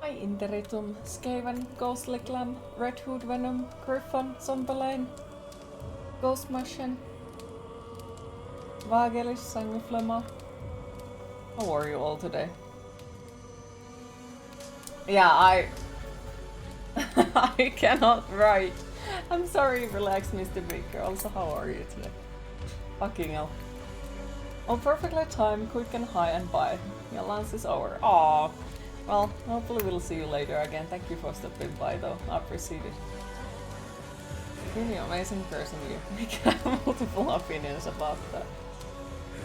Hi Interitum, Skaven, Ghostly Clam, Red Hood Venom, Griffon, Zombelane, Ghost Machine, Vagelis, Sangiflema. How are you all today? Yeah, I cannot write. I'm sorry, relax, Mr. Baker. Also, how are you today? Fucking hell. Oh, perfectly timed, quick and high and bye. Your lance is over. Aww. Well, hopefully we'll see you later again. Thank you for stopping by though. I appreciate it. Really amazing person you. I have multiple opinions about that.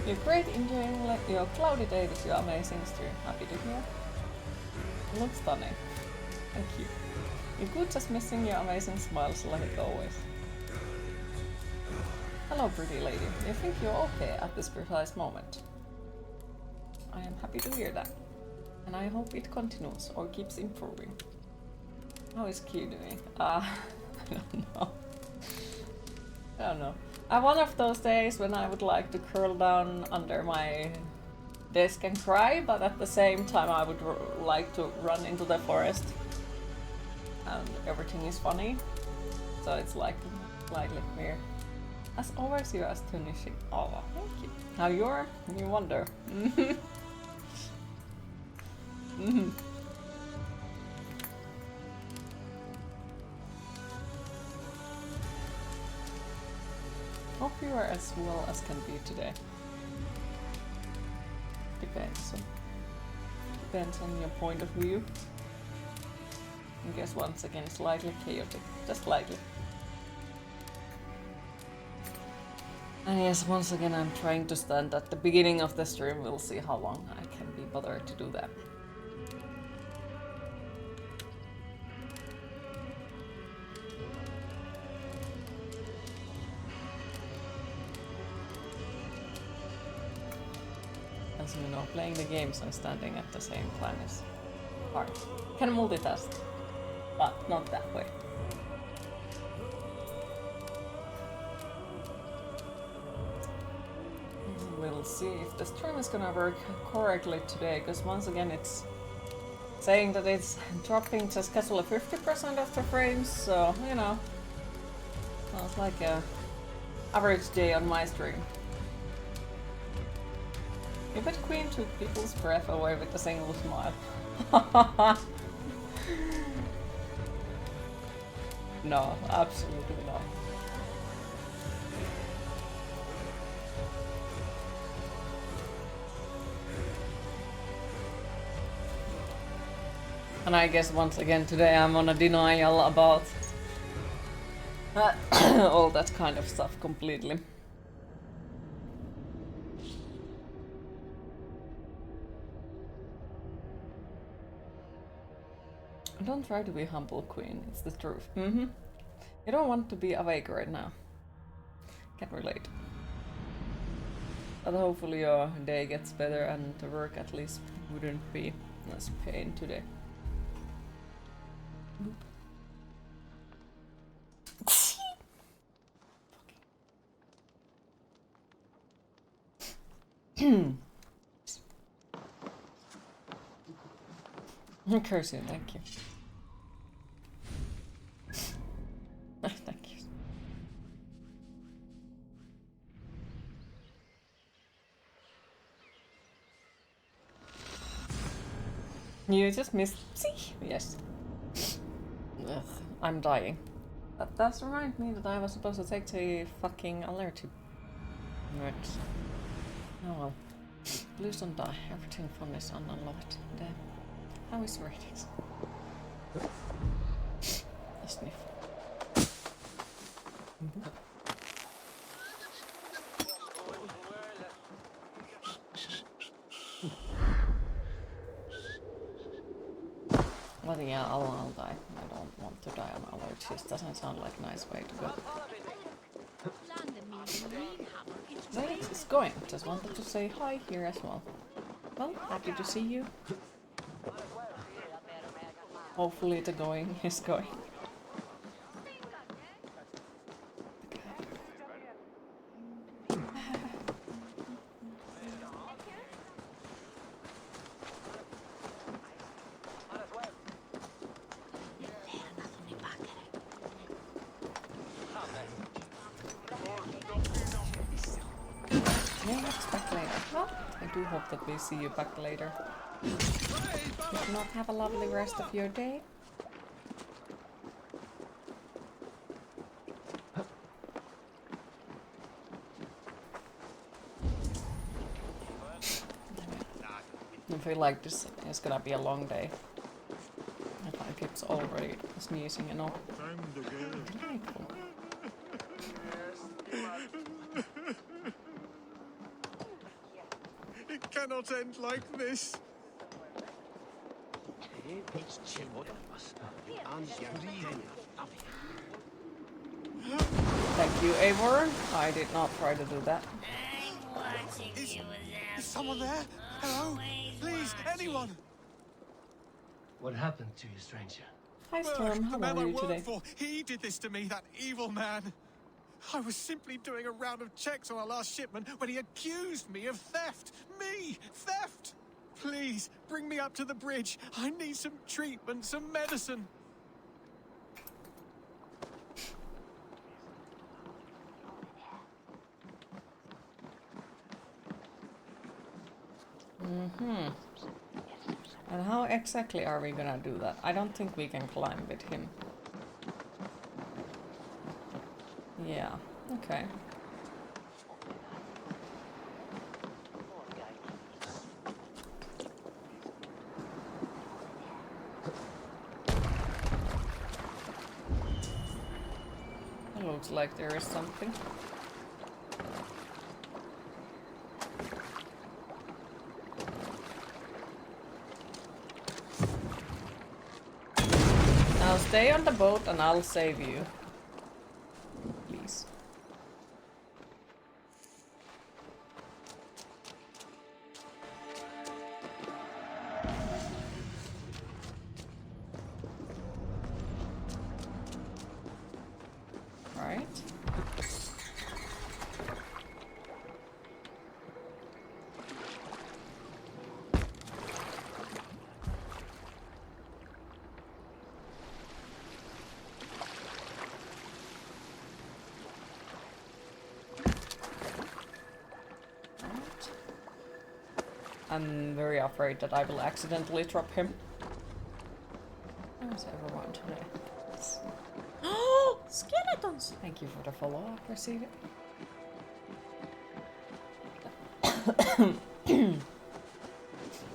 You're great enjoying your cloudy day with your amazing stream. Happy to hear. You look stunning. Thank you. You're good, just missing your amazing smiles like always. Hello, pretty lady. You think you're okay at this precise moment? I am happy to hear that. And I hope it continues or keeps improving. How is Q doing? I don't know. I don't know. I have one of those days when I would like to curl down under my desk and cry, but at the same time I would like to run into the forest. And everything is funny. So it's like slightly weird. As always, you're astonishing. Oh, thank you. How you are? You wonder. Hope you are as well as can be today. Depends on your point of view. I guess once again slightly chaotic, just slightly. And yes, once again I'm trying to stand at the beginning of the stream. We'll see how long I can be bothered to do that. As you know, playing the games and standing at the same time is hard. Can multitask, but not that way. We'll see if the stream is gonna work correctly today, because once again it's saying that it's dropping just casually 50% of the frames, so you know, sounds like a average day on my stream. You bet Queen took people's breath away with a single smile. No, absolutely not. And I guess once again today I'm on a denial about all that kind of stuff completely. Don't try to be humble, Queen. It's the truth. You don't want to be awake right now. Can relate. But hopefully your day gets better and the work at least wouldn't be as pain today. Curse you, thank you. Thank you. You just missed. See? Yes. Ugh, I'm dying. That does remind me that I was supposed to take the fucking allergy meds. Oh well. Please don't die. Everything fun is unloved. Damn. How is ratings? A sniff. But yeah, I'll die. I don't want to die on allergies. Doesn't sound like a nice way to go. Where is this going? Just wanted to say hi here as well. Well, happy to see you. Hopefully the going is going. Yeah, that's back later. Well, I do hope that we see you back later. If not, have a lovely rest of your day. I feel like this is gonna be a long day. I think it's already sneezing and all. Delightful. It cannot end like this. Thank you, Eivor. I did not try to do that. I'm watching you Is someone there? Hello? Please, anyone! What happened to you, stranger? Hi Storm, how The man are I you work today? for, he did this to me, that evil man. I was simply doing a round of checks on our last shipment when he accused me of theft. Me! Theft! Please, bring me up to the bridge. I need some treatment, some medicine. And how exactly are we gonna do that? I don't think we can climb with him. Yeah, okay. It looks like there is something. Now stay on the boat and I'll save you. Please. Right. I'm very afraid that I will accidentally drop him. Where's everyone today? Oh, skeletons! Thank you for the follow-up, receive it.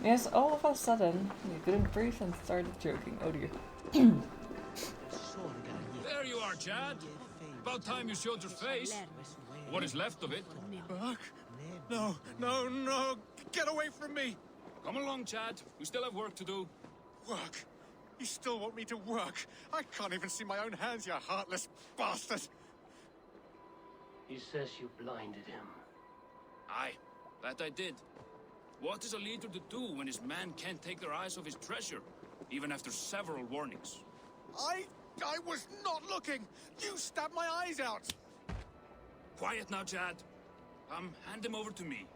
Yes, all of a sudden, you couldn't breathe and started joking. Oh dear. There you are, Chad. About time you showed your face. What is left of it. Buck? No, no, no! Get away from me! Come along, Chad. We still have work to do. Work? You still want me to work? I can't even see my own hands, you heartless bastard! He says you blinded him. Aye, that I did. What is a leader to do when his men can't take their eyes off his treasure, even after several warnings? I was not looking! You stabbed my eyes out! Quiet now, Chad. Hand him over to me.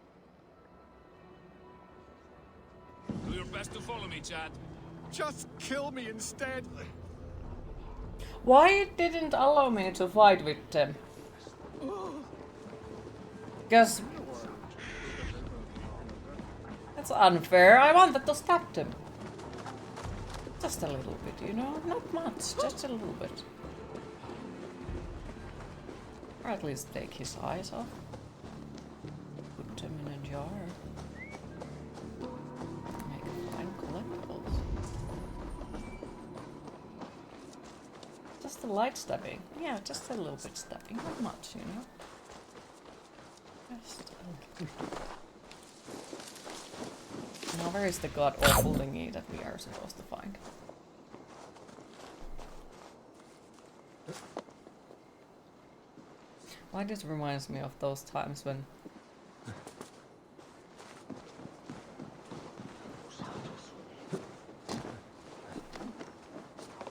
Do your best to follow me, Chad. Just kill me instead! Why it didn't allow me to fight with them? Because that's unfair. I wanted to stab them. Just a little bit, you know? Not much, just a little bit. Or at least take his eyes off. Put them in a jar. Make fine collectibles. Just a light stabbing. Yeah, just a little bit stabbing. Not much, you know? Just a little bit. Now where is the god awful thingy that we are supposed to find? Why this reminds me of those times when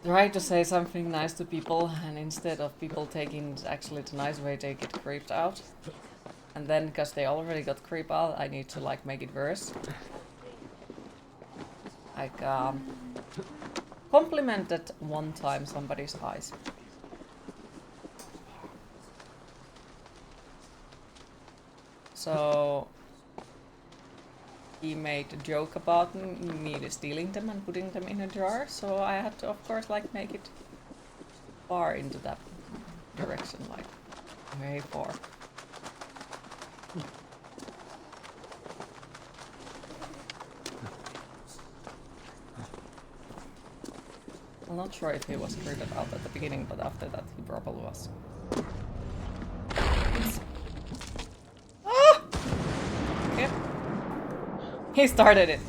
try to say something nice to people and instead of people taking actually the nice way they get creeped out. And then because they already got creeped out, I need to like make it worse. Like complimented one time somebody's eyes. So he made a joke about me stealing them and putting them in a jar, so I had to, of course, like make it far into that direction, like way far. I'm not sure if he was creeped out at the beginning, but after that he probably was. Ah! Okay. He started it.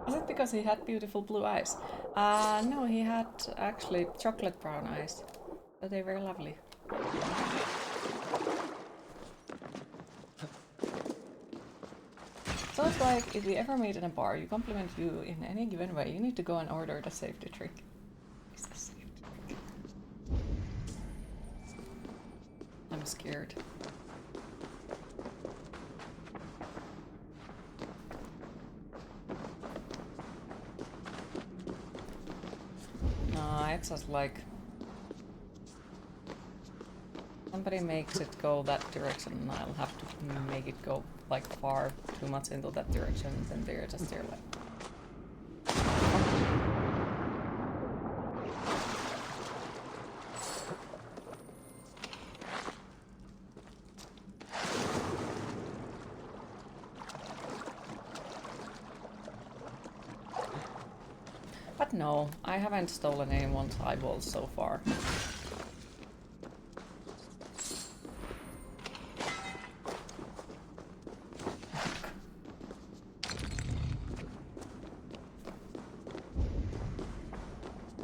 Is it because he had beautiful blue eyes? No, he had actually chocolate brown eyes. But they were lovely. So it's like, if you ever meet in a bar, you compliment you in any given way, you need to go and order the safety trick. It's the safety trick. I'm scared. No, it's just like... somebody makes it go that direction and I'll have to make it go like far too much into that direction, and then they're just there like... But no, I haven't stolen anyone's eyeballs so far.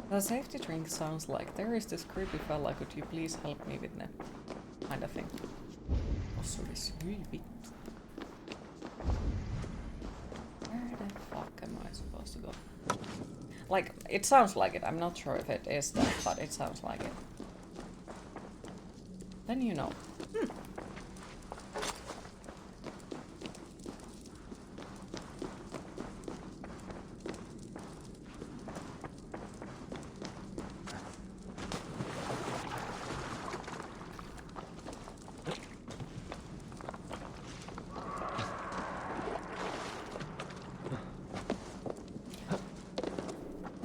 The safety drink sounds like there is this creepy fella, could you please help me with them? Kind of thing. Also this creepy. Where the fuck am I supposed to go? Like, it sounds like it. I'm not sure if it is that, but it sounds like it. Then you know.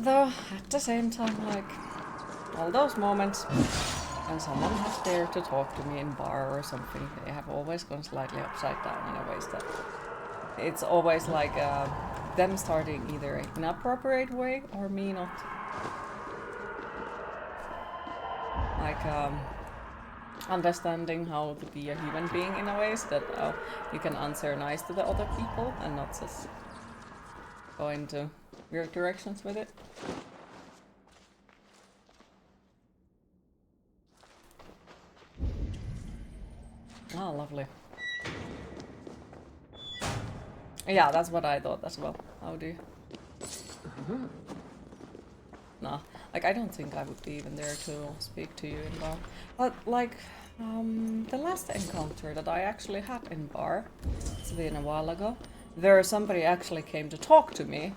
Though, at the same time, like, all those moments when someone has dared to talk to me in bar or something, they have always gone slightly upside down in a way that it's always like them starting either in an inappropriate way or me not. Like, understanding how to be a human being in a way so that you can answer nice to the other people and not just go into weird directions with it. Oh, lovely. Yeah, that's what I thought as well. How do you? Nah, like I don't think I would be even there to speak to you in bar. But like, the last encounter that I actually had in bar, it's been a while ago, there somebody actually came to talk to me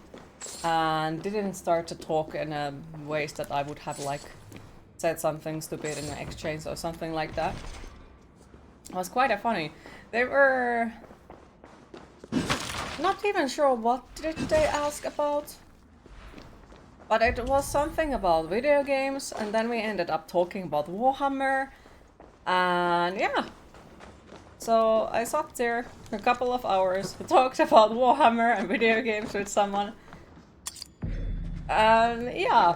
and didn't start to talk in a ways that I would have like said something stupid in an exchange or something like that. It was quite funny. They were not even sure what did they ask about, but it was something about video games, and then we ended up talking about Warhammer, and yeah. So I sat there for a couple of hours, talked about Warhammer and video games with someone. And yeah,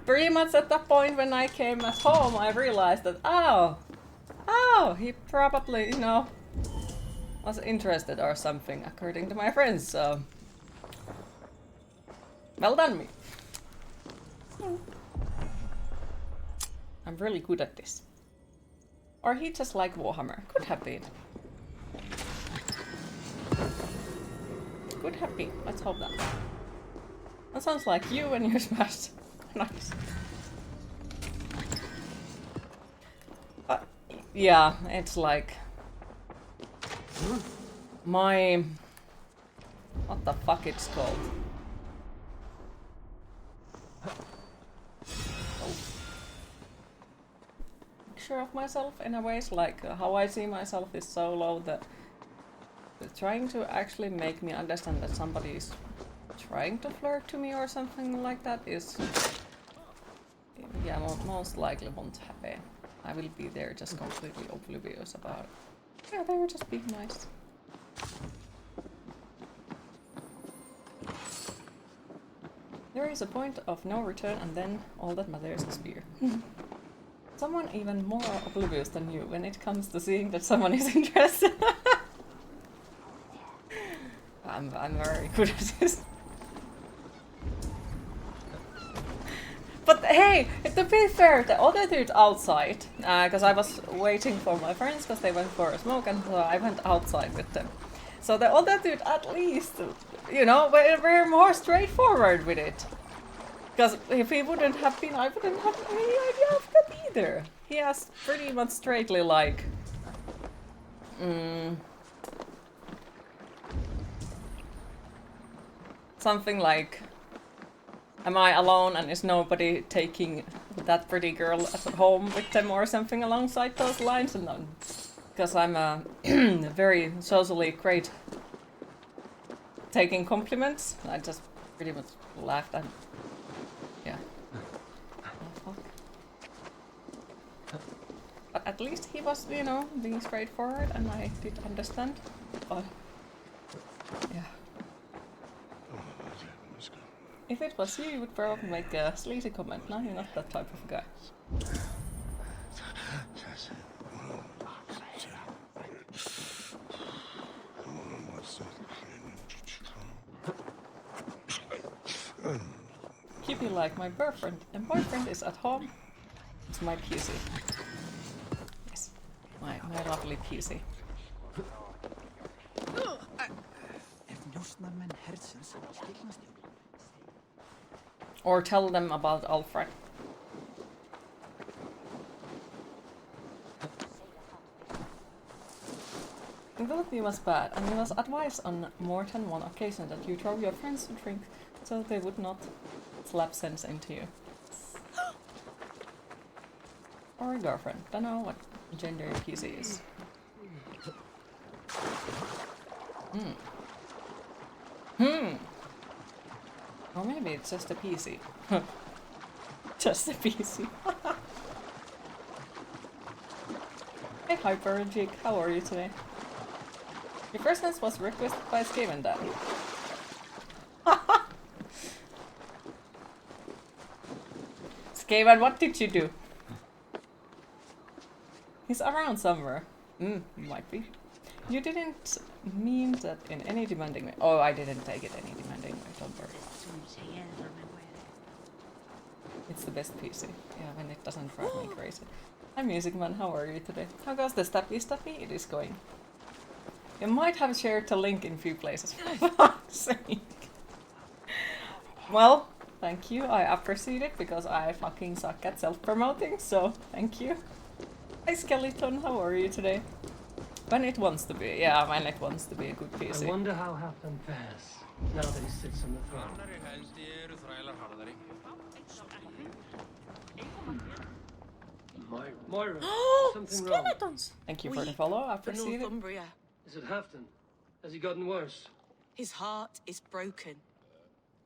pretty much at that point when I came at home, I realized that, oh, he probably, you know, was interested or something, according to my friends, so... Well done, me. I'm really good at this. Or he just liked Warhammer. Could have been. Could have been. Let's hope that. That sounds like you when you smashed. Nice. But yeah, it's like my... what the fuck it's called? self-sure of myself in a ways, like how I see myself is so low that trying to actually make me understand that somebody is trying to flirt to me or something like that is, yeah, most likely won't happen. I will be there just completely oblivious about it. Yeah, they were just being nice. There is a point of no return, and then all that matters is fear. Someone even more oblivious than you when it comes to seeing that someone is interested. I'm very good at this. But hey, to be fair, the other dude outside, because I was waiting for my friends because they went for a smoke, and so I went outside with them. So the other dude, at least, you know, we're more straightforward with it. Because if he wouldn't have been, I wouldn't have any idea of that either. He asked pretty much straightly like, something like, am I alone and is nobody taking that pretty girl at home with them or something alongside those lines? And because I'm very socially great taking compliments, I just pretty much laughed and yeah. Oh, fuck. But at least he was, you know, being straightforward and I did understand. But yeah. If it was you would probably make a sleazy comment. No, you're not that type of guy. Keep you like my boyfriend. And boyfriend is at home. It's my PC. Yes. My lovely PC. Or tell them about Alfred. Ability was bad, and it was advised on more than one occasion that you throw your friends to drink so they would not slap sense into you. Or a girlfriend. Don't know what gender PC is. Or maybe it's just a PC. Just a PC. Hey Hyper Jig, how are you today? Your first dance was requested by Skaven Dan. Skaven, what did you do? He's around somewhere. Might be. You didn't mean that in any demanding way. Oh, I didn't take it any demanding way, don't worry. It's the best PC. Yeah, when it doesn't drive me crazy. Hi Music Man, how are you today? How goes the Stappy Stappy? It is going. You might have shared the link in a few places, for fuck's sake. Well, thank you, I appreciate it, because I fucking suck at self-promoting, so thank you. Hi Skeleton, how are you today? When it wants to be, yeah, when it wants to be a good PC. I wonder how Halfdan fares, now that he sits on the throne. Moira, something wrong. Skeletons! Thank you for the follow, I For appreciate it. Northumbria. Is it Halfdan? Has he gotten worse? His heart is broken.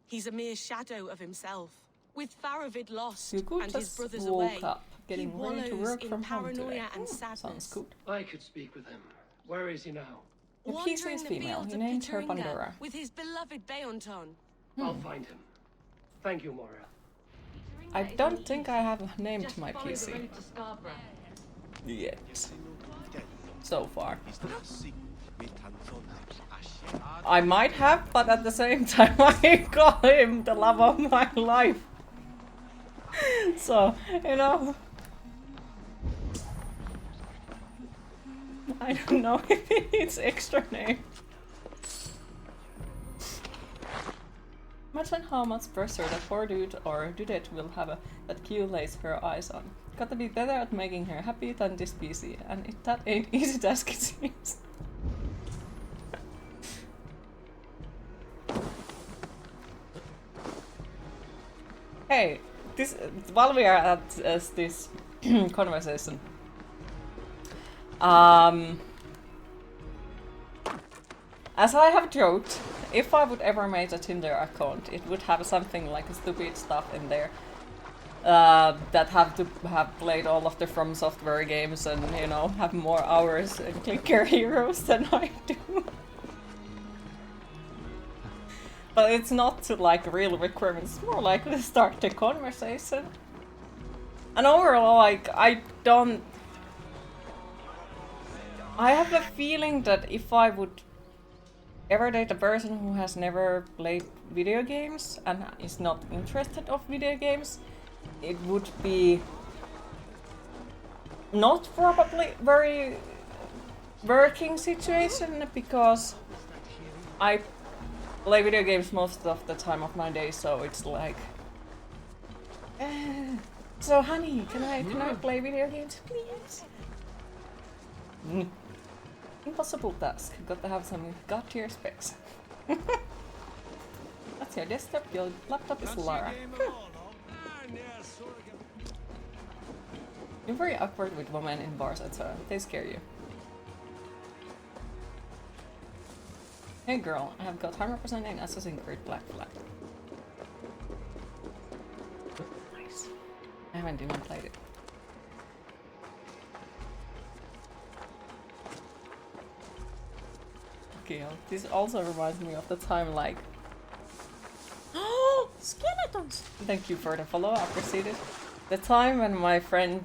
He's a mere shadow of himself. With Faravid lost You could and his just brothers woke away, up, getting he ready to wallows work in from home today. paranoia and Sounds sadness. good. I could speak with him. Where is he now? The PC Wandering is the female, fields he of named her Pituringa Pandora. with his beloved Beonton. I'll find him. Thank you, Moira. I don't think I have named my PC yet. So far. I might have, but at the same time I call him the love of my life. So, you know. I don't know if it needs extra name. Imagine how much pressure that poor dude or dudette will have that Q lays her eyes on. Gotta be better at making her happy than this PC, and that ain't easy task it seems. Hey, this while we are at this conversation, As I have joked, if I would ever make a Tinder account, it would have something like stupid stuff in there. That have to have played all of the From Software games and, you know, have more hours in Clicker Heroes than I do. But it's not to like real requirements, it's more like to start the conversation. And overall, like, I have a feeling that if I would ever date a person who has never played video games and is not interested of video games, it would be not probably very working situation, because I play video games most of the time of my day, so it's like, so honey, can I play video games, please? Impossible task. Got to have some god-tier specs. That's your desktop, your laptop is Lara. You're very awkward with women in bars, etc. They scare you. Hey girl, I have got 100% in Assassin's Creed Black Flag. Nice. I haven't even played it. Okay, this also reminds me of the time, like... Oh, skeletons! Thank you for the follow, I appreciate it. The time when my friend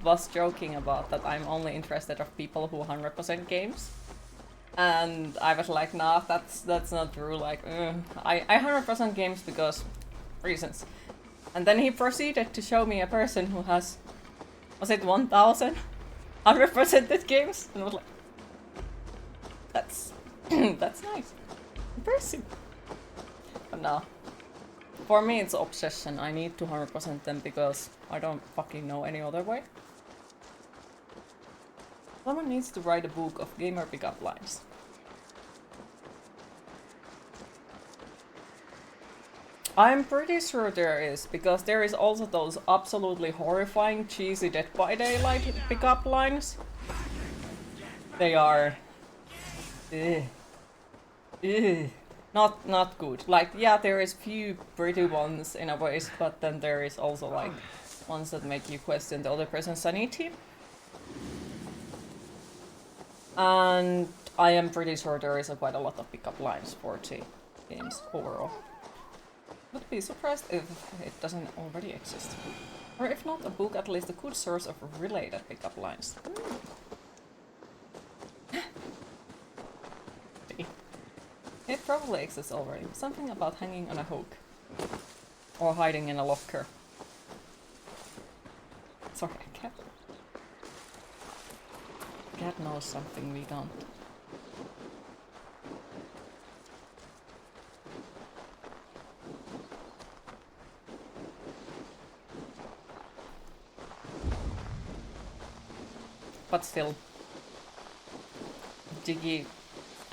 was joking about that I'm only interested of people who 100% games. And I was like, nah, that's not true, like, I 100% games because reasons. And then he proceeded to show me a person who has, was it 1,000 100%ed games? And I was like, that's, that's nice. Impressive. But no. For me it's obsession, I need to 100% them because I don't fucking know any other way. Someone needs to write a book of gamer pickup lines. I'm pretty sure there is, because there is also those absolutely horrifying cheesy Dead by Daylight pickup lines. They are... Not good. Like, yeah, there is few pretty ones in a ways, but then there is also like ones that make you question the other person's sanity. And I am pretty sure there is quite a lot of pickup lines for the games overall. Would be surprised if it doesn't already exist. Or if not, a book, at least a good source of related pickup lines. It probably exists already. Something about hanging on a hook. Or hiding in a locker. Sorry, cat. Cat knows something we don't. But still, Jiggy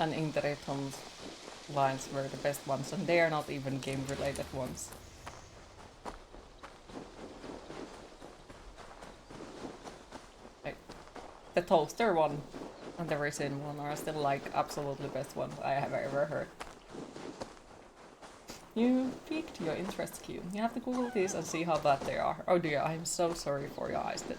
and Ingrid lines were the best ones, and they are not even game-related ones. Like, the toaster one and the resin one are still like absolutely best ones I have ever heard. You piqued your interest, Q. You have to Google these and see how bad they are. Oh dear, I am so sorry for your eyes then.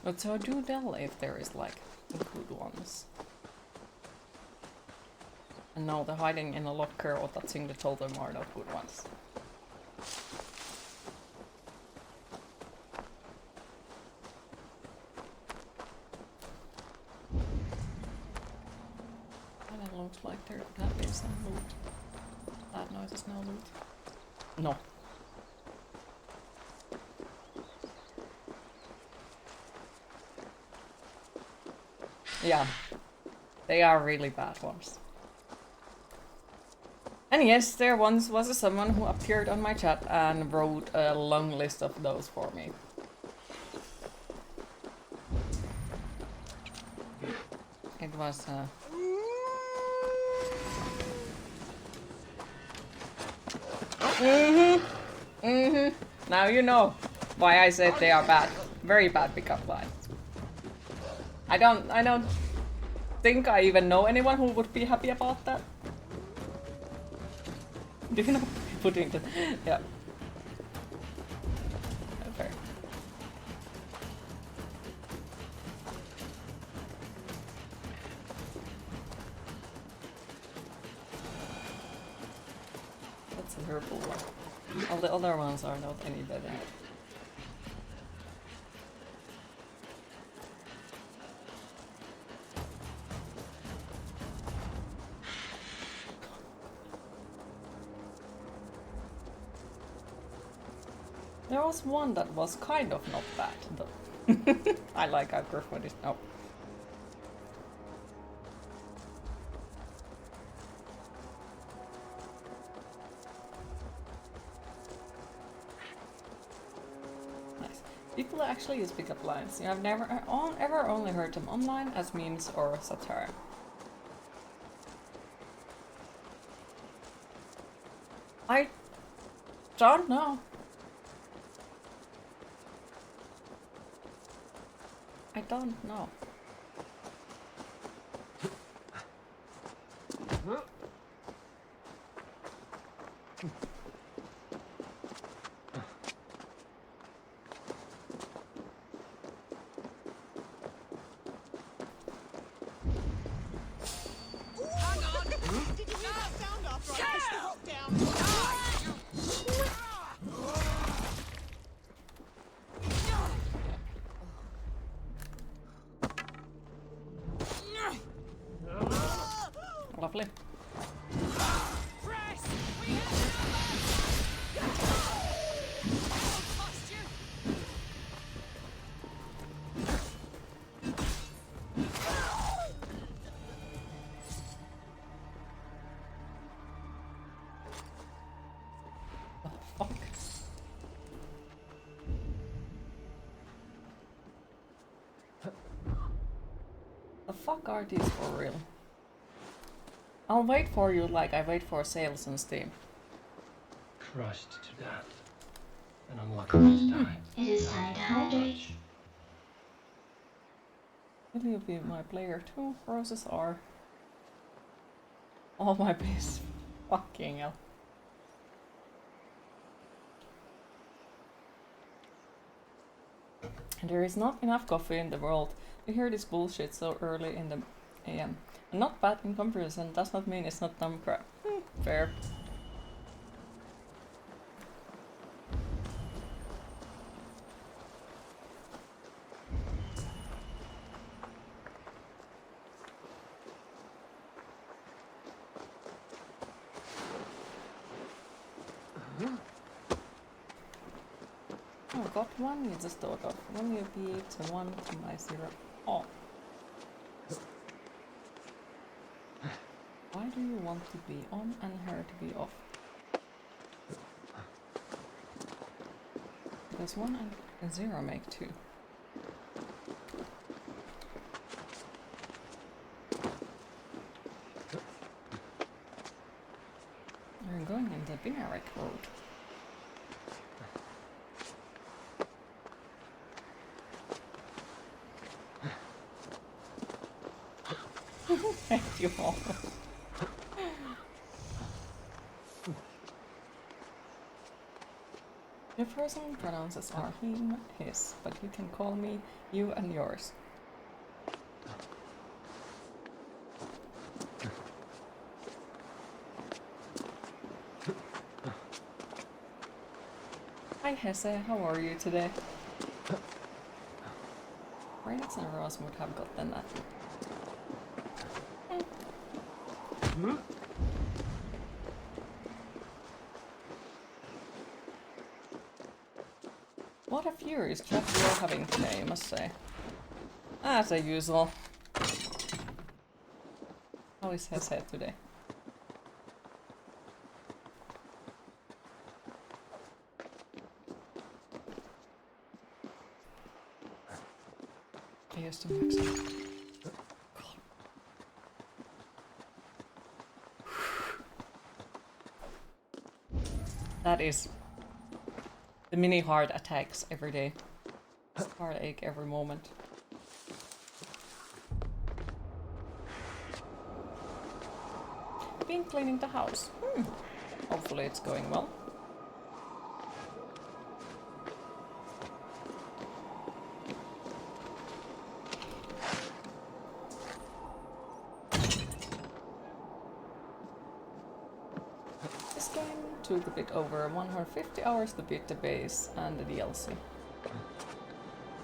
But so do tell if there is like good ones. And no, the hiding in a locker or touching the totem are not good ones. And it looks like there could have been some loot. That noise is no loot. No. Yeah, they are really bad ones. And yes, there once was someone who appeared on my chat and wrote a long list of those for me. was. Now you know why I said they are bad. Very bad pickup lines. I don't think I even know anyone who would be happy about that. Do you know putting the yeah. Okay. That's a terrible one. All the other ones are not any better. There was one that was kind of not bad, though. I like how Griffwood is. Oh. Nice. People actually use pickup lines. You have never ever only heard them online as memes or satire. I don't know. I don't know. Lovely. Fuck. The fuck are these for real? I'll wait for you like I wait for sales on Steam. Crushed to death. And unlucky this time. It is time to hydrate. Will you be my player too? Roses are all my base. Fucking hell. There is not enough coffee in the world to hear this bullshit so early in the AM. And not bad in comparison does not mean it's not dumb crap. Fair. Oh, got one you just thought of. When you beat to 1 to my 0. Oh. Why do you want to be on and her to be off? Because 1 and 0 make 2. We're going in the binary road. Thank you all. Your person pronounces are him, his, but you can call me you and yours. Hi Hesse, how are you today? Phoenix and Ross would have gotten that. What a furious chat you're having today, I must say. As usual. How is his head today? I used to max out. That is the mini heart attacks every day. Heartache every moment. Been cleaning the house. Hopefully it's going well. This game took a bit over 150 hours to beat the base and the DLC.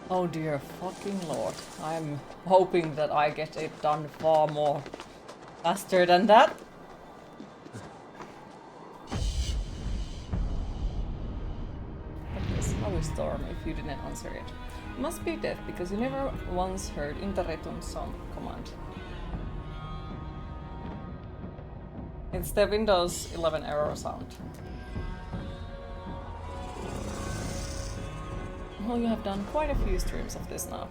Oh dear fucking lord. I'm hoping that I get it done far more faster than that. But yes, how is Storm if you didn't answer it? Must be deaf because you never once heard Interretum song command. It's the Windows 11 error sound. Well, you have done quite a few streams of this now.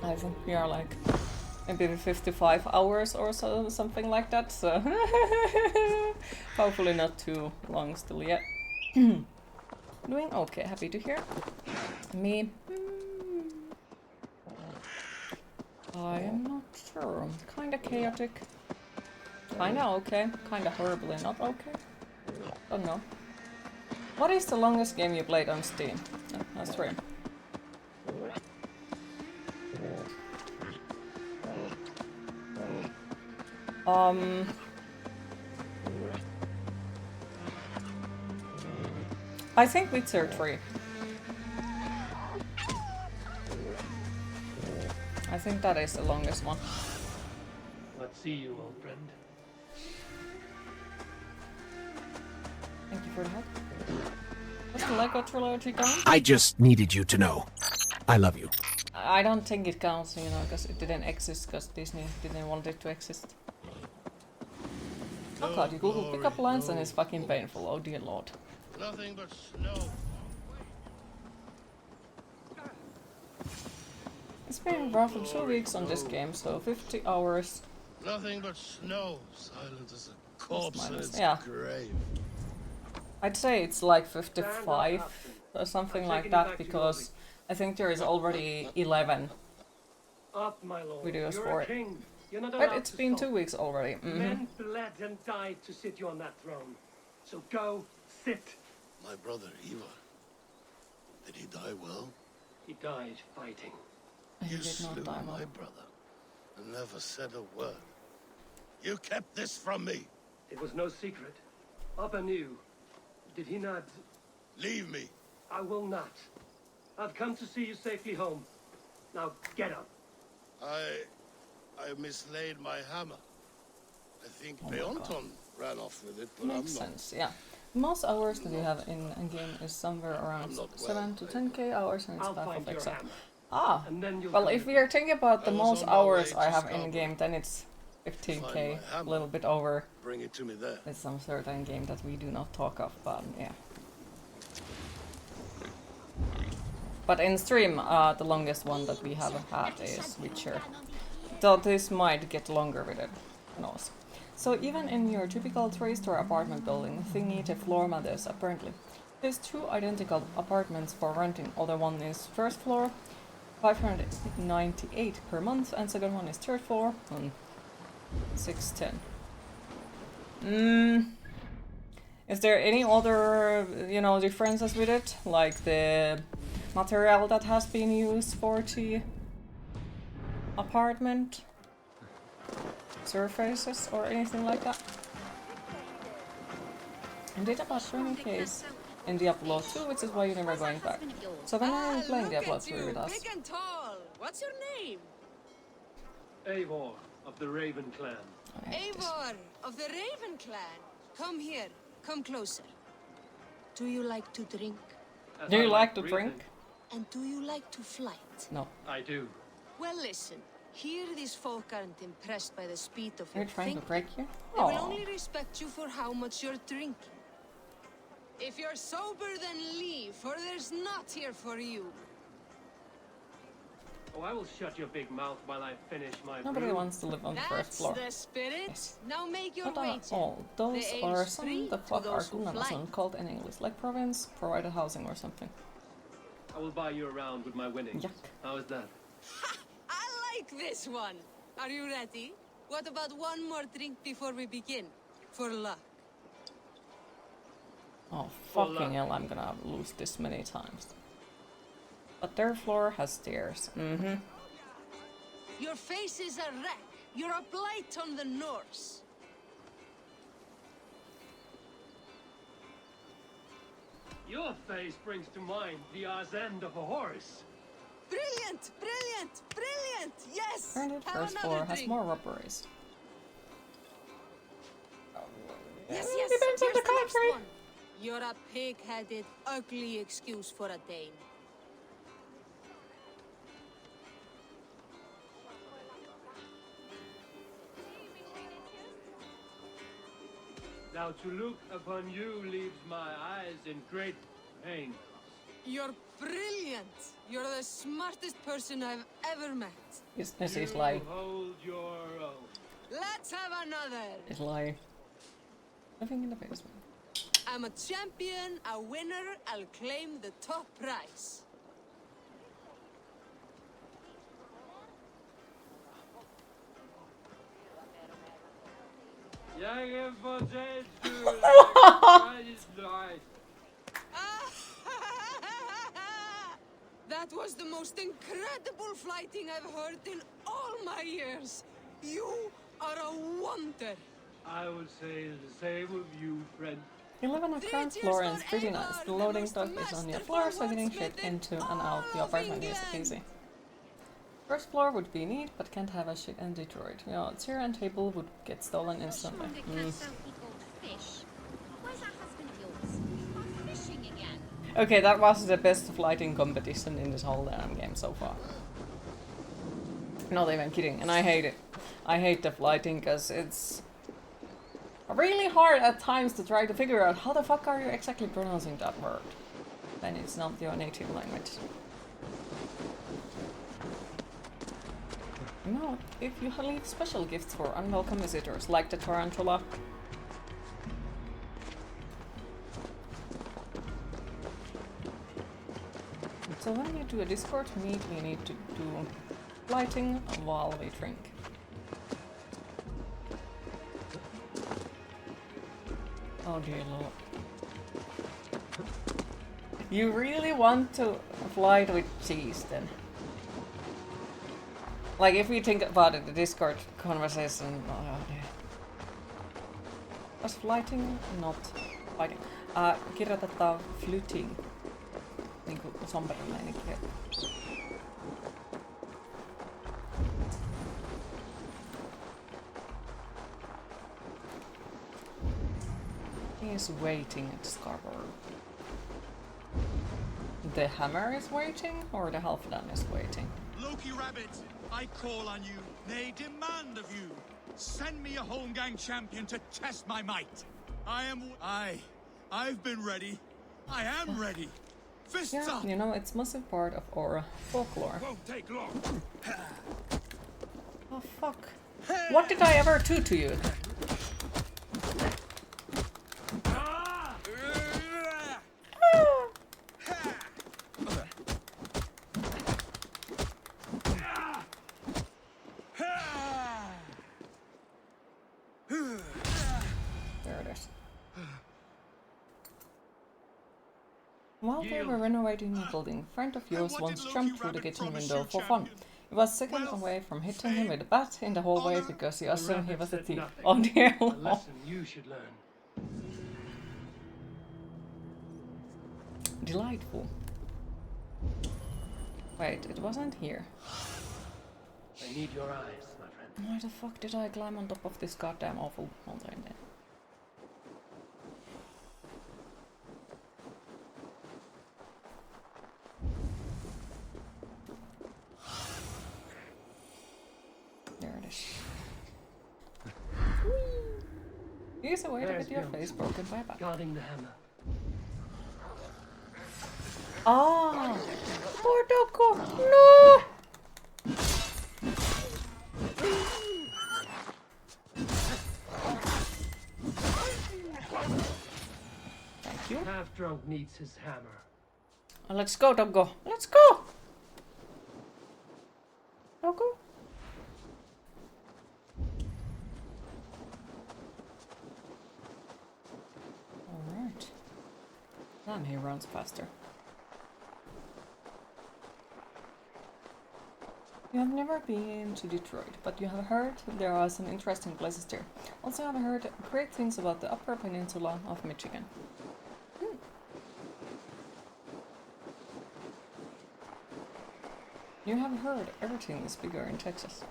I think we are like maybe 55 hours or so, something like that, so hopefully not too long still yet. Doing okay, happy to hear. Me? I am not sure. Kinda chaotic. Kinda okay, kinda horribly not okay. Don't know. What is the longest game you played on Steam? A stream. I think Witcher 3. I think that is the longest one. Let's see you, old friend. Thank you for the help. What's the Lego trilogy count? I just needed you to know. I love you. I don't think it counts, you know, because it didn't exist, because Disney didn't want it to exist. Oh god, you Google pickup lines and it's fucking painful, oh dear lord. Nothing but snow. It's been roughly 2 weeks on this game, so 50 hours. Nothing but snow. Silent as a corpse in its Yeah. grave. I'd say it's like 55 or something like that, because I think there is already 11 Up, my lord. videos You're for a it. king. You're not But allowed it's to been stop. 2 weeks already. Men bled and died to sit you on that throne. So go, sit. My brother, Ivar. Did he die well? He died fighting. He You did not slew die my well. brother and never said a word. You kept this from me. It was no secret. Papa knew. Did he not? Leave me. I will not. I've come to see you safely home. Now get up. I mislaid my hammer. I think Oh my Beonton ran off with it, but Makes I'm not. sense, yeah. Most hours that you have in a game is somewhere around I'm not 7 to well, 10k hours, and it's I'll Path find of your Exile. hammer. Ah, And then you'll well, come if with we are thinking about the I was most on my hours way I to have in Scarborough. game, then it's Find 15k, my a hammer. little bit over. Bring it to me there. It's some certain game that we do not talk of, but yeah. But in stream, the longest one that we have had is Witcher. Though this might get longer with it, who knows. So even in your typical 3-story apartment building, thingy the floor matters apparently. There's 2 identical apartments for renting, other one is first floor, 598 per month, and second one is third floor, on 610. Is there any other, you know, differences with it? Like the material that has been used for the apartment? Surfaces or anything like that? I did about 20k in Diablo 2, which is why you're never going back. So when are you playing Diablo 3 with us? Big and tall. What's your name? Eivor of the Raven clan. I hate this. Eivor of the Raven clan. Come here. Come closer. Do you like to drink? As Do I you like to breathing, drink? And do you like to flight? No. I do. Well, listen. Here these folk aren't impressed by the speed of Are you your trying to thinking. break you? They will Aw. only respect you for how much you're drinking. If you're sober, then leave, for there's not here for you. Oh, I will shut your big mouth while I finish my Nobody brew. wants to live on the first That's floor. the spirit. Yes. Now make your Not way, at Jen. all. Those The are ale's some free the to fuck are those who fly. kunnanas called in English, like province, provided housing or something. I will buy you around with my winnings. Yuck. How is that? I like this one. Are you ready? What about one more drink before we begin? For luck. Oh For fucking luck. hell, I'm gonna lose this many times. But their floor has stairs. Mm-hmm. Your face is a wreck. You're a blight on the Norse. Your face brings to mind the arse end of a horse. Brilliant! Brilliant! Brilliant! Yes! Granted, Have first another floor has drink. more robberies. Yes, yes. Depends on Here's the next country. one. You're a pig-headed, ugly excuse for a Dane. Now to look upon you leaves my eyes in great pain. You're brilliant. You're the smartest person I've ever met. This is You like hold your own. Let's have another. it's like living in the basement. I'm a champion, a winner. I'll claim the top prize. Jag är för dig, That was the most incredible fighting I've heard in all my years. You are a wonder. I would say the same of you, friend. You live on a ground floor and it's pretty nice. The loading dock is on your floor, so getting shit into and out the apartment is easy. First floor would be neat, but can't have a shit in Detroit. Your chair and table would get stolen instantly. Okay, that was the best lighting competition in this whole damn game so far. Not even kidding, and I hate it. I hate the lighting because it's really hard at times to try to figure out how the fuck are you exactly pronouncing that word when it's not your native language. No, if you leave special gifts for unwelcome visitors, like the tarantula. So when we do a Discord meet, we need to do lighting while we drink. Oh dear lord. You really want to fly with cheese then? Like if we think about it, the Discord conversation, oh dear. Was flighting not fighting? Kirjoitetaan flyting. Niinku somperilainen kirjoittaa. He is waiting at Scarborough. The hammer is waiting, or the Halfdan is waiting? Loki Rabbit, I call on you, nay demand of you. Send me a home gang champion to test my might. I've been ready. I am ready. Fists Yeah, up. you know, it's massive part of our folklore. Won't take long. Oh fuck. What did I ever do to you? There it is. While they were renovating the building, a friend of yours once jumped through the kitchen window for fun. He was seconds away from hitting him with a bat in the hallway because he assumed he was a thief. Oh dear A lord. lesson you should learn. Delightful. Wait, it wasn't here. I need your eyes, my friend. Why the fuck did I climb on top of this goddamn awful mountain then? There it is. Here's a way to There's get your Bjorn. face broken by a bat. Guarding the hammer. Ah! Poor Doko! No! half-drunk needs his hammer. Let's go, Doggo. Let's go! Doggo? Alright. Damn, he runs faster. You have never been to Detroit, but you have heard there are some interesting places there. Also, have heard great things about the Upper Peninsula of Michigan. You have heard everything is bigger in Texas.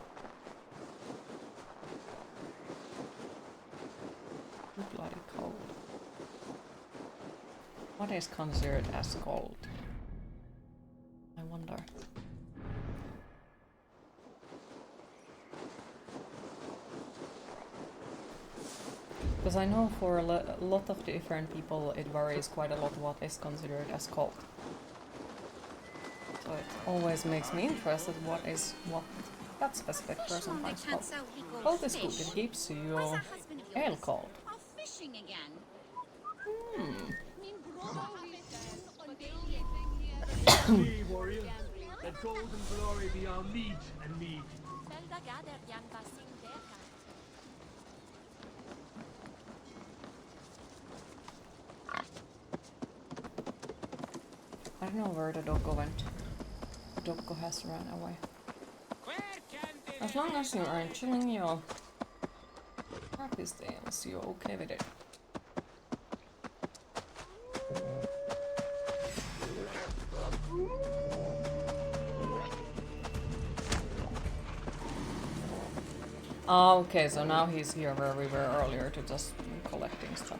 Too bloody cold. What is considered as cold? I wonder. Because I know for a lot of different people it varies quite a lot what is considered as cold. So it always makes me interested what that specific person finds cold. Cold is good, it keeps your ale cold. Fishing again. Flee, warrior. Let gold and glory be our meat and mead. I don't know where the doggo went. The doggo has run away. As long as you aren't chilling your happy stains, you're okay with it. Ah, okay, so now he's here where we were earlier to just collecting stuff.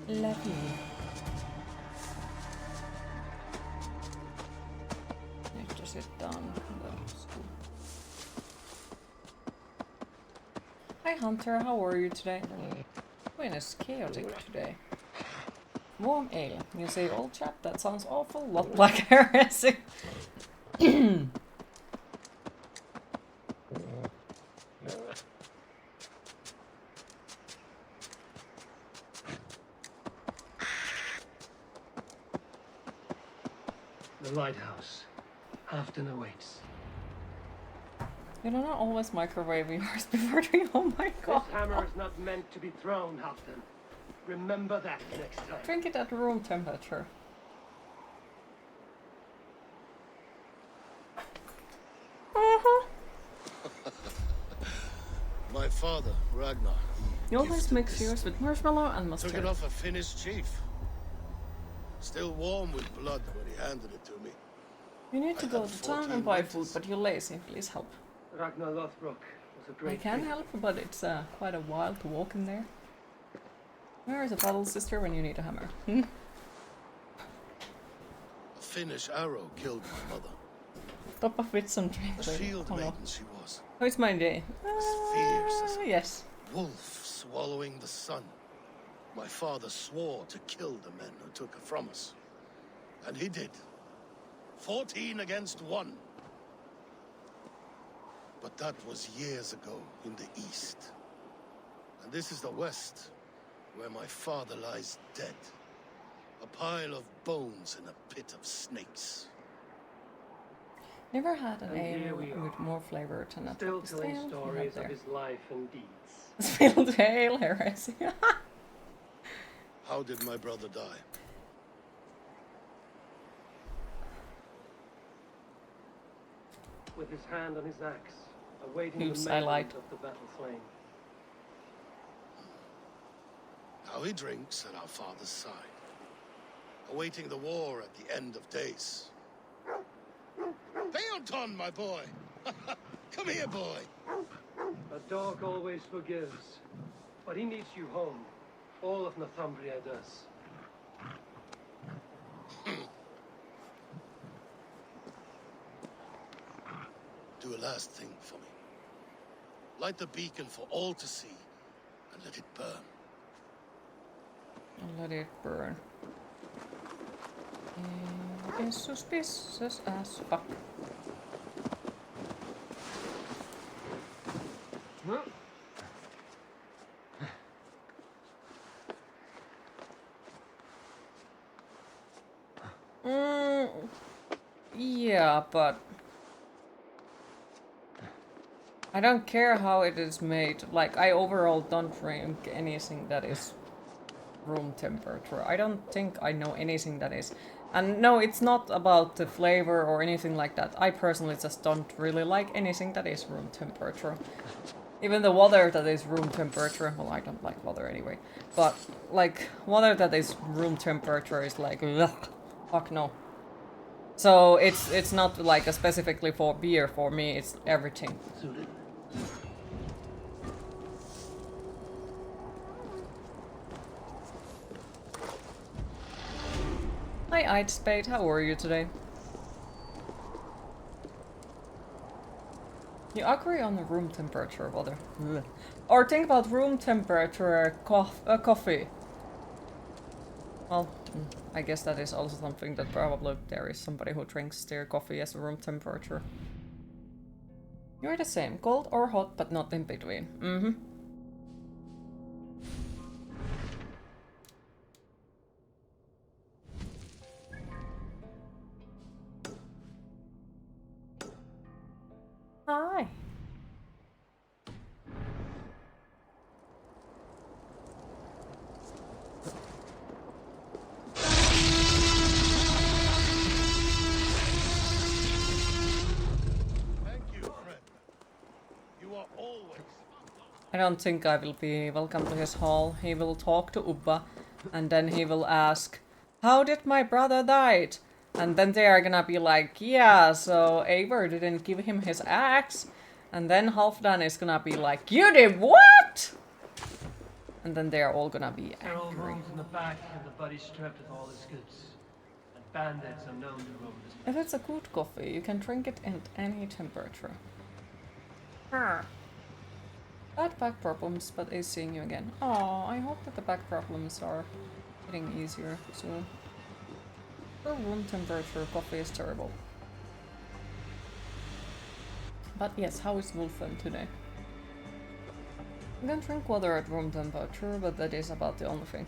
Lovely. Need to sit down. That's cool. Hi Hunter, how are you today? Queen is chaotic today. Warm ale. You say old chap? That sounds awful lot like heresy. The lighthouse. Afton awaits. You do not always microwave yours before doing. Oh my god. This hammer is not meant to be thrown, Halfton. Remember that next time. Drink it at room temperature. My father, Ragnar. You always gifted mix this. yours with marshmallow and Took mustard. it off a Finnish chief. Still warm with blood when he handed it to me. You need to I go had to town 14 and buy food, winters. but you're lazy. Please help. Ragnar Lothbrok was a I great can king. help, but it's quite a while to walk in there. Where is a battle sister when you need a hammer? A Finnish arrow killed my mother. Top of with some A drinks. shield Oh no. maiden she was. How is my day? As fierce as a Yes. wolf swallowing the sun. My father swore to kill the men who took her from us. And he did. 14 against 1. But that was years ago in the east. And this is the west, where my father lies dead. A pile of bones in a pit of snakes. Never had an And here ale we are, with more flavor than a Still Trappist telling ale. You stories have of there. his life and deeds. Spilled ale heresy. How did my brother die? With his hand on his axe, awaiting Oops, the I lied. maidens of the battle flame. Now he drinks at our father's side, awaiting the war at the end of days. Beoton, my boy! Come here, boy! A dog always forgives, but he needs you home. All of Northumbria does. Do a last thing for me. Light the beacon for all to see, and let it burn. Let it burn. It's suspicious as fuck. Yeah, but I don't care how it is made. Like, I overall don't drink anything that is room temperature. I don't think I know anything that is. And no, it's not about the flavor or anything like that. I personally just don't really like anything that is room temperature. Even the water that is room temperature, well, I don't like water anyway, but like water that is room temperature is like, ugh, fuck no. So it's not like a specifically for beer. For me, it's everything. Hi, I'd Spade. How are you today? You agree on the room temperature water. Ugh. Or think about room temperature coffee. Well, I guess that is also something that probably there is somebody who drinks their coffee as room temperature. You're the same, cold or hot, but not in between. Mm-hmm. Hi. Thank you, friend. You are always... I don't think I will be welcome to his hall. He will talk to Ubba, and then he will ask, "How did my brother died?" And then they are gonna be like, "Yeah, so Eivor didn't give him his axe." And then Halfdan is gonna be like, "You did what?" And then they are all gonna be There are old angry. rooms in the back, and the body stripped with all his goods. And bandits are known to roam this If it's a good coffee, you can drink it at any temperature. Bad back problems, but is seeing you again. Oh, I hope that the back problems are getting easier soon. For room temperature, coffee is terrible. But yes, how is Wolfen today? You can drink water at room temperature, but that is about the only thing.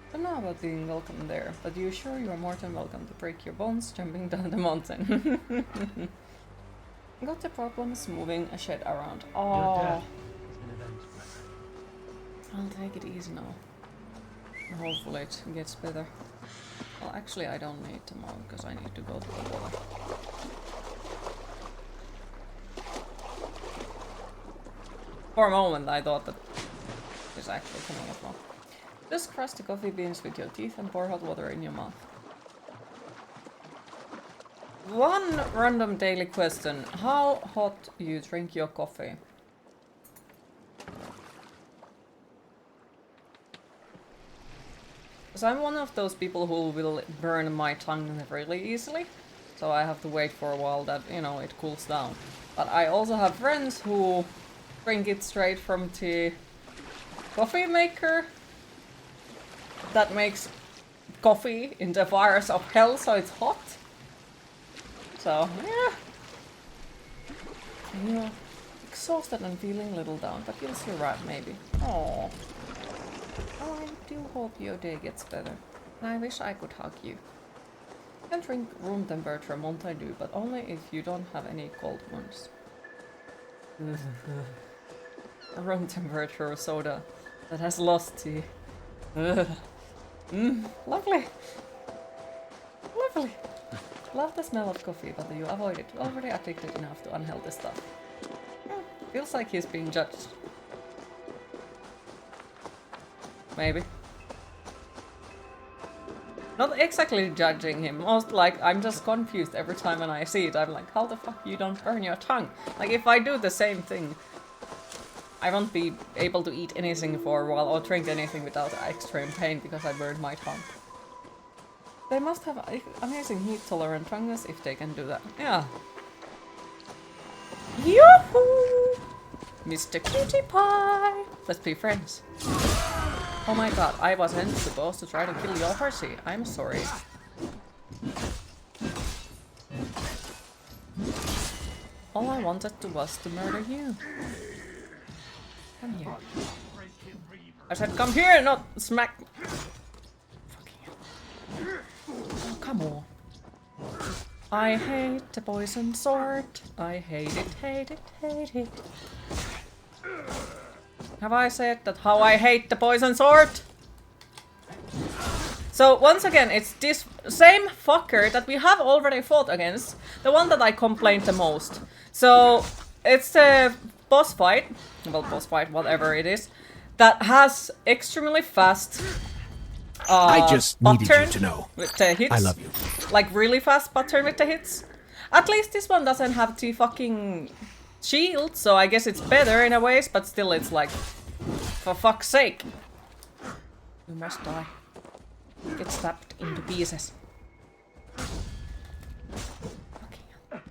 I don't know about being welcome there, but you sure you are more than welcome to break your bones jumping down the mountain. Got the problems moving a shed around. Your Oh, death is an event, brother. I'll take it easy now. Hopefully it gets better. Well, actually I don't need tomorrow because I need to go to the water. For a moment I thought that it's actually coming as well. Just crush the coffee beans with your teeth and pour hot water in your mouth. One random daily question. How hot you drink your coffee? Because I'm one of those people who will burn my tongue really easily. So I have to wait for a while that, you know, it cools down. But I also have friends who drink it straight from the coffee maker that makes coffee in the fires of hell, so it's hot. So, yeah. You're exhausted and feeling a little down, but you'll survive maybe. Aww. Oh, I do hope your day gets better. And I wish I could hug you. You can drink room temperature Monty Dew, but only if you don't have any cold ones. A room temperature soda that has lost tea. Lovely. Lovely. Love the smell of coffee, but you avoid it. Already addicted enough to unhealthy stuff. Feels like he's being judged. Maybe. Not exactly judging him, most like I'm just confused every time when I see it. I'm like, how the fuck you don't burn your tongue? Like if I do the same thing, I won't be able to eat anything for a while or drink anything without extreme pain because I burned my tongue. They must have amazing heat-tolerant tongues if they can do that. Yeah. Yoo-hoo! Mr. Cutie Pie! Let's be friends. Oh my god, I wasn't supposed to try to kill your horsey. I'm sorry. All I wanted was to murder you. Come here. I said come here, not smack. Oh, come on. I hate the poison sword. I hate it, hate it, hate it. Have I said that how I hate the poison sword? So once again, it's this same fucker that we have already fought against, the one that I complained the most. So it's a boss fight, well, boss fight, whatever it is, that has extremely fast I just needed pattern you to know. with the hits. I love you. Like really fast pattern with the hits. At least this one doesn't have the fucking shield, so I guess it's better in a ways, but still it's like, for fuck's sake. You must die. Get stabbed into pieces. Okay.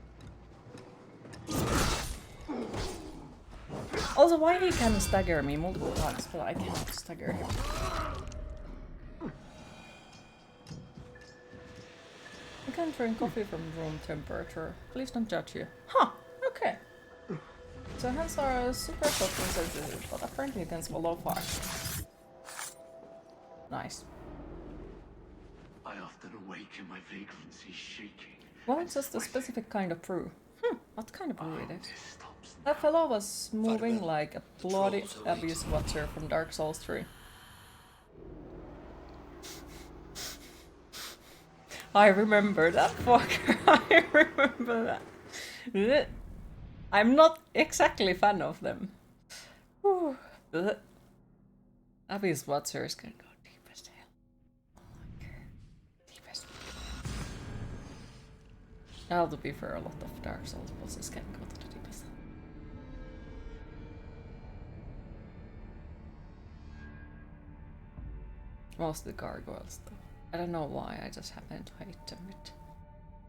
Also, why he can stagger me multiple times, but I cannot stagger him. You can drink coffee from room temperature. Please don't judge you. Huh, okay. So hands are super soft and sensitive, but apparently you can swallow fire. Nice. I often awake in my vagrancy shaking. Well, it's just a specific kind of brew. What kind of brew it is? That fellow was moving like a bloody abyss watcher from Dark Souls 3. I remember that fucker. I remember that. I'm not exactly a fan of them. Whew. Abyss watchers can go deep as hell. Deep as hell. To be fair, a lot of Dark Souls bosses can go to the deepest. Most of the gargoyles, though. I don't know why, I just happen to hate them with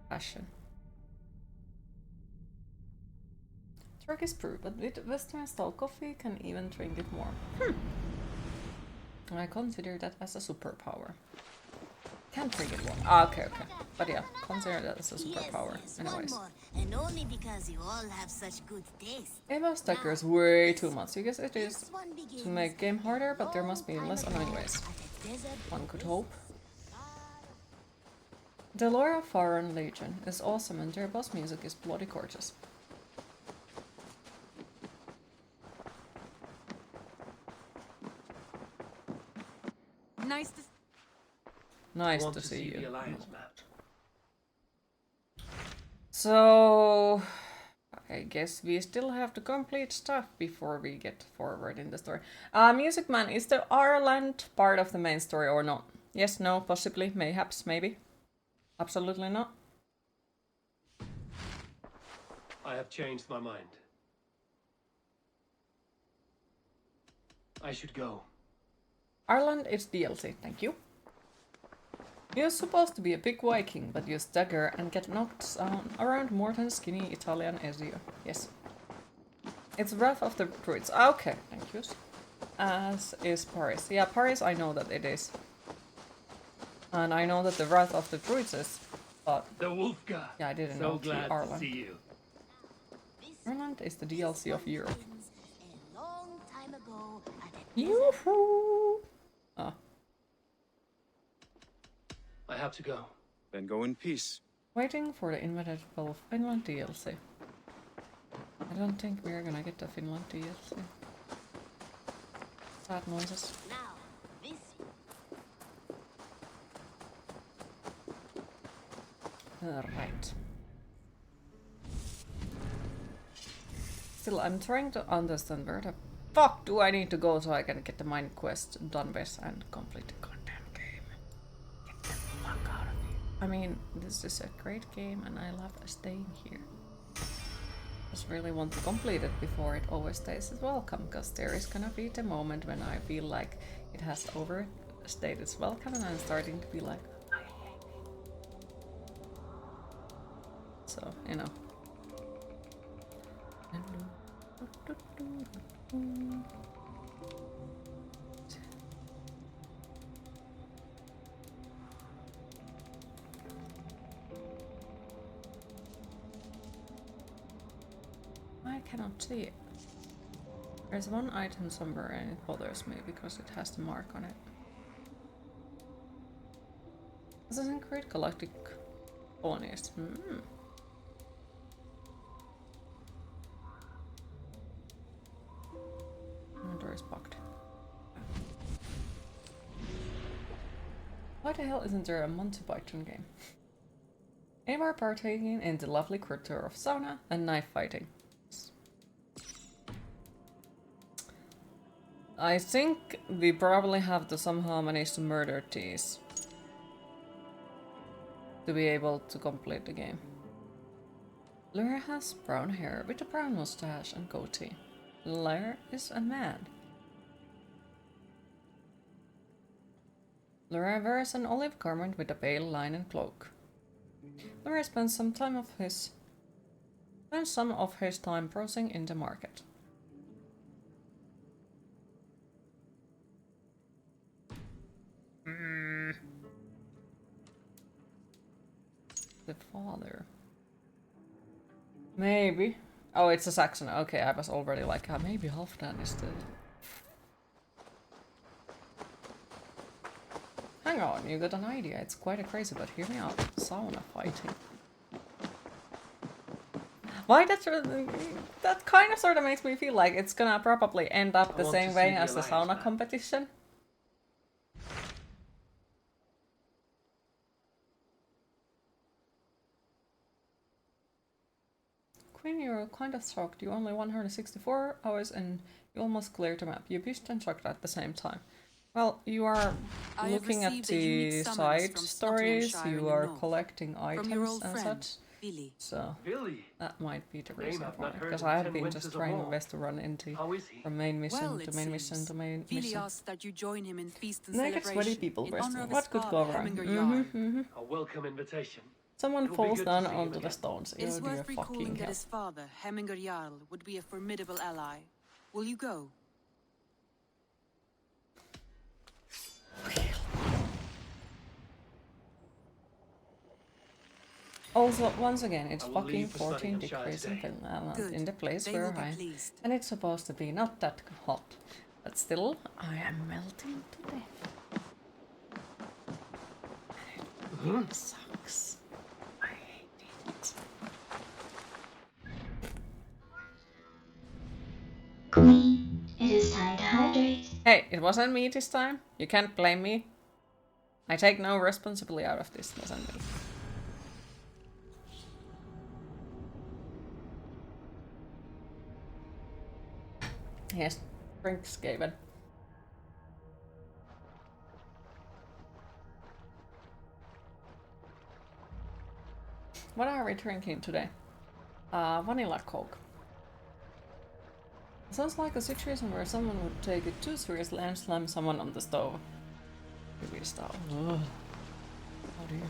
passion. Drug is brew, but with Western style coffee can even drink it more. I consider that as a superpower. Can't drink it warm. Ah, okay. But yeah, consider that as a superpower. Anyways. And only because you all have such good taste. Eva staggers way too much. I guess it is to make game harder, but there must be less annoying ways. One could hope. The lore of Faron Legion is awesome and their boss music is bloody gorgeous. Nice to see you. The Alliance map. So I guess we still have to complete stuff before we get forward in the story. Music Man, is the Ireland part of the main story or not? Yes, no, possibly, mayhaps, maybe. Absolutely not. I have changed my mind. I should go. Ireland is DLC, thank you. You're supposed to be a big Viking, but you stagger and get knocked around more than skinny Italian Ezio. Yes. It's Wrath of the Druids. Okay, thank you. As is Paris. Yeah, Paris I know that it is. And I know that the Wrath of the Druids is, but... The Wolf God. Yeah, I didn't know the Ireland. Ireland is the DLC of Europe. Yoo-hoo! Ah. I have to go. Then go in peace. Waiting for the inevitable Finland DLC. I don't think we're gonna get the Finland DLC. Sad noises. Right. Still, I'm trying to understand where the fuck do I need to go so I can get the mine quest done with and complete the goddamn game. Get the fuck out of here. I mean, this is a great game and I love staying here. Just really want to complete it before it overstays its welcome, because there is gonna be the moment when I feel like it has overstayed its welcome and I'm starting to be like, I hate it. So, you know. cannot see it. There's one item somewhere and it bothers me because it has the mark on it. Assassin's Creed Galactic Colonies. The door is bugged. Why the hell isn't there a Monty Python game? Anyone partaking in the lovely culture of sauna and knife fighting? I think we probably have to somehow manage to murder these to be able to complete the game. Laura has brown hair with a brown mustache and goatee. Laura is a man. Laura wears an olive garment with a pale linen cloak. Laura spends some of his time browsing in the market. The father. Maybe. Oh, it's a Saxon. Okay, I was already like, maybe Halfdan is the... Hang on, you got an idea. It's quite a crazy, but hear me out. Sauna fighting. Why that kind of sort of makes me feel like it's gonna probably end up the same way as the sauna competition. Queen, you're kind of shocked. You only 164 hours and you almost cleared the map. You pissed and shocked at the same time. Well, you are looking at the side stories, you are collecting items and such. Billy. So Billy? that might be the reason why. Because I have been just trying my best to run into from main mission to main mission to main mission. That you join him in feast and Naked sweaty people resting. What could go wrong? A welcome invitation. Someone falls down onto the stones. It is worth recalling fucking that his father, Hemminger Jarl, would be a formidable ally. Will you go? Also, once again, it's fucking 14 degrees in Finland, in the place where I am. And it's supposed to be not that hot. But still, I am melting to death. It sucks. I hate it. Queen, it is time to hydrate. Hey, it wasn't me this time. You can't blame me. I take no responsibility out of this, wasn't me. Yes, drinks given. What are we drinking today? Vanilla Coke. Sounds like a situation where someone would take it too seriously and slam someone on the stove. Maybe style. How do you know?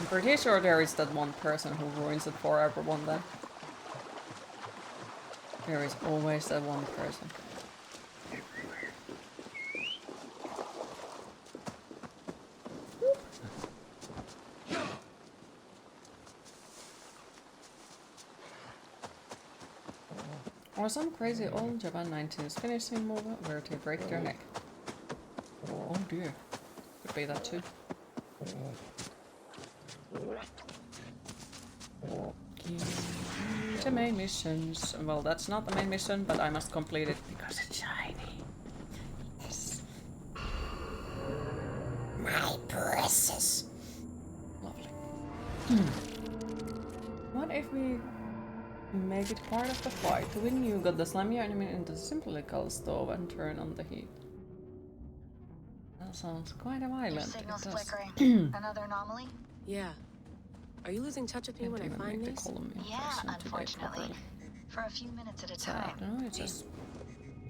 I'm pretty sure there is that one person who ruins it for everyone then. There is always that one person. Or some crazy old Japan 19s finishing move where they break their neck. Oh dear. Could be that too. The main missions. Well, that's not the main mission, but I must complete it because it's shiny. Yes. My precious. Lovely. What if we make it part of the fight? To win, you got the slam your enemy into the cylindrical stove and turn on the heat. That sounds quite a violent. Your signal's flickering. Another anomaly? Yeah. Are you losing touch with me when I find this? Yeah, unfortunately. For a few minutes at a time. No, it's just...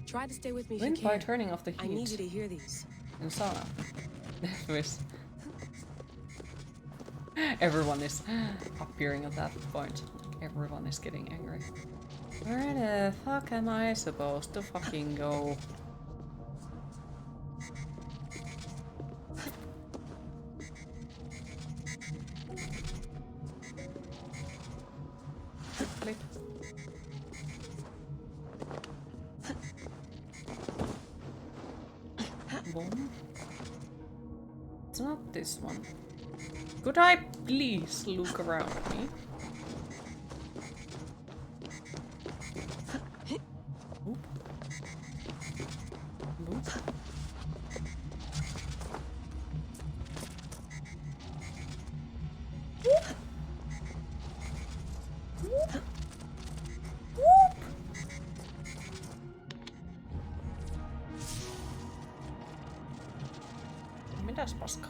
Try to stay with me if win you by can. turning off the heat. I need you to hear these. In sauna. Everyone is appearing at that point. Everyone is getting angry. Where the fuck am I supposed to fucking go? it. Boom. It's not this one. Could I please look around me? Oop. Boop. Mitäs paskaa?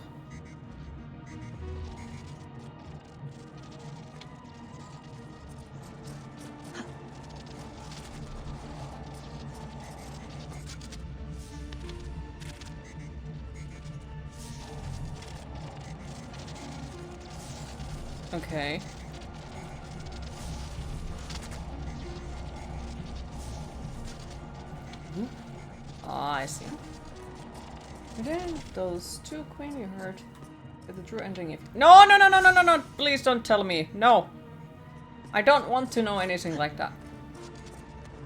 Okay. I see. And then those two queen you heard with the true ending. If no, no, no, no, no, no, no! Please don't tell me. No, I don't want to know anything like that.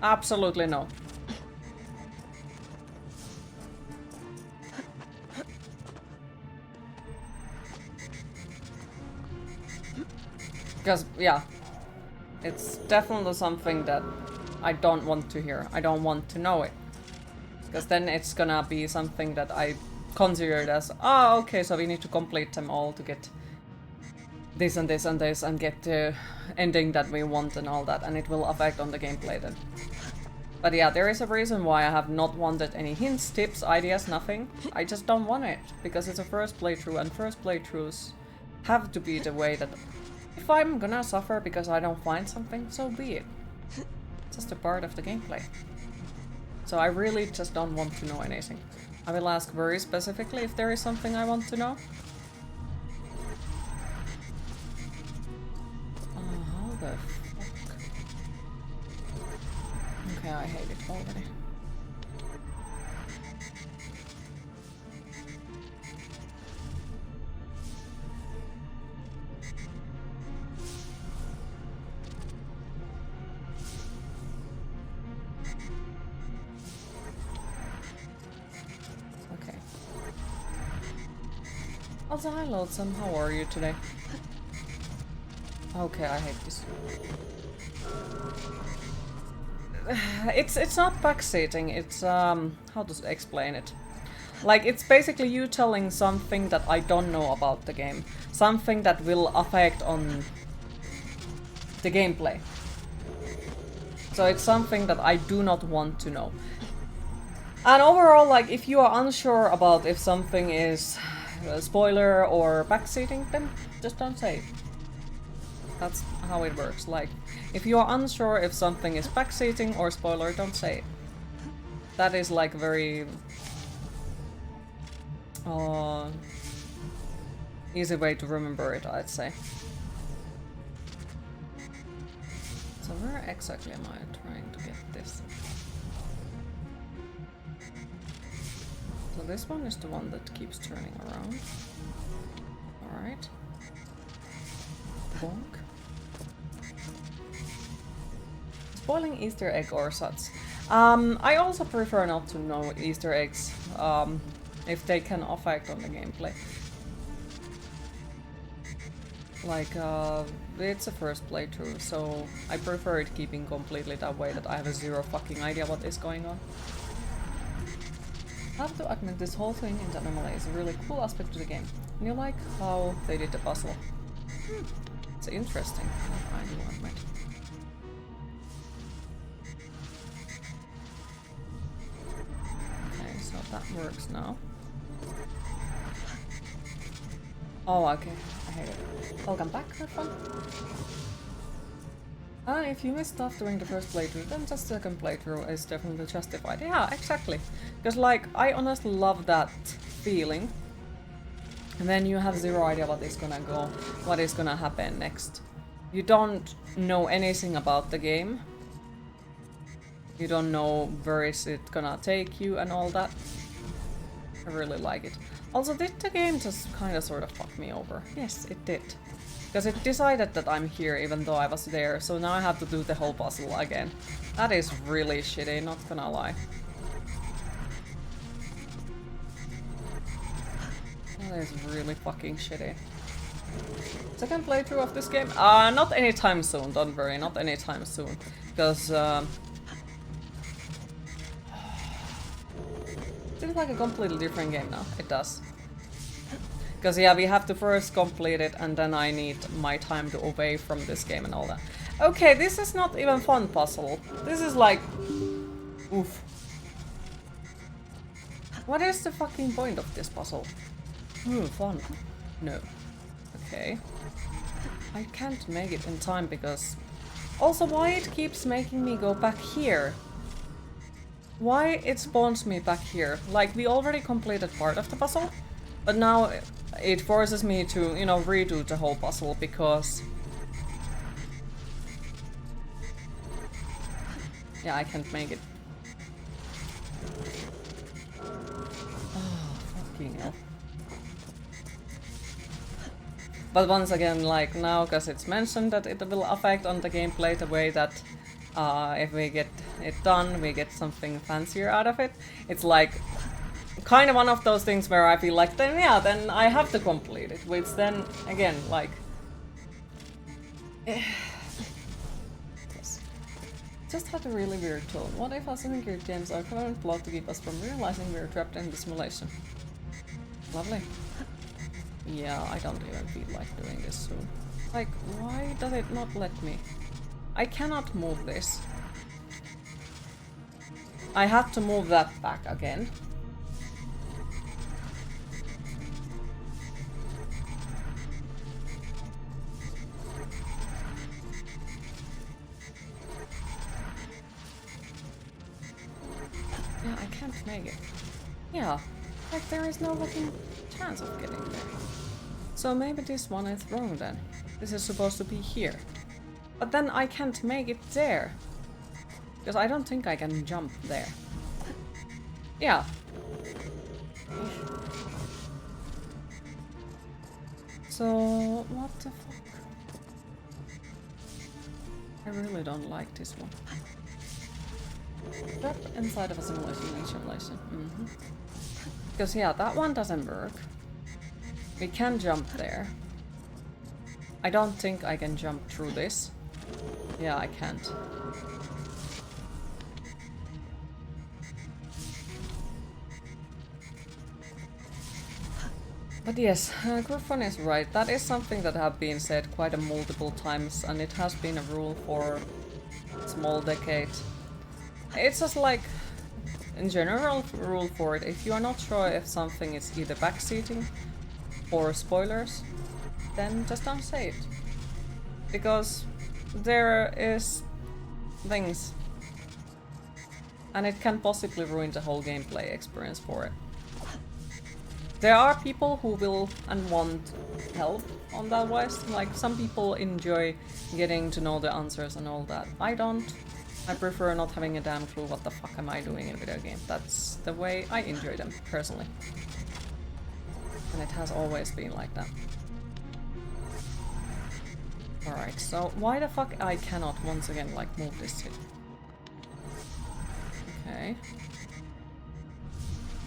Absolutely no. Because yeah, it's definitely something that I don't want to hear. I don't want to know it. Because then it's gonna be something that I considered as, oh, okay, so we need to complete them all to get this and this and this and get the ending that we want and all that, and it will affect on the gameplay then. But yeah, there is a reason why I have not wanted any hints, tips, ideas, nothing. I just don't want it, because it's a first playthrough, and first playthroughs have to be the way that if I'm gonna suffer because I don't find something, so be it. It's just a part of the gameplay. So I really just don't want to know anything. I will ask very specifically if there is something I want to know. Oh, how the fuck? Okay, I hate it already. Also, hi Loadsome, how are you today? Okay, I hate this. It's not backseating, it's how to explain it? Like, it's basically you telling something that I don't know about the game. Something that will affect on the gameplay. So it's something that I do not want to know. And overall, like, if you are unsure about if something is a spoiler or backseating, then just don't say it. That's how it works. Like, if you are unsure if something is backseating or spoiler, don't say it. That is like very easy way to remember it, I'd say. So where exactly am I trying to get this? So this one is the one that keeps turning around. Alright. Bonk. Spoiling Easter egg or such. I also prefer not to know Easter eggs if they can affect on the gameplay. Like, it's a first playthrough, so I prefer it keeping completely that way, that I have a zero fucking idea what is going on. I have to admit, this whole thing in the anomaly is a really cool aspect to the game. And you like how they did the puzzle. It's interesting, I do admit. Okay, so that works now. Oh, okay. I hate it. Welcome back, have fun. If you missed stuff during the first playthrough, then just the second playthrough is definitely justified. Yeah, exactly. Because, like, I honestly love that feeling. And then you have zero idea what is gonna go, what is gonna happen next. You don't know anything about the game. You don't know where is it gonna take you and all that. I really like it. Also, did the game just kind of sort of fuck me over? Yes, it did. Because it decided that I'm here even though I was there, so now I have to do the whole puzzle again. That is really shitty, not gonna lie. That is really fucking shitty. Second playthrough of this game? Not anytime soon, don't worry, not anytime soon. Because, seems like a completely different game now, it does. Because yeah, we have to first complete it and then I need my time to away from this game and all that. Okay, this is not even fun puzzle. This is like... Oof. What is the fucking point of this puzzle? Fun. No. Okay. I can't make it in time because... Also, why it keeps making me go back here? Why it spawns me back here? Like, we already completed part of the puzzle, but now it forces me to, you know, redo the whole puzzle because... Yeah, I can't make it. Oh, fucking hell. But once again, like now, because it's mentioned that it will affect on the gameplay the way that if we get it done, we get something fancier out of it. It's like kind of one of those things where I feel like, then yeah, then I have to complete it, which then again, like... Yes. Just had a really weird tone. What if asynchronous games are current plot to keep us from realizing we're trapped in the simulation? Lovely. Yeah, I don't even feel like doing this soon. Like, why does it not let me? I cannot move this. I had to move that back again. Yeah, I can't make it. Yeah, like there is no fucking chance of getting there. So maybe this one is wrong then. This is supposed to be here. But then I can't make it there. Because I don't think I can jump there. Yeah. So, what the fuck? I really don't like this one. Trap inside of a simulation. Because yeah, that one doesn't work. We can jump there. I don't think I can jump through this. Yeah, I can't. But yes, Griffon is right. That is something that have been said quite a multiple times, and it has been a rule for a small decade. It's just like, in general, rule for it. If you are not sure if something is either backseating or spoilers, then just don't say it. Because there is things, and it can possibly ruin the whole gameplay experience for it. There are people who will and want help on that wise. Like, some people enjoy getting to know the answers and all that. I don't. I prefer not having a damn clue what the fuck am I doing in a video game. That's the way I enjoy them, personally. And it has always been like that. Alright, so why the fuck I cannot once again, like, move this shit? Okay.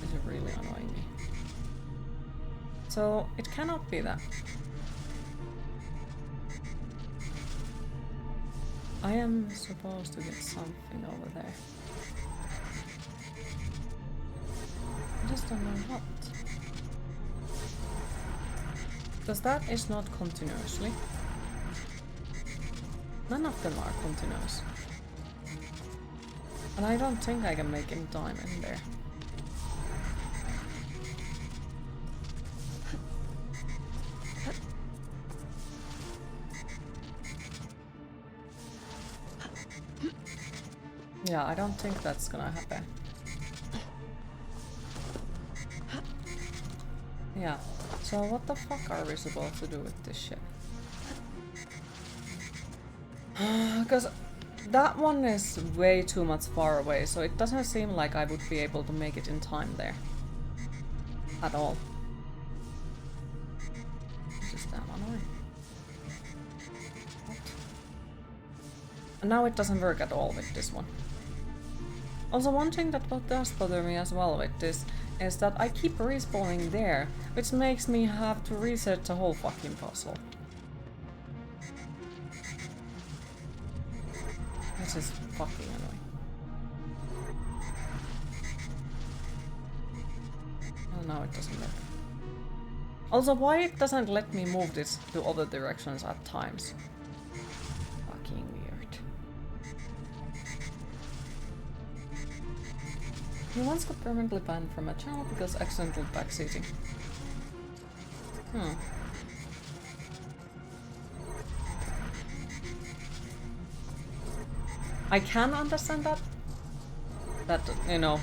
This is really annoying me. So, it cannot be that. I am supposed to get something over there. I just don't know what. Because that is not continuously. None of them are continuous. And I don't think I can make any time in there. Yeah, I don't think that's gonna happen. Yeah, so what the fuck are we supposed to do with this shit? Because that one is way too much far away, so it doesn't seem like I would be able to make it in time there. At all. It's just damn annoying. And now it doesn't work at all with this one. Also, one thing that does bother me as well with this is that I keep respawning there, which makes me have to reset the whole fucking puzzle. This is fucking annoying. Oh, now it doesn't work. Also, why it doesn't let me move this to other directions at times? Fucking weird. He once got permanently banned from a channel because accidental backseating. I can understand that. That, you know,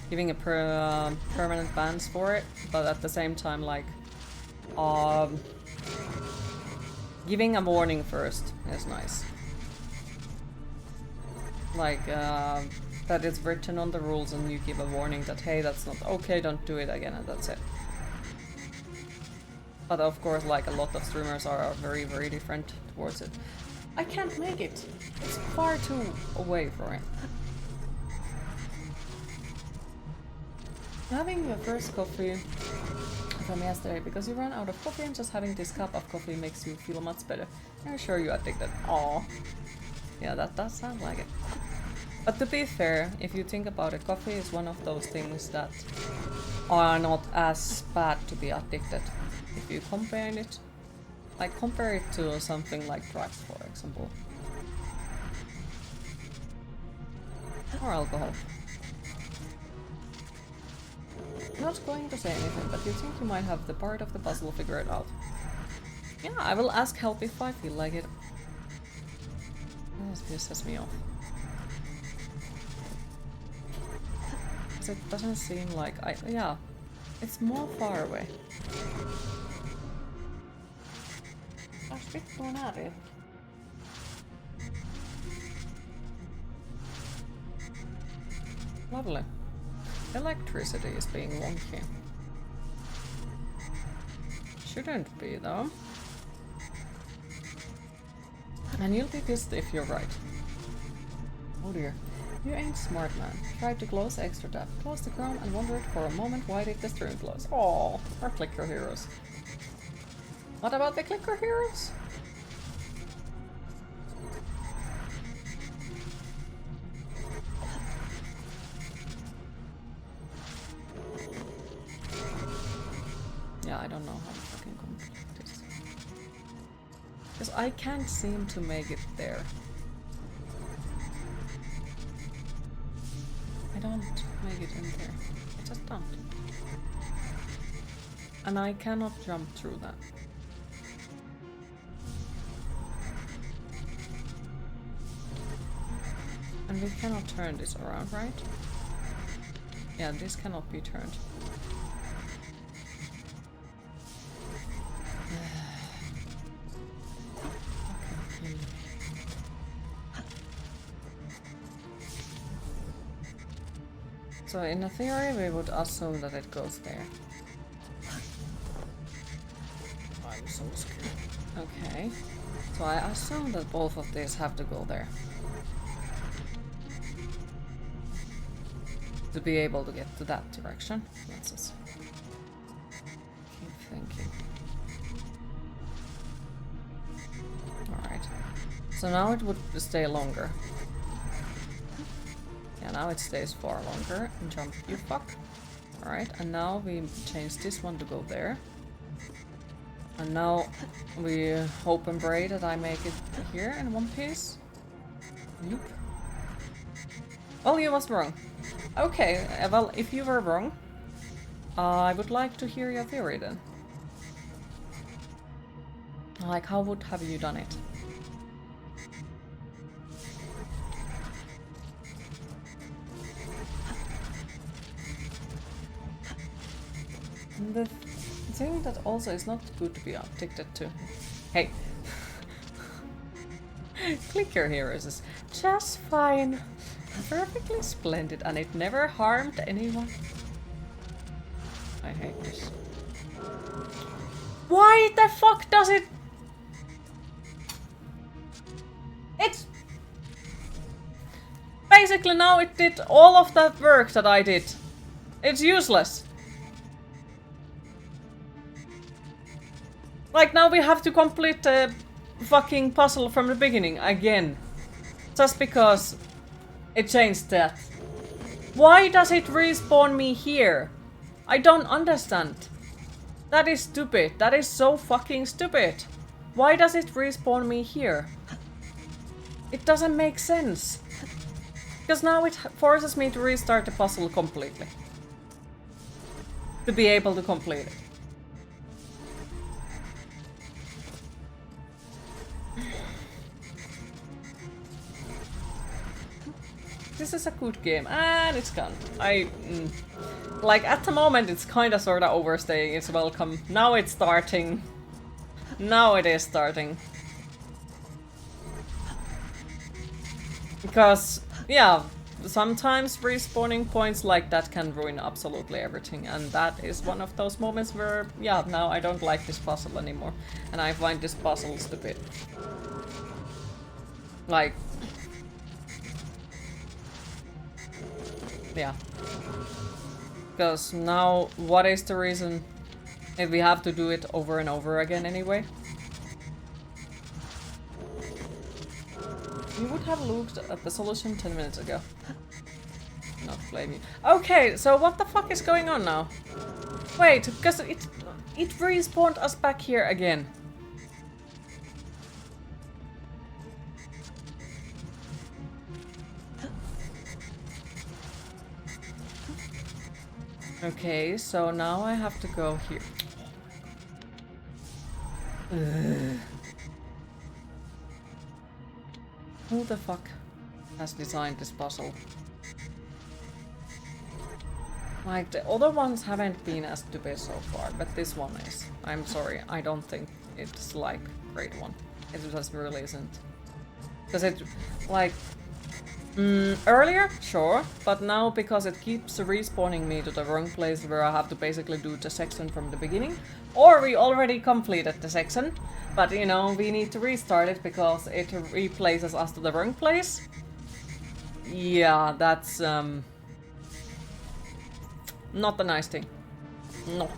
giving a permanent bans for it, but at the same time, like, giving a warning first is nice. Like, that it's written on the rules and you give a warning that, hey, that's not okay, don't do it again, and that's it. But of course, like, a lot of streamers are very, very different towards it. I can't make it. It's far too away from it. Having your first coffee from yesterday because you ran out of coffee and just having this cup of coffee makes you feel much better. I'm sure you addicted. Aww. Yeah, that does sound like it. But to be fair, if you think about it, coffee is one of those things that are not as bad to be addicted. If you compare it, like compare it to something like drugs, for example. Or alcohol. Not going to say anything, but you think you might have the part of the puzzle figured out. Yeah, I will ask help if I feel like it. Oh, this pisses me off. Because it doesn't seem like yeah, it's more far away. Vart vittuun är det? Lovely. Electricity is being wonky. Shouldn't be, though. And you'll be pissed if you're right. Oh dear. You ain't smart, man. Tried to close extra tab, closed the Chrome and wondered for a moment why did the stream close. Aww, our clicker heroes. What about the clicker heroes? Yeah, I don't know how to fucking complete this. Because I can't seem to make it there. I don't make it in there. I just don't. And I cannot jump through that. And we cannot turn this around, right? Yeah, this cannot be turned. So in a theory we would assume that it goes there. I'm so scared. Okay. So I assume that both of these have to go there. To be able to get to that direction. Let's just keep thinking. Alright. So now it would stay longer. Yeah, now it stays far longer. And jump, you fuck. Alright, and now we change this one to go there. And now we hope and pray that I make it here in one piece. Nope. Well, you was wrong. Okay, well, if you were wrong, I would like to hear your theory then. Like, how would have you done it? And the thing that also is not good to be addicted to. Hey. Clicker heroes is just fine. Perfectly splendid, and it never harmed anyone. I hate this. Why the fuck does it? It's basically now it did all of that work that I did. It's useless. Like, now we have to complete the fucking puzzle from the beginning again. Just because it changed that. Why does it respawn me here? I don't understand. That is stupid. That is so fucking stupid. Why does it respawn me here? It doesn't make sense. Because now it forces me to restart the puzzle completely. To be able to complete it. This is a good game, and it's gone. Like, at the moment it's kinda sorta overstaying its welcome. Now it's starting. Now it is starting. Because, yeah, sometimes respawning points like that can ruin absolutely everything, and that is one of those moments where, yeah, now I don't like this puzzle anymore, and I find this puzzle stupid. Like, yeah. Because now, what is the reason if we have to do it over and over again anyway? You would have looked at the solution 10 minutes ago. Not blame you. Okay, so what the fuck is going on now? Wait, because it respawned us back here again. Okay, so now I have to go here. Ugh. Who the fuck has designed this puzzle? Like, the other ones haven't been as stupid so far, but this one is. I'm sorry, I don't think it's like a great one. It just really isn't. Because it, like, earlier, sure, but now because it keeps respawning me to the wrong place where I have to basically do the section from the beginning, or we already completed the section, but you know, we need to restart it because it replaces us to the wrong place. Yeah, that's not a nice thing. No.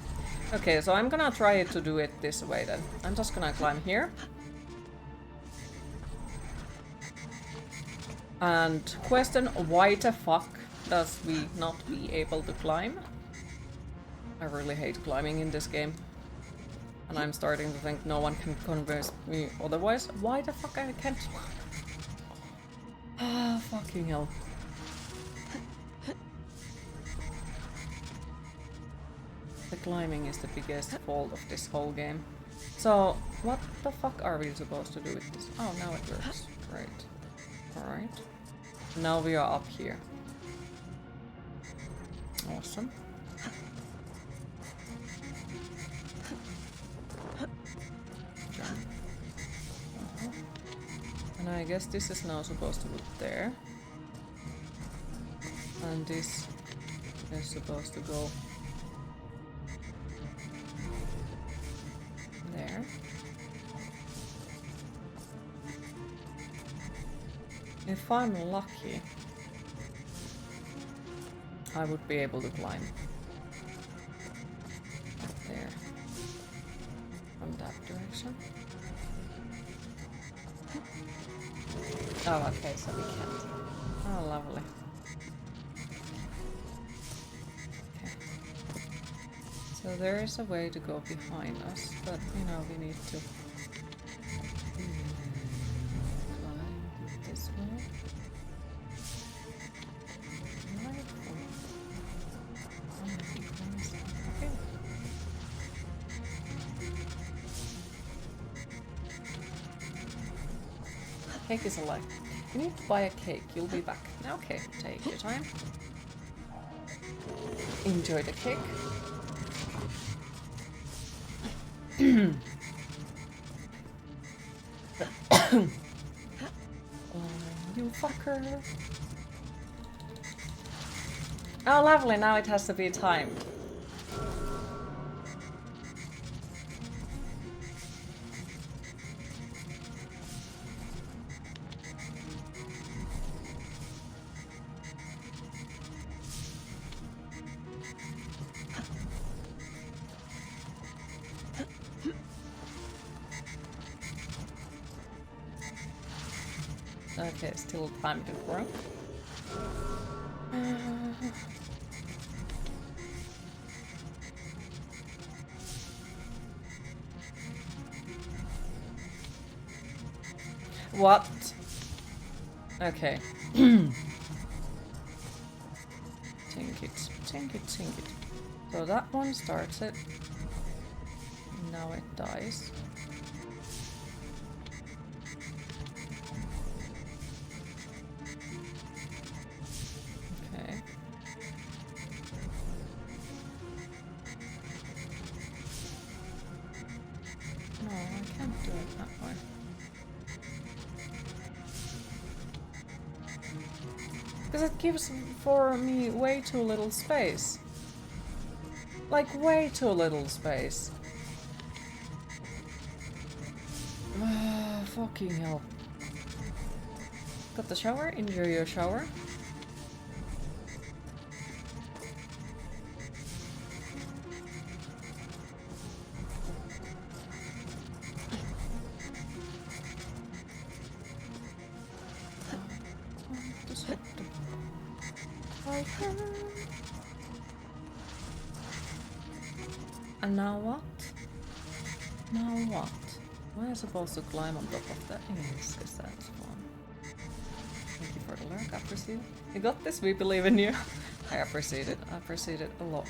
Okay, so I'm gonna try to do it this way then. I'm just gonna climb here. And question, why the fuck does we not be able to climb? I really hate climbing in this game. And I'm starting to think no one can convince me otherwise. Why the fuck I can't? Ah, fucking hell. The climbing is the biggest fault of this whole game. So, what the fuck are we supposed to do with this? Oh, now it works. Great. Alright. Now we are up here. Awesome. Jump. And I guess this is now supposed to go there. And this is supposed to go there. If I'm lucky, I would be able to climb up there from that direction. Oh, okay, so we can't. Oh, lovely. Okay. So there is a way to go behind us, but you know, we need to this way. Okay. Cake is alive. You need to buy a cake. You'll be back. Okay, take your time. Enjoy the cake. You fucker. Oh, lovely. Now it has to be timed. Okay, still time to grow. What? Okay. Tink it, tink it, tink it. So that one starts it. Now it dies. Okay. No, I can't do it that way. Because it gives for me way too little space. Like way too little space. Fucking hell. Got the shower? Enjoy your shower. And now what? Now what? Am I supposed to climb on top of that? Yes, because that's fun. Thank you for the lurk, I appreciate it. You got this, we believe in you. I appreciate it a lot.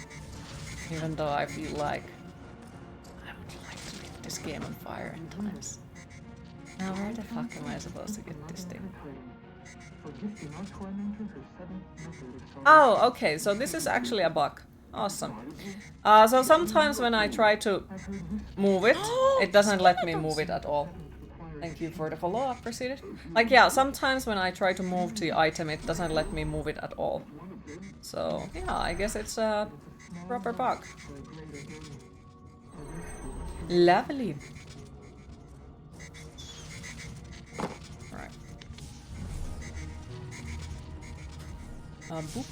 Even though I feel like I would like to get this game on fire in times. Now where the fuck am I supposed to get this thing? Oh, okay, so this is actually a bug. Awesome. So sometimes when I try to move it, it doesn't let me move it at all. Thank you for the follow, I appreciate it. Like, yeah, sometimes when I try to move the item, it doesn't let me move it at all. So, yeah, I guess it's a proper bug. Lovely. Alright. Boop.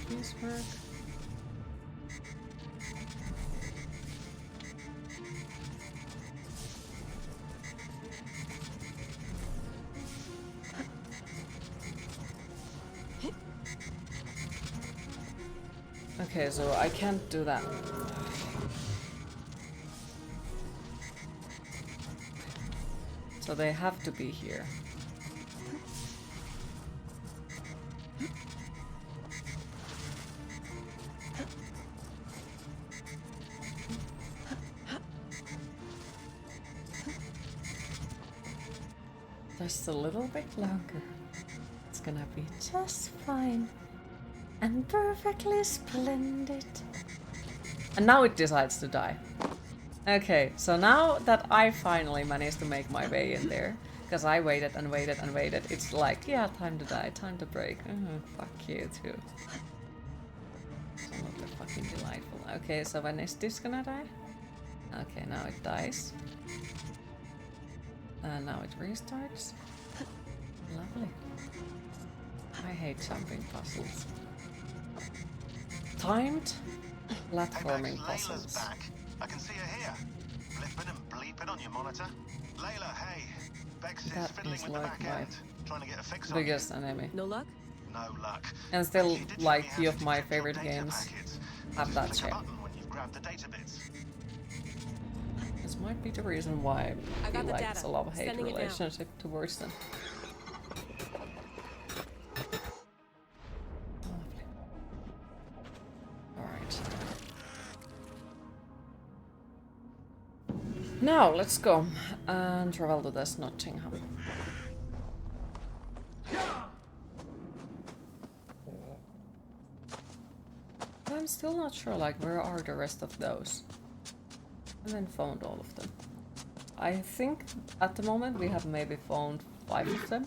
Please work. Okay, so I can't do that. So they have to be here. Just a little bit longer. It's gonna be just fine. And perfectly splendid. And now it decides to die. Okay, so now that I finally managed to make my way in there, because I waited and waited and waited, it's like, yeah, time to die, time to break. Fuck you too. So not that fucking delightful. Okay, so when is this gonna die? Okay, now it dies. And now it restarts. Lovely. I hate jumping puzzles. Timed platforming puzzles. Back. I can see her here. Flipping and bleeping on your monitor. Layla, hey. Bex is fiddling with the back end. Trying to get a fix on biggest enemy. No luck? No luck. And still, like, few of my favorite games have that shit. This might be the reason why I feel like it's a love-hate relationship towards them. Alright. Now, let's go and travel to this Nottingham. I'm still not sure, like, where are the rest of those? I haven't found all of them. I think at the moment we have maybe found 5 of them.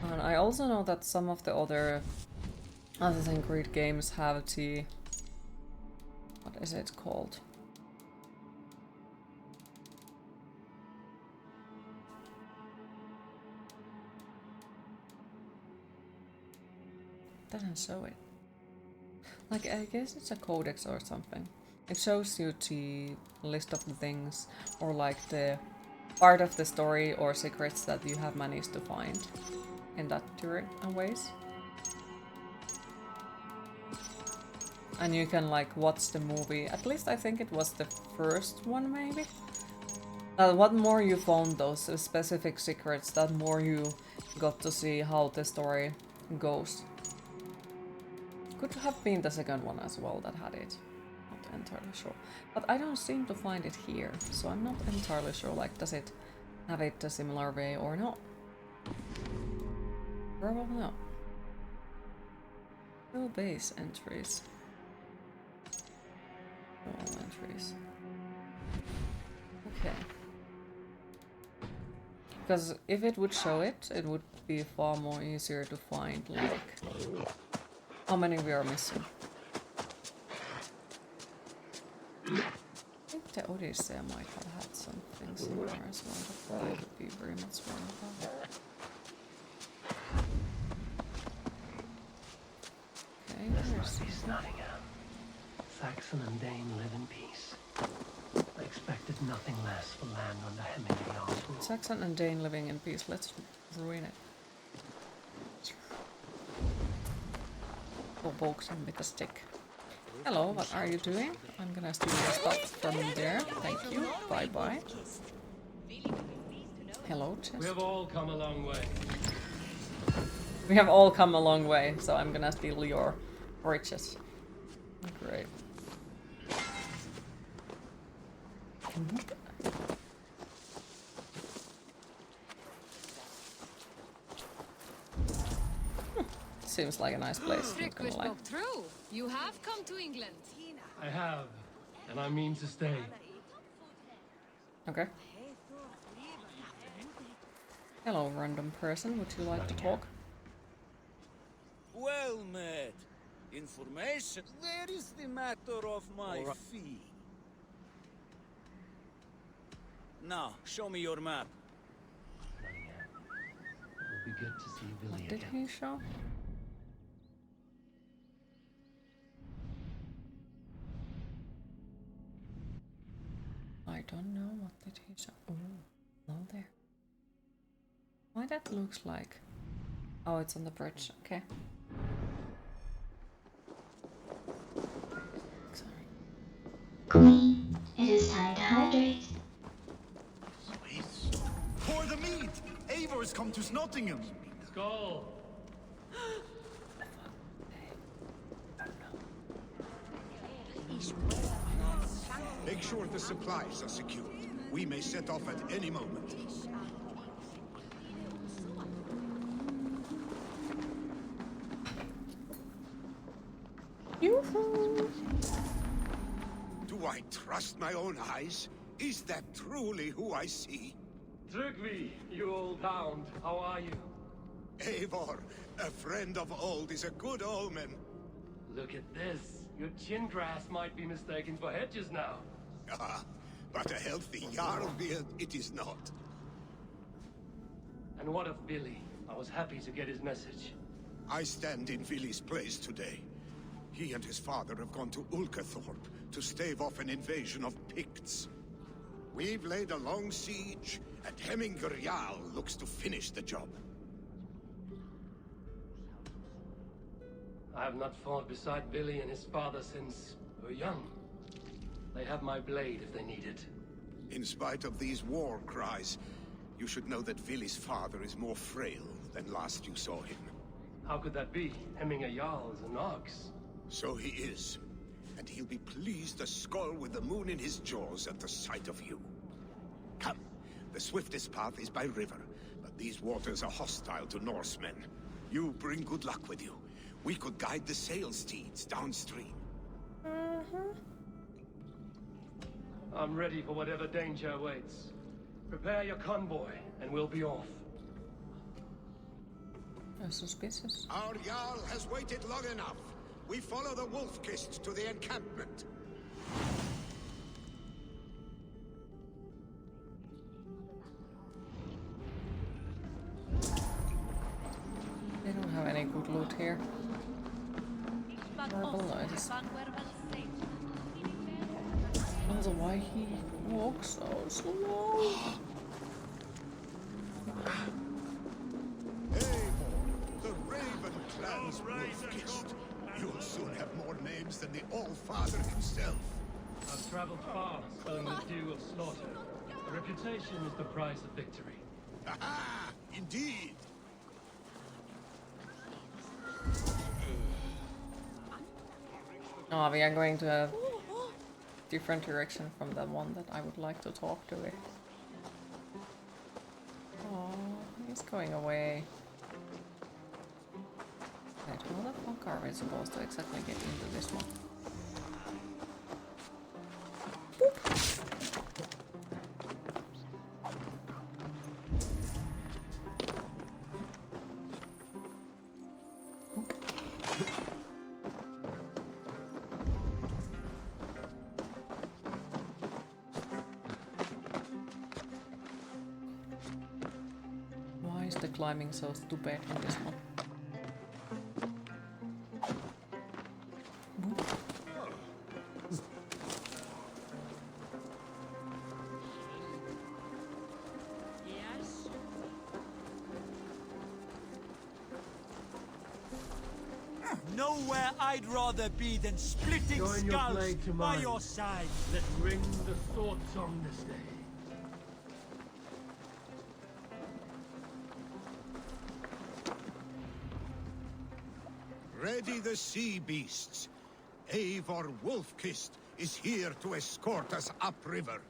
And I also know that some of the other Assassin's Creed games have the... what is it called? Doesn't show it. Like, I guess it's a codex or something. It shows you the list of the things, or like the part of the story or secrets that you have managed to find in that different ways. And you can like watch the movie, at least I think it was the first one maybe. What more you found those specific secrets, that more you got to see how the story goes. Could have been the second one as well that had it. Not entirely sure. But I don't seem to find it here, so I'm not entirely sure, like, does it have it a similar way or not? Probably not. No base entries. All entries. Okay. Because if it would show it, it would be far more easier to find, like, how many we are missing. I think the Odyssey might have had something similar as well, but I could be very much wrong about. Okay, This Nottingham. Saxon and Dane live in peace. I expected nothing less for land under Hemingway's rule. Saxon and Dane living in peace. Let's ruin it. Or poke them with a stick. Hello, what are you doing? I'm gonna steal your stuff from there. Thank you. Bye bye. Hello, chest. We have all come a long way. We have all come a long way, so I'm gonna steal your riches. Great. Seems like a nice place. Not gonna lie. True. You have come to England. I have, and I mean to stay. Okay. Hello, random person. Would you like to talk? Well met. Information. Where is the matter of my fee? Now, show me your map. It will be good to see Billy What did again. he show? I don't know. What did he show? Oh, no there. Why that looks like? Oh, it's on the bridge. Okay. Sorry. Queen, it is time to hydrate. Sweet. Pour the mead! Eivor's come to Nottingham. Skull! Make sure the supplies are secured. We may set off at any moment. Yoo-hoo! Do I trust my own eyes? Is that truly who I see? Trygvi, you old hound, how are you? Eivor, a friend of old is a good omen. Look at this. Your chin grass might be mistaken for hedges now. Ah, but a healthy Jarl beard it is not. And what of Billy? I was happy to get his message. I stand in Vili's place today. He and his father have gone to Ulkathorpe to stave off an invasion of Picts. We've laid a long siege, and Hemingr Jarl looks to finish the job. I have not fought beside Billy and his father since we were young. They have my blade if they need it. In spite of these war cries, you should know that Vili's father is more frail than last you saw him. How could that be? Hemingr Jarl is an ox. So he is. And he'll be pleased to skull with the moon in his jaws at the sight of you. Come, the swiftest path is by river, but these waters are hostile to Norsemen. You bring good luck with you. We could guide the sail steeds downstream. I'm ready for whatever danger awaits. Prepare your convoy, and we'll be off. Suspicious. Our Jarl has waited long enough. We follow the Wolf-Kist to the encampment. They don't have any good loot here. Horrible noises. Also, why he walks so slow? The Raven Clan's wolf-kissed. You'll soon have more names than the All-Father himself. I've traveled far, spilling the dew of slaughter. A reputation is the price of victory. Aha! Indeed! Oh, we are going to a different direction from the one that I would like to talk to it. Oh, he's going away. Wait, how the fuck are we supposed to exactly get into this one? Why is the climbing so stupid in this one? Nowhere I'd rather be than splitting Join your skulls blade to by mine. your side. Let's ring the sword song this day. Ready the sea beasts. Eivor Wolf-kissed is here to escort us upriver.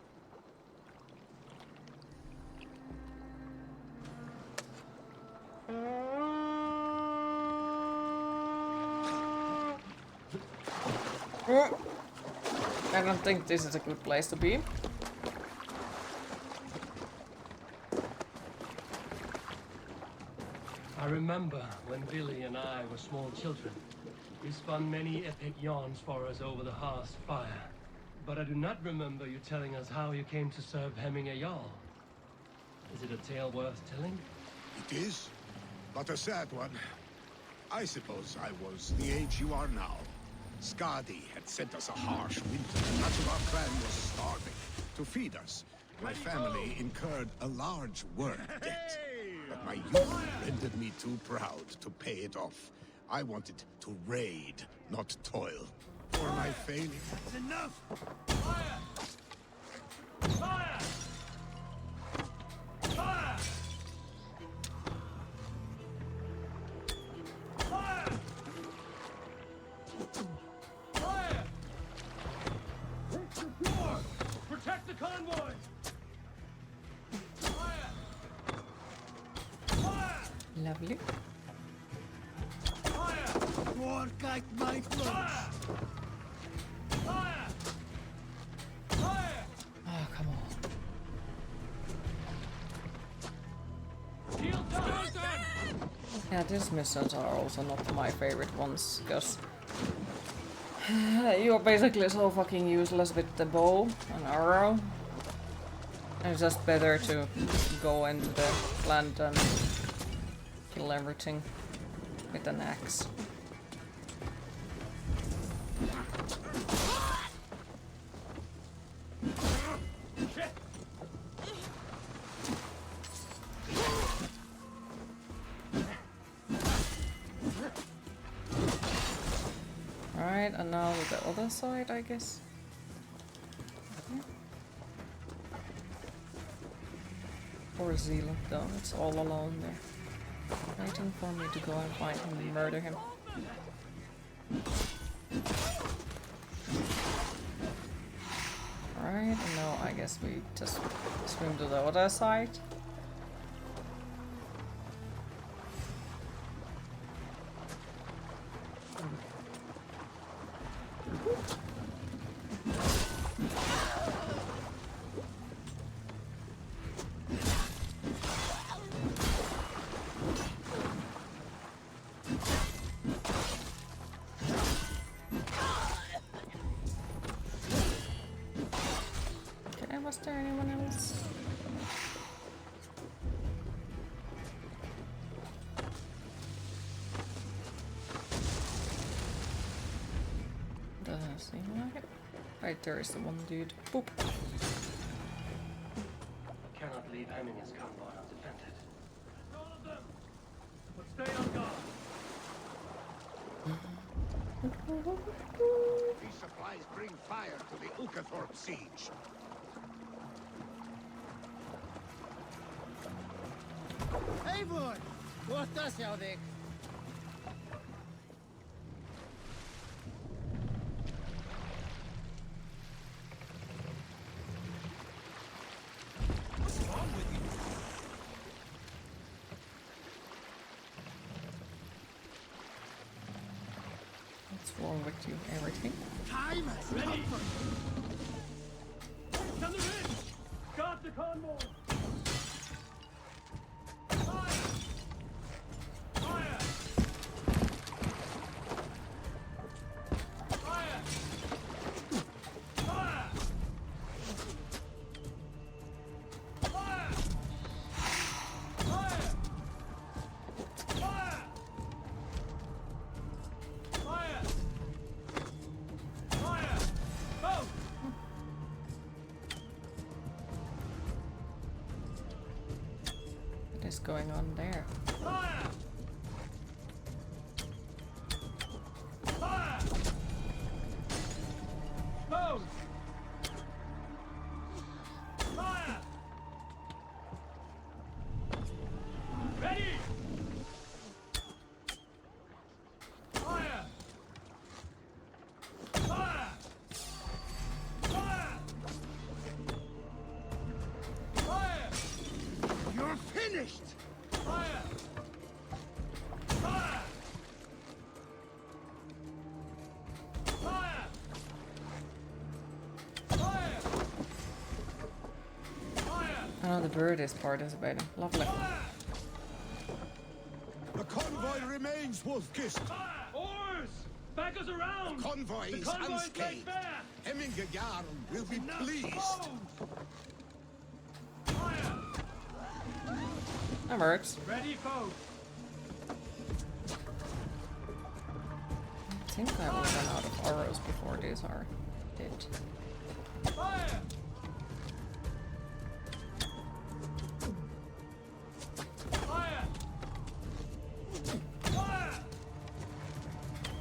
I don't think this is a good place to be. I remember when Billy and I were small children. You spun many epic yarns for us over the hearth's fire. But I do not remember you telling us how you came to serve Hemming a Jarl. Is it a tale worth telling? It is, but a sad one. I suppose I was the age you are now. Skadi had sent us a harsh winter, and much of our clan was starving. To feed us, my family incurred a large work debt. But my youth rendered me too proud to pay it off. I wanted to raid, not toil. For my failing. That's enough! Fire! Fire! Fire! Fire! Fire! Protect the convoy! Fire! Fire! Lovely. More kite my Fire! Fire! Fire! Oh, come on. Shield down! Yeah, these missions are also not my favorite ones, because you're basically so fucking useless with the bow and arrow. And it's just better to go into the land and kill everything with an axe. Alright, and now with the other side, I guess. Poor Zealand, though, it's all alone there. Waiting for me to go and find him and murder him. Alright, and now I guess we just swim to the other side. Okay, was there anyone else? Doesn't seem like it. Wait, there is the one dude. Boop. Cannot leave Hemminger's convoy undefended. All of them! But stay on guard! These supplies bring fire to the Ukathorpe siege. Eivor! Gott að sjá þig. What's wrong with you? What's wrong with you? Everything? Time has come for you. Come the ridge! Guard the convoy! What is going on there? Fire! Fire! Close! Fire! Ready! Fire! Fire! Fire! Fire! You're finished! Fire! Fire! Fire! Fire! Fire! Oh, the bird is participating. Lovely. The convoy remains, Wolfkist. Oars! Back us around! The convoy The is convoy's unscathed. right back! Hemminger Jarl will be pleased. Fire! That works. Ready, folks! I think I will run out of arrows before these are hit. Fire! Fire! Fire!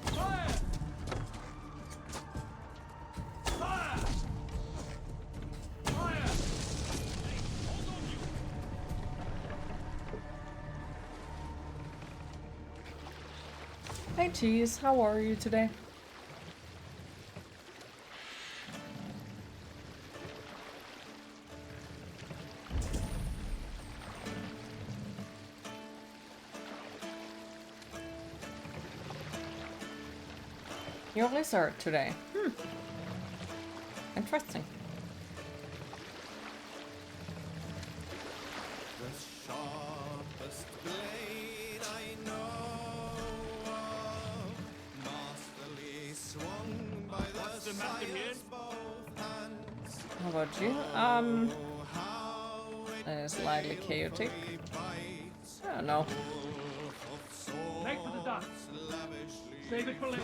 Fire! Fire! Fire! Hey Cheese, how are you today? Your lizard today. Interesting. The sharpest blade I know of, masterly swung by the sire's both hands. How about you? That is slightly chaotic. I don't know. Leg for the duck. Save it for later.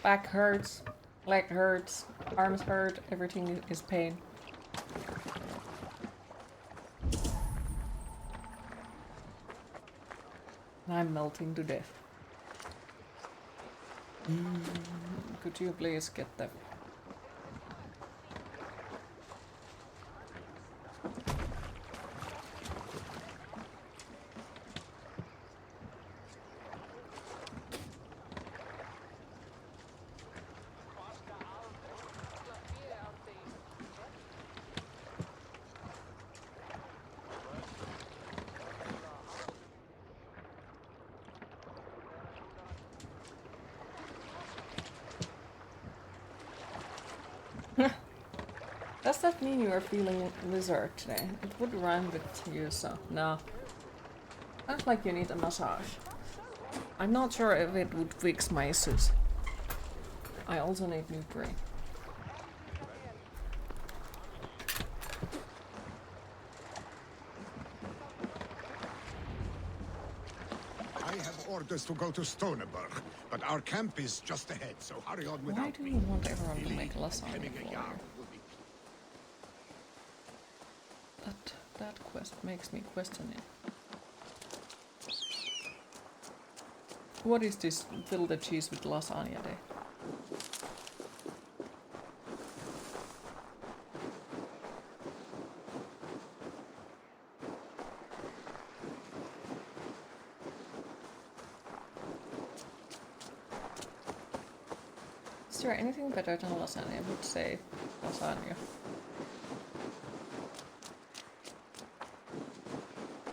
Back hurts, leg hurts, arms hurt, everything is pain. I'm melting to death. Could you please get the... Does that mean you are feeling lizard today? It would rhyme with you, so no. Sounds like you need a massage. I'm not sure if it would fix my issues. I also need new brain. I have orders to go to Stoneberg, but our camp is just ahead, so hurry on without Why do you want everyone to make lasagna for you? That quest makes me question it. What is this fill the cheese with lasagna day? Is there anything better than lasagna? I would say lasagna.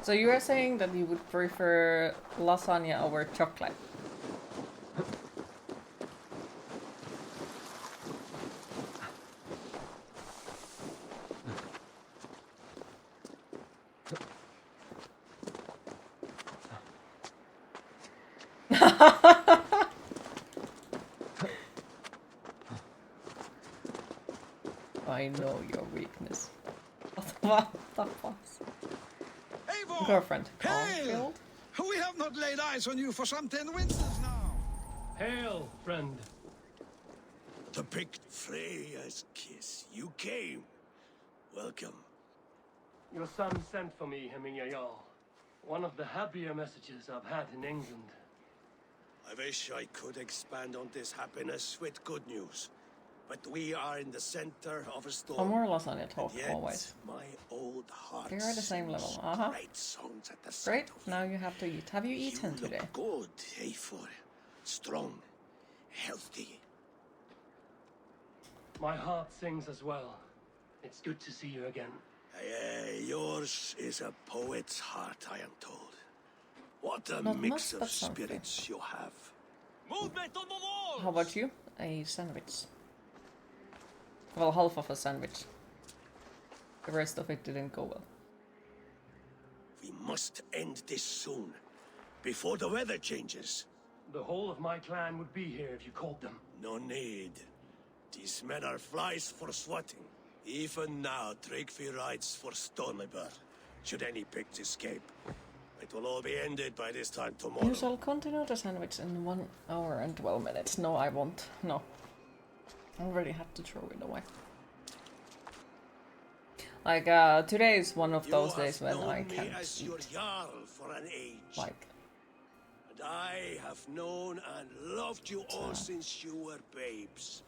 So you are saying that you would prefer lasagna over chocolate? I know your weakness. What the fuck? Girlfriend. Hail! We have not laid eyes on you for some 10 winters now. Hail, friend. To pick Freya's kiss. You came. Welcome. Your son sent for me, Hemming Jarl. One of the happier messages I've had in England. I wish I could expand on this happiness with good news. But we are in the center of a storm. Oh, more lasagna talk, Yet, always. my old heart They're at the same level. great songs at the Great, now you have to eat. Have you eaten today? Good, Eivor. Strong, healthy. My heart sings as well. It's good to see you again. Yours is a poet's heart, I am told. What a Not mix much, of but something. spirits you have. Movement on the wall! How about you? A sandwich. Well, half of a sandwich. The rest of it didn't go well. We must end this soon, before the weather changes. The whole of my clan would be here if you called them. No need. These men are flies for swatting. Even now, Tryggvi rides for Stoneberg. Should any picks escape, it will all be ended by this time tomorrow. You shall continue the sandwich in 1 hour and 12 minutes. No, I won't. No. I already had to throw it away. Like, today is one of those days when I can't as eat. your jarl for an age. Like, And I have known and loved you all since you were babes.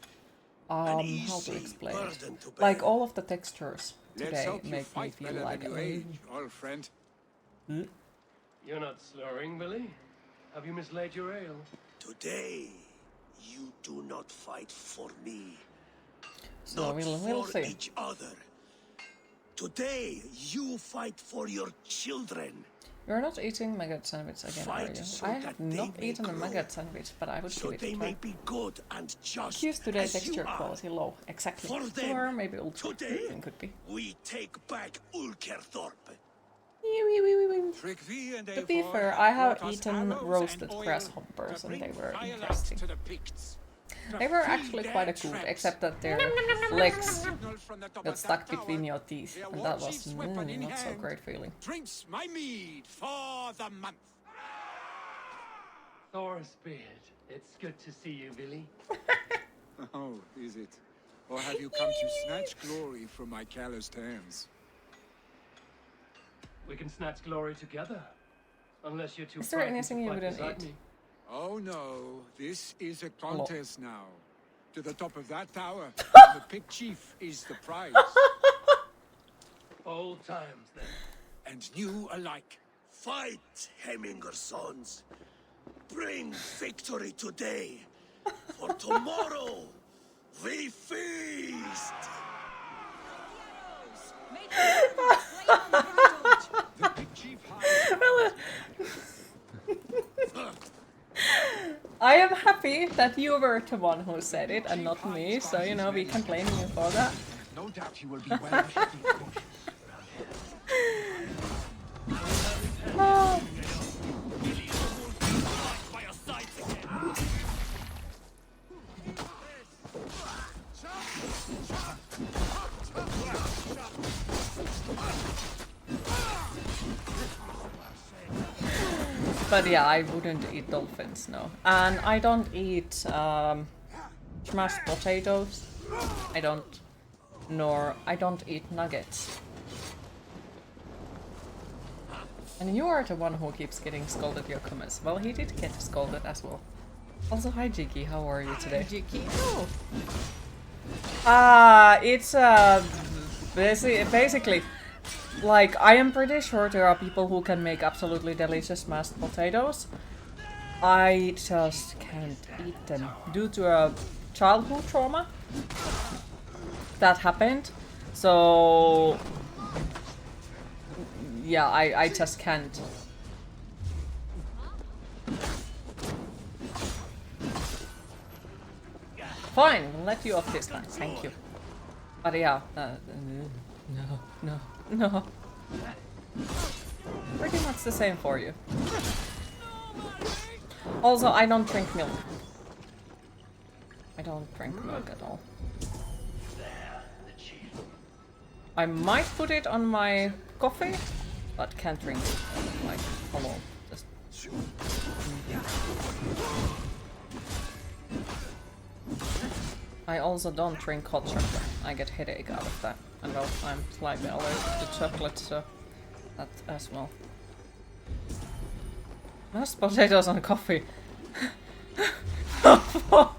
how to explain it? Like, all of the textures Let's today hope you make me fight feel better like than you age, old friend. You're not slurring, Billy? Have you mislaid your ale? Today, you do not fight for me. So not we'll for see. each other. Today, you fight for your children. You're not eating maggot sandwich again, are you? So I that have they not may eaten a grow, maggot sandwich, but I would so give it they a may try. be good and just Excuse today as you texture are. quality low. Exactly. For them, Or maybe ultra. today, Could be. we take back Ulkerthorpe. Tryggvi and To be Eivor fair, I have brought us eaten aloes roasted and oil grasshoppers to and they bring were firelight interesting. to the Picts. They were actually quite a good, except that their legs got stuck between your teeth, and that was not so great feeling. Drinks my mead for the month. Thor's beard. It's good to see you, Billy. Oh, is it? Or have you come to snatch glory from my calloused hands? We can snatch glory together. Unless you're too Is there frightened anything to you fight wouldn't beside eat? me. Oh no, this is a contest now. To the top of that tower, and the pig chief is the prize. Old times, then. And new alike. Fight, Hemminger sons. Bring victory today. For tomorrow, we feast. The pig chief I am happy that you were the one who said it and not me, so you know, we can blame you for that. No doubt he will be well cautious Oh. But yeah, I wouldn't eat dolphins, no. And I don't eat smashed potatoes. I don't eat nuggets. And you are the one who keeps getting scolded your comments. Well, he did get scolded as well. Also, hi Jiki, how are you today? Hi, Jiki. Oh. It's basically, like, I am pretty sure there are people who can make absolutely delicious mashed potatoes. I just can't eat them due to a childhood trauma that happened. So yeah, I just can't. Fine, we'll let you off this time. Thank you. But yeah, no. Pretty much the same for you. Also, I don't drink milk. I don't drink milk at all. I might put it on my coffee, but can't drink it. Like, hello. Just... I also don't drink hot chocolate. I get headache out of that. And well, I'm slightly allergic to chocolate, so that as well. Mashed potatoes on coffee. Oh, fuck.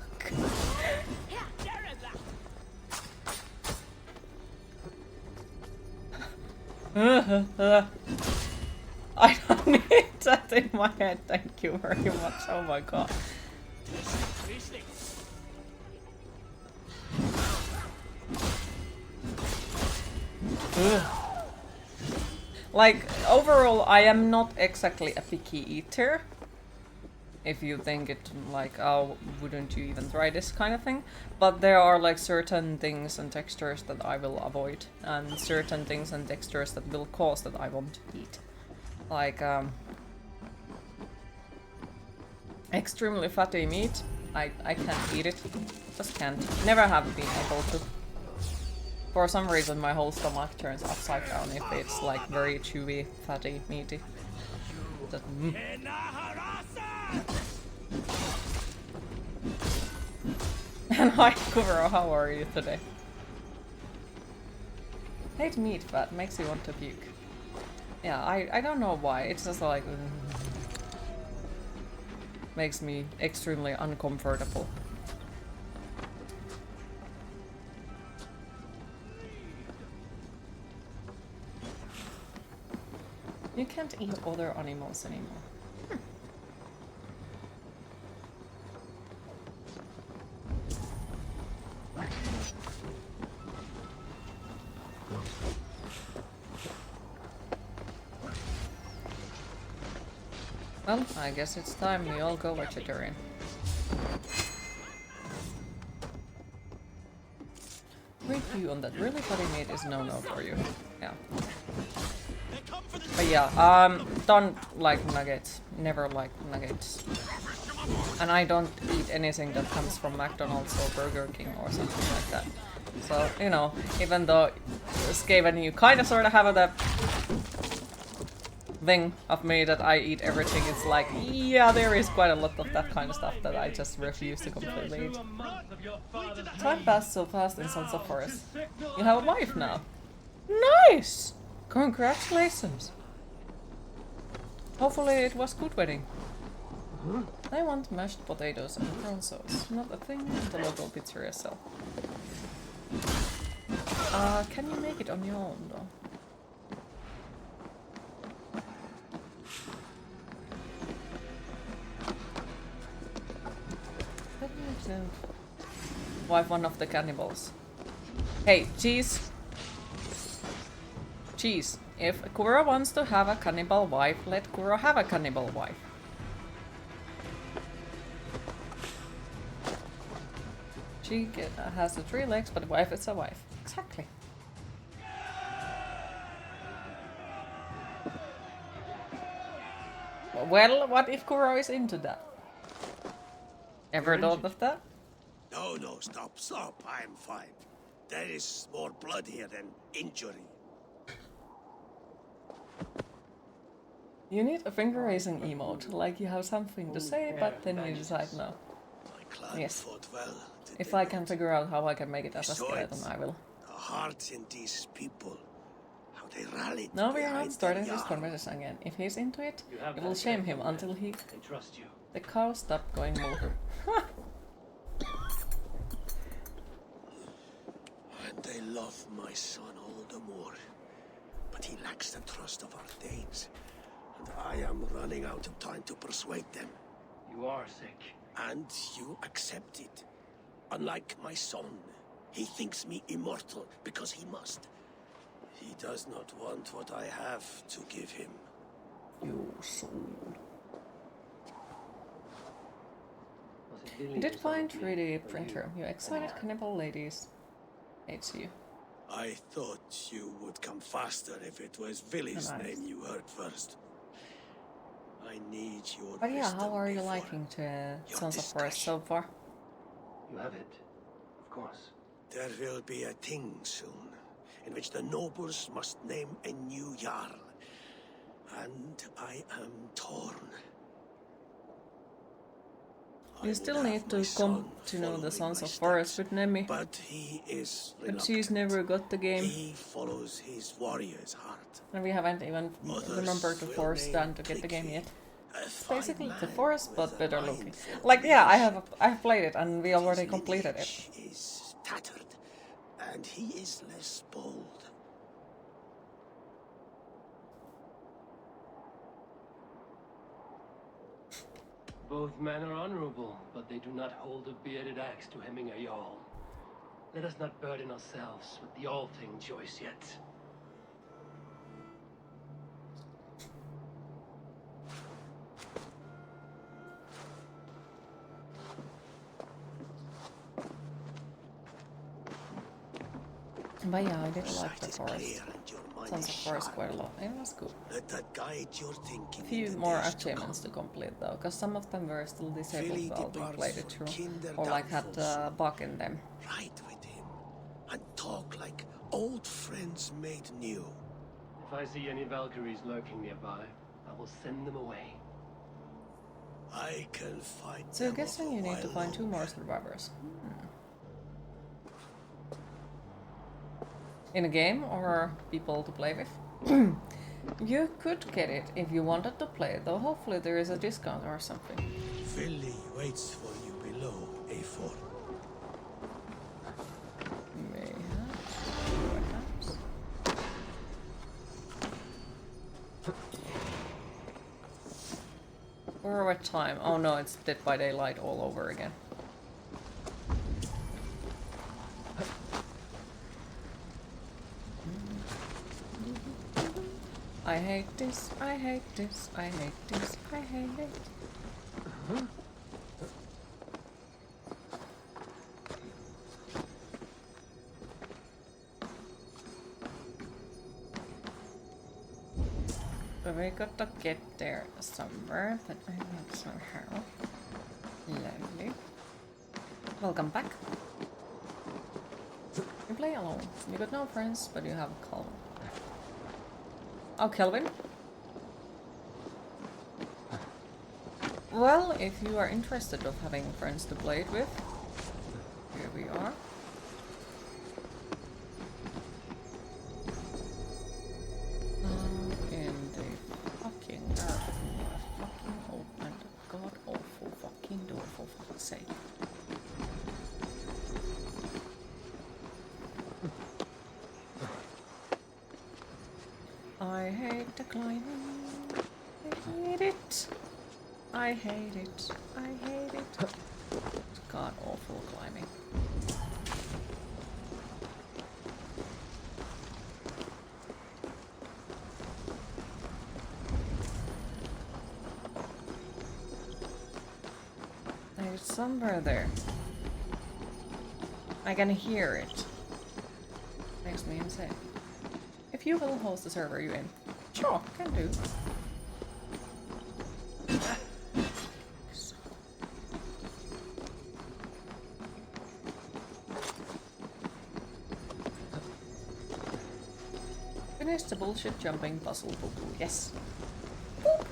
I don't need that in my head, thank you very much. Oh my god. Like, overall, I am not exactly a picky eater. If you think it like, oh, wouldn't you even try this kind of thing? But there are like certain things and textures that I will avoid, and certain things and textures that will cause that I won't eat. Like, extremely fatty meat, I can't eat it. Just can't. Never have been able to. For some reason my whole stomach turns upside down if it's like very chewy, fatty, meaty. Just, And hi Kuro, how are you today? Hate meat, but makes you want to puke. Yeah, I don't know why, it's just like... makes me extremely uncomfortable. You can't eat other animals anymore. Well, I guess it's time we all go vegetarian. Review on that. Really fatty meat is no-no for you. Yeah. But yeah, don't like nuggets. Never like nuggets. And I don't eat anything that comes from McDonald's or Burger King or something like that. So, you know, even though Skaven, you kind of sort of have that thing of me that I eat everything, it's like, yeah, there is quite a lot of that kind of stuff that I just refuse to completely eat. Time passed so fast in Sons of Forest. You have a wife now. Nice! Congratulations! Hopefully it was good wedding. I want mashed potatoes and prawn sauce. Not a thing the local pizzeria sell. Can you make it on your own though? Wife one of the cannibals. Hey, Cheese. Cheese. If Kuro wants to have a cannibal wife, let Kuro have a cannibal wife. She has the 3 legs, but wife is a wife. Exactly. Well, what if Kuro is into that? Ever thought of that? No, stop. I'm fine. There is more blood here than injury. You need a finger raising emote, like you have something to say, but then you decide no. Yes. If I can figure out how I can make it as a skeleton, I will. The hearts in these people, how they rallied. No, we are not starting this conversation again. If he's into it, you will shame him until he... trust you. The cow stopped going moo. And they love my son all the more. But he lacks the trust of our Danes. And I am running out of time to persuade them. You are sick. And you accept it. Unlike my son, he thinks me immortal because he must. He does not want what I have to give him. Your soul. You did find 3D printer. You excited cannibal ladies. Hates you. I thought you would come faster if it was Villy's name you heard first. I need your But yeah, how are you liking the Sons of Forest so far? You have it, of course. There will be a thing soon, in which the nobles must name a new Jarl. And I am torn. You still need to come to know the Sons of Forest with Nemi. But he is reluctant. But she's never got the game. He follows his warrior's heart. And we haven't even remembered to force Dan to get the game yet. It's basically the forest, but better looking. Like, yeah, I have played it and we already completed it. He is tattered, and he is less bold. Both men are honorable, but they do not hold a bearded axe to hemming a Jarl. Let us not burden ourselves with the all-thing choice yet. But yeah, I did like the forest. Sons of Forest quite a lot. It was good. Let that guide your thinking. A few more achievements to complete though, because some of them were still disabled while we played it through, or like had a bug in them. Write with him and talk like old friends made new. If I see any Valkyries lurking nearby, I will send them away. I can fight. So I'm guessing you need to find 2 more survivors. In a game or people to play with? You could get it if you wanted to play, though hopefully there is a discount or something. Villy waits for you below A4. Perhaps. Or what time? Oh no, it's Dead by Daylight all over again. I hate this, I hate this, I hate this, I hate it. But we gotta get there somewhere, but I need some help. Lovely. Welcome back. You play alone. You got no friends, but you have Calm. Oh, Kelvin? Well, if you are interested of having friends to play it with, here we are. In the fucking earth, fucking open the god awful fucking door for fuck's sake. I hate the climbing. I hate it. I hate it. I hate it. It's god awful climbing. There's somewhere there. I can hear it. Makes me insane. If you will host the server you in. Sure, can do. Finish the bullshit jumping puzzle boo-boo, yes. Boop.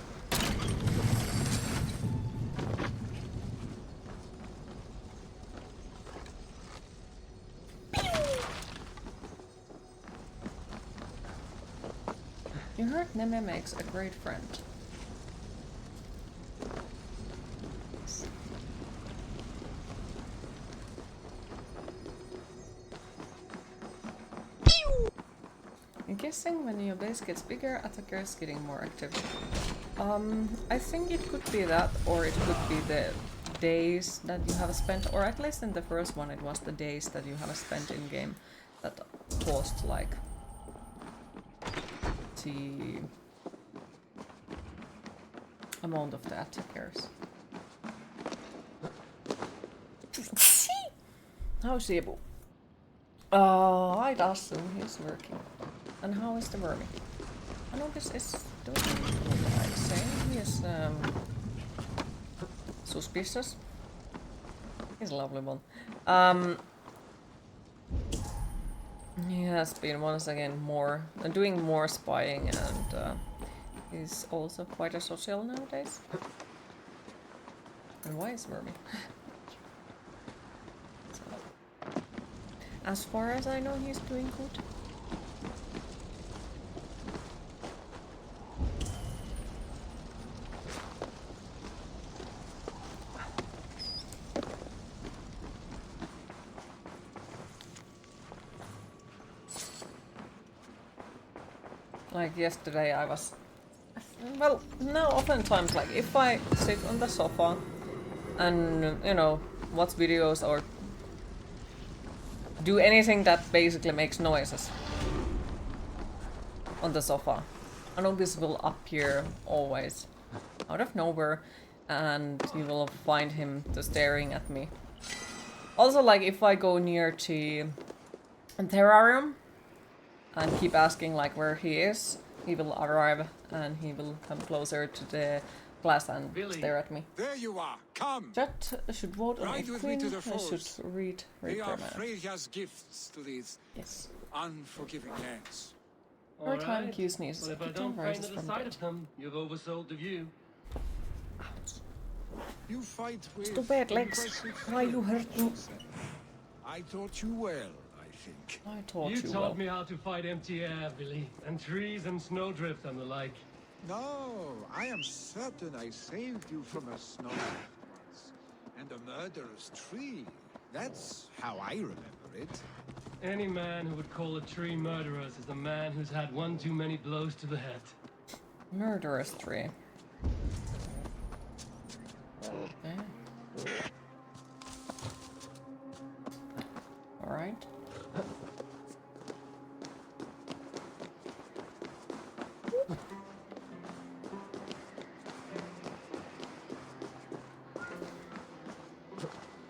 You heard Neme makes a great friend. I'm guessing when your base gets bigger, attackers getting more active. I think it could be that, or it could be the days that you have spent, or at least in the first one it was the days that you have spent in game that caused like the amount of the attackers. How's Ebu? I'd assume he's working. And how is the vermin? Anubis is doing what I'd say. He is suspicious. He's a lovely one. He has been once again doing more spying, and he's also quite a social nowadays. And why is Vermi? As far as I know, he's doing good. Like yesterday I was... Well, no, oftentimes, like, if I sit on the sofa and, you know, watch videos or do anything that basically makes noises on the sofa, Anubis will appear always out of nowhere, and you will find him just staring at me. Also, like, if I go near to a terrarium and keep asking like where he is, he will arrive and he will come closer to the glass and stare at me. There you are. Come. Chat should vote on Ride a with me queen. to the I force. should read They are Permanent. Freya's gifts to these Yes. unforgiving lands. Every time Q sneezes, Well, if I Captain don't find rises the from sight bed. of them, you've oversold the view. You fight with Stupid legs. impressive Why you hurt me? I taught you well, I think. I taught You you taught well. me how to fight empty air, Billy, and trees and snowdrift and the like. No, I am certain I saved you from a snowdrift once. And a murderous tree. That's how I remember it. Any man who would call a tree murderous is a man who's had one too many blows to the head. Murderous tree. Okay. Alright.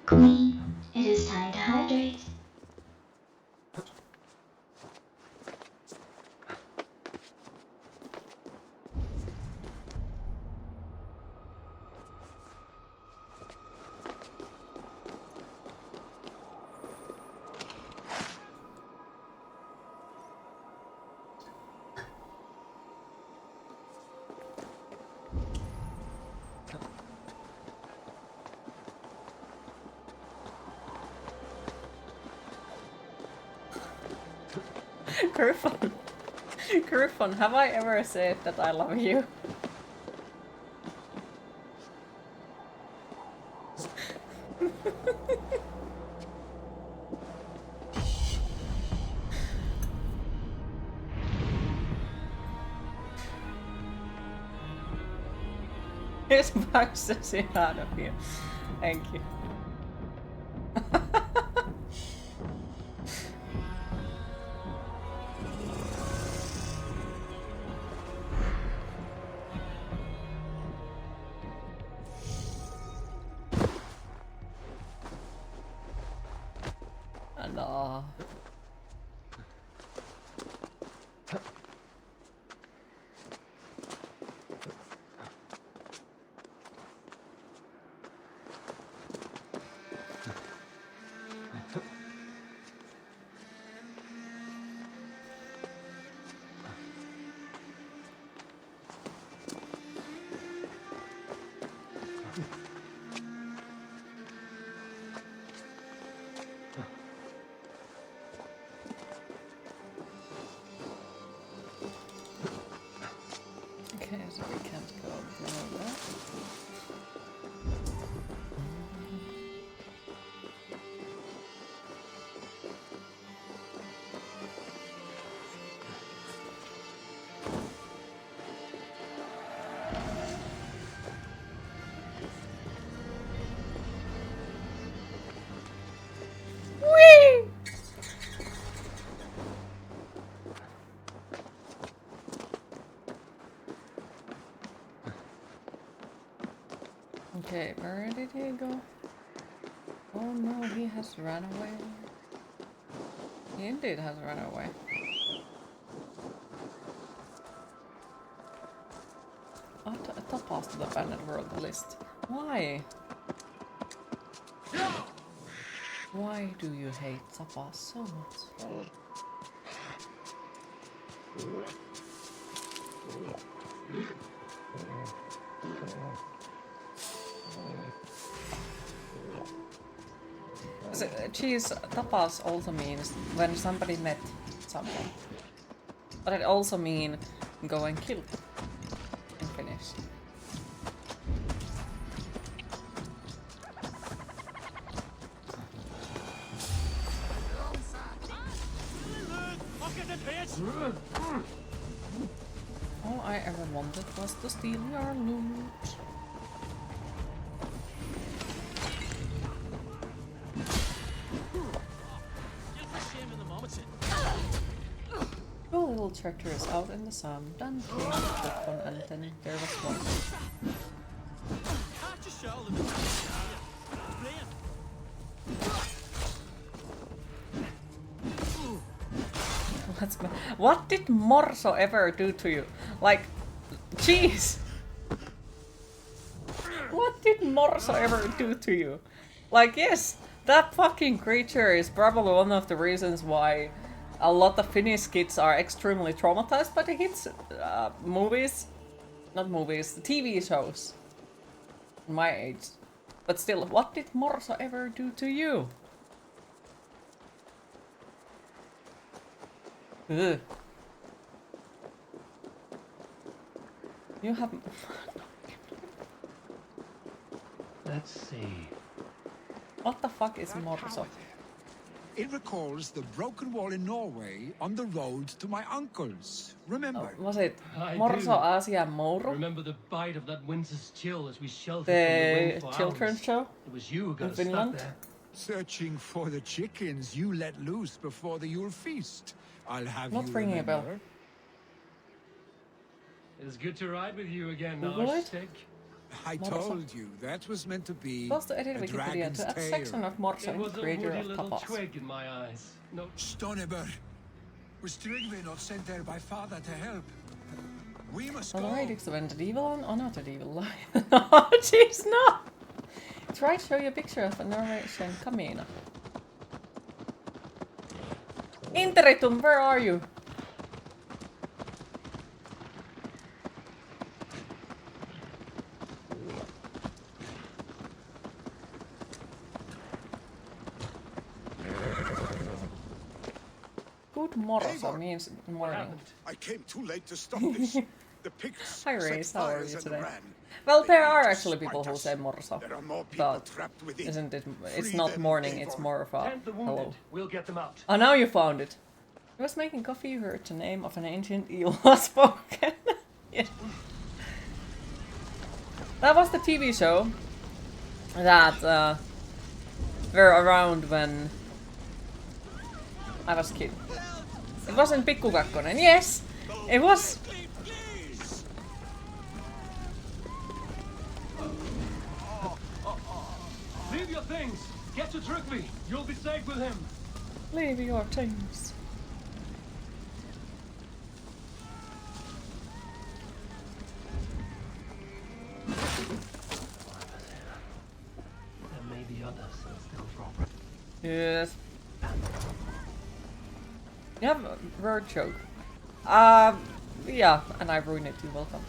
Queen, it is time to hydrate. Griffon. Griffon, have I ever said that I love you? His back says it out of you. Thank you. No. Okay, so we can't go below that. Whee! Okay, where did he go? Oh no, he has run away. He indeed has run away. Oh, top off to the abandoned world list. Why? Why do you hate Tapas so much? Cheese tapas also means when somebody met someone. But it also means go and kill in Finnish. All I ever wanted was to steal your loot. Your little tractor is out in the sun. Done came the quick one, and then there was one. What did Morso ever do to you? Like, jeez! What did Morso ever do to you? Like, yes, that fucking creature is probably one of the reasons why a lot of Finnish kids are extremely traumatized by the hits movies. Not movies, TV shows. My age. But still, what did Morso ever do to you? Ugh. You have... Let's see. What the fuck is Morso? It recalls the broken wall in Norway on the road to my uncle's. Remember? Was it Morso Asia Mouro? Remember the bite of that winter's chill as we sheltered from the the wind for children's hours? show? It was you who got in us stuck Finland? there. Searching for the chickens you let loose before the Yule feast. I'll have Not you ringing a bell. remember. It's good to ride with you again, Google it? Archstick. I told you that was meant to be Pause to edit a Wikipedia dragon's to add tail. section of Morso, It was a creator woody of little tapas. twig in my eyes. No. Stoneber, was Trygve not sent there by father to help? We must Well, go. alright, it's the Vended Evil one, or not an evil lion. No, jeez, no! Try to show you a picture of a Norwegian Camino. Interitum, where are you? Good Morso means morning. I came too late to stop this. The pigs Hi set Reese, how are fires you and today? ran. Well, They there need are to actually people spite who us. say Morso, There are more people but trapped within. isn't it? It's Free not them, morning. It's Eivor. more of a Tend the wounded. hello. We'll get them out. Oh, now you found it. I was making coffee. You heard the name of an ancient eel was spoken. Yeah. That was the TV show that were around when I was a kid. It wasn't Pikku Kakkonen. Yes, it was. Leave your things. Get to Trygve. You'll be safe with him. Leave your things. There may be others that still drop. Yes. You have a word joke. Yeah, and I ruined it. You're welcome.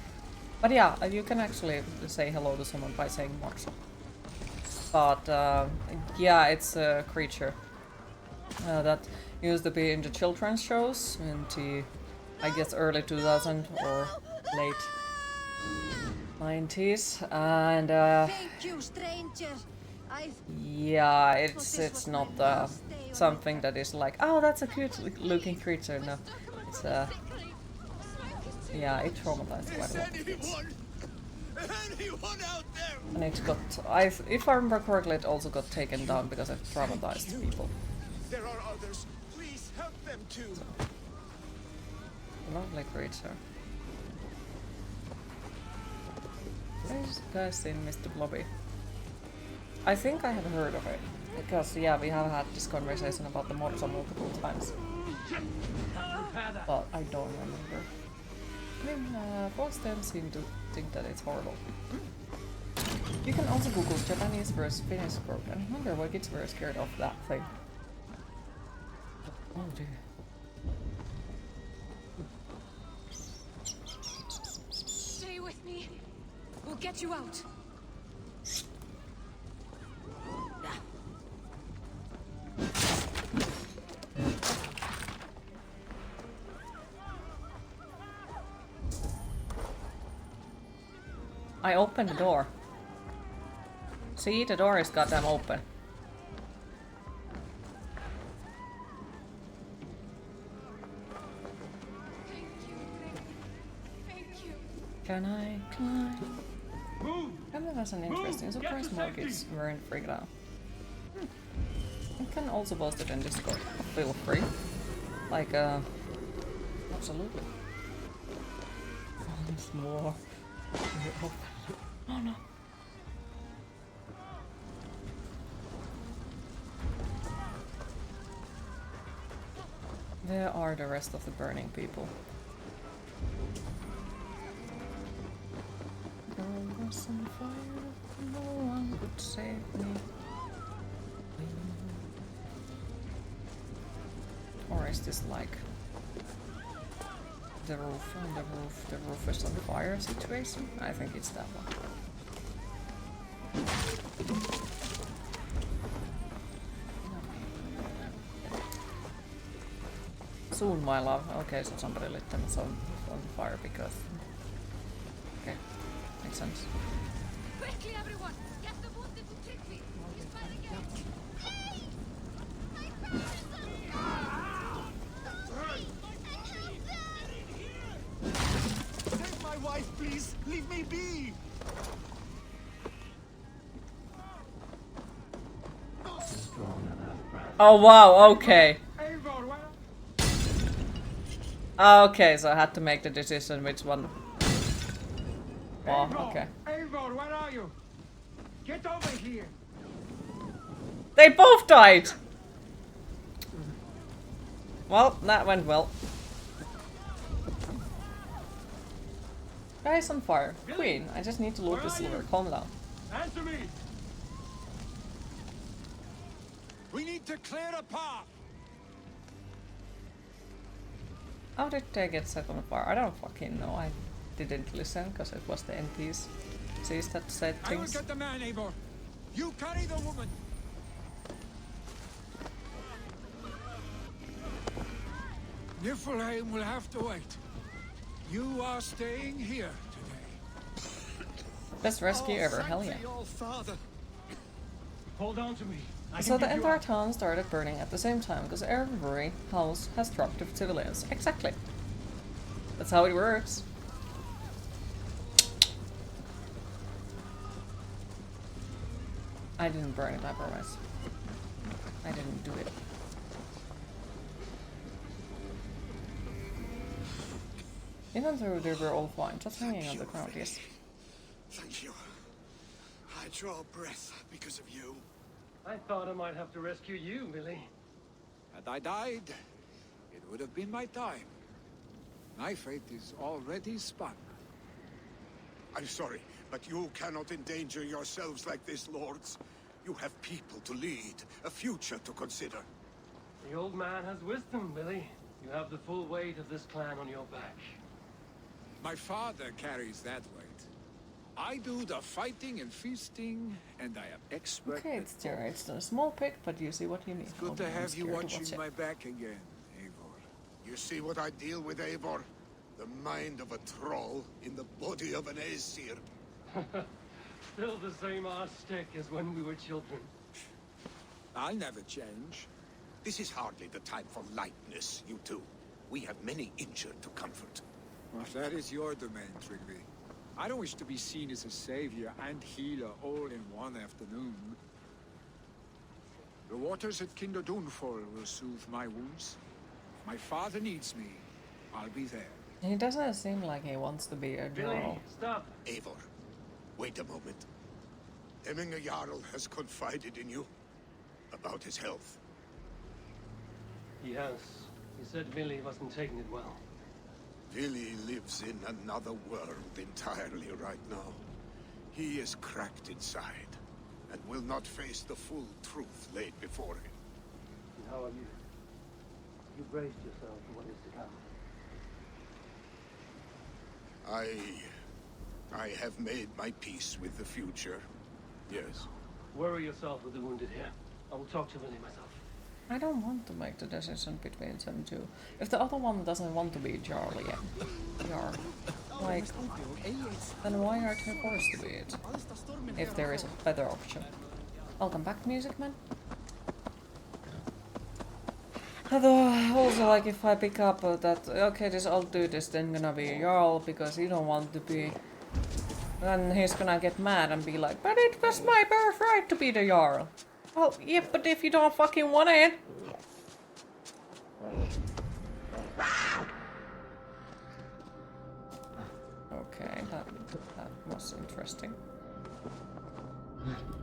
But yeah, you can actually say hello to someone by saying Morso. But yeah, it's a creature that used to be in the children's shows in the, I guess, early 2000 or late 90s, and Thank you, stranger. yeah, it's not something that is like, oh, that's a cute looking creature. No, it's yeah, it traumatized quite a lot of kids. Anyone out there? And it got, if I remember correctly, it also got taken down because it traumatized people. There are others. Please help them too. Lovely creature. Where's the guy seen Mr. Blobby? I think I have heard of it. Because, yeah, we have had this conversation about the Morsa multiple times. But I don't remember. I mean, folks don't seem to think that it's horrible. You can also Google Japanese versus Finnish group and wonder why kids were scared of that thing. Oh dear. Stay with me. We'll get you out. I opened the door. See, the door is goddamn open. Can I climb? That was an interesting surprise. More kids weren't freaked out. You can also post it in Discord. Feel free. Like, absolutely. Once more. Oh no. Where are the rest of the burning people? There was some fire, no one could save me. Or is this like the roof and the roof is on fire situation? I think it's that one. Soon, my love. Okay, so somebody lit them on fire because... Okay, makes sense. Quickly, everyone! Get the wounded to Trigby! He's fighting again! Save my wife, please! Leave me be! Oh wow, okay. Okay, so I had to make the decision which one. Oh, okay. Eivor, where are you? Get over here! They both died! Well, that went well. Guy's on fire. Queen, I just need to loot the silver. Calm down. Answer me! We need to clear a path! How did they get set on fire? I don't fucking know. I didn't listen because it was the NPCs that said I will things. get the man, Eivor. You carry the woman. Niflheim will have to wait. You are staying here today. Best rescue ever, hell yeah. Hold on to me. So the entire town started burning at the same time because every house has dropped of civilians. Exactly. That's how it works. I didn't burn it, I promise. I didn't do it. Even though they were all fine, just hanging on the ground, yes. Thank you. I draw breath because of you. I thought I might have to rescue you, Billy. Had I died, it would have been my time. My fate is already spun. I'm sorry, but you cannot endanger yourselves like this, lords. You have people to lead, a future to consider. The old man has wisdom, Billy. You have the full weight of this clan on your back. My father carries that weight. I do the fighting and feasting, and I am expert. Okay, it's a small pick, but you see what you need. It's good to have you watching my back again, Eivor. You see what I deal with, Eivor? The mind of a troll in the body of an Aesir. Still the same arse stick as when we were children. I'll never change. This is hardly the time for lightness, you two. We have many injured to comfort. Well, that is your domain, Trigby. I don't wish to be seen as a savior and healer all in one afternoon. The waters at Kinder Dunfall will soothe my wounds. My father needs me. I'll be there. He doesn't seem like he wants to be a Billy, girl. stop! Eivor, wait a moment. Hemminger Jarl has confided in you about his health. He has. He said Billy wasn't taking it well. Billy lives in another world entirely right now. He is cracked inside, and will not face the full truth laid before him. And how have you? You braced yourself for what is to come. I have made my peace with the future. Yes. Worry yourself with the wounded here. I will talk to Billy myself. I don't want to make the decision between them two. If the other one doesn't want to be Jarl yet, like, then why are they forced to be it? If there is a better option. Welcome back, Music Man. Although, also, like, if I pick up that, okay, this old dude is then gonna be a Jarl because he don't want to be, then he's gonna get mad and be like, but it was my birthright to be the Jarl. Well, yeah, but if you don't fucking want it. Okay, that was interesting.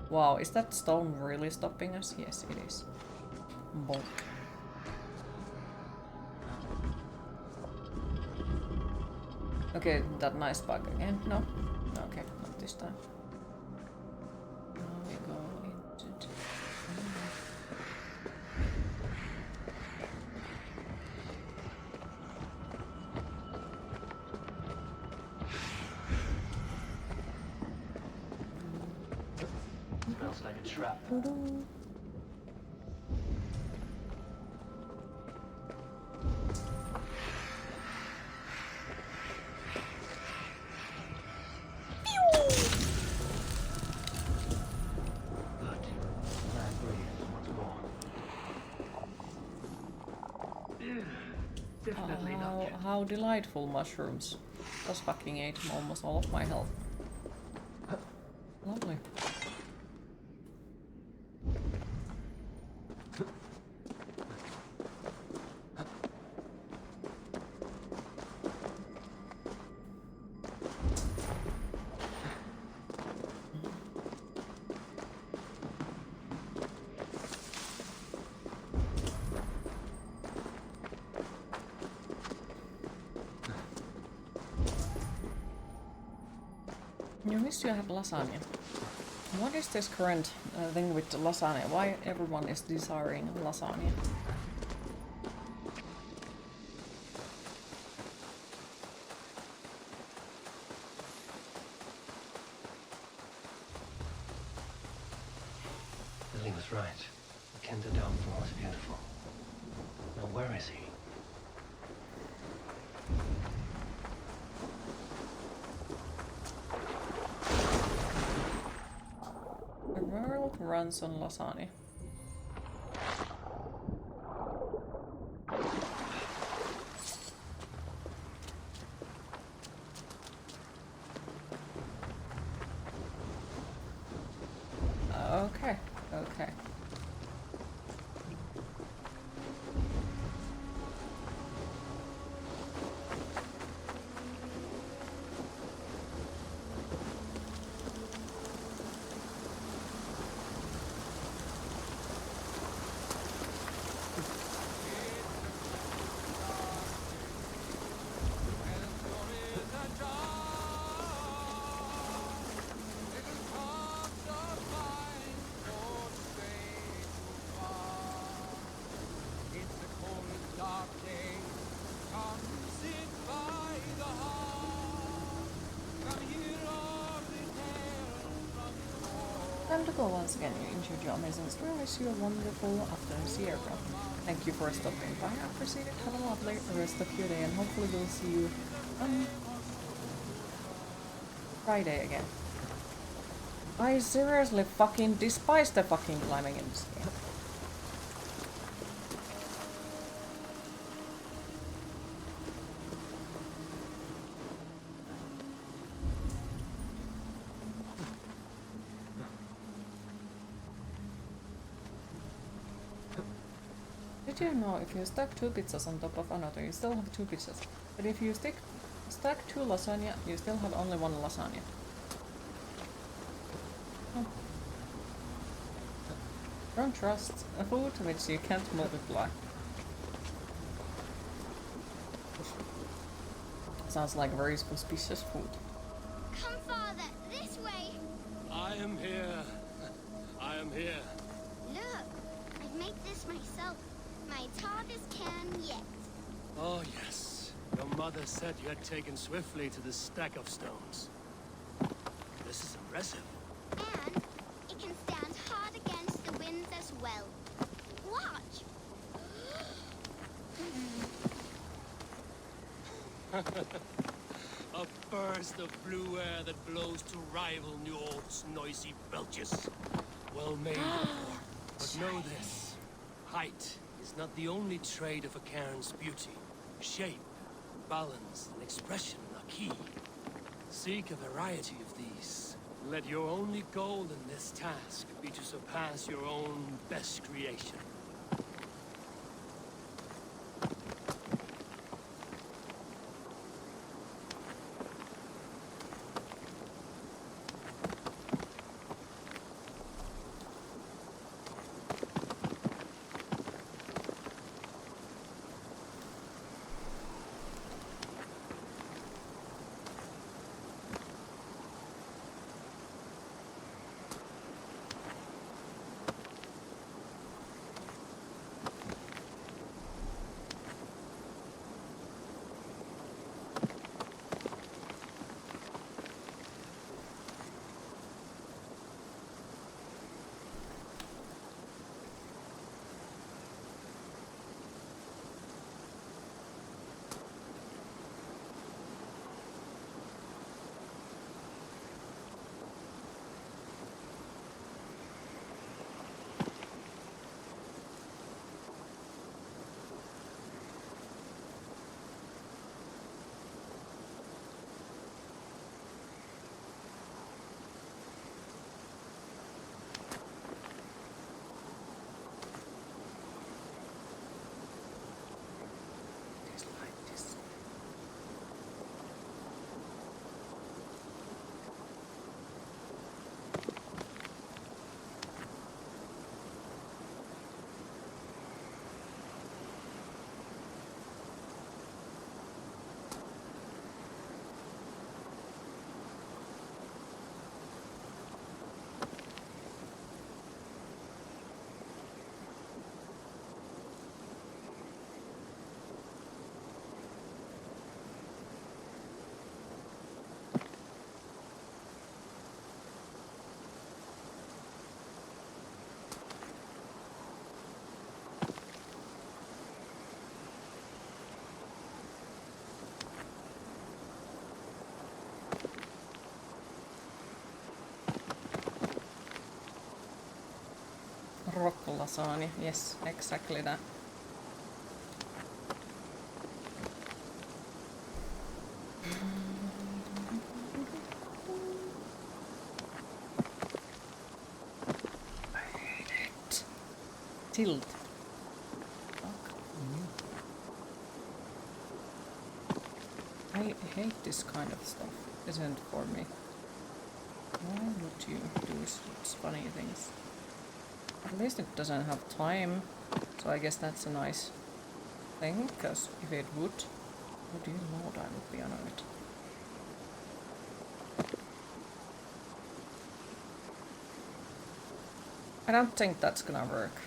Wow, is that stone really stopping us? Yes, it is. Bonk. Okay, that nice bug again. No? Okay, not this time. Now we go into... Smells like a trap. How delightful mushrooms. Just fucking ate almost all of my health. Lovely. You wish you have lasagna. What is this current thing with lasagna? Why everyone is desiring lasagna? Billy was right. The Kinder Downfall is beautiful. Now where is he? The world runs on lasagna. Okay, okay. Time to go once again. You enjoyed your amazing story. Wish you a wonderful afternoon, Sierra. Thank you for stopping by. I appreciate it. Have a lovely rest of your day, and hopefully we'll see you Friday again. I seriously fucking despise the fucking climbing in this game. Did you know if you stack 2 pizzas on top of another, you still have 2 pizzas? But if you stack 2 lasagna, you still have only 1 lasagna. Oh. Don't trust a food which you can't multiply. Sounds like very suspicious food. Come, Father, this way. I am here. I am here. Look, I've made this myself. My hardest can yet. Oh, yes. Your mother said you had taken swiftly to the stack of stones. This is impressive. And it can stand hard against the winds as well. Watch. A burst of blue air that blows to rival New Orleans' noisy belches. Well made, but know this. Height is not the only trait of a cairn's beauty. Shape, balance, and expression are key. Seek a variety of these. Let your only goal in this task be to surpass your own best creation. Rock lasagna, yes, exactly that. I hate it. Tilt. Fuck you. I hate this kind of stuff. Isn't for me. Why would you do such funny things? At least it doesn't have time, so I guess that's a nice thing, because if it would, oh dear lord, I would be annoyed. I don't think that's gonna work.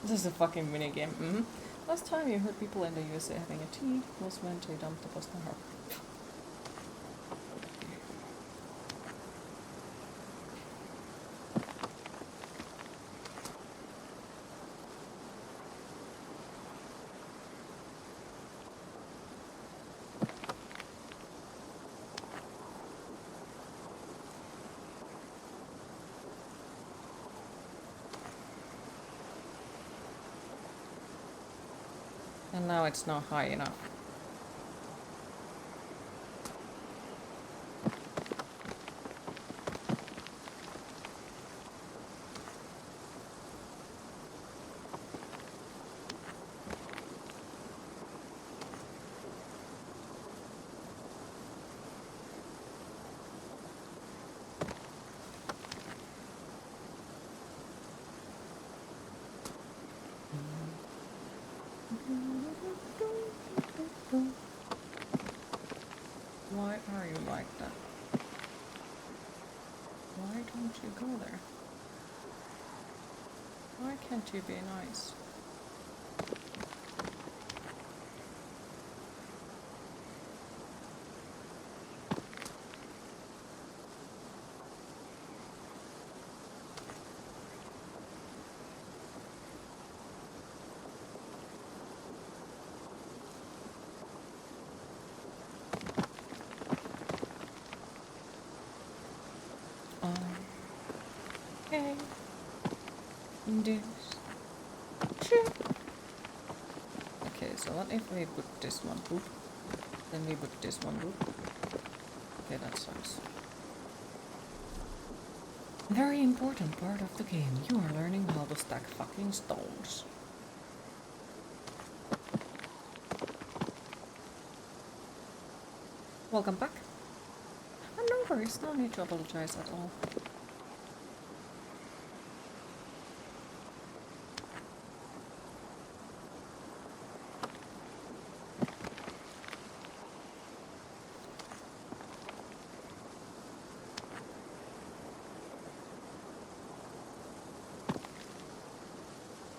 This is a fucking minigame. Last time you heard people in the USA having a tea was when they dumped the Boston Harbor. And now it's not high enough. Why are you like that? Why don't you go there? Why can't you be nice? Okay. Induce. Okay, so what if we put this one boop? Then we put this one boop. Okay, that sucks. Very important part of the game. You are learning how to stack fucking stones. Welcome back. And no worries, no need to apologize at all.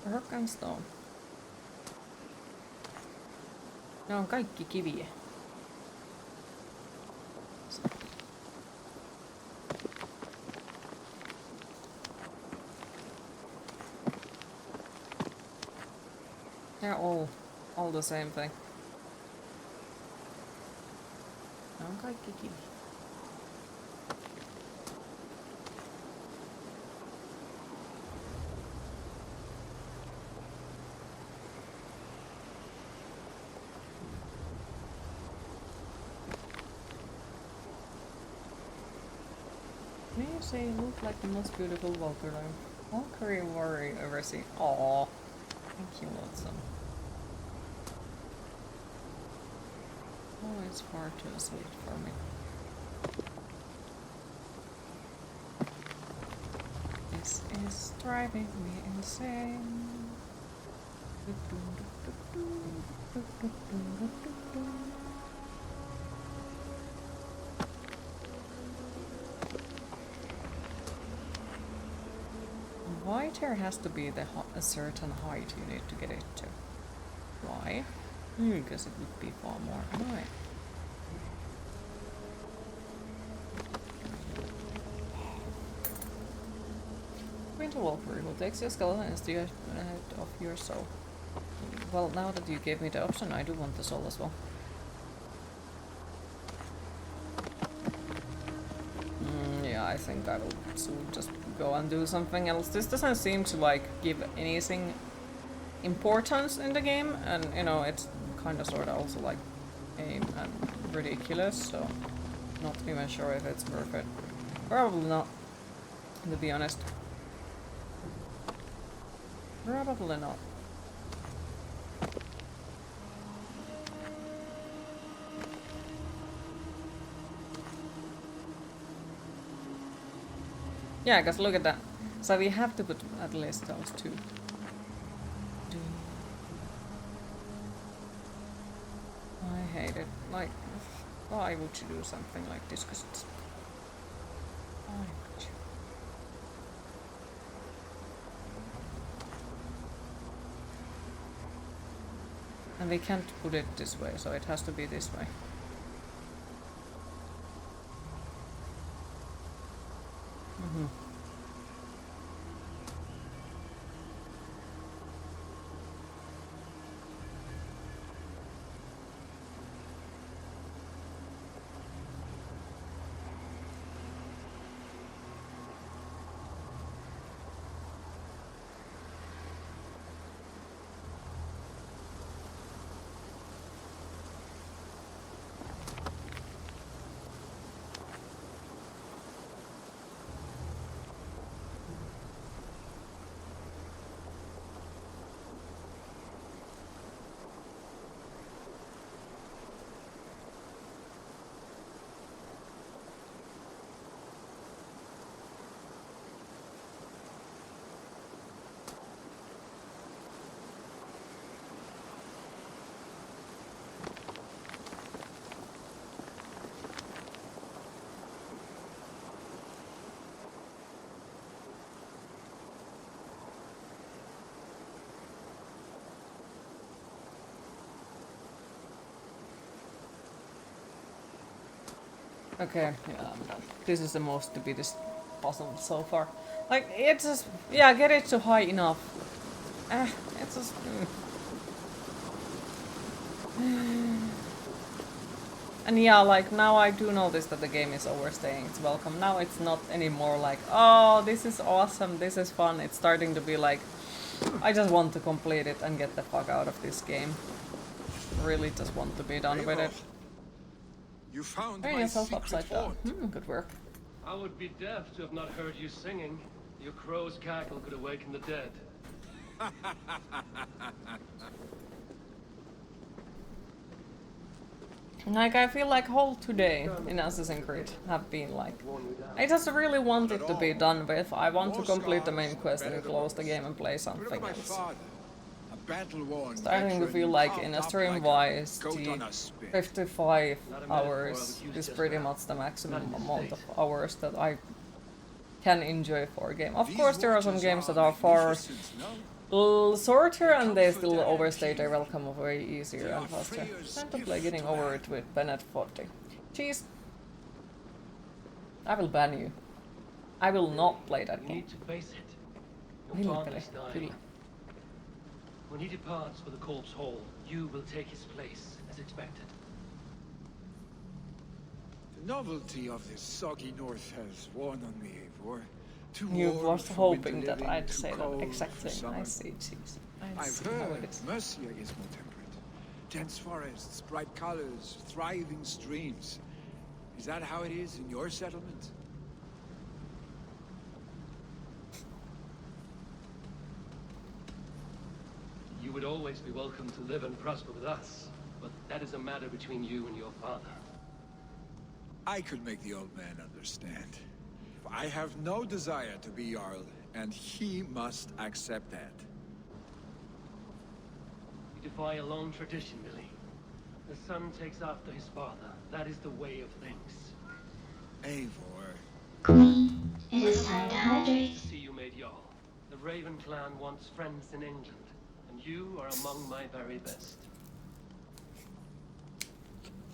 Rock and stone. Ne on kaikki kiviä. They're all the same thing. Ne on kaikki kiviä. May you say you look like the most beautiful Valkyrie warrior ever seen. Aww. Thank you, Watson. Oh, it's far too sweet for me. This is driving me insane. Why there has to be a certain height you need to get it to? Why? Because it would be far more high. Winter Valkyrie who takes your skeleton and steals it of your soul. Well, now that you gave me the option, I do want the soul as well. Yeah, I think I will soon just go and do something else. This doesn't seem to like give anything importance in the game, and you know, it's kind of sort of also like aim and ridiculous, so not even sure if it's worth it. Probably not, to be honest. Probably not. Yeah, because look at that. So we have to put at least those two. I hate it. Like, why would you do something like this? Because it's... Why would you? And we can't put it this way, so it has to be this way. Mm-hmm. Okay, yeah, I'm done. This is the most stupidest puzzle so far. Like, it's just, yeah, get it to high enough. It's just... And yeah, like, now I do notice that the game is overstaying its welcome. Now it's not anymore like, oh, this is awesome, this is fun. It's starting to be like, I just want to complete it and get the fuck out of this game. Really just want to be done with it. You found Turn my yourself upside down. fort. Good work. I would be deaf to have not heard you singing. Your crow's cackle could awaken the dead. Like, I feel like whole today in Assassin's Creed have been like... I just really want it to be done with. I want to complete the main quest and close the game and play something else. Starting to feel like in a stream-wise, the 55 hours is pretty much the maximum amount of hours that I can enjoy for a game. Of course, there are some games that are far shorter and they still overstay their welcome way easier and faster. Time to play Getting Over It with Bennett 40. Jeez. I will ban you. I will not play that game. Really. When he departs for the Corpse Hall, you will take his place, as expected. The novelty of this soggy north has worn on me, Eivor. You was hoping that I'd say that exact thing. I see, jeez. I've heard Mercia is more temperate. Dense forests, bright colors, thriving streams. Is that how it is in your settlement? You would always be welcome to live and prosper with us, but that is a matter between you and your father. I could make the old man understand. I have no desire to be Jarl, and he must accept that. You defy a long tradition, Billy. The son takes after his father. That is the way of things. Eivor. Queen, it is time to hydrate. See you made Jarl. The Raven clan wants friends in England, and you are among my very best.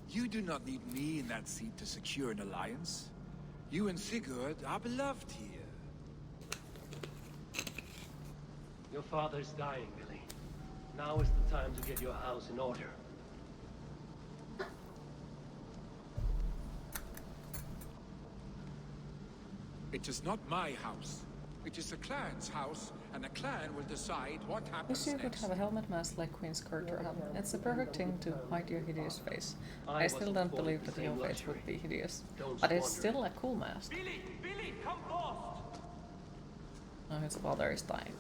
You do not need me in that seat to secure an alliance. You and Sigurd are beloved here. Your father is dying, Billy. Now is the time to get your house in order. It is not my house. It is the clan's house, and the clan will decide what happens Wish you could have a helmet mask like Queen Skirter had. It's the perfect thing to hide your hideous face. I still don't believe that your face would be hideous, but it's still a cool mask. Billy, come fast! Now his father is dying.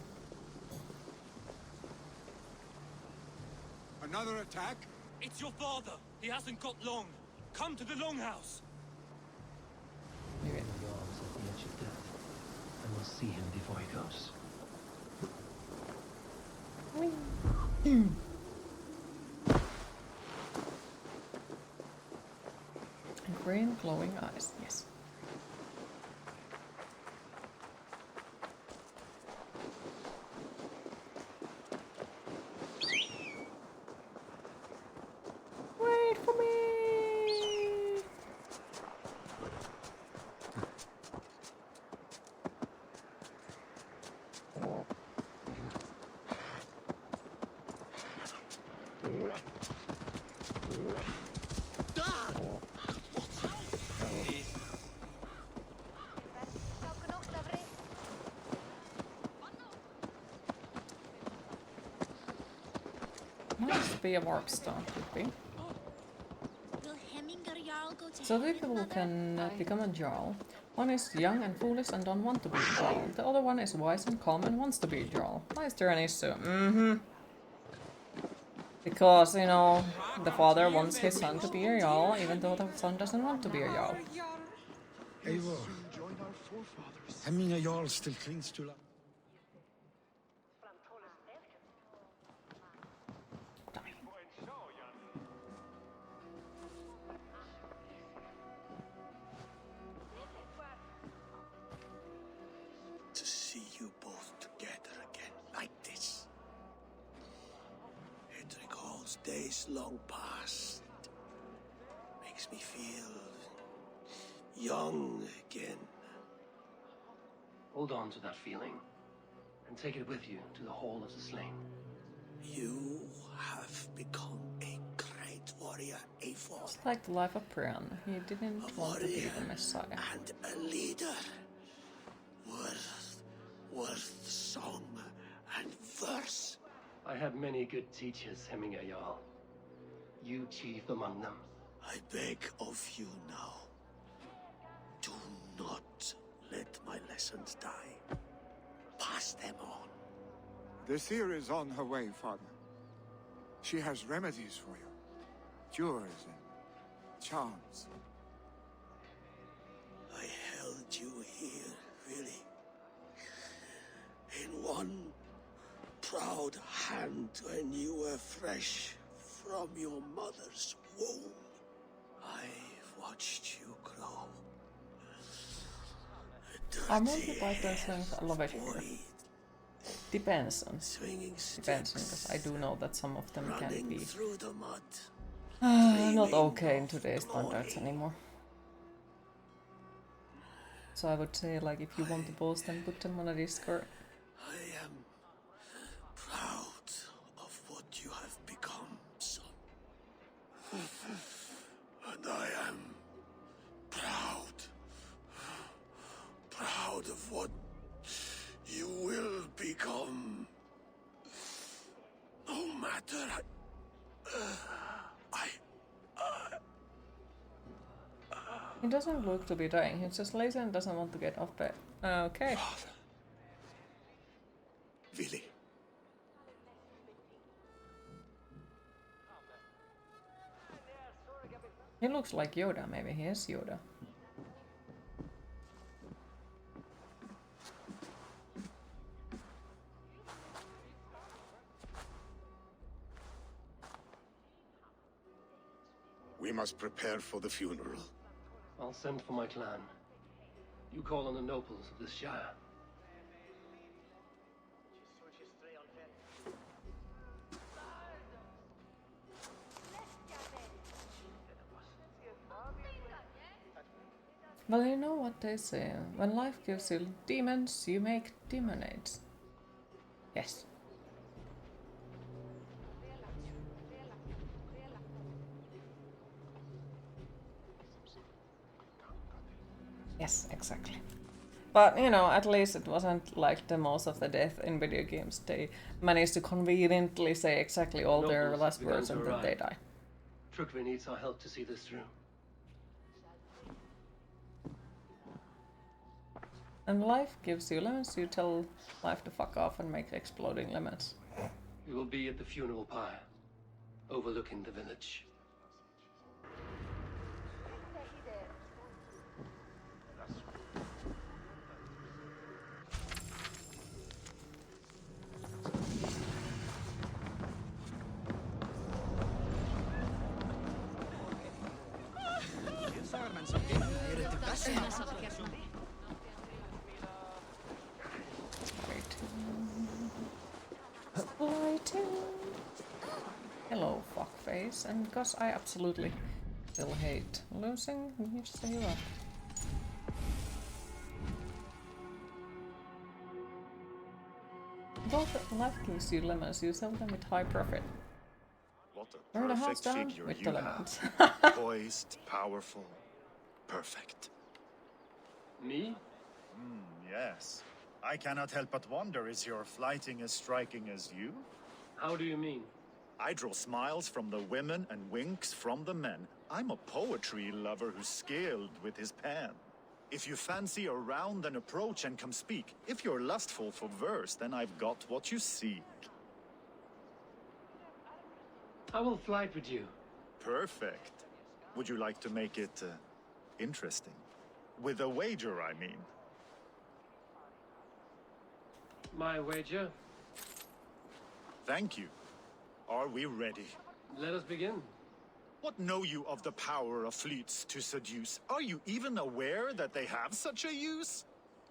Another attack? It's your father. He hasn't got long. Come to the Longhouse. Okay. I must see him before he goes. Green glowing eyes, yes. be a warp stone, could be. Will Hemminger Jarl go to So two heaven, people Mother? can become a Jarl. One is young and foolish and don't want to be a Jarl. The other one is wise and calm and wants to be a Jarl. Why is there an issue? Because, you know, the father wants his son to be a Jarl, even though the son doesn't want to be a Jarl. Eivor, Hemminger Jarl still clings to life. To see you both together again like this. It recalls days long past. Makes me feel young again. Hold on to that feeling, and take it with you to the Hall of the Slain. You have become a great warrior, Eivor. It's like the life of Brian. He didn't want to be the Messiah. And a leader. Worth song and verse. I had many good teachers, Hemminger Jarl. You chief among them. I beg of you now. Do not let my lessons die. Pass them on. The seer is on her way, Father. She has remedies for you. Cures and charms. I held you here, really. In one proud hand when you were fresh from your mother's womb. I've watched you grow. I multiplied their strength a lot here. Depends on, because I do know that some of them can be not okay in today's standards anymore. So I would say, like, if you want to post them, put them on a Discord. I am proud of what you have become, son. And I am proud of what you will become. No matter He doesn't look to be dying, he's just lazy and doesn't want to get off bed. Okay. Willy. He looks like Yoda, maybe he is Yoda. We must prepare for the funeral. I'll send for my clan. You call on the nobles of this shire. Well, you know what they say, when life gives you demons, you make demonades. Yes. Yes, exactly. But, you know, at least it wasn't like the most of the death in video games. They managed to conveniently say exactly all their last words and then they die. Trukvi needs our help to see this through. And life gives you lemons, you tell life to fuck off and make exploding lemons. We will be at the funeral pyre, overlooking the village. Hello, fuckface. And because I absolutely still hate losing, you just say you are. Both life gives you lemons, you sell them with high profit. What a Burn the house perfect down figure with you the lemons. have. Poised, powerful, perfect. Me? Yes. I cannot help but wonder, is your flighting as striking as you? How do you mean? I draw smiles from the women and winks from the men. I'm a poetry lover who's skilled with his pen. If you fancy a round and approach and come speak, if you're lustful for verse, then I've got what you seek. I will flight with you. Perfect. Would you like to make it interesting? With a wager, I mean. My wager? Thank you. Are we ready? Let us begin. What know you of the power of fleets to seduce? Are you even aware that they have such a use?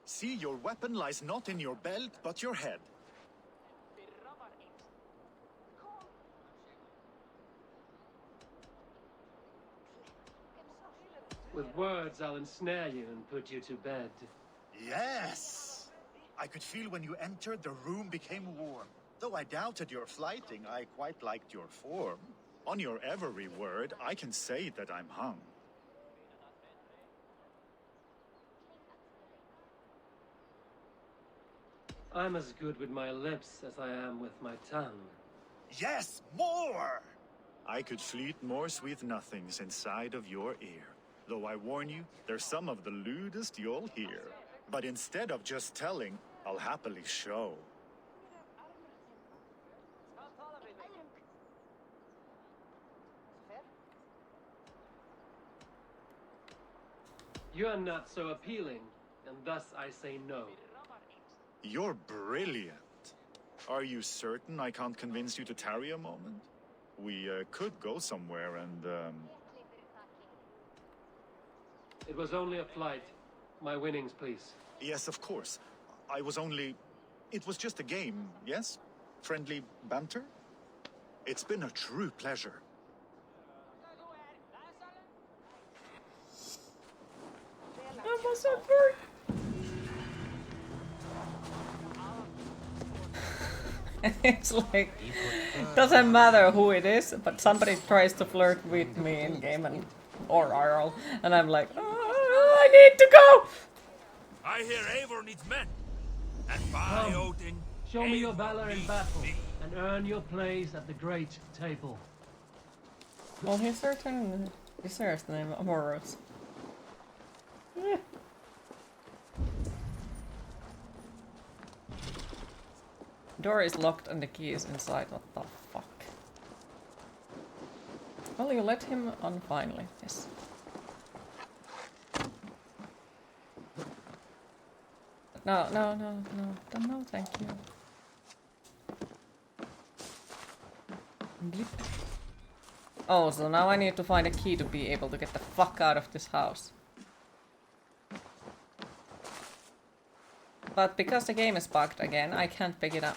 See, your weapon lies not in your belt, but your head. With words, I'll ensnare you and put you to bed. Yes! I could feel when you entered, the room became warm. Though I doubted your flighting, I quite liked your form. On your every word, I can say that I'm hung. I'm as good with my lips as I am with my tongue. Yes, more! I could fleet more sweet nothings inside of your ear. Though I warn you, they're some of the lewdest you'll hear. But instead of just telling, I'll happily show. You are not so appealing, and thus I say no. You're brilliant. Are you certain I can't convince you to tarry a moment? We could go somewhere and, It was only a flight. My winnings, please. Yes, of course. I was only... It was just a game, yes? Friendly banter? It's been a true pleasure. That was a bird. It's like, doesn't matter who it is, but somebody tries to flirt with me in game and or IRL, and I'm like, oh, I need to go. I hear Eivor needs men. And by Come, Odin, show me your Eivor valor in needs battle, me. and earn your place at the great table. Well, his certain deserves the name of Horus. Door is locked and the key is inside. What the fuck? Well, you let him on finally. Yes. No, no, no, no. No, thank you. Blip. Oh, so now I need to find a key to be able to get the fuck out of this house. But because the game is bugged again, I can't pick it up.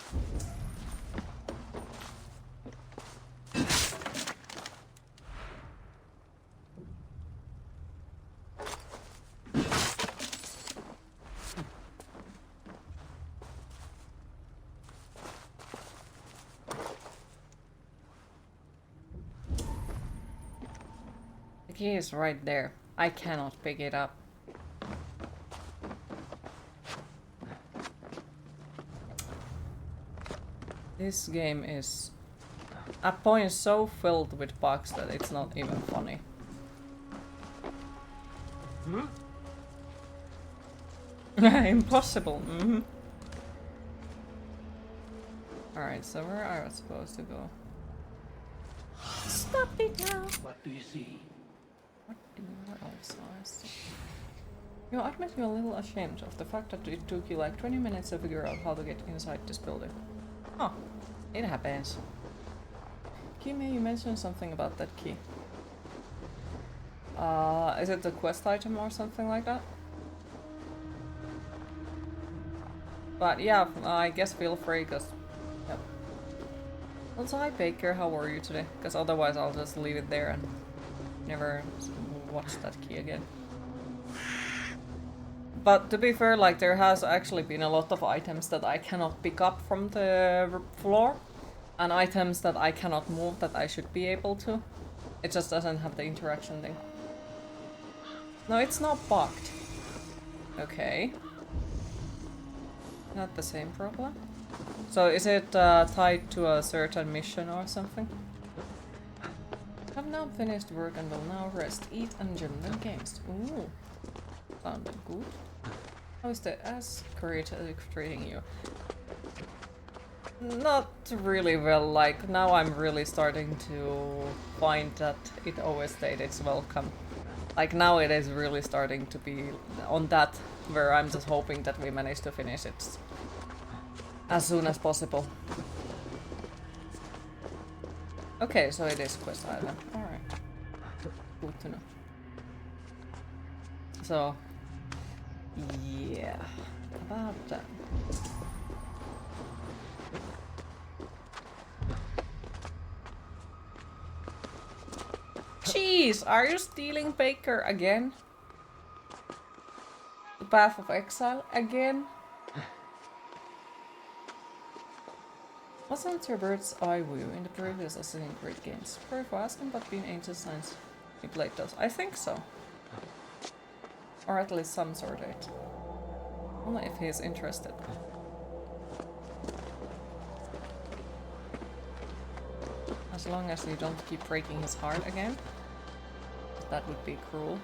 The key is right there. I cannot pick it up. This game is at points so filled with bugs that it's not even funny. Impossible. Alright, so where are we supposed to go? Stop it now! What do you see? What else do I see? You admit you're a little ashamed of the fact that it took you like 20 minutes to figure out how to get inside this building. Oh, it happens. Kime, you mentioned something about that key. Is it a quest item or something like that? But yeah, I guess feel free, cause... Yep. Also, hi Baker, how are you today? Because otherwise I'll just leave it there and never watch that key again. But to be fair, like, there has actually been a lot of items that I cannot pick up from the floor, and items that I cannot move that I should be able to. It just doesn't have the interaction thing. No, it's not bugged. Okay. Not the same problem. So is it tied to a certain mission or something? Have now finished work and will now rest, eat and gym then games. Ooh. Sounded good. How is the Ascurate treating you? Not really well, like now I'm really starting to find that it overstayed its welcome. Like now it is really starting to be on that where I'm just hoping that we manage to finish it as soon as possible. Okay, so it is Quest Island. Alright. Good to know. So, yeah. About that. Jeez, are you stealing Baker again? The Path of Exile again? Wasn't your bird's eye view in the previous Assassin's Creed games? Sorry for asking, but being Ancient Signs he played those. I think so. Or at least some sort of it. Only if he's interested. As long as you don't keep breaking his heart again. That would be cruel.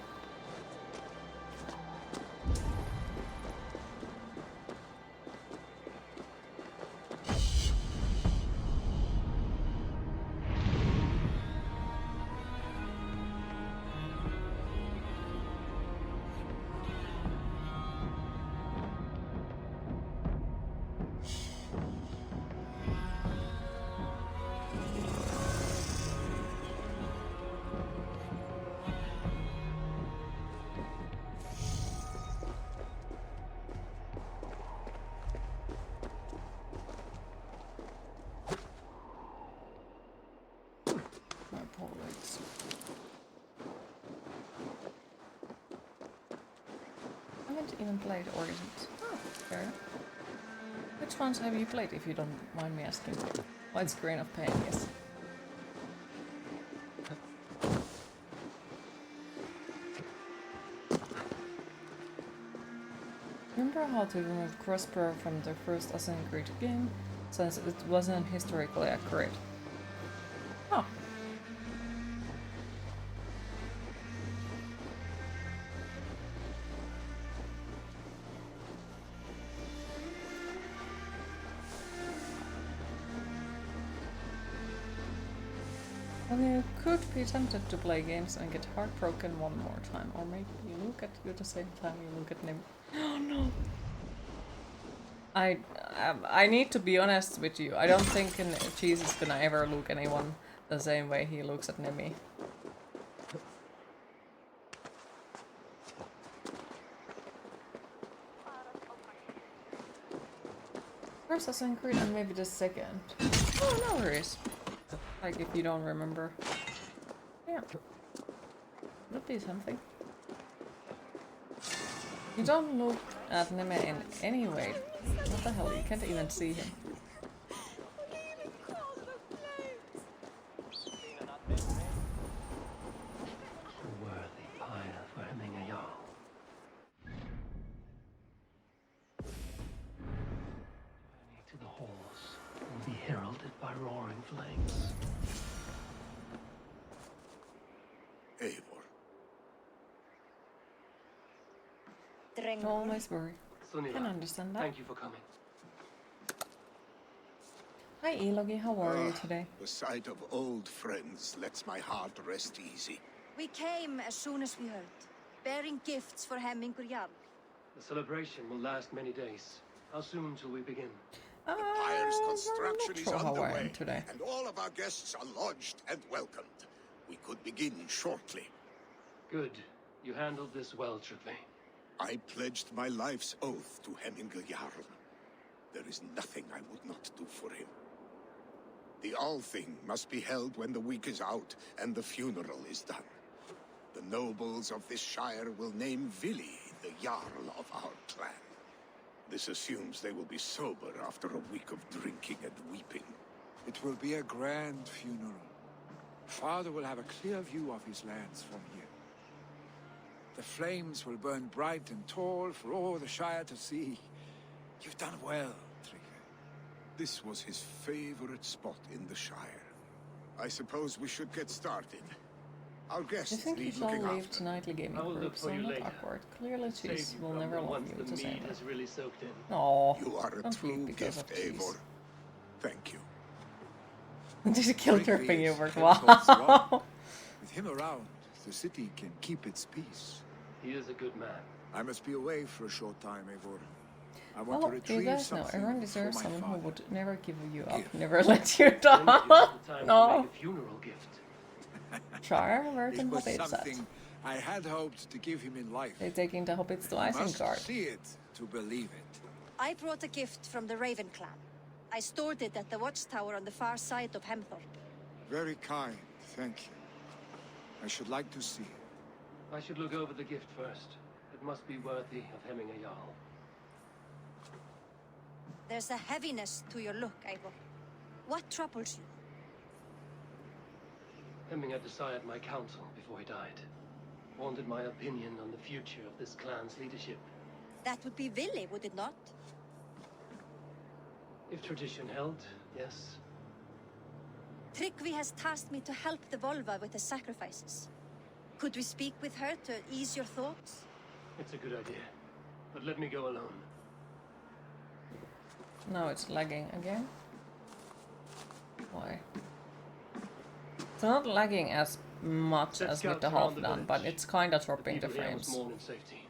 Even played Origins. Oh, fair enough. Which ones have you played, if you don't mind me asking? What's Grain of Pain, yes. Remember how to remove crossbow from the first Assassin's Creed game, since it wasn't historically accurate? Oh. And you could be tempted to play games and get heartbroken one more time, or maybe you look at you at the same time you look at Nim. Oh no! I need to be honest with you. I don't think Cheese is gonna ever look anyone the same way he looks at Nemi. First Assassin's Creed and maybe the second. Oh, no worries. Like if you don't remember. Yeah. Would be something. You don't look at Neme in any way. What the hell? You can't even see him. Worthy pyre for hemming a Jarl. Journey to the halls will be heralded by roaring flames. Eivor. Don't always worry. Can understand that. Thank you for coming. Hi Elogi, how are you today? The sight of old friends lets my heart rest easy. We came as soon as we heard, bearing gifts for Hemmingur Jarl. The celebration will last many days. How soon shall we begin? The pyre's construction is underway, today. and all of our guests are lodged and welcomed. We could begin shortly. Good. You handled this well, Trygve. I pledged my life's oath to Hemmingur Jarl. There is nothing I would not do for him. The Althing must be held when the week is out and the funeral is done. The nobles of this shire will name Vili the Jarl of our clan. This assumes they will be sober after a week of drinking and weeping. It will be a grand funeral. Father will have a clear view of his lands from here. The flames will burn bright and tall for all the Shire to see. You've done well, Trygve. This was his favorite spot in the Shire. I suppose we should get started. Our I guests think you need shall looking leave after. to nightly gaming group, so not awkward. Clearly cheese will never love you the same way. Really soaked in. Aww, You are a don't true weep because gift, of cheese. Eivor. Thank you. Did you kill your Rigby is finger? henceforth strong. Wow! With him around, the city can keep its peace. He is a good man. I must be away for a short time, Eivor. I want Well, to you retrieve guys know, something everyone for deserves my someone who father. would never give you up, never let you down. Time No. to make a funeral gift. Shire, where It can was hobbits at? something I had hoped to give him in life. They're taking the hobbits to You must Isengard. see it to believe it. I brought a gift from the Raven clan. I stored it at the watchtower on the far side of Hemthorpe. Very kind, thank you. I should like to see it. I should look over the gift first. It must be worthy of hemming a jarl. There's a heaviness to your look, Eivor. What troubles you? Hemming had desired my counsel before he died. Wanted my opinion on the future of this clan's leadership. That would be Vili, would it not? If tradition held, yes. Tryggvi has tasked me to help the Volva with the sacrifices. Could we speak with her to ease your thoughts? It's a good idea. But let me go alone. Now it's lagging again. Why? It's not lagging as much as with the Halfdan, but it's kind of dropping the frames. More in safety.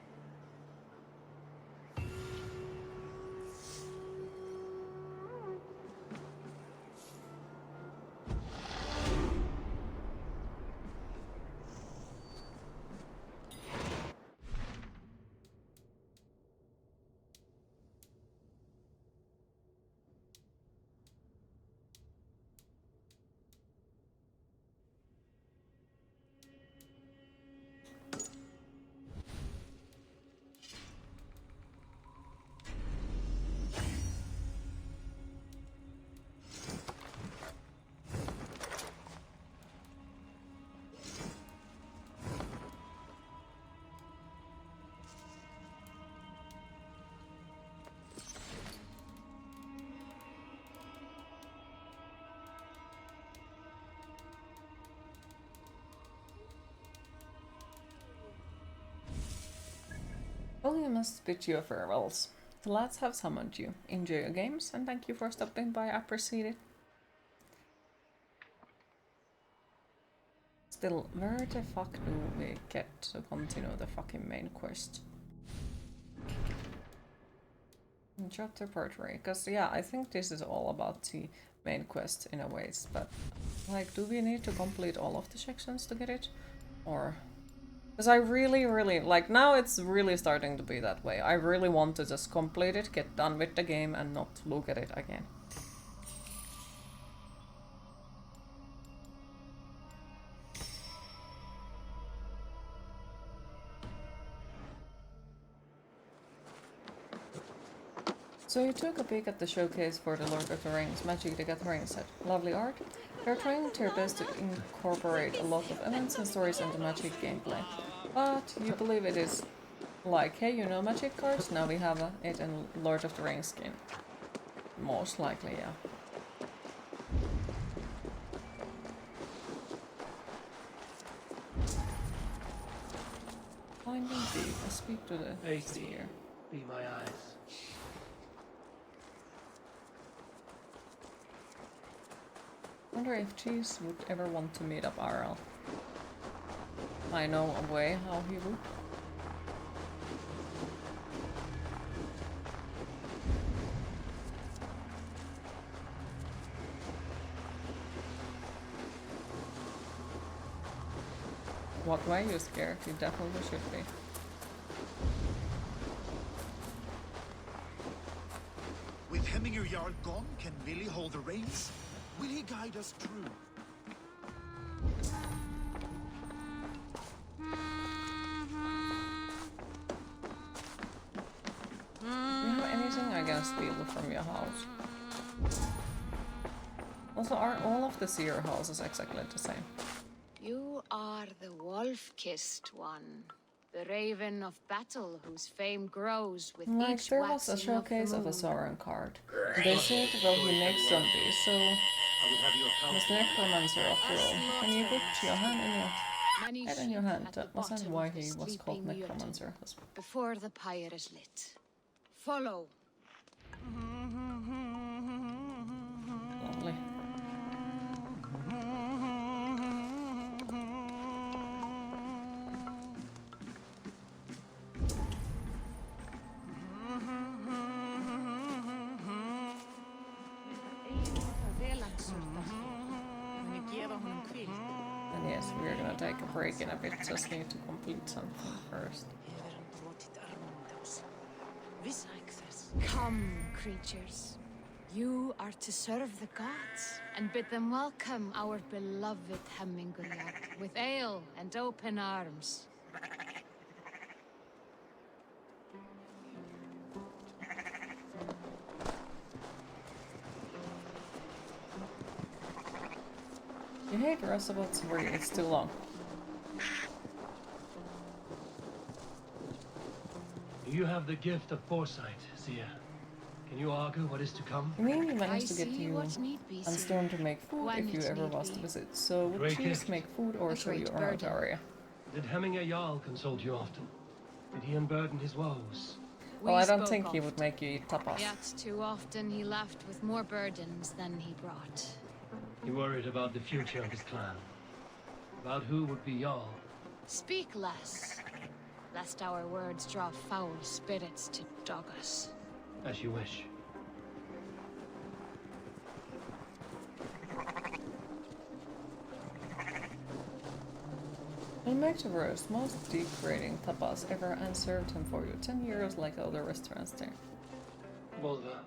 Well, you must bid you farewells. The lads have summoned you. Enjoy your games, and thank you for stopping by. I appreciate it. Still, where the fuck do we get to continue the fucking main quest? Chapter portrait, because yeah, I think this is all about the main quest in a ways, but like, do we need to complete all of the sections to get it? Or... because I really, like, now it's really starting to be that way. I really want to just complete it, get done with the game, and not look at it again. So you took a peek at the showcase for the Lord of the Rings Magic the Gathering set. Lovely art. You're trying your best to incorporate a lot of events and stories into Magic gameplay. But you believe it is like, hey, you know Magic cards? Now we have it in Lord of the Rings skin. Most likely, yeah. Finding deep. I speak to the sphere. Be my eyes. Wonder if Cheese would ever want to meet up RL. I know a way how he would. What way you scared? You definitely should be. With Hemminger Jarl gone, can Vili hold the reins? Will he guide us through? Do you have anything I can steal from your house? Also, are all of the seer houses exactly the same? You are the wolf-kissed one. The raven of battle whose fame grows with Like, each there was a waxing showcase of of the a moon. Sauron card. They said, well, he makes zombies, so... Was the necromancer after all. Can you put your hand in your... head in your hand? That wasn't why he was called necromancer. Before the pyre is lit. Follow. Lovely. And yes, we're gonna take a break in a bit, just need to complete something first. Come, creatures. You are to serve the gods and bid them welcome our beloved Hemingway with ale and open arms. You hate Roosevelt story, it's too long. You have the gift of foresight, Zia. Can you argue what is to come? You mean you managed to get you and Storm to make food if you ever was to visit, so would Great you gift. make food or show you around the area? Did Hemingway Jarl consult you often? Did he unburden his woes? Well, I don't think he would make you eat tapas. Yet too often he left with more burdens than he brought. He worried about the future of his clan. About who would be Jarl. Speak less, lest our words draw foul spirits to dog us. As you wish. I'll make the worst, most degrading tapas ever and served him for you. 10 euros like other restaurants there. Volva,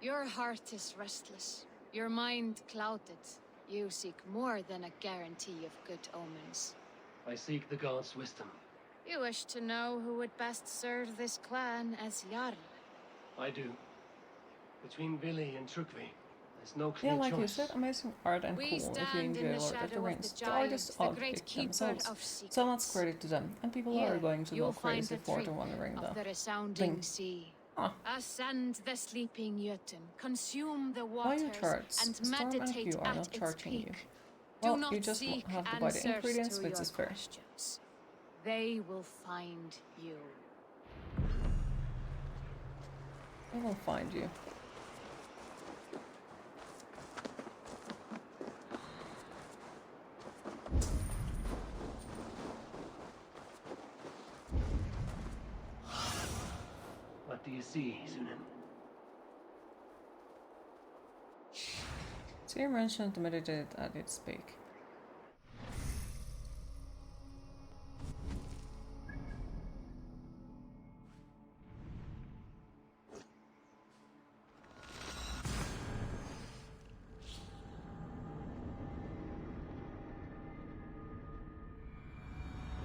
Your heart is restless. Your mind clouded. You seek more than a guarantee of good omens. I seek the gods' wisdom. You wish to know who would best serve this clan as Jarl. I do. Between Vili and Trukvi, there's no clear Yeah, like choice. you said, amazing art and cool if you enjoy Lord of the Rings. The artists all pick themselves. So much credit to them, and people are going to go crazy for the Wandering of the though. resounding sea. Ascend the sleeping Jötun, consume the Why you waters, charge? and Storm and meditate Hugh are at not its charging you. peak. Well, Do not you just seek have to buy the answers ingredients, to which your is fair. questions. They will find you. They will find you. What do you see, Sunan? Tyr mentioned to meditate at its peak.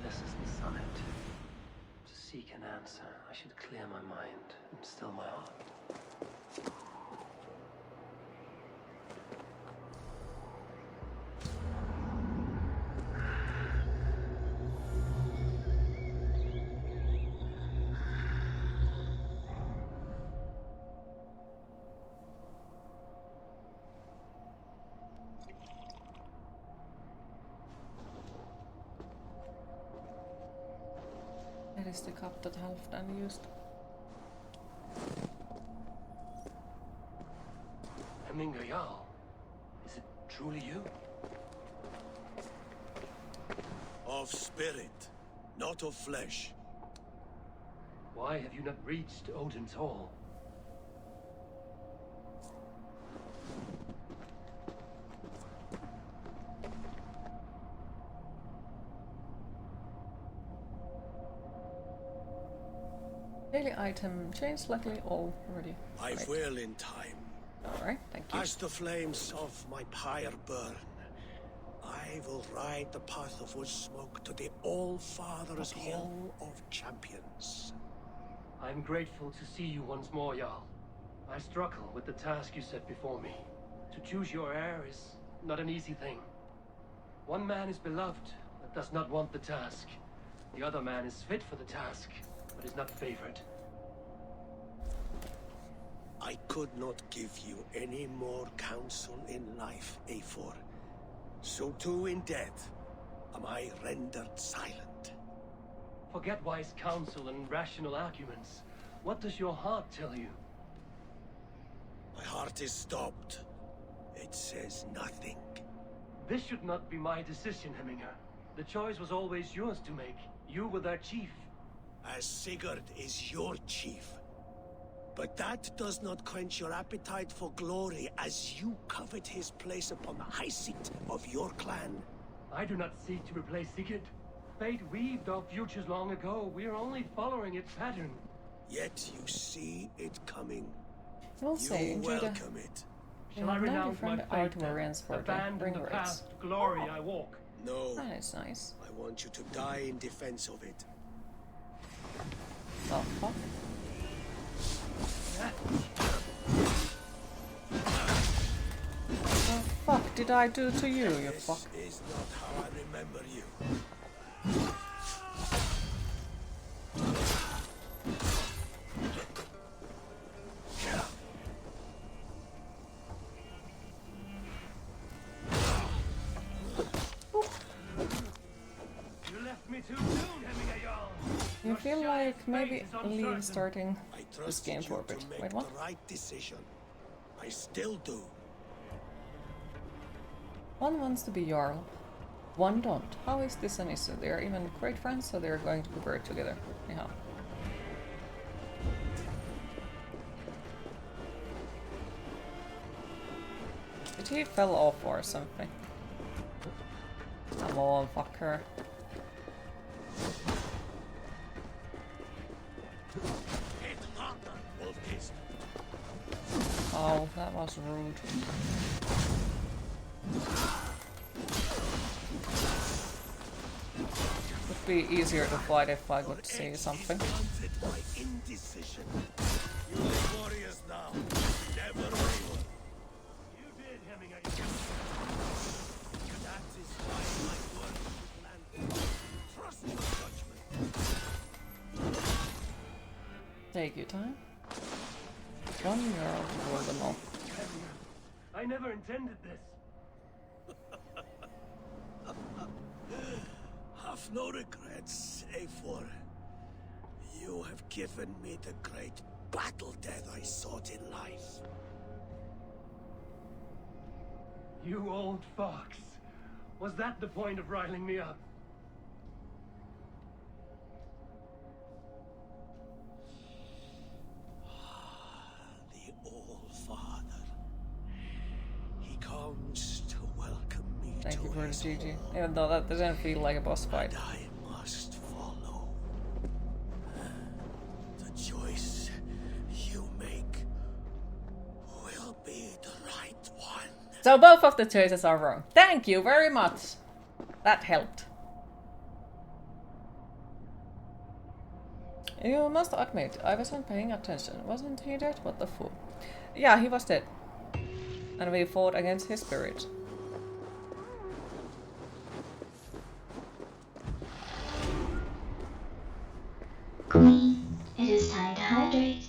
This is the summit. To seek an answer, I should clear my mind and still my heart. That is the cup that Halfdan used. Hemingway Jarl, is it truly you? Of spirit, not of flesh. Why have you not reached Odin's Hall? Daily item changed luckily already. I Right. will in time. Alright, thank you. As the flames of my pyre burn, I will ride the path of wood smoke to the All-Father's Hall of Champions. I'm grateful to see you once more, Jarl. I struggle with the task you set before me. To choose your heir is not an easy thing. One man is beloved, but does not want the task. The other man is fit for the task, but is not favored. I could not give you any more counsel in life, Eivor. So too in death am I rendered silent. Forget wise counsel and rational arguments. What does your heart tell you? My heart is stopped. It says nothing. This should not be my decision, Hemminger. The choice was always yours to make. You were their chief. As Sigurd is your chief. But that does not quench your appetite for glory as you covet his place upon the high seat of your clan. I do not seek to replace Sigurd. Fate weaved our futures long ago. We are only following its pattern. Yet you see it coming. We'll say, You enjoy welcome it. Shall I renounce my art fate variants for the abandon ring the race. path to glory I walk? No. That is nice. I want you to die in defense of it. Oh, fuck. What the fuck did I do to you, you fuck? This is not how I remember you. You left me too soon, Hemminger Jarl. You feel like maybe fate is leave uncertain. starting I this trusted game you for a bit. to make Wait, what? the right decision. I still do. One wants to be Jarl. One don't. How is this an issue? They are even great friends, so they are going to be buried together. Anyhow. Did he fell off or something? Come on, fuck her. Oh, that was rude. Would be easier to fight if I could see something. My indecision. You are warriors now. Never waver. You did, Hemminger. That is why my word is landed. Trust your judgment. Take your time. 1 year to rule them all. I never intended this. Have no regrets, Eivor. You have given me the great battle death I sought in life. You old fox. Was that the point of riling me up? The All-Father. He comes to welcome me Thank to you for the his GG. home. Even though that doesn't feel like a boss fight. And I must follow. The choice you make will be the right one. So both of the choices are wrong. Thank you very much. That helped. You must admit, I wasn't paying attention. Wasn't he dead? What the fool? Yeah, he was dead. And we fought against his spirit. Queen, it is time to hydrate.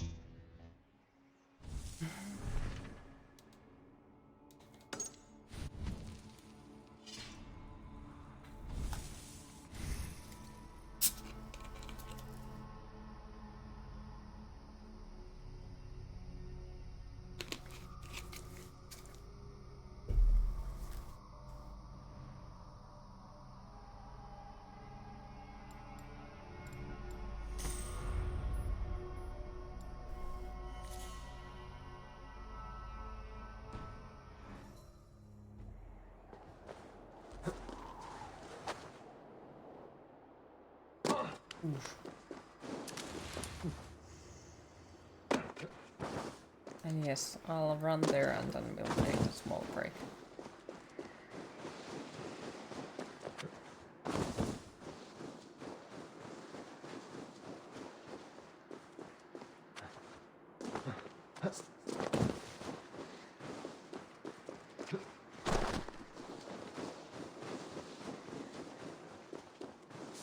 And yes, I'll run there and then we'll take a small break.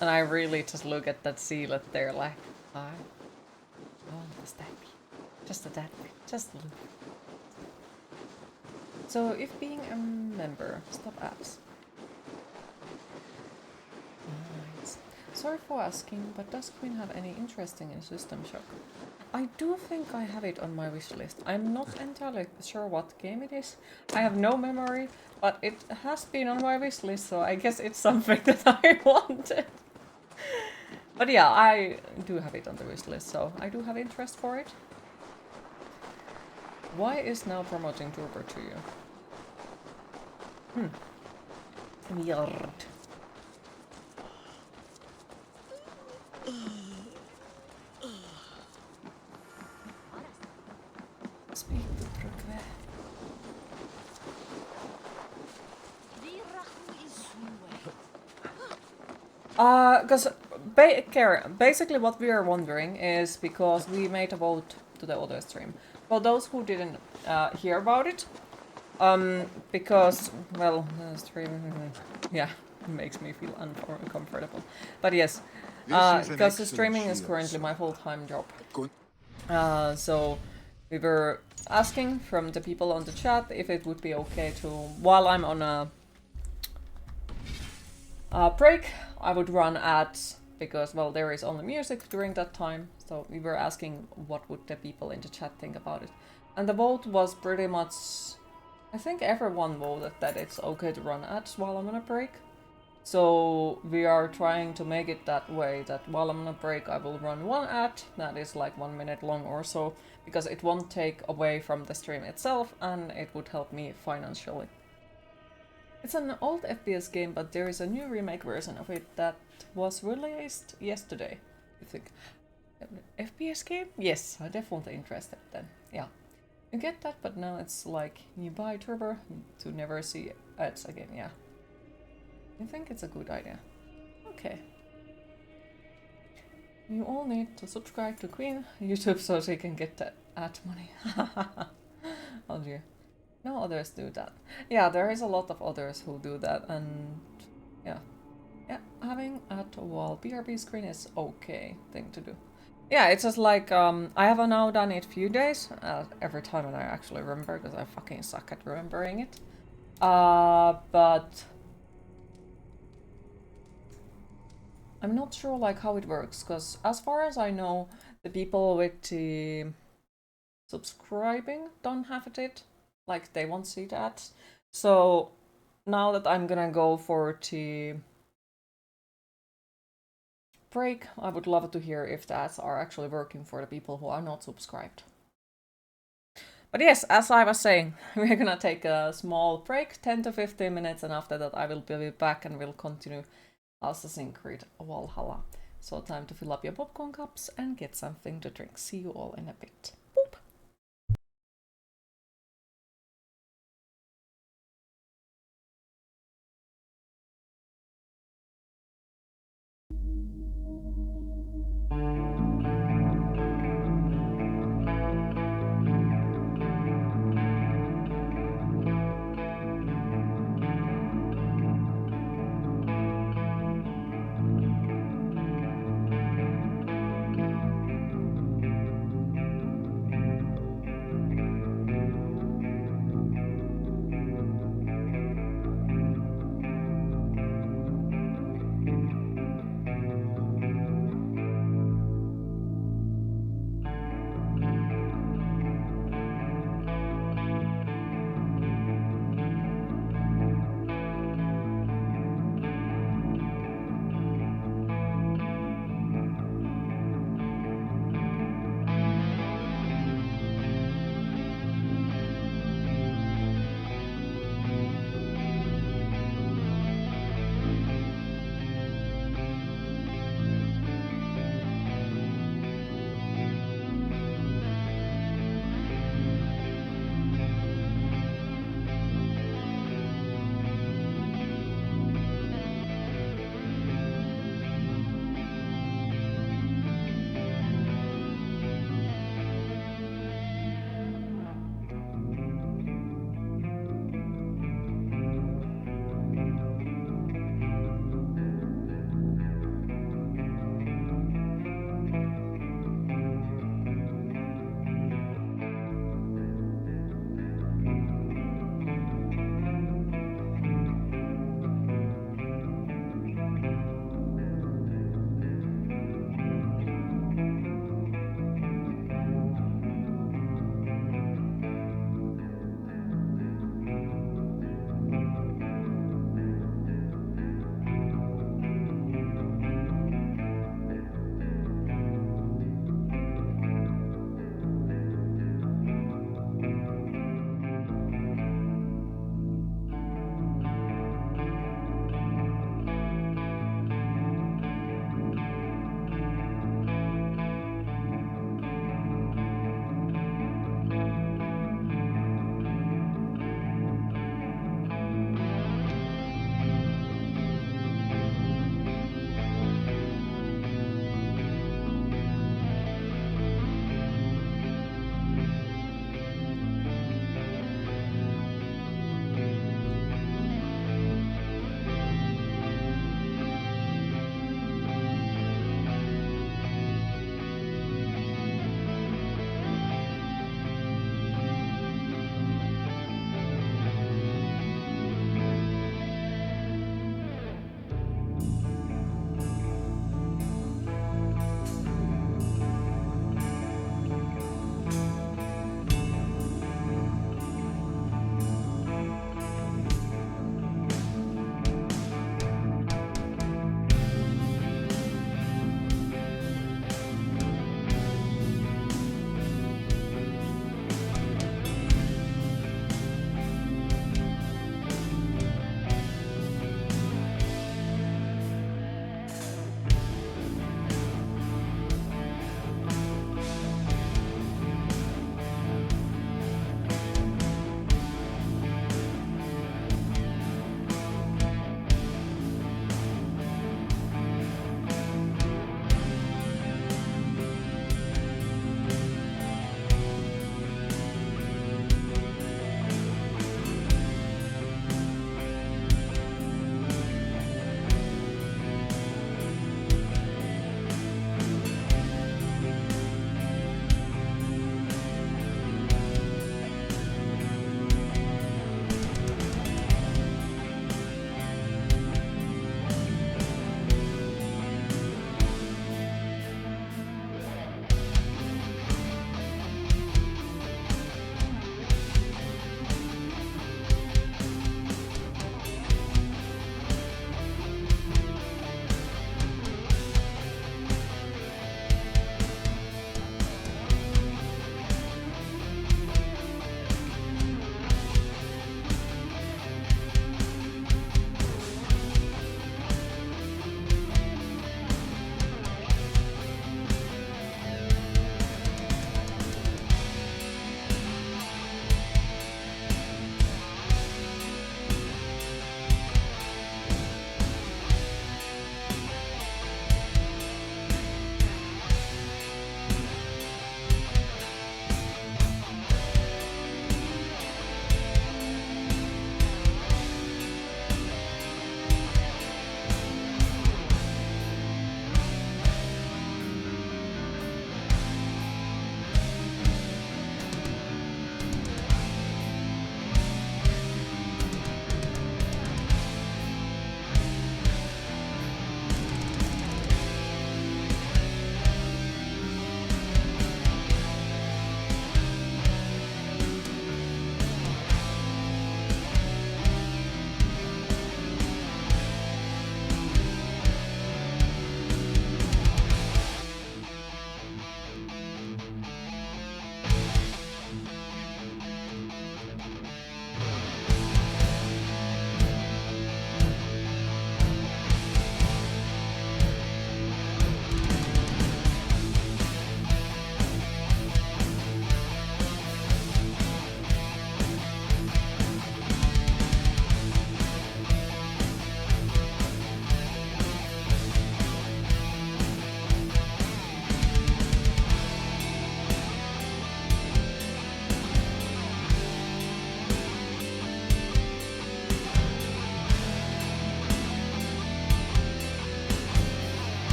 And I really just look at that seal there like, hi. Oh, what's that? Just a that. Just a little. So if being a member, stop apps. Nice. Sorry for asking, but does Queen have any interesting in System Shock? I do think I have it on my wish list. I'm not entirely sure what game it is. I have no memory, but it has been on my wish list, so I guess it's something that I wanted. But yeah, I do have it on the wish list, so I do have interest for it. Why is now promoting Turbo to you? Weird. Speak to Trukve. Because basically what we are wondering is because we made a vote to the other stream. For those who didn't hear about it, because, well, the stream, yeah, makes me feel uncomfortable. But yes, because the streaming is currently my full-time job. So we were asking from the people on the chat if it would be okay to, while I'm on a break, I would run ads, because, well, there is only music during that time. So we were asking what would the people in the chat think about it. And the vote was pretty much, I think everyone voted that it's okay to run ads while I'm on a break. So we are trying to make it that way, that while I'm on a break I will run one ad that is like 1 minute long or so, because it won't take away from the stream itself and it would help me financially. It's an old FPS game, but there is a new remake version of it that was released yesterday, I think. FPS game? Yes, I'm definitely interested then. Yeah. You get that, but now it's like you buy Turbo to never see ads again, yeah. I think it's a good idea. Okay. You all need to subscribe to Queen YouTube so she can get the ad money. Oh dear. No others do that. Yeah, there is a lot of others who do that, and yeah. Yeah, having at a wall BRB screen is okay thing to do. Yeah, it's just like, I have now done it few days, every time and I actually remember, because I fucking suck at remembering it. But I'm not sure like how it works, because as far as I know, the people with the subscribing don't have it, like they won't see that. So now that I'm gonna go for the break, I would love to hear if the ads are actually working for the people who are not subscribed. But yes, as I was saying, we're gonna take a small break, 10 to 15 minutes, and after that I will be back and we'll continue Assassin's Creed Valhalla. So time to fill up your popcorn cups and get something to drink. See you all in a bit. Boop.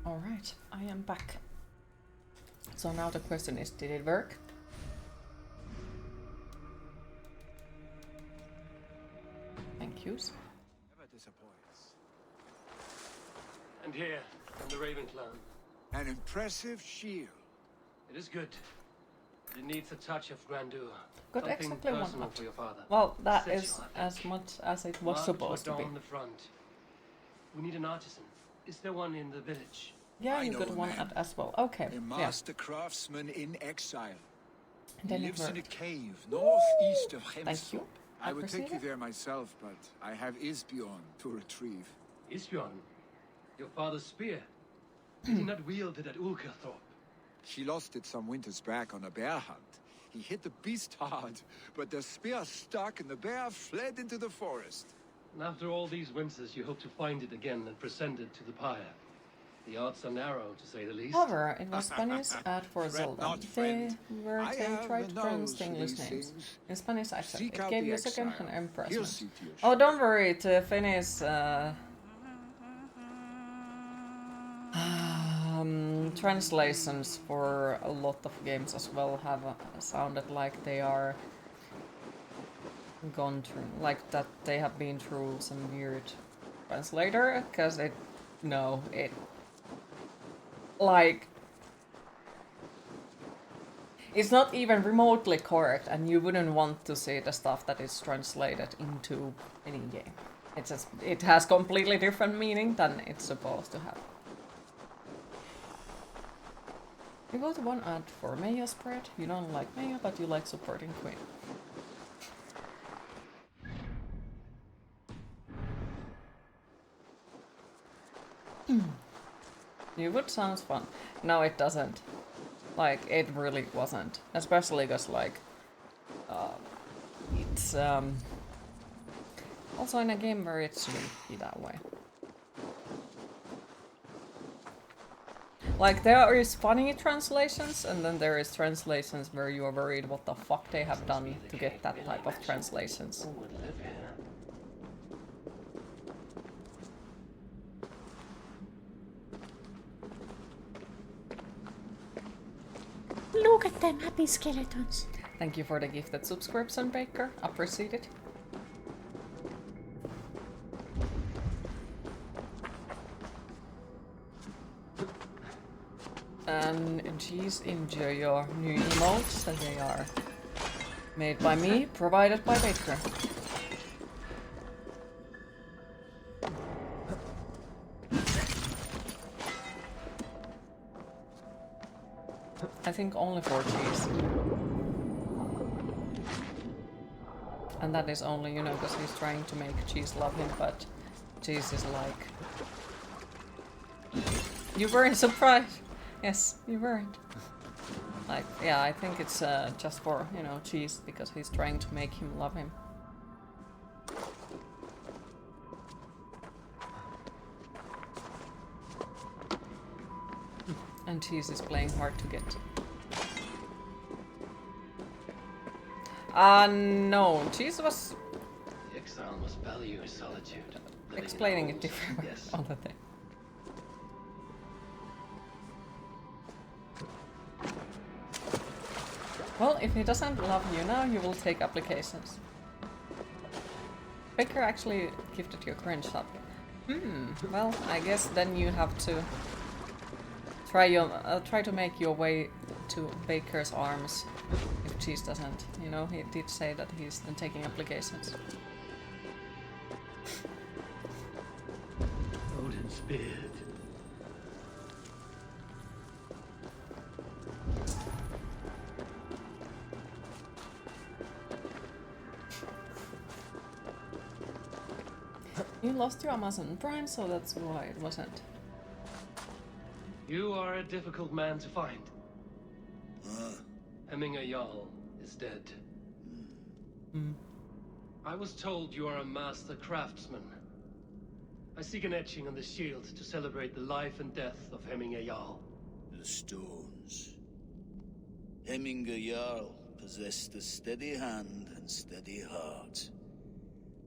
Alright, I am back. So now the question is, did it work? Thank yous. Never disappoints. And here, from the Raven clan. An impressive shield. It is good. It needs a touch of grandeur. Got Something exactly one personal up. for your father. Well, that Set is you, as much as it was Marked supposed to or be. down the front. We need an artisan. Is there one in the village? Yeah, I you know got a one man. at as well. Okay, A yeah. master craftsman in exile. He Then it lives in a worked. cave northeast of Thank Hemsop. you. I would take you Appreciate it. there myself, but I have Isbjorn to retrieve. Isbjorn? Your father's spear? Did he not wield it at Ulkerthorpe? She lost it some winters back on a bear hunt. He hit the beast hard, but the spear stuck and the bear fled into the forest. And after all these winters, you hope to find it again and present it to the pyre. The odds are narrow, to say the least. However, it was Spanish ad for Zelda. not, They friend. were I they have tried to the pronounce nose for English these names. things. In Spanish accent, Seek it out gave the you a second exile. hand He'll impressment. see to your Oh, don't worry, the Finnish translations for a lot of games as well have sounded like they are gone through, like that they have been through some weird translator, because it's not even remotely correct, and you wouldn't want to see the stuff that is translated into any game. It has completely different meaning than it's supposed to have. You got one ad for mayo spread. You don't like mayo, but you like supporting Queen. New wood sounds fun. No, it doesn't. Like, it really wasn't. Especially because, like, it's also in a game where it shouldn't be that way. Like, there is funny translations, and then there is translations where you are worried what the fuck they have done to get that type of translations. Look at them happy skeletons. Thank you for the gifted subscription, Baker. Appreciate it. And geez, enjoy your new emotes, that they are made by me, provided by Baker. I think only for cheese. And that is only, you know, because he's trying to make cheese love him, but cheese is like... You weren't surprised? Yes, you weren't. Like, yeah, I think it's just for, you know, cheese, because he's trying to make him love him. And cheese is playing hard to get. No, cheese was... The exile must value his solitude. Explaining it differently all the time. Well, if he doesn't love you now, you will take applications. Baker actually gifted you a current shop. Well, I guess then you have to try to make your way to Baker's arms. If Cheese doesn't, you know, he did say that he's taking applications. Odin's beard. You lost your Amazon Prime, so that's why it wasn't. You are a difficult man to find. Hemminger Jarl is dead. I was told you are a master craftsman. I seek an etching on the shield to celebrate the life and death of Hemminger Jarl. The stones. Hemminger Jarl possessed a steady hand and steady heart.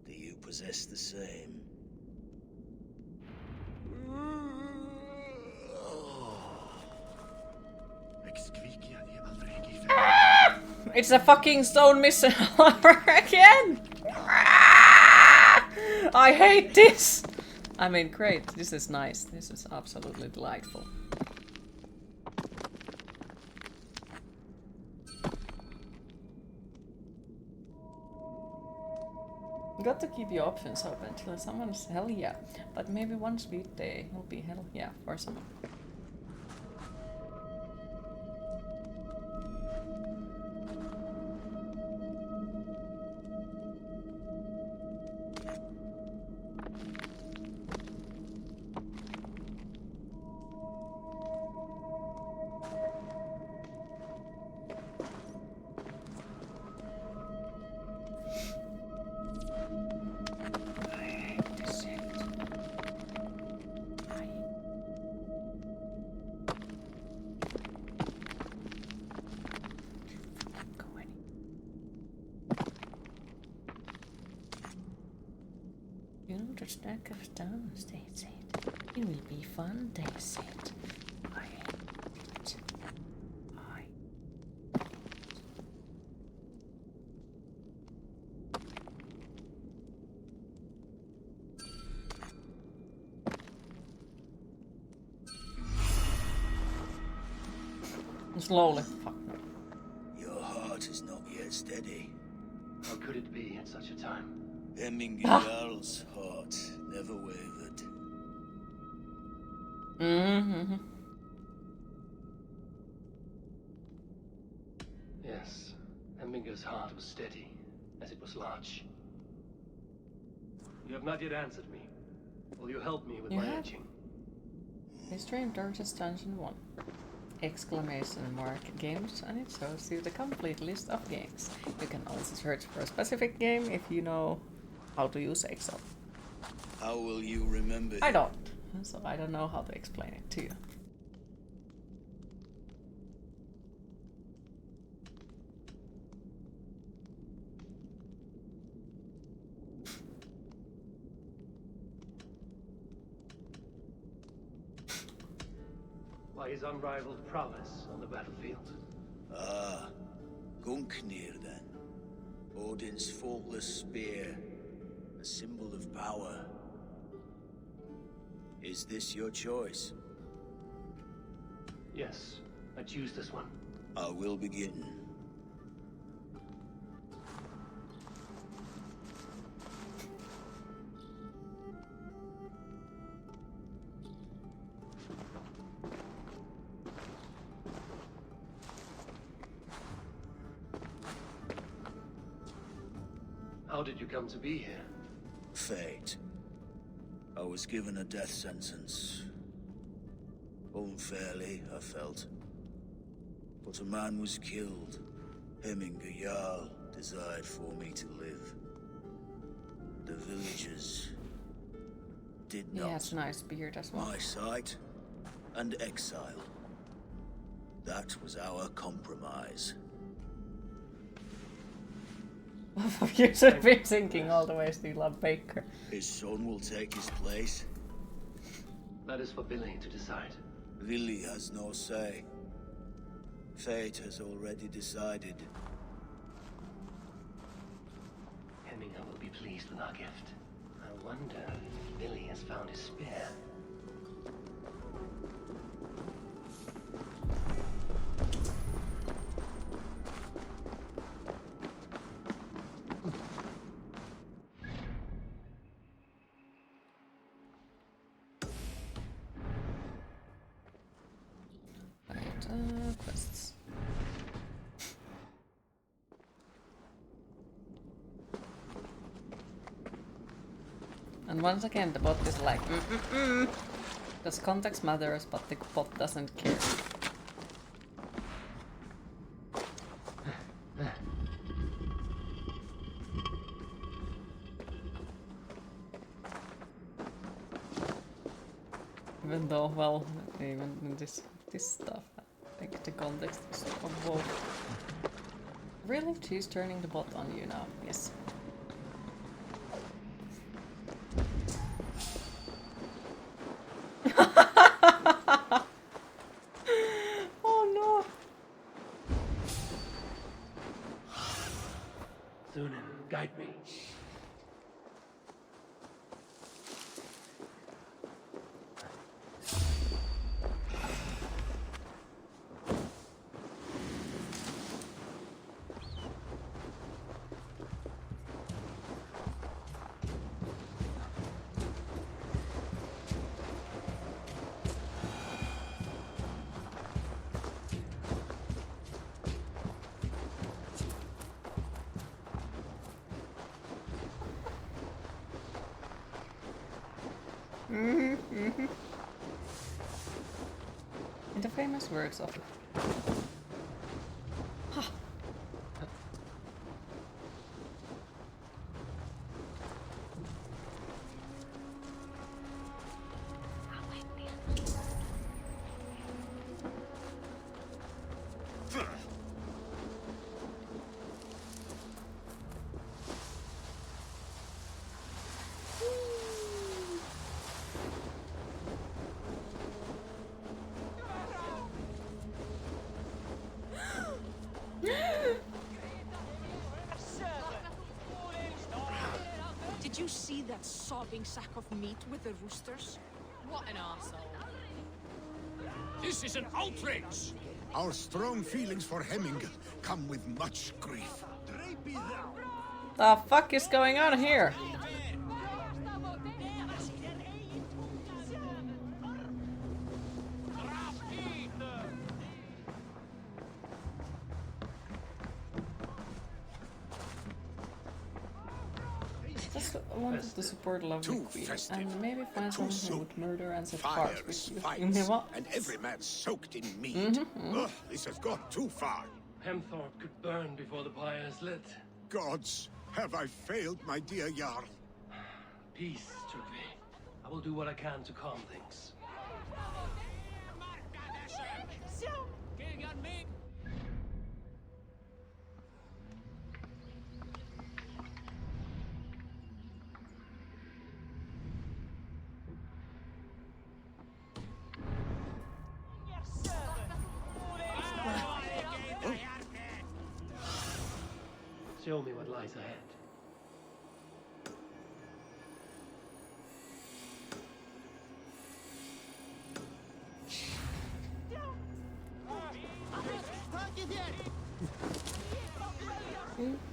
Do you possess the same? It's a fucking stone mission over again! I hate this! I mean, great. This is nice. This is absolutely delightful. Got to keep your options open till someone's hell yeah. But maybe one sweet day will be hell yeah for someone. The stack of stones, they said. It will be fun, they said. I hate it. Slowly. Fuck no. Your heart is not yet steady. How could it be at such a time? Hemming Jarl's heart never wavered. Mm-hmm. Yes, Hemminger's heart was steady, as it was large. You have not yet answered me. Will you help me with my etching? History of Darkest Dungeon 1. Exclamation mark games, and it shows you the complete list of games. You can also search for a specific game if you know how to use Excel. How will you remember I don't, so I don't know how to explain it to you. By his unrivaled prowess on the battlefield. Ah, Gungnir then. Odin's faultless spear. A symbol of power. Is this your choice? Yes, I choose this one. I will begin. How did you come to be here? Fate. I was given a death sentence. Unfairly, I felt. But a man was killed. Hemminger Jarl desired for me to live. The villagers did not. He has a nice beard as well. My sight and exile. That was our compromise. You should be thinking all the ways you love Baker. His son will take his place. That is for Billy to decide. Billy has no say. Fate has already decided. Hemminger will be pleased with our gift. I wonder if Billy has found his spear. Quests. And once again, the bot is like, Does context matters, but the bot doesn't care. Even though, well, even in this stuff, I think the context is of both. Really? She's turning the bot on you now. Yes. Oh no! In the famous words of Did you see that sobbing sack of meat with the roosters? What an arsehole. This is an outrage! Our strong feelings for Hemming come with much grief. the fuck is going on here? Just wanted to support lovely queen and maybe find someone who would murder and set fires with you. You know what? And every man soaked in meat. Ugh, this has gone too far. Hemthorpe could burn before the pyre is lit. Gods, have I failed, my dear Jarl? Peace, Turkey. I will do what I can to calm things. Show me what lies ahead.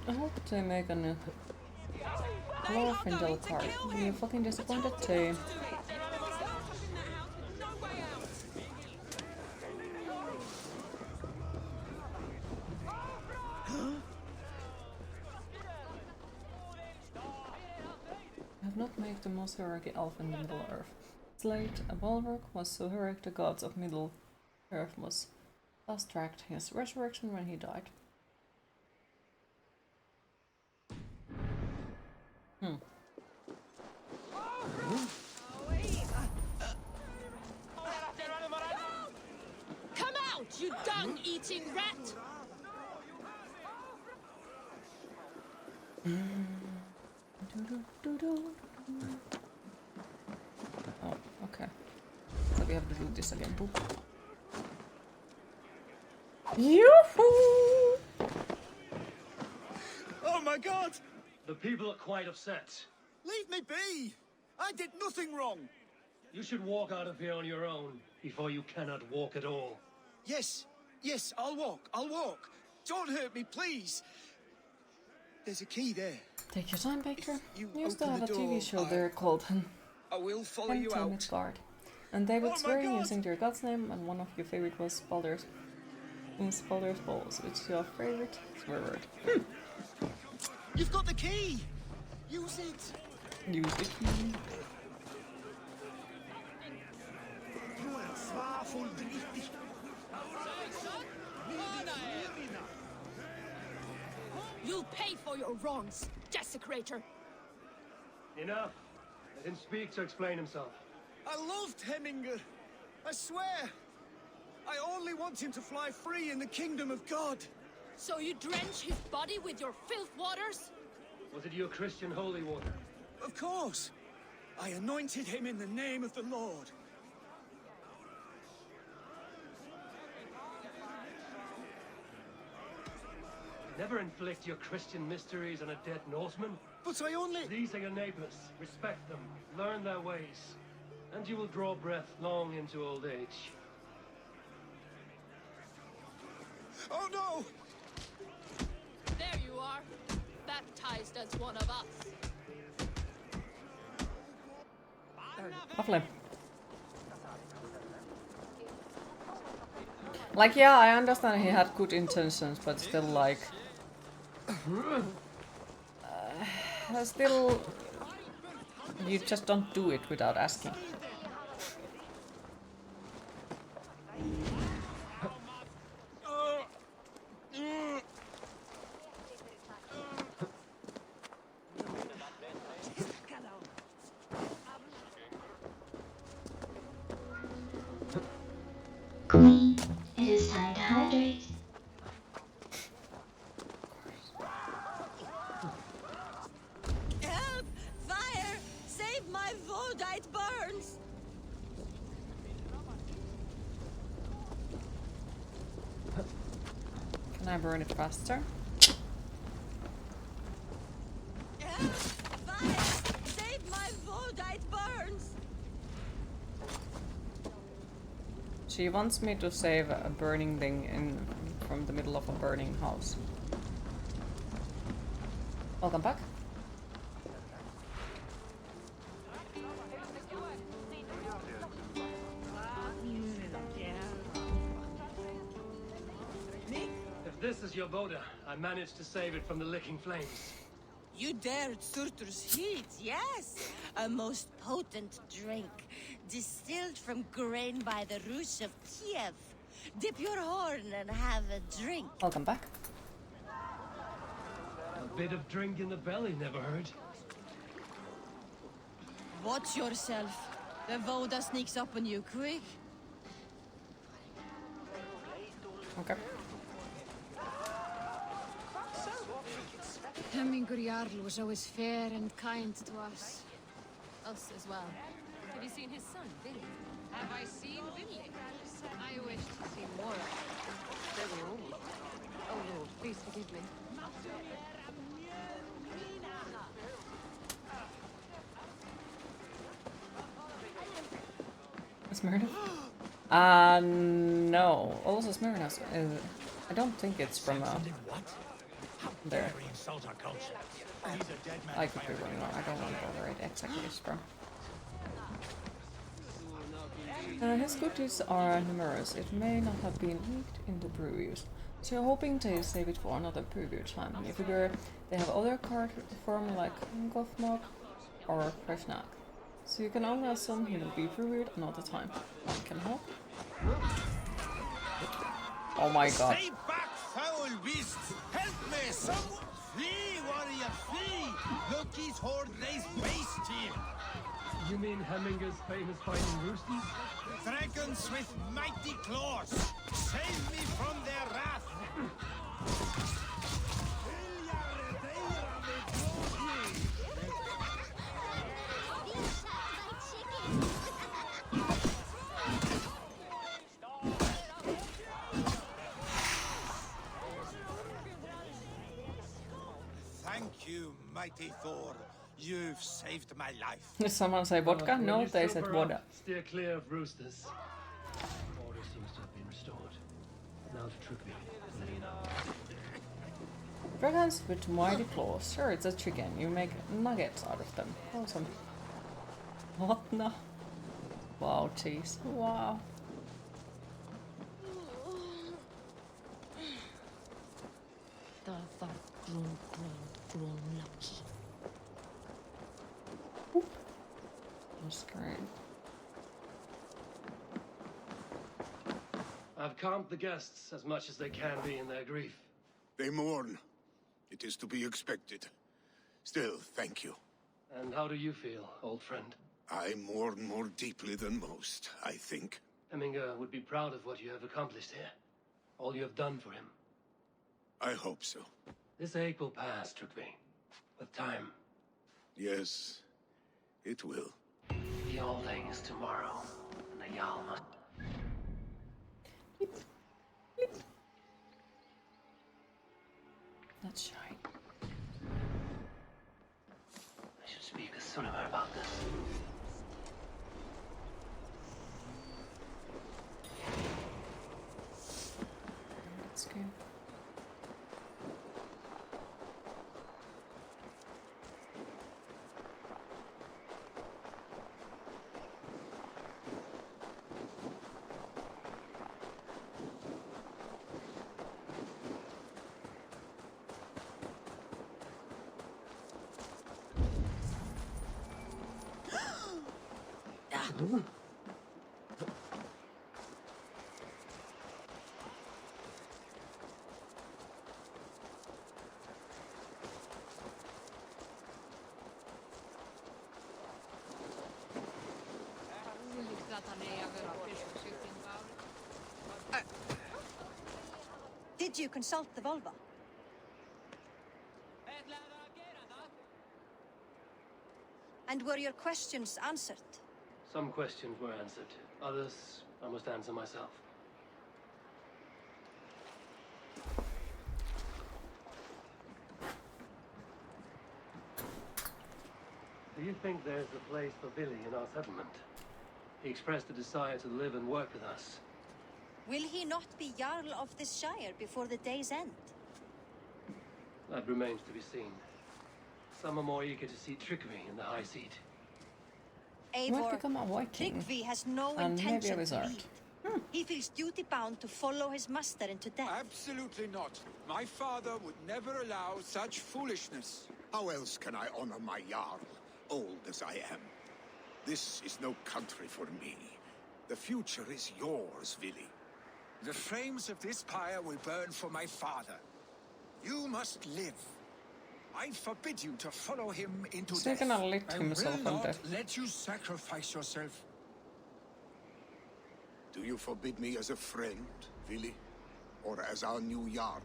I hope they make a new Glorfindel card. Are you fucking disappointed too? I have not made the most heroic elf in the Middle Earth. Slate, a bulwark, was so heroic the gods of Middle Earth was fast-tracked his resurrection when he died. Come out, you dung-eating rat! Oh, okay. So we have to do this again. Boop. Yoo-hoo! Oh my god! The people are quite upset. Leave me be! I did nothing wrong! You should walk out of here on your own before you cannot walk at all. Yes, yes, I'll walk. Don't hurt me, please! There's a key there. Take your time, Baker. You We used to open have the a TV door, show there called I will follow you out. Guard. And they would Oh my swear God! using their god's name, and one of your favorite was Baldur's Balls, which is your favorite swear word. You've got the key! Use it! Use the key. You'll pay for your wrongs, desecrator! Enough. Let him speak to explain himself. I loved Hemminger. I swear. I only want him to fly free in the kingdom of God. So you drench his body with your filth waters? Was it your Christian holy water? Of course. I anointed him in the name of the Lord. Never inflict your Christian mysteries on a dead Norseman. But I only... These are your neighbors. Respect them. Learn their ways. And you will draw breath long into old age. Oh no! There you are, baptized as one of us. Lovely. Like, yeah, I understand he had good intentions, but still, like... still... You just don't do it without asking. Queen, it is time to hydrate. Help! Fire! Save my Vodite burns! Can I burn it faster? Help! Fire! Save my Vodite burns! She wants me to save a burning thing from the middle of a burning house. Welcome back. If this is your Voda, I managed to save it from the licking flames. You dared Surtur's heat, yes! A most potent drink, distilled from grain by the Rus of Kiev. Dip your horn and have a drink. Welcome back. A bit of drink in the belly never hurt. Watch yourself. The Voda sneaks up on you quick. Okay. Hemmingur Jarl was always fair and kind to us. Us as well. Have you seen his son, Billy? Have I seen Billy? I wish to see more of him. Very old. Oh Lord, please forgive me. Smirnoff? No. Also Smirnoff. I don't think it's from there. I could be wrong. I don't remember where it exactly is from. His goodies are numerous. It may not have been leaked in the previews, so you're hoping to save it for another preview time. You figure they have other card form like Gothmog or Krishnak, so you can only assume he will be previewed another time. One can help. Oh my god. Stay back, foul beast! Help me! Someone! Flee, warrior, flee! Loki's horde lays waste here! You mean Hemminger's famous fighting roosters? Dragons with mighty claws! Save me from their wrath! Thank you, mighty Thor. You've saved my life. Did someone say vodka? No, they said water. Steer clear of roosters. Order seems to have been restored. Now to Trugby. Let you know. Dragons with mighty claws. Sure, it's a chicken. You make nuggets out of them. Awesome. What no? Wow, cheese. Wow. That's great. I've calmed the guests as much as they can be in their grief. They mourn. It is to be expected. Still, thank you. And how do you feel, old friend? I mourn more deeply than most, I think. Hemminger would be proud of what you have accomplished here. All you have done for him. I hope so. This ache will pass, Trugby. With time. Yes, it will. The Alding is tomorrow, and the Jarl must... telling her about this. Let's go. Did you consult the vulva? And were your questions answered? Some questions were answered. Others I must answer myself. Do you think there's a place for Billy in our settlement? He expressed a desire to live and work with us. Will he not be Jarl of this shire before the day's end? That remains to be seen. Some are more eager to see trickery in the high seat. He might Eivor, become a Viking. Tryggvi has no and maybe a intention to wizard. lead. He feels duty-bound to follow his master into death. Absolutely not. My father would never allow such foolishness. How else can I honor my Jarl, old as I am? This is no country for me. The future is yours, Vili. The flames of this pyre will burn for my father. You must live. I forbid you to follow him into So death. he gonna lit I himself will on not death. let you sacrifice yourself. Do you forbid me as a friend, Vili? Or as our new Jarl?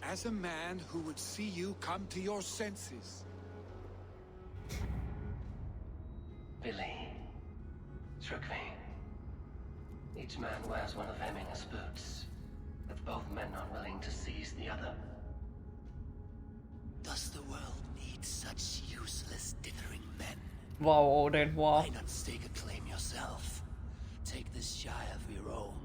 As a man who would see you come to your senses. Billy. Tryggvi. Each man wears one of Hemminger's boots, but both men are willing to seize the other. Does the world need such useless dithering men? Wow, Odin, wow. Why not stake a claim yourself? Take this shire for your own.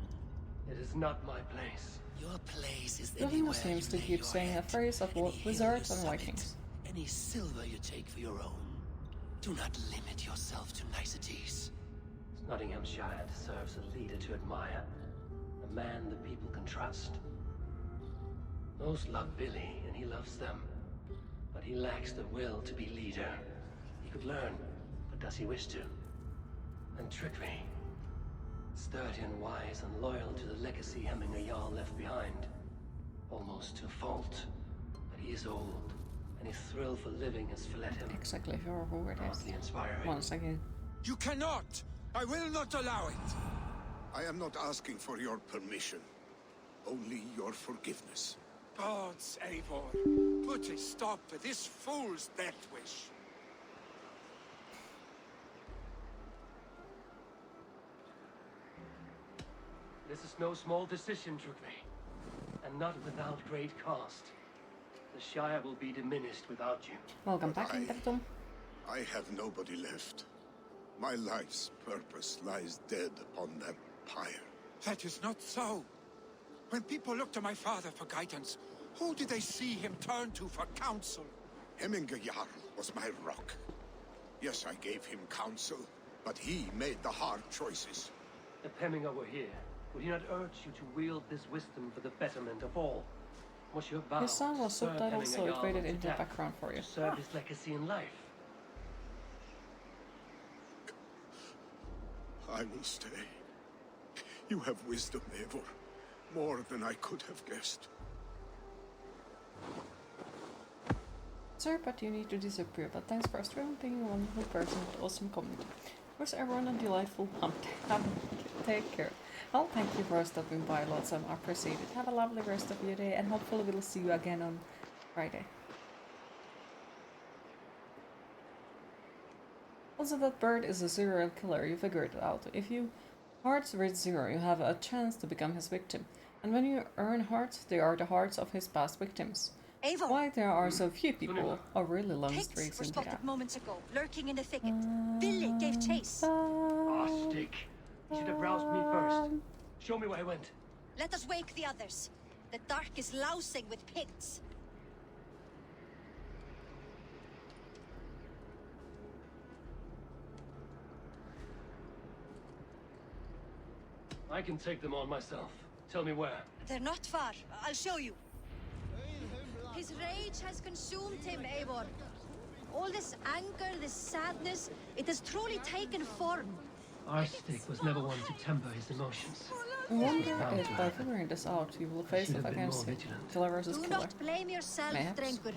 It is not my place. Your place is Dovima anywhere seems to you lay keep your saying a head, phrase of any hill wizards you and summit, Vikings. any silver you take for your own. Do not limit yourself to niceties. Nottinghamshire deserves a leader to admire. A man the people can trust. Most love Billy, and he loves them. But he lacks the will to be leader. He could learn, but does he wish to? And Tryggvi. Sturdy and wise and loyal to the legacy Hemminger Jarl left behind. Almost to a fault. But he is old, and his thrill for living has fled him. Exactly who it is. Oddly inspiring. Once again. You cannot! I will not allow it! I am not asking for your permission. Only your forgiveness. Gods, Eivor, put a stop to this fool's death wish. This is no small decision, Tryggvi. And not without great cost. The Shire will be diminished without you. Welcome back, Intertum. I have nobody left. My life's purpose lies dead upon that pyre. That is not so. When people look to my father for guidance, who did they see him turn to for counsel? Hemminger Jarl was my rock. Yes, I gave him counsel, but he made the hard choices. If Hemminger were here, would he not urge you to wield this wisdom for the betterment of all? Was your vow His son was to serve subtitled, Hemminger so it Jarl faded unto into the death, background for you. to serve his legacy in life? I will stay. You have wisdom, Eivor. More than I could have guessed. Sir, but you need to disappear. But thanks for streaming, being a wonderful person with awesome community. Wish everyone a delightful hunt. Take care. Well, thank you for stopping by. Lots of appreciated. Have a lovely rest of your day, and hopefully we'll see you again on Friday. Also, that bird is a serial killer. You figured it out. If you hearts reach 0, you have a chance to become his victim. And when you earn hearts, they are the hearts of his past victims. Eivor! Why there are so few people or really long Pigs streaks were in spotted here? moments ago, lurking in the thicket. Billy gave chase. Ah, stick. You should have roused me first. Show me where I went. Let us wake the others. The dark is lousing with pigs. I can take them on myself. Tell me where. They're not far. I'll show you. His rage has consumed him, Eivor. All this anger, this sadness, it has truly taken form. Our stick was never one to temper his emotions. I wonder if by figuring this out you will face off against him. Killer versus Do killer. not blame yourself, Perhaps. Drengur.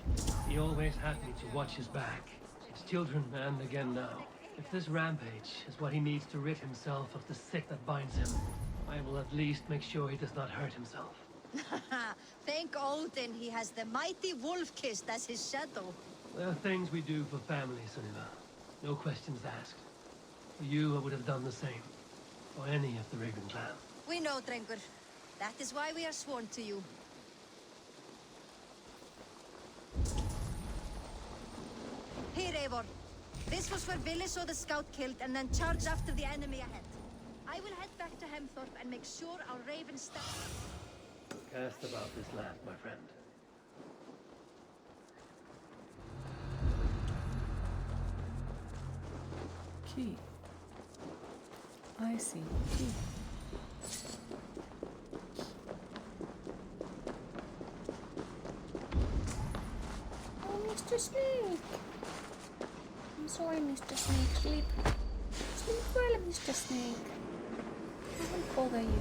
He always had me to watch his back. His children, and again now. If this rampage is what he needs to rid himself of the sick that binds him, I will at least make sure he does not hurt himself. Thank Odin he has the mighty Wolf-Kissed as his shadow. There are things we do for family, Sunniva. No questions asked. For you, I would have done the same. For any of the Raven clan. We know, Drengur. That is why we are sworn to you. Here, Eivor. This was where Billy saw the scout killed and then charged after the enemy ahead. I will head back to Hemthorpe and make sure our Raven steps. Cast about this land, my friend. Key. I see. Key. Oh, Mr. Snake. I'm sorry, Mr. Snake. Sleep. Sleep well, Mr. Snake. I won't bother you.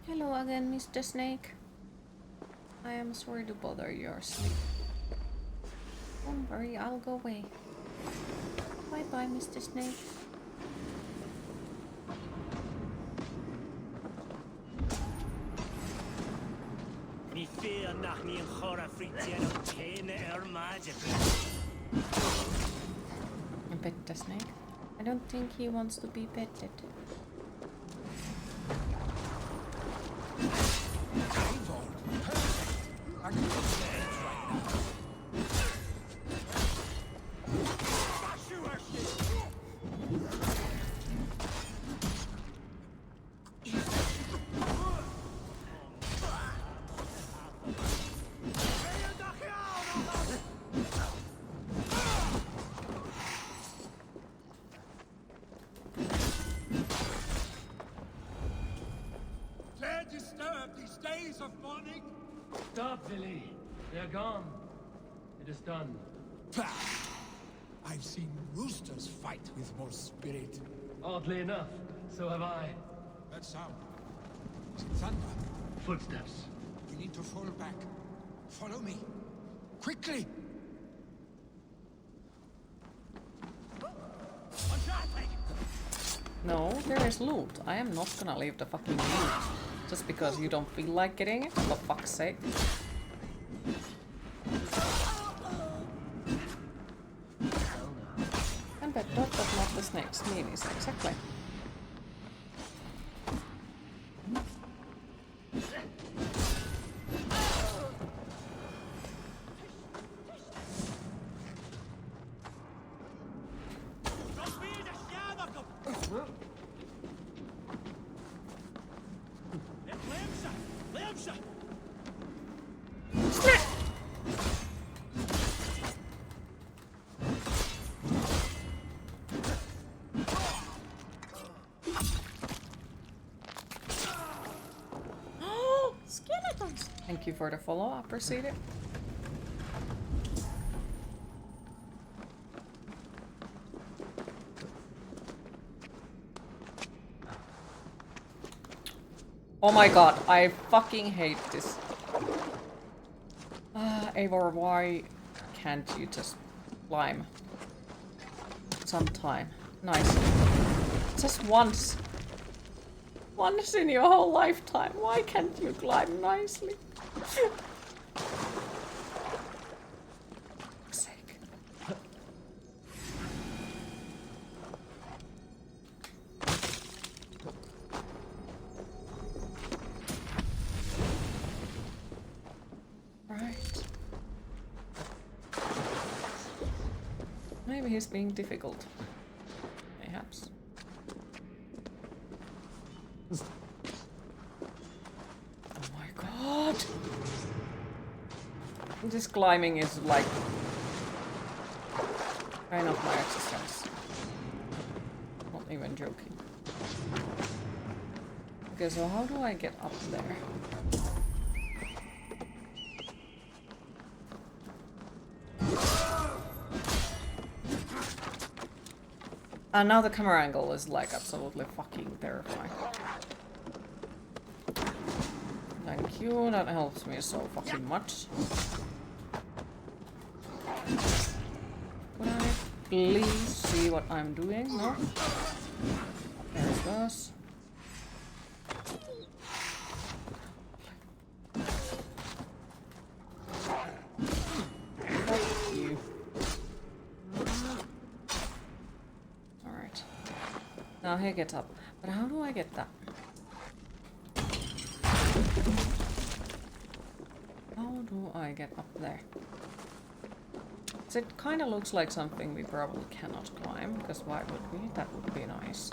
Hello again, Mr. Snake. I am sorry to bother your sleep. Don't worry, I'll go away. Bye-bye, Mr. Snake. Ni fear nach ni chora fritian o tene magic. Pet the snake? I don't think he wants to be petted. I can put the edge right now. Dare disturb these days of mourning? Stop, Billy. They're gone. It is done. Pah! I've seen roosters fight with more spirit. Oddly enough, so have I. That sound. Is it thunder? Footsteps. We need to fall back. Follow me. Quickly! No, there is loot. I am not gonna leave the fucking loot. Just because you don't feel like getting it, for fuck's sake. And bet that was not the snake's meanies, exactly. Skeletons! Thank you for the follow, I appreciate it. Oh my god, I fucking hate this. Eivor, why can't you just climb? Sometime. Nice. Just once. Once in your whole lifetime. Why can't you climb nicely? Sake. Right. Maybe he's being difficult. Perhaps. Oh my god! This climbing is like kind of my exercise. Not even joking. Okay, so how do I get up there? And now the camera angle is like absolutely fucking terrifying. Thank you, that helps me so fucking much. Could I please see what I'm doing? No? There it goes. Fuck you. Alright. Now he gets up. But how do I get that? How do I get up there? So it kind of looks like something we probably cannot climb, because why would we? That would be nice.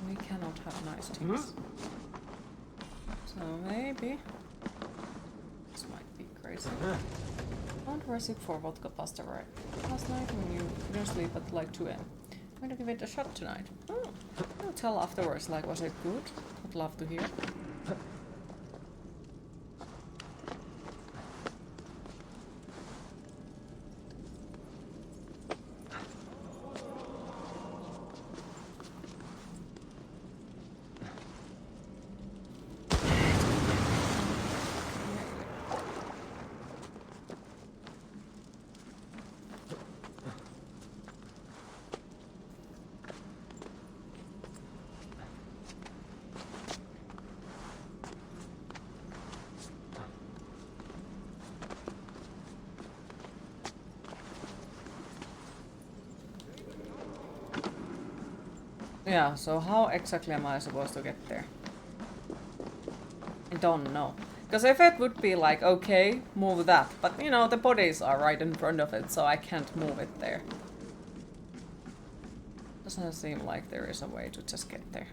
We cannot have nice things. So maybe... This might be crazy. Found recipe for vodka pasta right last night when you couldn't sleep at like 2 AM. I'm going to give it a shot tonight. I'll tell afterwards, like, was it good? I'd love to hear. Yeah, so how exactly am I supposed to get there? I don't know. Because if it would be like, okay, move that, but you know, the bodies are right in front of it, so I can't move it there. Doesn't seem like there is a way to just get there.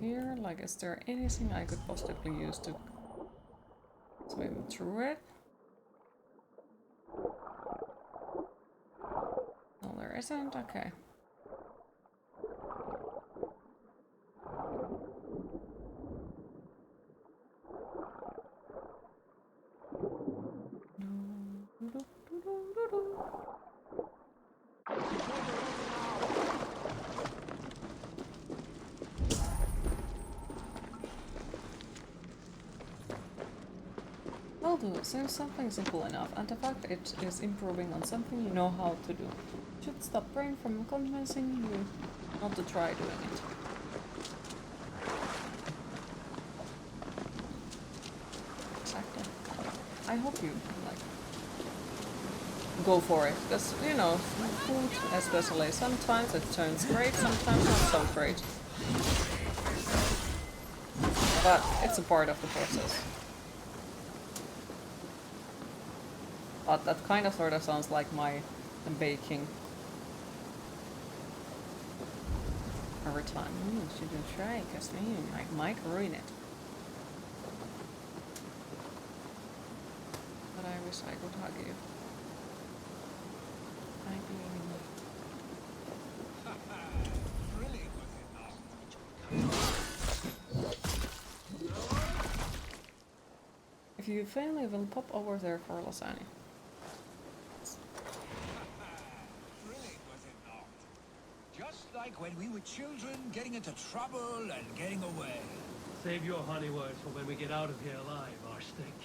Here, like, is there anything I could possibly use to swim through it? No, there isn't. Okay. Will do. Seems something simple enough, and the fact it is improving on something you know how to do should stop brain from convincing you not to try doing it. Exactly. I hope you, like, go for it, because, you know, food especially, sometimes it turns great, sometimes not so great. But it's a part of the process. But that kind of sort of sounds like my baking. Every time. Shouldn't try, because I might ruin it. But I wish I could hug you. I believe in If you fail, I will pop over there for lasagna. Thrilling, was it not? Just like when we were children, getting into trouble and getting away. Save your honey words for when we get out of here alive, Arstick.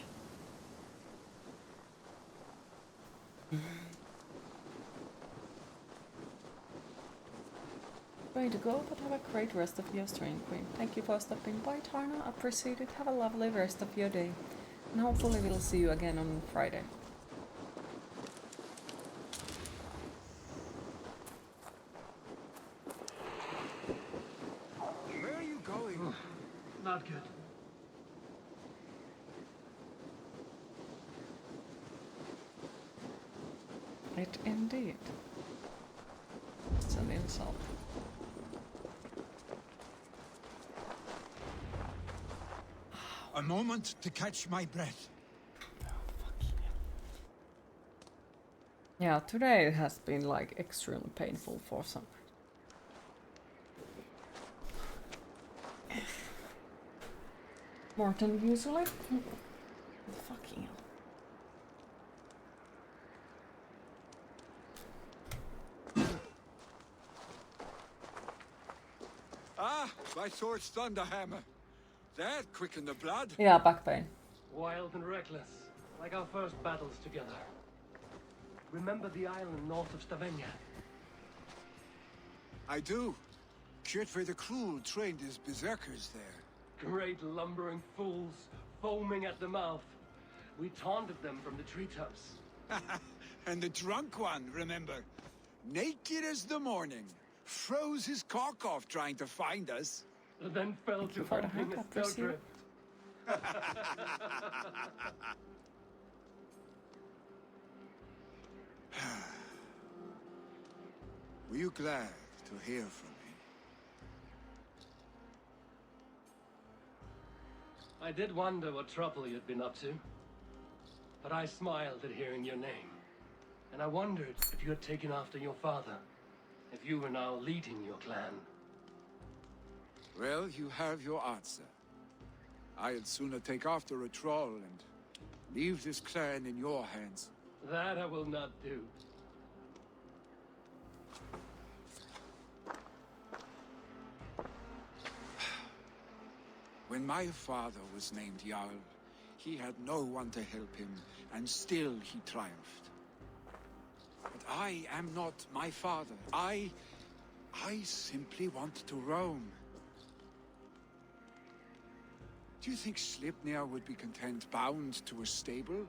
Way to go, but have a great rest of your stream, Queen. Thank you for stopping by, Tarna. Appreciate it. Have a lovely rest of your day. And hopefully we'll see you again on Friday. Where are you going? Not good. It indeed. It's an insult. A moment to catch my breath. Yeah, today has been like extremely painful for some. More than usually. Fucking hell. Ah, my sword's thunderhammer. That quickened the blood. Yeah, back pain. Wild and reckless, like our first battles together. Remember the island north of Stavenia? I do. Kjotve the Cruel trained his berserkers there. Great lumbering fools, foaming at the mouth. We taunted them from the treetops. And the drunk one, remember? Naked as the morning. Froze his cock off trying to find us. And then fell to humping a snowdrift. Were you glad to hear from me? I did wonder what trouble you'd been up to. But I smiled at hearing your name. And I wondered if you had taken after your father. If you were now leading your clan. Well, you have your answer. I'd sooner take after a troll and leave this clan in your hands. That I will not do. When my father was named Jarl, he had no one to help him, and still he triumphed. But I am not my father. I simply want to roam. Do you think Sleipnir would be content bound to a stable,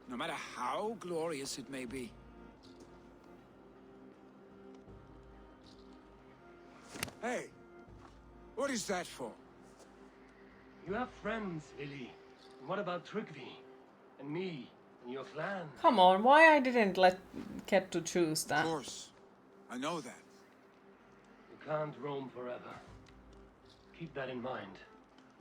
no matter how glorious it may be? Hey, what is that for? You have friends, Vili. And what about Tryggvi? And me? And your clan? Come on, why I didn't let Ket to choose that? Of course. I know that. You can't roam forever. Keep that in mind.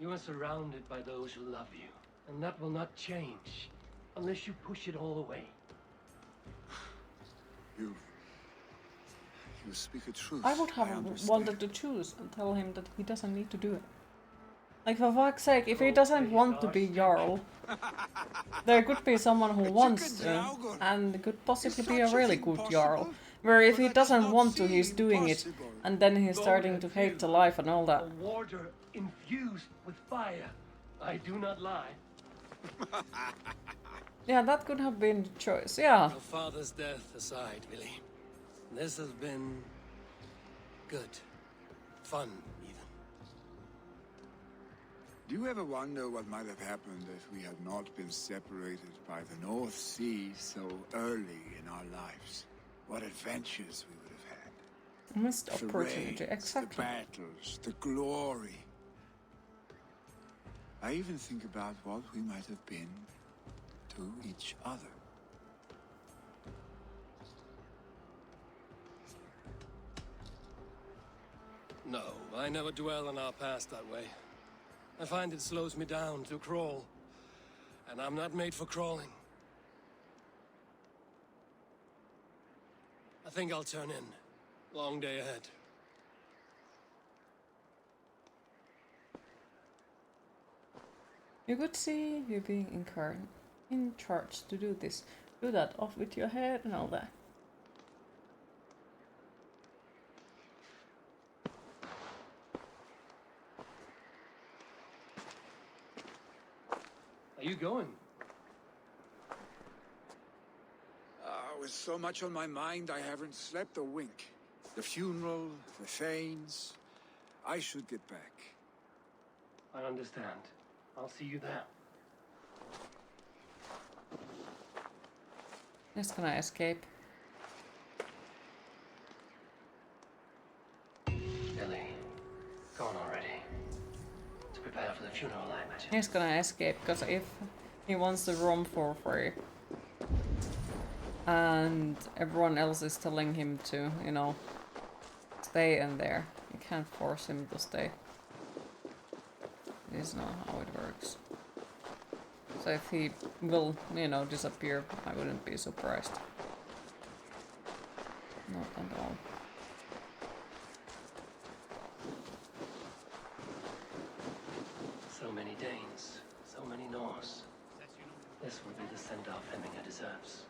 You are surrounded by those who love you. And that will not change. Unless you push it all away. You speak a truth. I would have wanted to choose and tell him that he doesn't need to do it. Like, for fuck's sake, if he doesn't want to be Jarl, there could be someone who wants to, and could possibly be a really good Jarl. Where if he doesn't want to, he's doing it, and then he's starting to hate the life and all that. A warder infused with fire. I do not lie. Yeah, that could have been the choice, yeah. Your father's death aside, Vili. This has been good. Fun, even. Do you ever wonder what might have happened if we had not been separated by the North Sea so early in our lives? What adventures we would have had. Missed opportunity, The raids, exactly. the battles, the glory. I even think about what we might have been to each other. No, I never dwell on our past that way. I find it slows me down to crawl. And I'm not made for crawling. I think I'll turn in. Long day ahead. You could see you being in charge to do this. Do that off with your head and all that. Are you going? With so much on my mind, I haven't slept a wink. The funeral, the Thanes. I should get back. I understand. I'll see you there. Just gonna escape. Billy, go on already. To prepare for the funeral, I imagine. He's gonna escape, because if he wants the room for free, and everyone else is telling him to, you know, stay in there, you can't force him to stay. This is not how it works. So if he will, you know, disappear, I wouldn't be surprised. Not at all. So many Danes, so many Norse. This will be the send-off Hemminger deserves.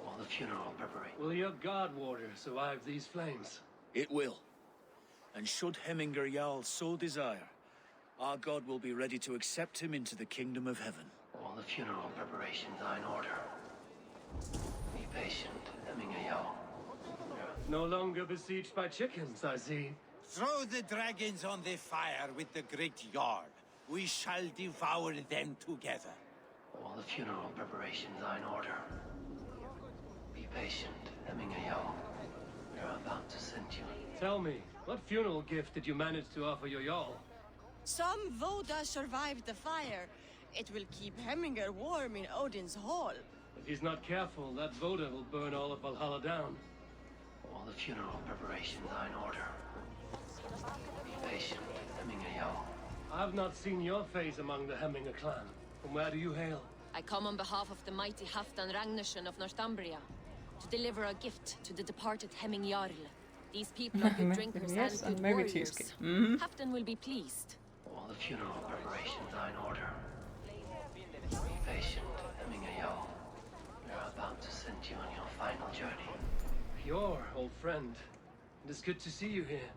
All the funeral preparation. Will your guard warder survive these flames? It will. And should Hemminger Jarl so desire, our god will be ready to accept him into the kingdom of heaven. All the funeral preparations are in order. Be patient, Hemminger Jarl. No longer besieged by chickens, I see. Throw the dragons on the fire with the great Jarl. We shall devour them together. All the funeral preparations are in order. Be patient, Hemminger Jarl. We are about to send you. Tell me, what funeral gift did you manage to offer your Jarl? Some Voda survived the fire. It will keep Hemminger warm in Odin's hall. If he's not careful, that Voda will burn all of Valhalla down. All the funeral preparations are in order. Be patient, Hemminger Jarl. I've not seen your face among the Hemminger clan. From where do you hail? I come on behalf of the mighty Halfdan Ragnarsson of Northumbria to deliver a gift to the departed Hemming Jarl. These people are good drinkers Yes, and good maybe warriors. cheesecake. Halfdan will be pleased. All the funeral preparations are in order. Be patient, Hemminger Jarl. We are about to send you on your final journey. Your old friend. It is good to see you here.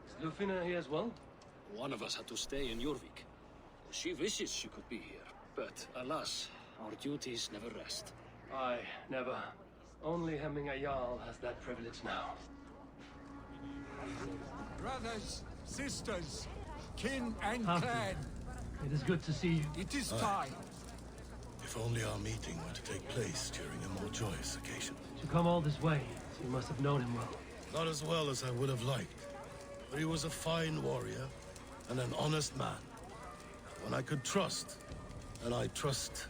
Is Lufina here as well? One of us had to stay in Jorvik. She wishes she could be here, but alas, our duties never rest. Aye, never. Only Hemminger Jarl has that privilege now. Brothers, sisters, kin and Halfdan, clan. it is good to see you. It is Aye. time. If only our meeting were to take place during a more joyous occasion. To come all this way, so you must have known him well. Not as well as I would have liked, but he was a fine warrior and an honest man. One I could trust, and I trust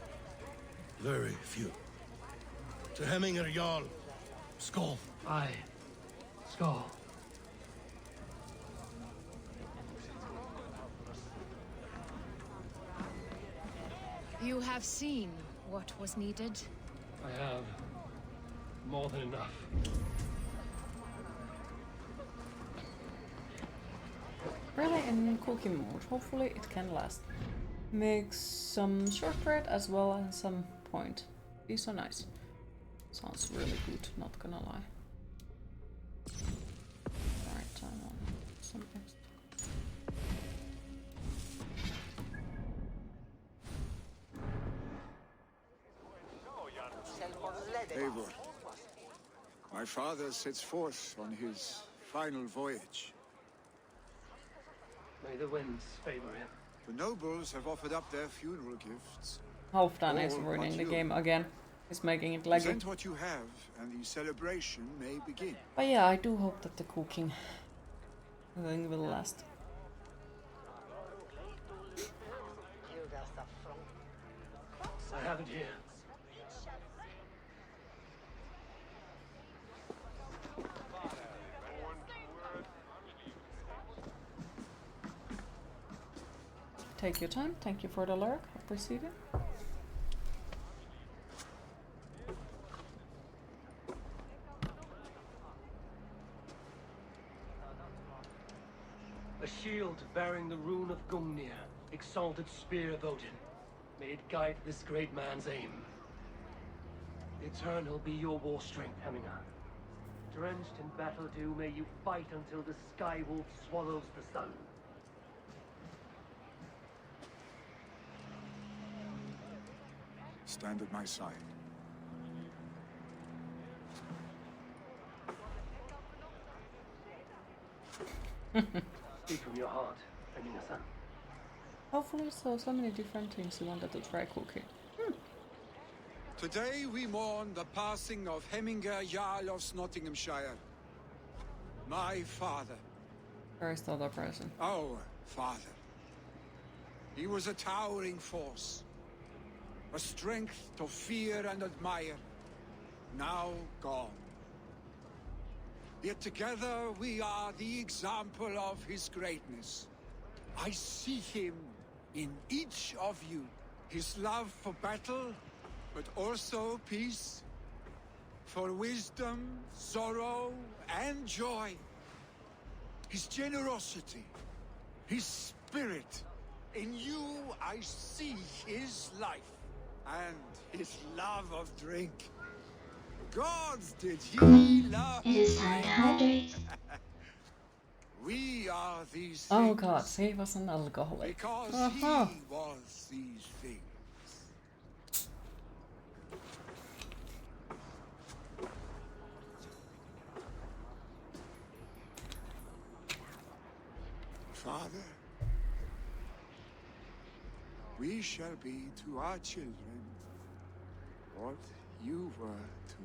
very few. To Hemminger Jarl, Skål. Aye. Skål. You have seen what was needed. I have. More than enough. Really in cooking mode. Hopefully it can last. Make some shortbread as well at some point. These are nice. Sounds really good, not gonna lie. Alright, I want some extra. Eivor, my father sets forth on his final voyage. May the winds favor him. The nobles have offered up their funeral gifts. Halfdan is All ruining but the you. game again. He's making it laggy. Present what you have, and the celebration may begin. But yeah, I do hope that the cooking thing will last. I have it here. Take your time. Thank you for the lurk. Appreciate it. A shield bearing the rune of Gungnir, exalted spear of Odin. May it guide this great man's aim. Eternal be your war strength, Hemminger. Drenched in battle dew, may you fight until the sky wolf swallows the sun. Stand at my side. Speak from your heart, Hemminger-san. Hopefully so many different things you wanted to try cooking. Today we mourn the passing of Hemminger Jarl of Nottinghamshire. My father. First other person. Our father. He was a towering force. A strength to fear and admire. Now gone. Yet together we are the example of his greatness. I see him in each of you. His love for battle, but also peace. For wisdom, sorrow, and joy. His generosity, his spirit. In you I see his life. And his love of drink. Gods did he love. It is time to hydrate. We are these things. Oh god, he was an alcoholic. Because he was these things. Father, we shall be to our children what you were to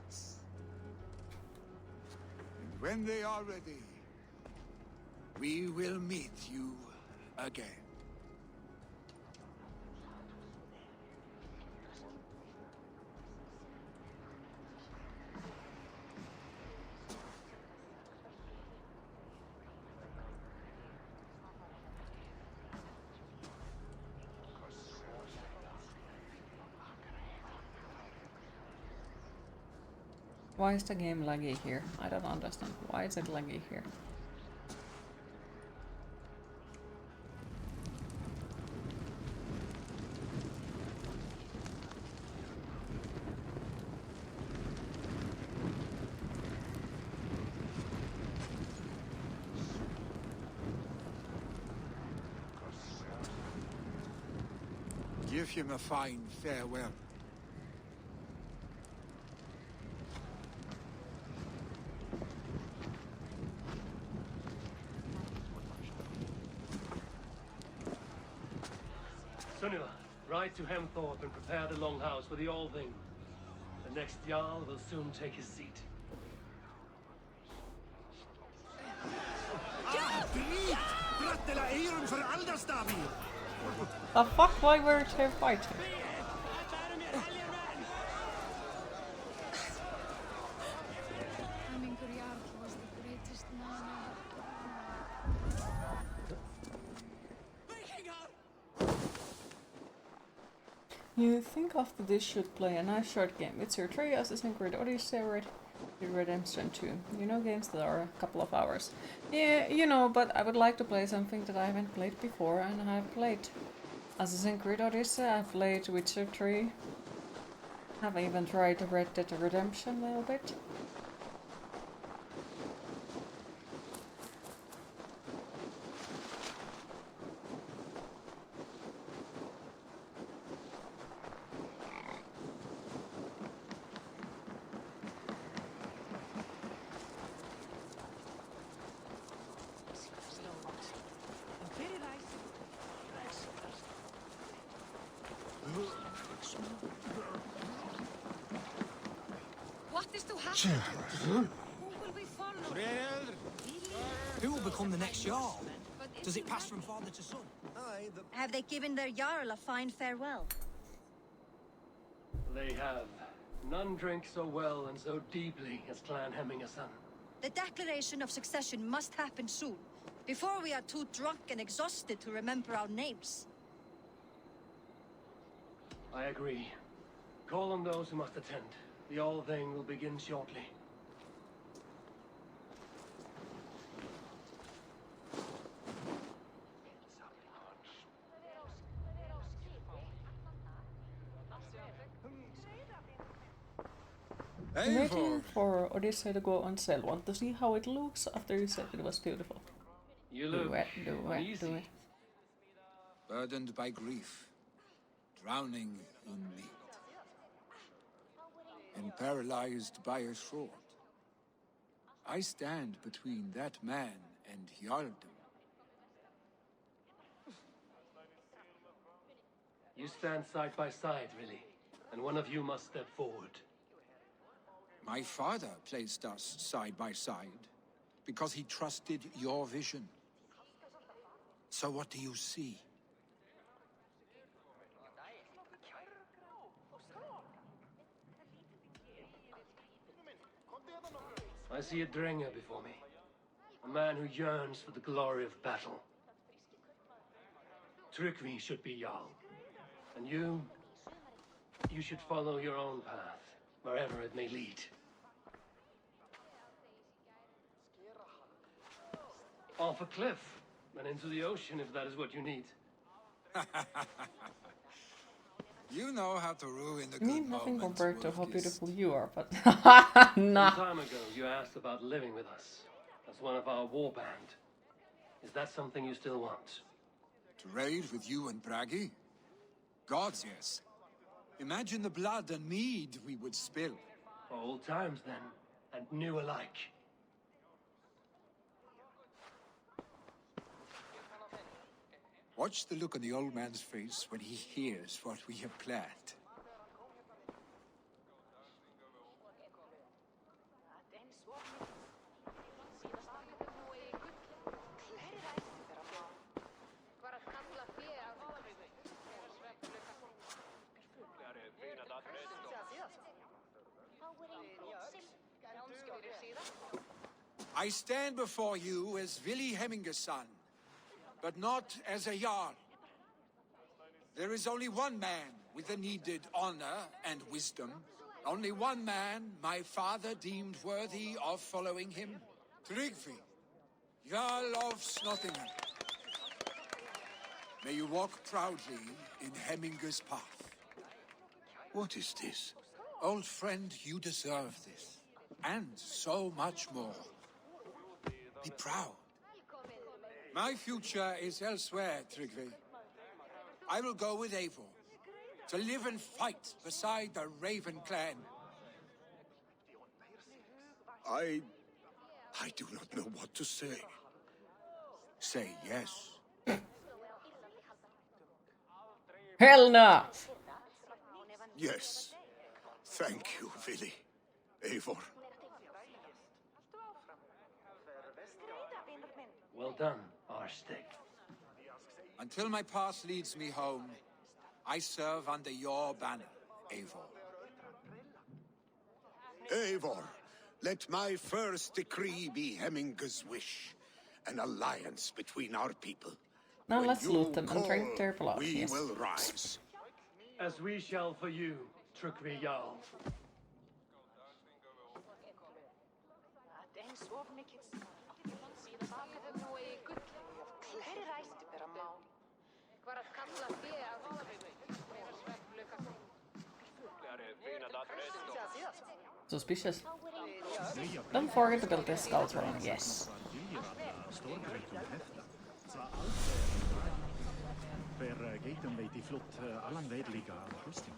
us. And when they are ready, we will meet you again. Why is the game laggy here? I don't understand. Why is it laggy here? Give him a fine farewell. Sunniva, ride to Hemthorpe and prepare the longhouse for the All-Thing. The next Jarl will soon take his seat. The fuck, why were they fighting? was the greatest man You think after this should play a nice short game. It's your 3 Assassin's Creed Odyssey Red Dead Redemption 2. You know, games that are a couple of hours. Yeah, you know, but I would like to play something that I haven't played before, and I've played Assassin's Creed Odyssey, I've played Witcher 3. Have even tried Red Dead Redemption a little bit. What is to happen? Who will we follow? Who will become the next Jarl? Does it pass from father to son? Have they given their Jarl a fine farewell? They have. None drink so well and so deeply as Clan Hemminger-son. The declaration of succession must happen soon, before we are too drunk and exhausted to remember our names. I agree. Call on those who must attend. The All-Thing will begin shortly. I'm waiting for Odyssey to go on sale. Want to see how it looks after you said it was beautiful. You look uneasy. Do it. Burdened by grief, drowning in need, and paralyzed by a sword. I stand between that man and Jarldom. You stand side by side, really, and one of you must step forward. My father placed us side by side because he trusted your vision. So what do you see? I see a Drenger before me. A man who yearns for the glory of battle. Tryggvi should be Jarl. And you should follow your own path, wherever it may lead. Off a cliff, and into the ocean if that is what you need. You know how to ruin the I good mean, nothing moments, compared to how Wolfgist. beautiful you are, but Some nah. time ago, you asked about living with us as one of our war band. Is that something you still want? To raid with you and Bragi? Gods, yes. Imagine the blood and mead we would spill. Old times, then, and new alike. Watch the look on the old man's face when he hears what we have planned. I stand before you as Vili Hemminger's son, but not as a Jarl. There is only one man with the needed honor and wisdom. Only one man my father deemed worthy of following him. Tryggvi, Jarl of Snottingham. May you walk proudly in Hemminger's path. What is this? Old friend, you deserve this. And so much more. Be proud. My future is elsewhere, Tryggvi. I will go with Eivor, to live and fight beside the Raven clan. I do not know what to say. Say yes. Hell no! Yes. Thank you, Vili. Eivor. Well done, Arstig. Until my path leads me home, I serve under your banner, Eivor. Eivor, let my first decree be Hemminger's wish. An alliance between our people. Now When let's you loot them and drink call, their blood. we Yes. will rise. As we shall for you, Tryggvi Jarl. Suspicious. Don't forget to build this scout train. Yes. Per gaten weet die vlot allang wijd liggen aan rusting.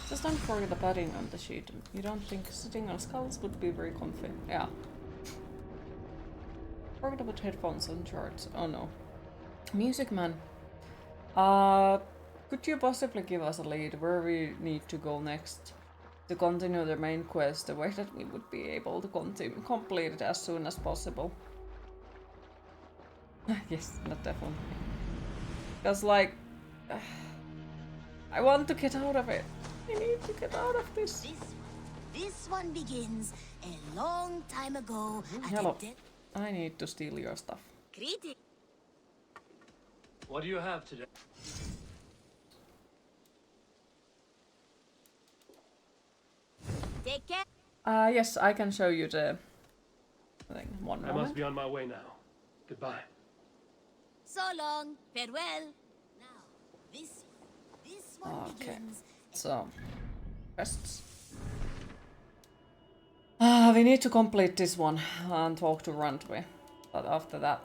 Just don't forget the padding on the sheet. You don't think sitting on skulls would be very comfy? Yeah. Forget about headphones and charts. Oh no. Music man. Could you possibly give us a lead where we need to go next to continue the main quest the way that we would be able to complete it as soon as possible? Yes, not definitely. Because like I want to get out of it. I need to get out of this. This one begins a long time ago. Hello. I need to steal your stuff. Greeting. What do you have today? Take care. Yes, I can show you the thing. One I moment. must be on my way now. Goodbye. So long. Farewell. Now, this one Okay. begins. So, quests. We need to complete this one and talk to Rantwe. But after that,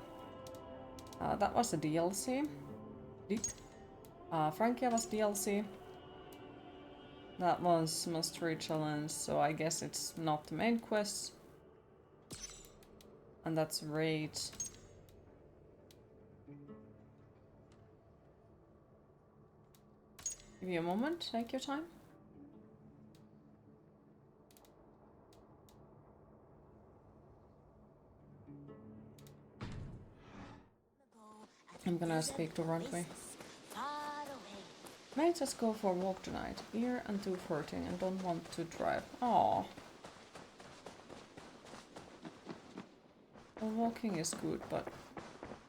that was a DLC. Frankia was DLC. That was Mastery Challenge, so I guess it's not the main quest. And that's Raid. Give you a moment, take your time. I'm gonna speak to Rantwe. May just go for a walk tonight. Ear and tooth hurting and don't want to drive. Aww. Well, walking is good, but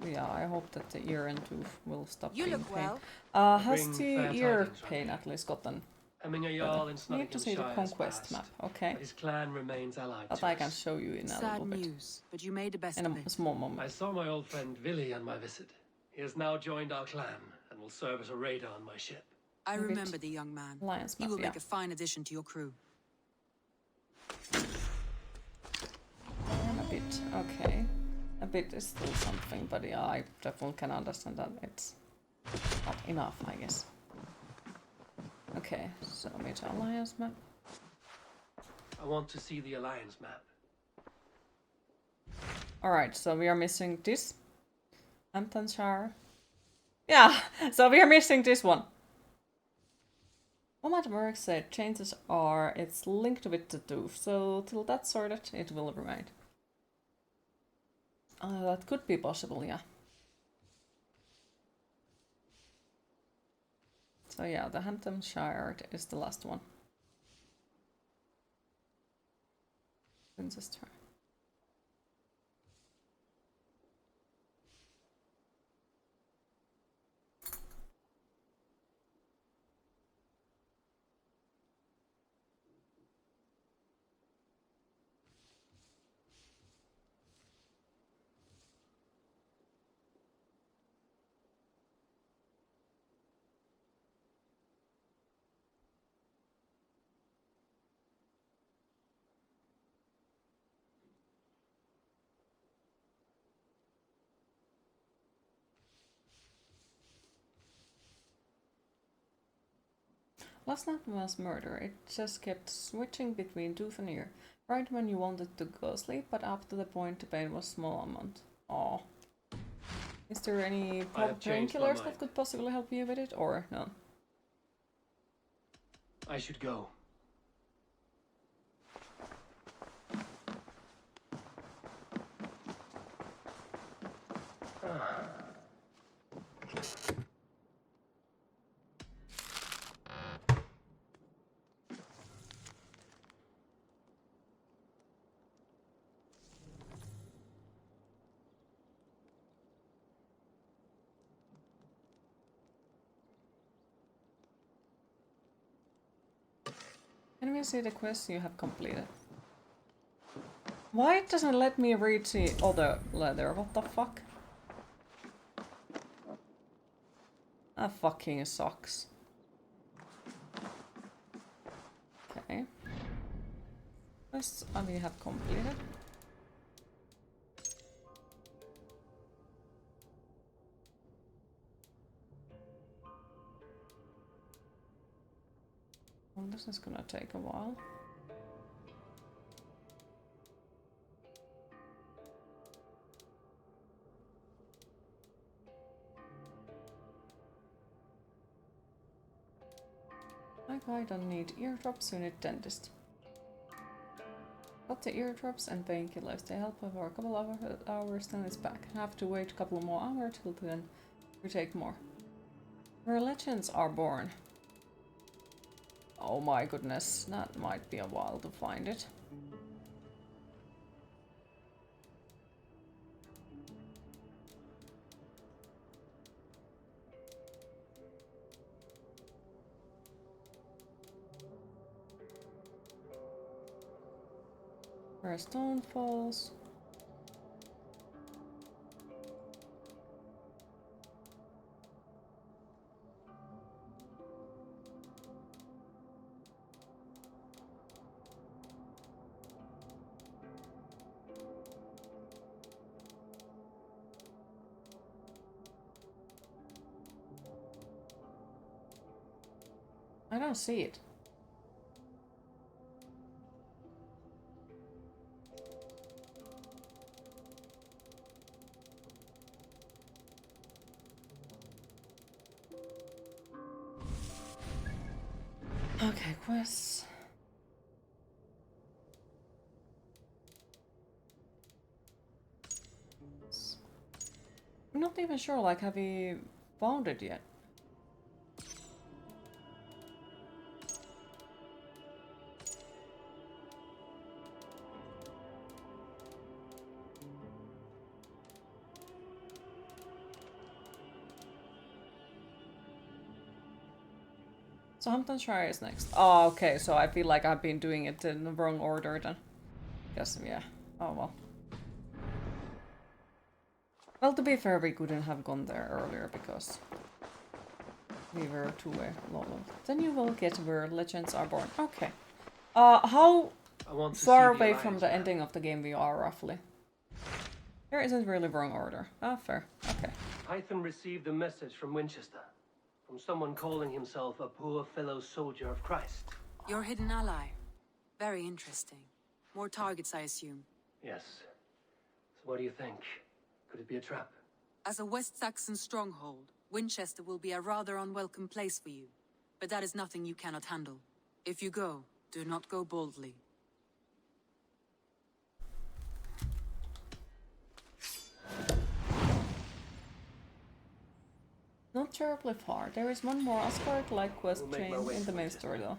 yeah, I hope that the ear and tooth will stop being pain. Has the ear pain at least gotten better? Need to see the conquest map, okay? His clan remains allied That I can show you in a little bit. News, but you made the best in of it. a small moment. I saw my old friend Vili on my visit. He has now joined our clan and will serve as a raider on my ship. I remember the young man. Alliance He will map, make a fine addition to your crew. And a bit, okay. A bit is still something, but yeah, I definitely can understand that it's not enough, I guess. Okay, so meet Alliance map. I want to see the Alliance map. Alright, so we are missing this. Hamptonshire. Yeah, so we are missing this one. What Merck said, changes are, it's linked with the tooth, so till that's sorted, it will remain. That could be possible, yeah. So yeah, the Hamptonshire is the last one. Princess Tower. Last night was murder. It just kept switching between tooth and ear. Right when you wanted to go sleep, but up to the point the pain was small amount. Aww. Is there any painkillers that could possibly help you with it, or no? I should go. Can we see the quest you have completed? Why it doesn't let me read the other letter? What the fuck? That fucking sucks. Okay. Quests we have completed. Well, this is gonna take a while. Like I don't need eardrops, you need dentist. Got the eardrops and painkillers. They help for a couple of hours, then it's back. Have to wait a couple more hours till then we take more. Where legends are born. Oh my goodness, that might be a while to find it. Where stone falls. I don't see it. Okay, quests. I'm not even sure, like, have we found it yet? So Hamptonshire is next. Oh, okay, so I feel like I've been doing it in the wrong order then. Guess, yeah. Oh well. Well, to be fair, we couldn't have gone there earlier because we were too low. Then you will get where legends are born. Okay. How far away from the ending of the game we are, roughly? There isn't really wrong order. Ah, fair. Okay. Hytham received a message from Winchester. From someone calling himself a poor fellow soldier of Christ. Your hidden ally. Very interesting. More targets, I assume. Yes. So what do you think? Could it be a trap? As a West Saxon stronghold, Winchester will be a rather unwelcome place for you. But that is nothing you cannot handle. If you go, do not go boldly. Not terribly far. There is one more Asgard-like quest chain in the main story though.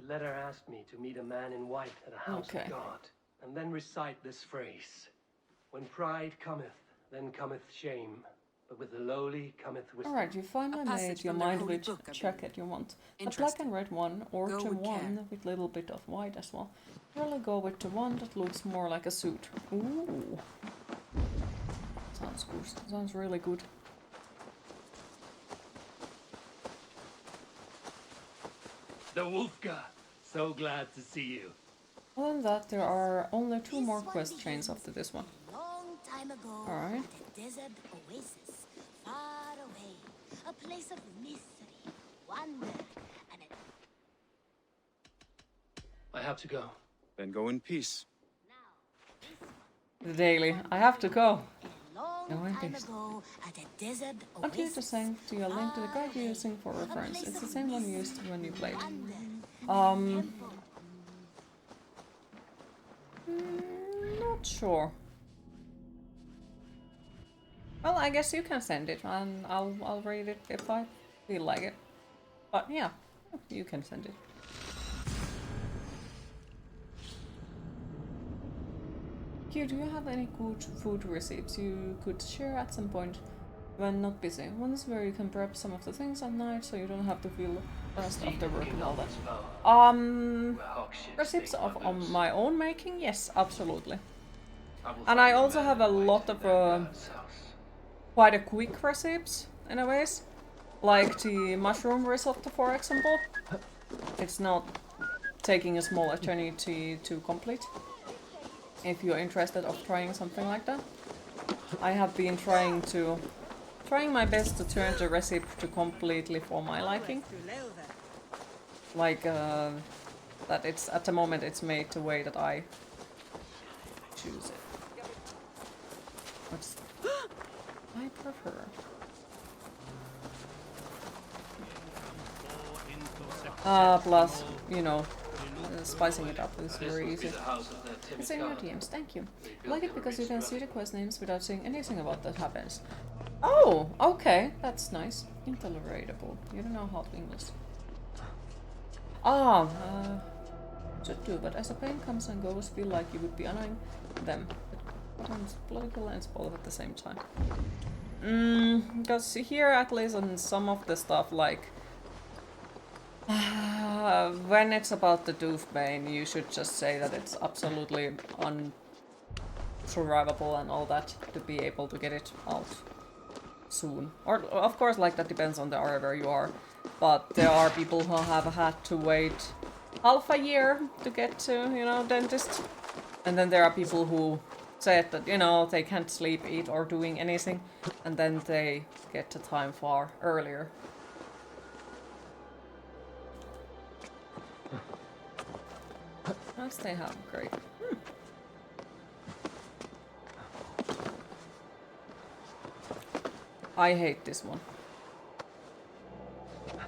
The letter asked me to meet a man in white at a house of God, and then recite this phrase. When pride cometh, then cometh shame, but with the lowly cometh wisdom. Alright, you finally made your mind which jacket you want. A black and red one, or the one with a little bit of white as well. Really go with the one that looks more like a suit. Ooh. Sounds good. Sounds really good. The Wolfka! So glad to see you. Other than that, there are only 2 more quest chains after this one. Long time ago, alright. at a desert oasis, far away, a place of mystery, wonder, and I have to go. Then go in peace. The daily. I have to go. long time ago, at a desert Continue oasis, to send to your link to the guide you're using for reference. It's the same one used when you played. Not sure. Well, I guess you can send it, and I'll read it if I feel like it. But yeah, you can send it. Q, do you have any good food recipes you could share at some point when not busy? Ones where you can prep some of the things at night so you don't have to feel stressed after work and all that. Recipes of my own making? Yes, absolutely. And I also have a lot of quite a quick recipes in a ways. Like the mushroom risotto, for example. It's not taking a small eternity to complete. If you're interested of trying something like that. I have been trying my best to turn the recipe to completely for my liking. Like that it's at the moment it's made the way that I choose it. What's I prefer. Plus, you know, spicing it up is very easy. It's in your DMs, thank you. I like it because you can see the quest names without saying anything about that happens. Oh, okay, that's nice. Intolerable. You don't know how to English. Should do, but as a pain comes and goes, feel like you would be annoying them. But sometimes political and spoiled at the same time. Because here, at least on some of the stuff, like when it's about the Doofbane, you should just say that it's absolutely unsurvivable and all that to be able to get it out soon. Or, of course, like, that depends on the area where you are. But there are people who have had to wait half a year to get to, you know, dentist. And then there are people who said that, you know, they can't sleep, eat, or doing anything. And then they get to time far earlier. Nice they have, great. I hate this one.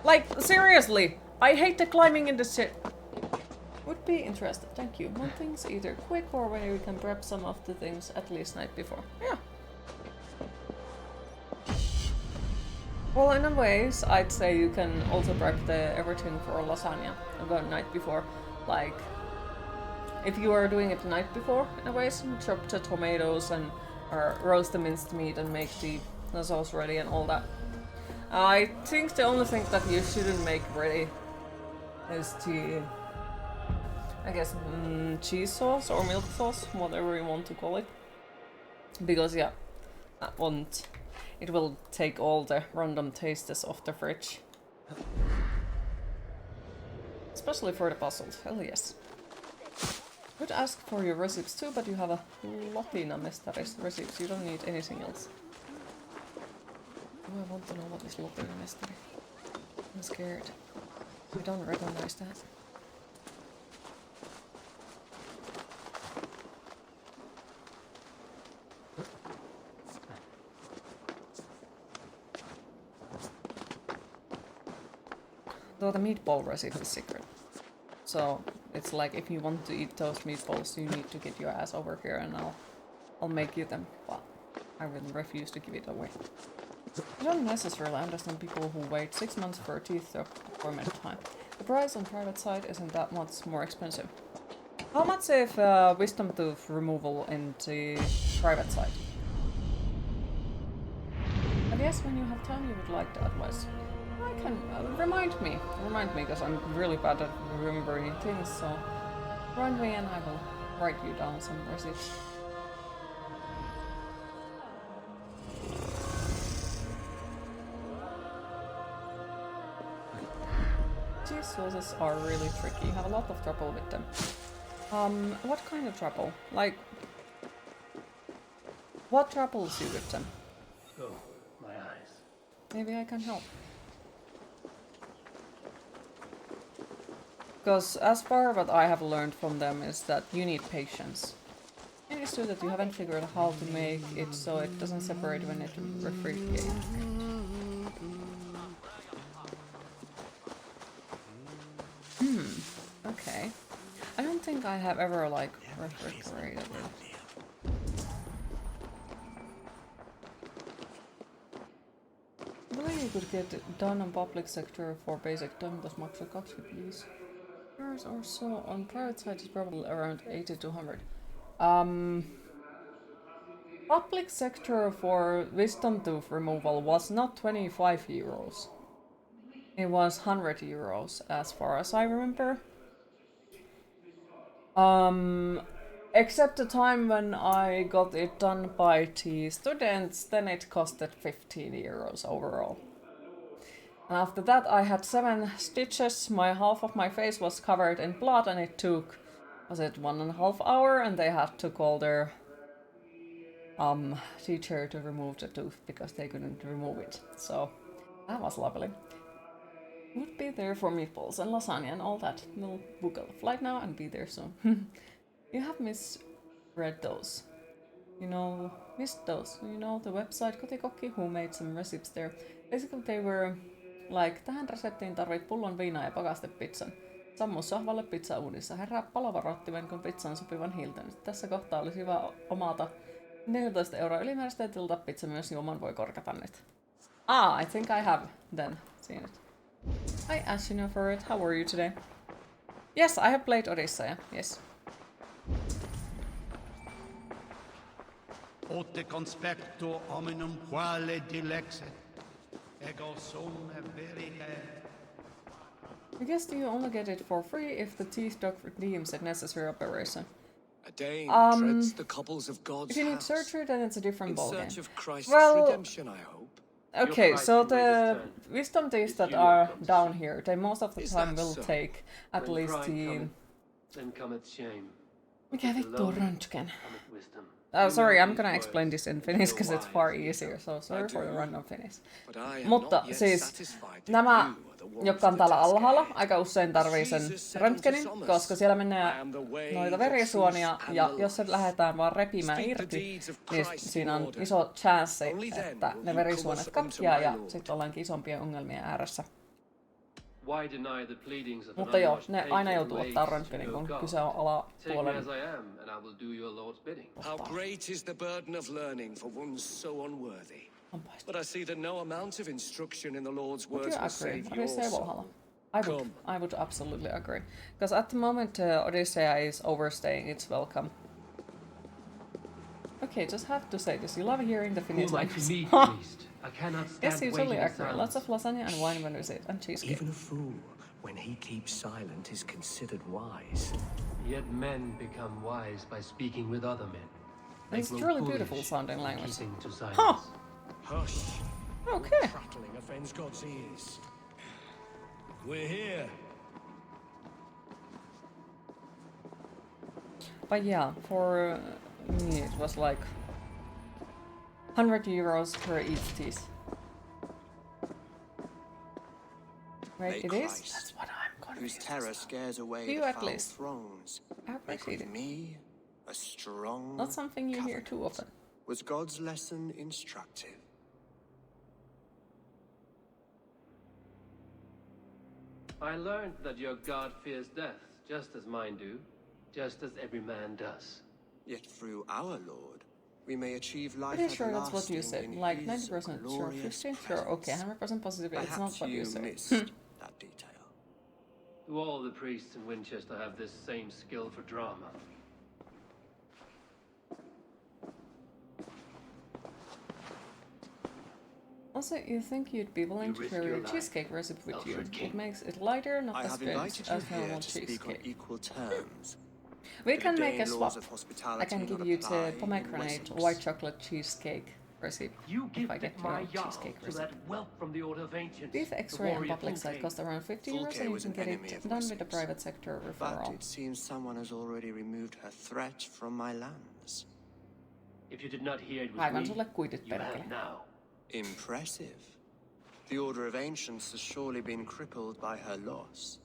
Like, seriously, I hate the climbing in the shit. Would be interested, thank you. One thing's either quick or when we can prep some of the things at least night before. Yeah. Well, in a ways, I'd say you can also prep everything for lasagna the night before. Like, if you are doing it the night before, in a way, chop the tomatoes and roast the minced meat and make the sauce ready and all that. I think the only thing that you shouldn't make ready is the, I guess, cheese sauce or milk sauce, whatever you want to call it. Because, yeah, that won't. It will take all the random tastes off the fridge. Especially for the puzzles, hell yes. Could ask for your recipes too, but you have a Latina Mestaris recipes, you don't need anything else. Oh, I want to know what is Latina Mestari. I'm scared. I don't recognize that. Though the meatball recipe is secret. So it's like if you want to eat those meatballs, you need to get your ass over here and I'll make you them. But I will refuse to give it away. I don't necessarily understand people who wait 6 months for a teeth appointment time. The price on private side isn't that much more expensive. How much if wisdom tooth removal in the private side? I guess when you have time you would like the advice. I can remind me, because I'm really bad at remembering things, so remind me and I will write you down some receipts. Cheese sauces are really tricky, have a lot of trouble with them. What kind of trouble? Like, what troubles you with them? Oh, my eyes. Maybe I can help. Because as far what I have learned from them is that you need patience. It is true that you haven't figured out how to make it so it doesn't separate when it refrigerates. Okay. I don't think I have ever, like, refrigerated it. I believe you could get it done on public sector for basic toimitus maksaa 25 euros or so. On private side it's probably around 80 to 100. Public sector for wisdom tooth removal was not 25 euros. It was 100 euros as far as I remember. Except the time when I got it done by the students, then it costed 15 euros overall. And after that I had 7 stitches, half of my face was covered in blood and it took, was it 1.5 hours, and they had to call their teacher to remove the tooth because they couldn't remove it. So that was lovely. Would be there for meatballs and lasagna and all that. We'll book a flight now and be there soon. You have misread those. Missed those. The website Kotikokki who made some recipes there. Basically they were like, tähän reseptiin tarvit pullon viinaa ja pakastepizzan. Sammu sohvalle pizzauunissa, herää palovarottimen kun pizzan sopivan hiilten. Tässä kohtaa olisi hyvä omata 14 € ylimääräistä ja tilata pizza myös juoman voi korkata nyt. I think I have then seen it. Hi Ashina for it, how are you today? Yes, I have played Odyssey, yes. Ote conspecto hominum quale dilexet, ego sum verite. I guess you only get it for free if the Teeth Dog redeems a necessary operation. A Dane treads the cobbles of God's if you need house. surgery, then it's a different In ballgame. search of Christ's Well, redemption, I hope. okay, so the wisdom teeth that are down here, they most of the time will so? take at When least pride the... cometh, then cometh shame. Mikä vittu on röntgen? Cometh wisdom. Oh, sorry, I'm gonna explain this in Finnish because it's far easier, so sorry for the random Finnish. Mutta siis nämä, jotka on täällä alhaalla, aika usein tarvii sen röntgenin, koska siellä menee noita verisuonia, ja jos se lähdetään vaan repimään irti, niin siinä on iso chance, että ne verisuonet katkeaa ja sitten ollaankin isompien ongelmien ääressä. Mutta joo, ne aina joutuu ottaa röntgenin, kun kyse on alapuolen. How great is the burden of learning for one so unworthy. But I see that no amount of instruction in the Lord's Would words you will agree? save your Odyssey soul. Valhalla. I would absolutely agree. Because at the moment Odyssey is overstaying its welcome. Okay, just have to say this. You love hearing the Finnish language. Yes, you totally agree. Lots of lasagna and wine when visit and cheesecake. Even a fool, when he keeps silent, is considered wise. Yet men become wise by speaking with other men. It's truly beautiful sounding language. Huh! Hush. Okay. Prattling offends God's ears. We're here. But yeah, for me it was like 100 euros per each teeth. Right, it is? That's what I'm gonna whose terror scares away you the at foul least. thrones. I appreciate it. Me, a strong Not something you hear too often. Was God's lesson instructive? I learned that your God fears death, just as mine do, just as every man does. Yet through our Lord, we may achieve life Pretty sure that's what you everlasting said. in Like His 90% sure, glorious 15 sure, okay, 100% positive it's not Perhaps what you you said. missed that detail. Do all the priests in Winchester have this same skill for drama? Also, you think you'd be willing to share your cheesecake recipe with you. It makes it lighter, not I as have good invited you as here normal to speak on cheesecake. equal terms. We The can make Dane a laws swap. of hospitality I can give not you apply the in pomegranate Wessex. white chocolate cheesecake recipe if I get my your Jarl cheesecake to recipe. that whelp from the Order of Ancients. Beef the X-ray and warrior public site Fulke. cost around 50 euros Fulke and you was can an get enemy it of done with a Wessex. private sector But referral. it seems someone has already removed her threat from my lands. If you did not hear it Aivan with sulle me, kuitit you perkele. have now. Impressive. The Order of Ancients has surely been crippled by her loss.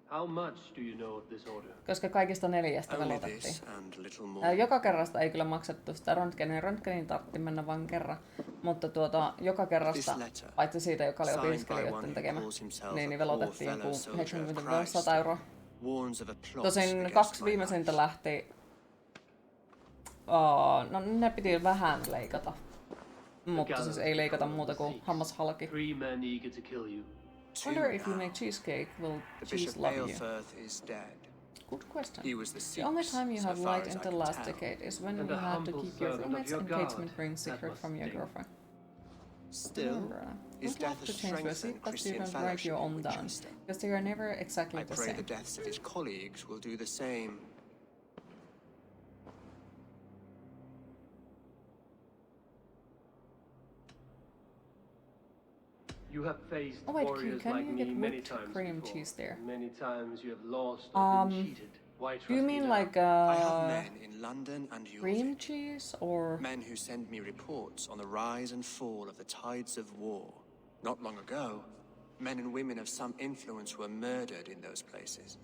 How much do you know of this order? Koska kaikista 4 Only velotettiin. this and little more. Joka kerrasta ei kyllä maksettu sitä röntgeniä. Röntgenin tarvitsi mennä vain kerran. Mutta joka kerrasta, paitsi siitä, joka oli opiskelijoiden tekemä, niin velotettiin joku 70-100 euroa. Tosin 2 viimeisintä lähti... no ne piti vähän leikata. Mutta siis ei leikata muuta kuin hammashalki. Wonder if you make cheesecake, will cheese love you? Is dead. Good question. He was The only time you have so far light as in I the could last tell. decade is when And you a had to humble keep your servant of roommate's your engagement God. ring That secret must from your sting. girlfriend. Still, Remember, his don't you have death to has change strengthened receipt, but you Christian don't write your fellowship own in down, Winchester. because they are never exactly I the pray same. the deaths of his colleagues will do the same. You have faced Oh wait, warriors can like you me get many whipped times cream before. cheese there? Many times you have lost or been cheated. Why Do you trust mean me now? like I have men in London and cream York. cheese or... Men who send me reports on the rise and fall of the tides of war. Not long ago, men and women of some influence were murdered in those places.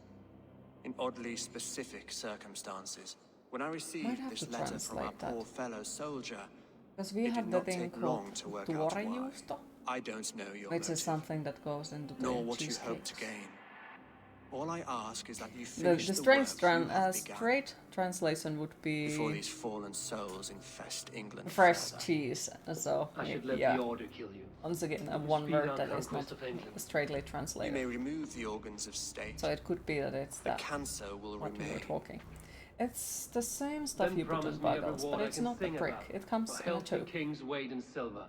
In oddly specific circumstances. When I received have this to letter from our translate that. poor fellow soldier, Because we it have did the not thing take long called to work out why. tuorejuusto, I don't know your which is motive, something that goes into the nor what you cheesecake. hope to gain. All I ask is that you The finish the strange work you have begun straight translation would before be these fallen souls infest England fresh forever. cheese. So I should let yeah, the order kill you. once again, It was one speed word on that is not conquest of England. straightly You translated. may remove the organs of state. So it could be that it's The that cancer will what we were remain. talking. It's the same stuff Then you put promise in me a bottles, reward but I it's can not a sing brick. about. It comes A in a healthy tube. king's weight in silver.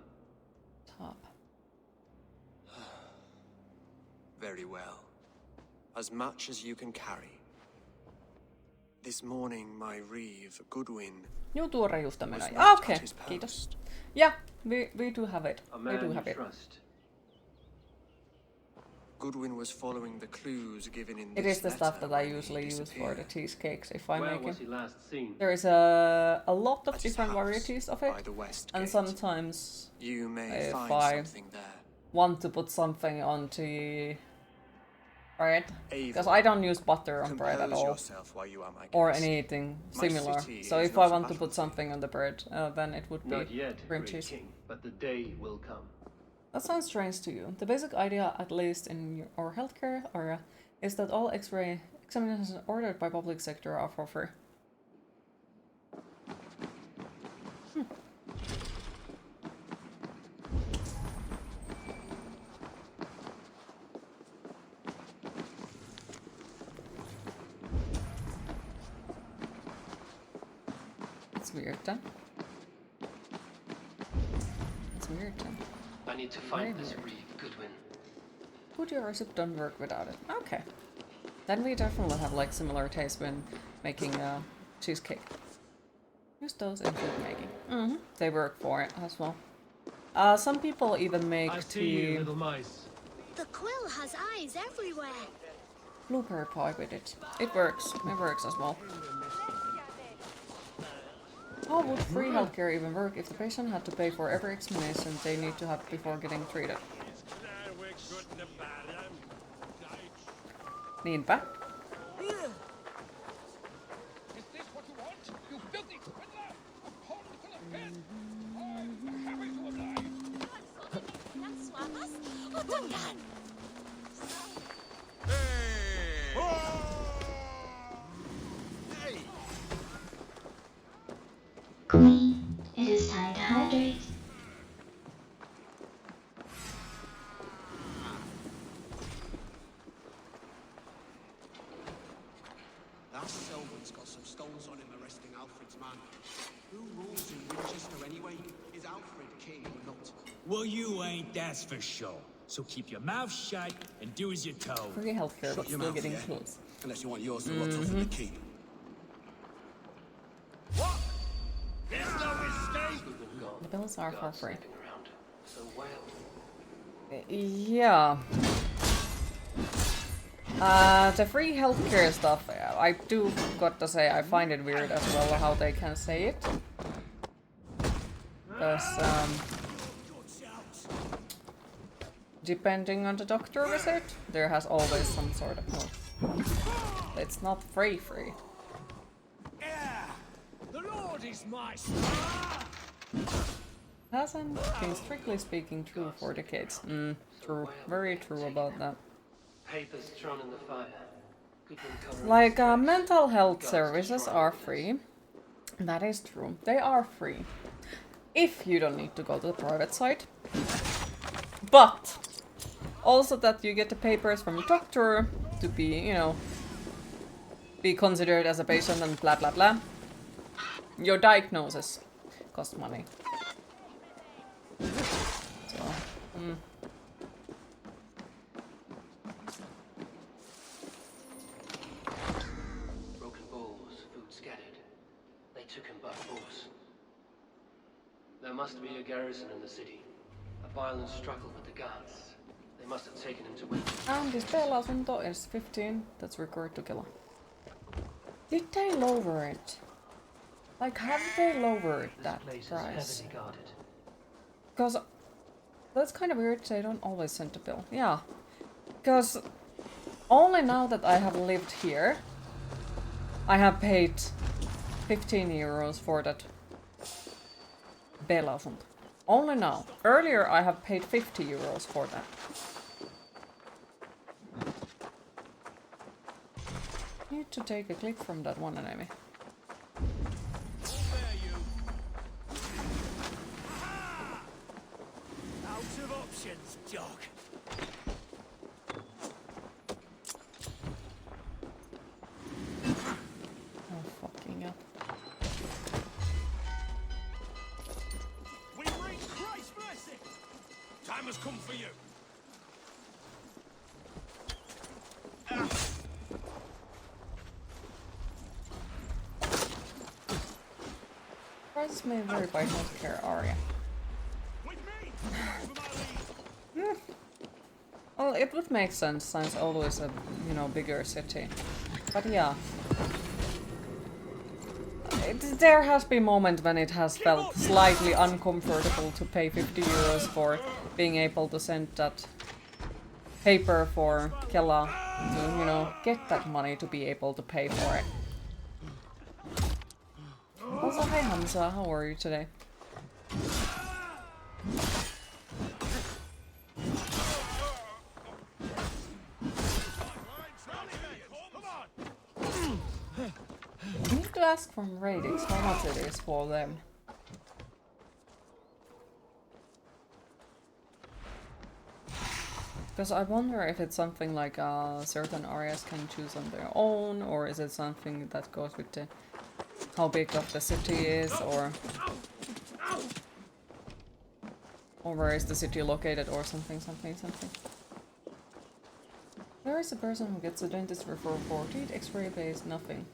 Top. Very well. As much as you can carry. This morning, my reeve, Goodwin... New tuore juustomenoja. Okay, kiitos. Yeah, we do have it. A We man do you have it. trust. Goodwin was following the clues given in It this is the stuff letter that I when he usually use for disappeared. the cheesecakes if I Where make was it. he last seen? There is a lot of At his different house, varieties of by it, the west and gate. sometimes You may if find I something there. want to put something onto bread, because Eivor, I don't use butter on bread at compose all, yourself while you are my or guest. anything My similar. city So is if not I a want to put battlefield. something on the bread, then it would be Not yet, cream great cheese. king, but the day will come. That sounds strange to you. The basic idea, at least in our healthcare area, is that all X-ray examinations ordered by public sector are for free. That's weird then. That's weird then. I need to find Very this weird. reeve, Goodwin. Food your recipe don't work without it. Okay. Then we definitely have like similar taste when making a cheesecake. Use those in food making. They work for it as well. Some people even make I see you, little mice. The quill has eyes everywhere. blueberry pie with it. It works. It works as well. How would free healthcare even work if the patient had to pay for every examination they need to have before getting treated? Niinpä. Queen, it is time to hydrate. That Selvin's got some stones on him arresting Alfred's man. Who rules in Winchester anyway? Is Alfred king or not? Well, you ain't, that's for sure. So keep your mouth shut and do as you're told. Free healthcare, but Shut your still mouth, getting yeah? close. Unless you want yours to rot off in the keep. What? There's no mistake! The bills are for free. So well. Yeah. The free healthcare stuff, I do got to say I find it weird as well how they can say it. Because, depending on the doctor visit, there has always some sort of help. It's not free. Yeah, the Lord is my Hasn't been strictly speaking true for decades. True. Very true about that. Papers thrown in the fire. Like, mental health services are free. That is true. They are free. If you don't need to go to the private side. But also that you get the papers from the doctor to be, you know, be considered as a patient and blah blah blah. Your diagnosis costs money. So, Broken bowls, food scattered. They took him by force. There must be a garrison in the city. A violent struggle with the guards. They must have taken him to Winchester. and this B-lausunto is 15. That's required to kill. Did they lower it? Like, have they lowered that Place price? is heavily guarded. Because that's kind of weird. They don't always send the bill. Yeah. Because only now that I have lived here, I have paid 15 euros for that B-lausunto. Only now. Earlier I have paid 50 euros for that. Need to take a click from that one enemy. Out of options, dog. Oh fucking hell. We reach Christ's blessing! Time has come for you. Prices may vary by healthcare area. Well, it would make sense since Oulu is a, you know, bigger city. But yeah. There has been moments when it has felt slightly uncomfortable to pay 50 euros for being able to send that paper for Kela to, you know, get that money to be able to pay for it. Also, hi Hamza, how are you today? I need to ask from Radix how much it is for them. Because I wonder if it's something like certain areas can choose on their own, or is it something that goes with the how big of the city is, or where is the city located, or something. There is a person who gets a dentist referral for teeth x-ray based nothing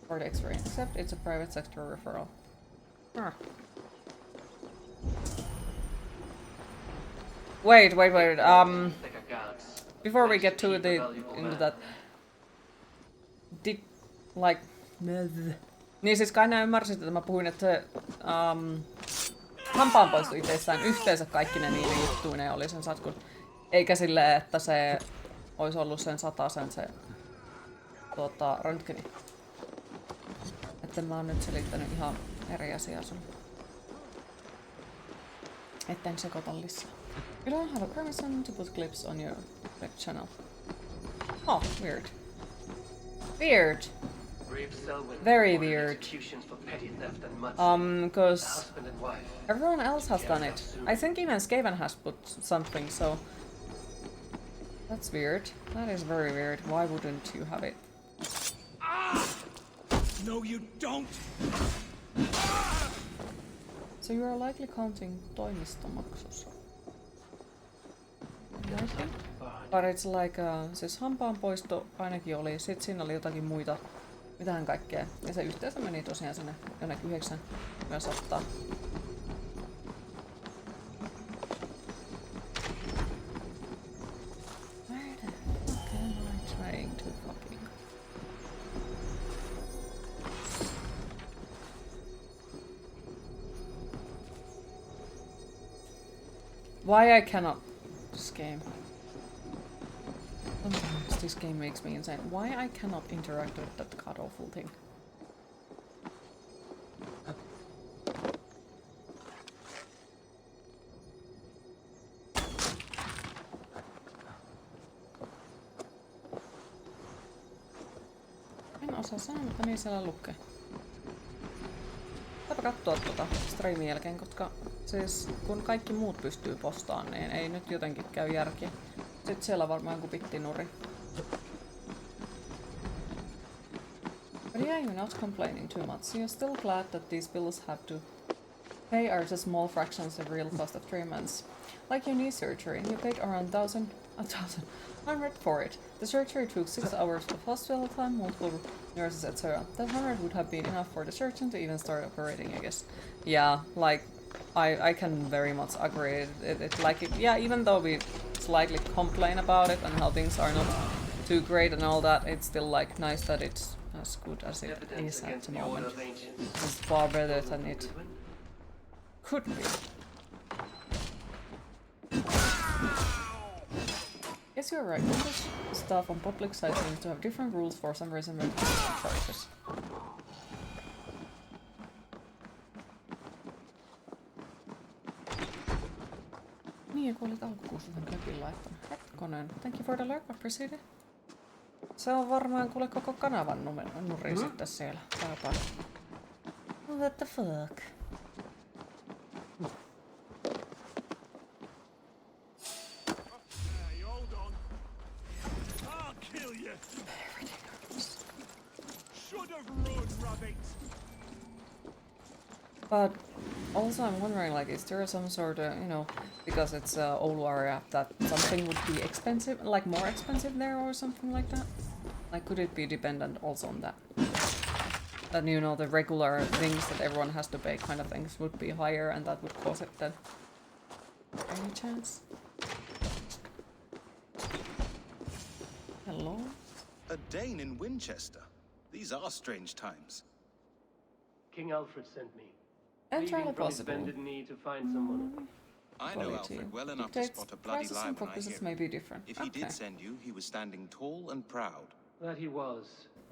for the x-ray, except it's a private sector referral. Huh. Wait. Before we get to into that, niin siis kai nää ymmärsit, että mä puhuin, että hampaanpoisto itsessään yhteensä kaikki ne niille juttuineen oli sen satkun. Eikä silleen, että se olisi ollut sen 100 se röntgeni. Että mä oon nyt selittänyt ihan eri asiaa sun. Etten sekoita lisää. You don't have a permission to put clips on your web channel. Oh, weird. Weird. Very weird. Because everyone else has done it. I think even Skaven has put something, so that's weird. That is very weird. Why wouldn't you have it? No, you don't. So you are likely counting toimistomaksus. But it's like, siis hampaanpoisto ainakin oli, sit siinä oli jotakin muita, mitähän kaikkea. Ja se yhteensä meni tosiaan sinne jonnekin 9 myös ottaa. Where the fuck am I trying to fucking... Why I cannot... This game. Sometimes this game makes me insane. Why I cannot interact with that god-awful thing? En osaa sanoa, mutta niin siellä lukee. Pitääpä katsoa tuota streamin jälkeen, koska siis kun kaikki muut pystyy postaamaan, niin ei nyt jotenkin käy järkiä. Sitten siellä varmaan joku pittinuri. But yeah, you're not complaining too much. You're still glad that these bills have to pay are just small fractions of real cost of treatments. Like your knee surgery, you paid around 1,100 for it. The surgery took 6 hours of hospital time, multiple nurses, etc. That 100 would have been enough for the surgeon to even start operating, I guess. Yeah, like, I can very much agree. Yeah, even though we slightly complain about it and how things are not too great and all that, it's still like nice that it's as good as it is at the moment. It's far better than it could be. Yes, you're right. English stuff on public sites seems to have different rules for some reason when it comes to charges. Niin, kun olit alkukuussa tämän klipin laittanut. Hetkonen. Thank you for the lurk, appreciate it. Se on varmaan kuule koko kanavan nuri sitten siellä. Saapaan. What the fuck? But also I'm wondering, like, is there some sort of, you know, because it's Oulu area, that something would be expensive, like more expensive there or something like that? Like, could it be dependent also on that? that, you know, the regular things that everyone has to pay kind of things would be higher, and that would cause it then. Any chance? Hello? A Dane in Winchester. These are strange times. King Alfred sent me. Entirely Leaving from his possible. bended knee to find someone. I know Alfred well enough to spot a bloody Prices lie and when I purposes hear may it. be different. If he did send you, he was standing tall and proud. That he was.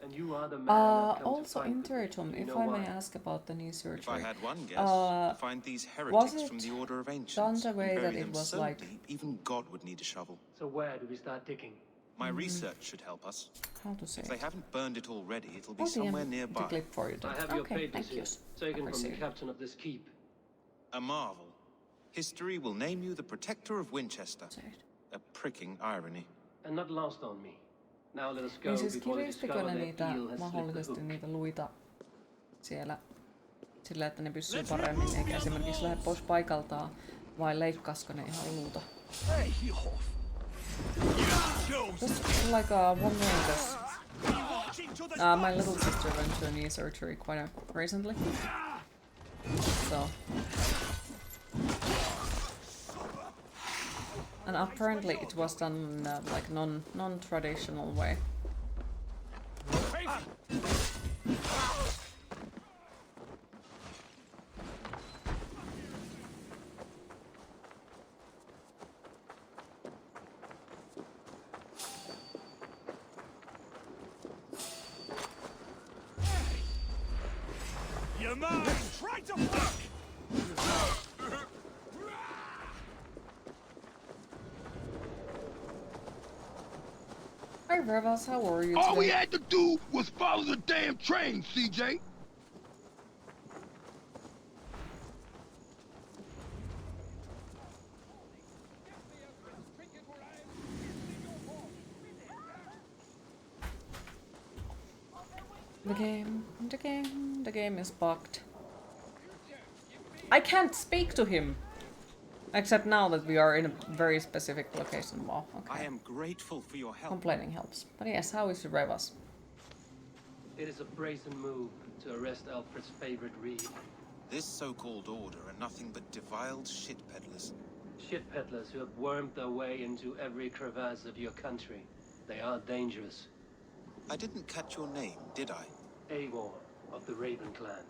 And you are the man I've come Also to find. Interitum, Do you if know I why? may ask about the knee surgery. If I had one guess, to find these heretics from the Order of Ancients done the and way bury that it them was so like... deep, even God would need a shovel. So where do we start digging? My research should help us. How to say If they haven't burned it already, it'll be Oh, somewhere the nearby. clip for you then. I have your Okay, papers thank here, you. taken from the Appreciate it. captain of this keep. A marvel. History will name you the protector of Winchester. A pricking irony. And not lost on me. Now let us go Niin siis before we kirjastikö discover ne that niitä eel has slipped the mahdollisesti hook. niitä luita siellä sillä, että ne pysyy paremmin, eikä esimerkiksi lähde pois paikaltaan, vai leikkaasiko ne ihan luuta? Just like one way this. My little sister went to a knee surgery quite recently. So. And apparently it was done like non-traditional way. You're mine! Try to fuck! Hi Revas, how are you All today? we had to do was follow the damn train, CJ! The game is bugged. I can't speak to him! Except now that we are in a very specific location. Wow, okay. I am grateful for your help. Complaining helps. But yes, how is Revas? It is a brazen move to arrest Alfred's favorite reed. This so-called order are nothing but deviled shit peddlers. Shit peddlers who have wormed their way into every crevasse of your country. They are dangerous. I didn't catch your name, did I? Eivor of the Raven clan.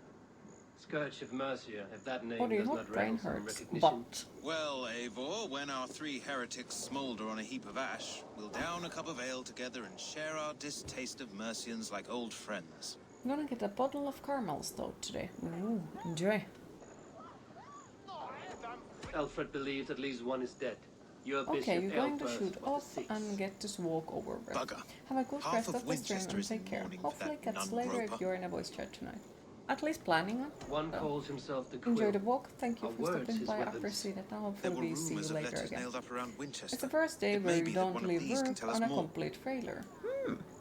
Scourge of Mercia, if that name What do you does hope not brain rattle some hurts? recognition. But Well, Eivor, when our three heretics smolder on a heap of ash, we'll down a cup of ale together and share our distaste of Mercians like old friends. I'm gonna get a bottle of caramel stout today. Ooh, enjoy. Alfred believes at least one is dead. Your bishop Okay, you're going to Elfert shoot was off the sixth. and get to walk over with. Bugger. Have a good Half rest of of the stream Winchester and is in take care. mourning for Hopefully that catch later if non-groper. you're in a voice chat tonight. At least planning it. One So, calls himself the enjoy Quill. the walk. Thank you Our for words, stopping his by. I weapons. appreciate it. And There hopefully were we see you rumors of later letters again. nailed up around Winchester. It's the first day It where may you be that don't one of leave these can work tell us on a more. complete failure.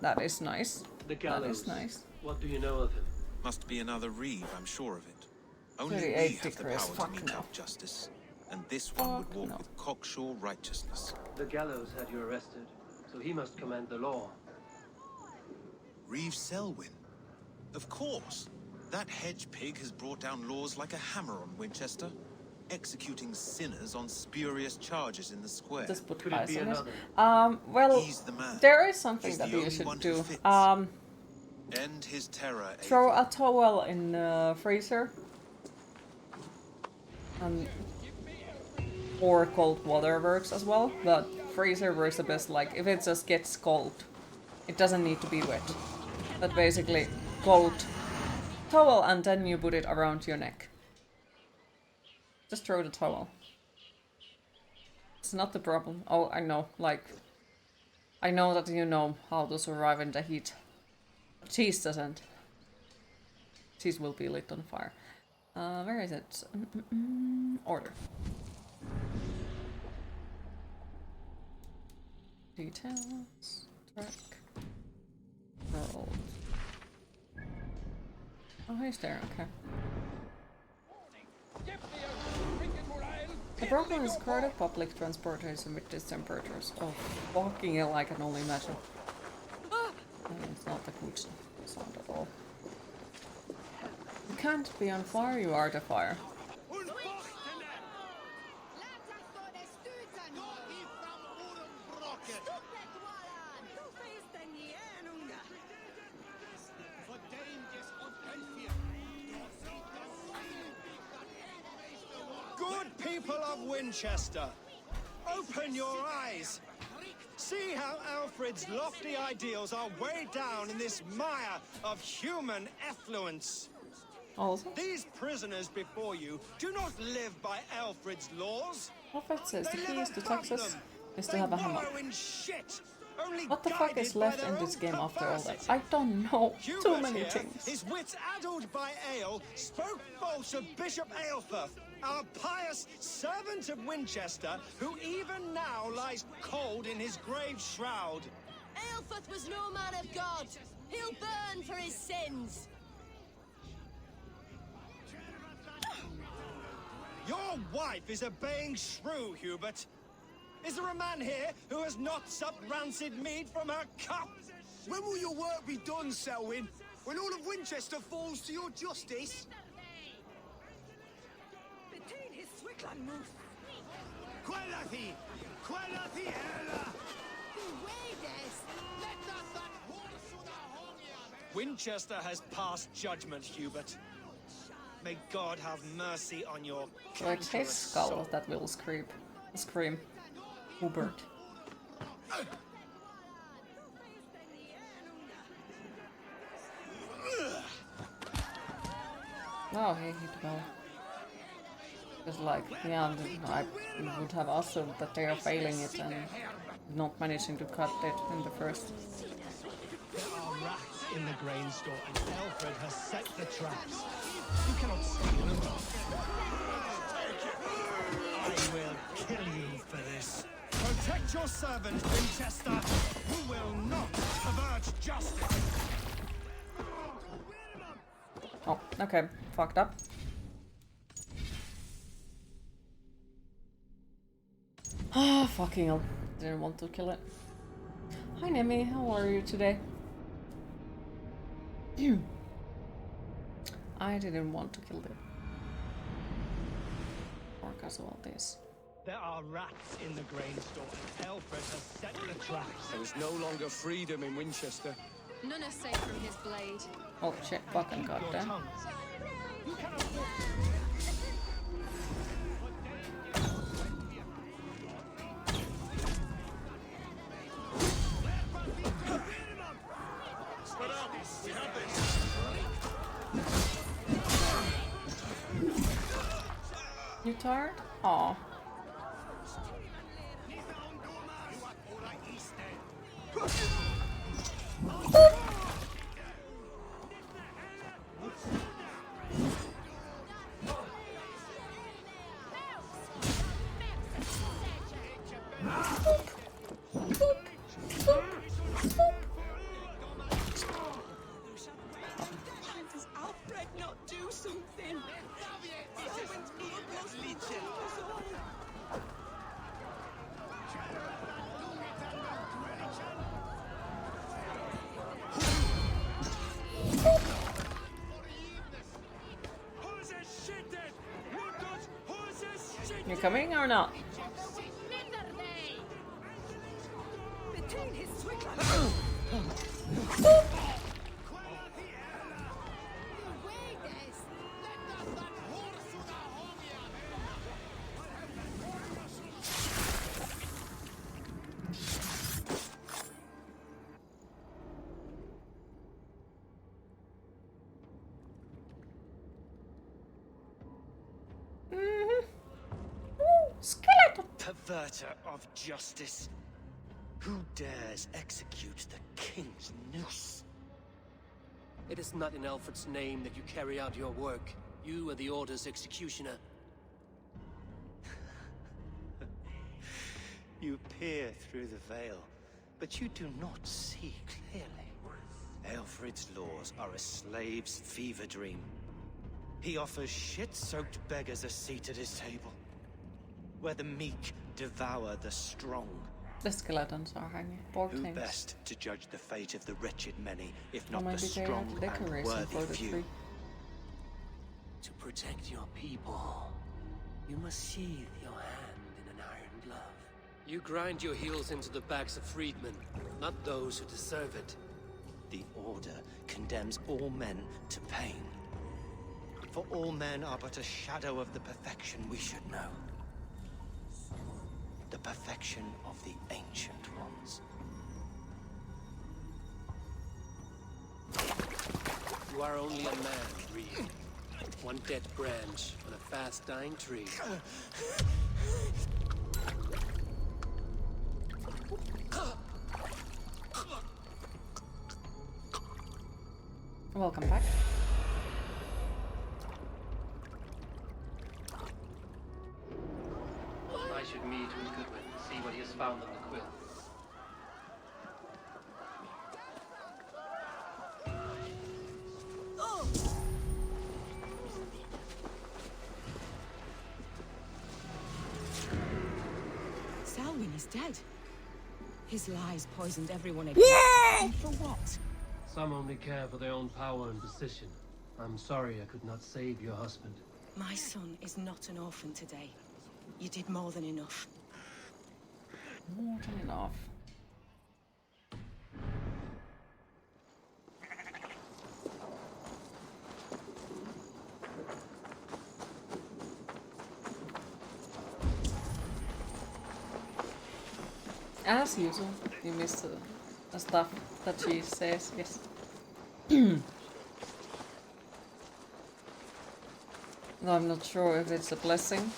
That is nice. The That gallows. is nice. What do you know of him? Must be another Reeve, I'm sure of it. Only 38 we have the degrees, power to fuck mete no. out justice. And this one would Fuck walk no. with cocksure righteousness. The gallows had you arrested, so he must command the law. Reeve Selwyn? Of course. That hedge pig has brought down laws like a hammer on Winchester, executing sinners on spurious charges in the square. Just put Could it eyes be on it. another? Well, He's the man. there is something He's that the you only should one who do. fits. End his terror, Throw Eivor. a towel in the freezer. Or cold water works as well, but freezer works the best. Like, if it just gets cold, it doesn't need to be wet. But basically, cold towel and then you put it around your neck. Just throw the towel. It's not the problem. Oh, I know, like, I know that you know how to survive in the heat. Cheese doesn't. Cheese will be lit on fire. Where is it? Order. Details. Track. World. Oh, he's there, okay. The problem is crowded public transportation with these temperatures. Oh, fucking hell, I can only imagine. It's not a good sound at all. can't be on fire, you are the fire. Good people of Winchester, open your eyes. See how Alfred's lofty ideals are weighed down in this mire of human effluence. Also? These prisoners before you do not live by Alfred's laws. Alfred says the They key live is to above Texas them. is to They have a hammer. wallow in shit, only What the fuck is guided by left their in this own game after all that? perversity. I don't know. Too Hubert many here, things. his wits addled by ale, spoke false of Bishop Aelfir, our pious servant of Winchester, who even now lies cold in his grave shroud. Aelfir was no man of God. He'll burn for his sins. Your wife is a baying shrew, Hubert. Is there a man here who has not supped rancid mead from her cup? When will your work be done, Selwyn? When all of Winchester falls to your justice? Winchester has passed judgment, Hubert. May God have mercy on your So it's his cankerous skull soul. that will scream. Hubert. Oh, he hit well. It's like, yeah, I would have assumed that they are failing it and not managing to cut it in the first. There are rats in the grain store, and Alfred has set the traps. You cannot steal them. I will kill you for this. Protect your servant, Winchester, who will not pervert justice. Oh, okay. Fucked up. Ah, fucking hell. Didn't want to kill it. Hi, Nemi. How are you today? I didn't want to kill it. Or casualties. There are rats in the grain store, and Alfred has set the traps. There is no longer freedom in Winchester. None are safe from his blade. Oh shit, fucking goddamn. Spread out! We have this! You tired? Aw. Does Alfred not do something? Selwyn's bloodlust legion was all. You coming or not? Skeleton! Perverter of justice. Who dares execute the king's noose? It is not in Alfred's name that you carry out your work. You are the Order's executioner. You peer through the veil, but you do not see clearly. Alfred's laws are a slave's fever dream. He offers shit-soaked beggars a seat at his table, where the meek devour the strong. The skeletons are hanging. Poor Who things. best to judge the fate of the wretched many, if Or not the maybe they are strong the and decoration worthy for the few? tree. protect your people, you must sheathe your hand in an iron glove. You grind your heels into the backs of freedmen, not those who deserve it. The Order condemns all men to pain. For all men are but a shadow of the perfection we should know. The perfection of the Ancient Ones. You are only a man, Reed. One dead branch on a fast-dying tree. Welcome back. I should meet with Goodwin and see what he has found on the quill. Selwyn is dead. His lies poisoned everyone again. And for what? Some only care for their own power and position. I'm sorry I could not save your husband. My son is not an orphan today. You did more than enough. More than enough. As usual, you missed the stuff that she says, yes. Though I'm not sure if it's a blessing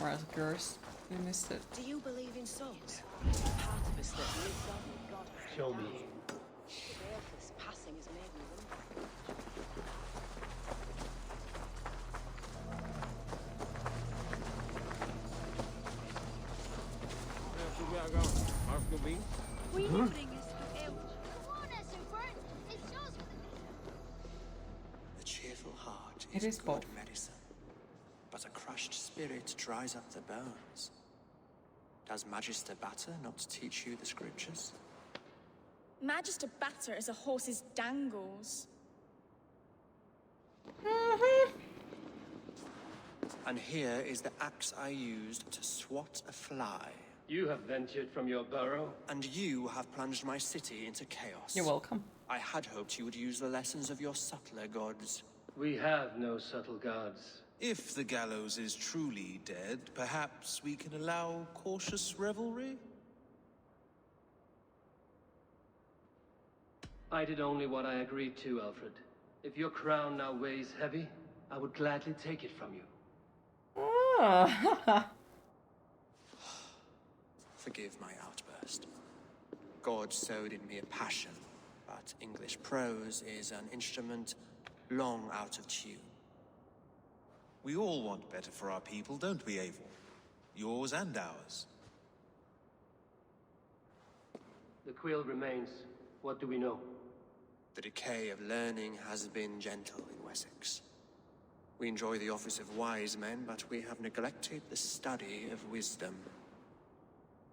or a curse. You missed it. Do you believe in souls? Part of us that lives on with God. Show me. The balefulness passing has made me A cheerful heart It is good both. medicine, but a crushed spirit dries up the bones. Does Magister Batter not teach you the scriptures? Magister Batter is a horse's dangles. And here is the axe I used to swat a fly. You have ventured from your burrow. And you have plunged my city into chaos. You're welcome. I had hoped you would use the lessons of your subtler gods. We have no subtle gods. If the gallows is truly dead, perhaps we can allow cautious revelry? I did only what I agreed to, Alfred. If your crown now weighs heavy, I would gladly take it from you. Forgive my outburst. God sowed in me a passion, but English prose is an instrument long out of tune. We all want better for our people, don't we, Eivor? Yours and ours. The quill remains. What do we know? The decay of learning has been gentle in Wessex. We enjoy the office of wise men, but we have neglected the study of wisdom.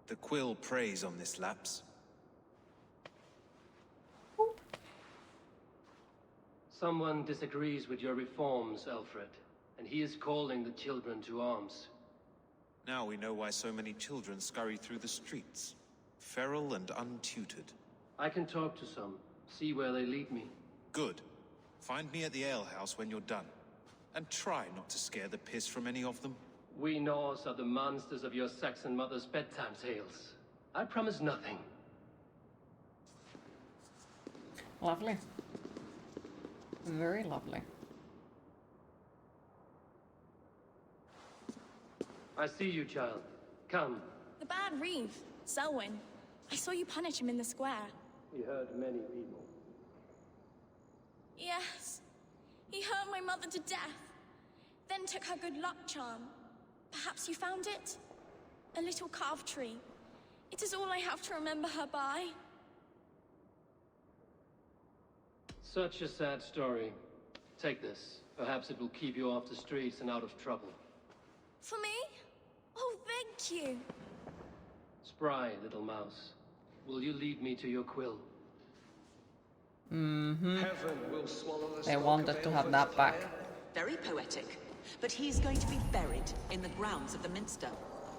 The quill preys on this lapse. Someone disagrees with your reforms, Alfred, and he is calling the children to arms. Now we know why so many children scurry through the streets, feral and untutored. I can talk to some, see where they lead me. Good. Find me at the alehouse when you're done. And try not to scare the piss from any of them. We Norse are the monsters of your Saxon mother's bedtime tales. I promise nothing. Lovely. Very lovely. I see you, child. Come. The bad Reeve, Selwyn. I saw you punish him in the square. He hurt many people. Yes. He hurt my mother to death. Then took her good luck charm. Perhaps you found it? A little carved tree. It is all I have to remember her by. Such a sad story. Take this. Perhaps it will keep you off the streets and out of trouble. For me? Oh, thank you. Spry, little mouse. Will you lead me to your quill? Mm-hmm. Heaven will swallow the They smoke wanted of to have Aelfred's that back. fire. Very poetic. But he's going to be buried in the grounds of the Minster.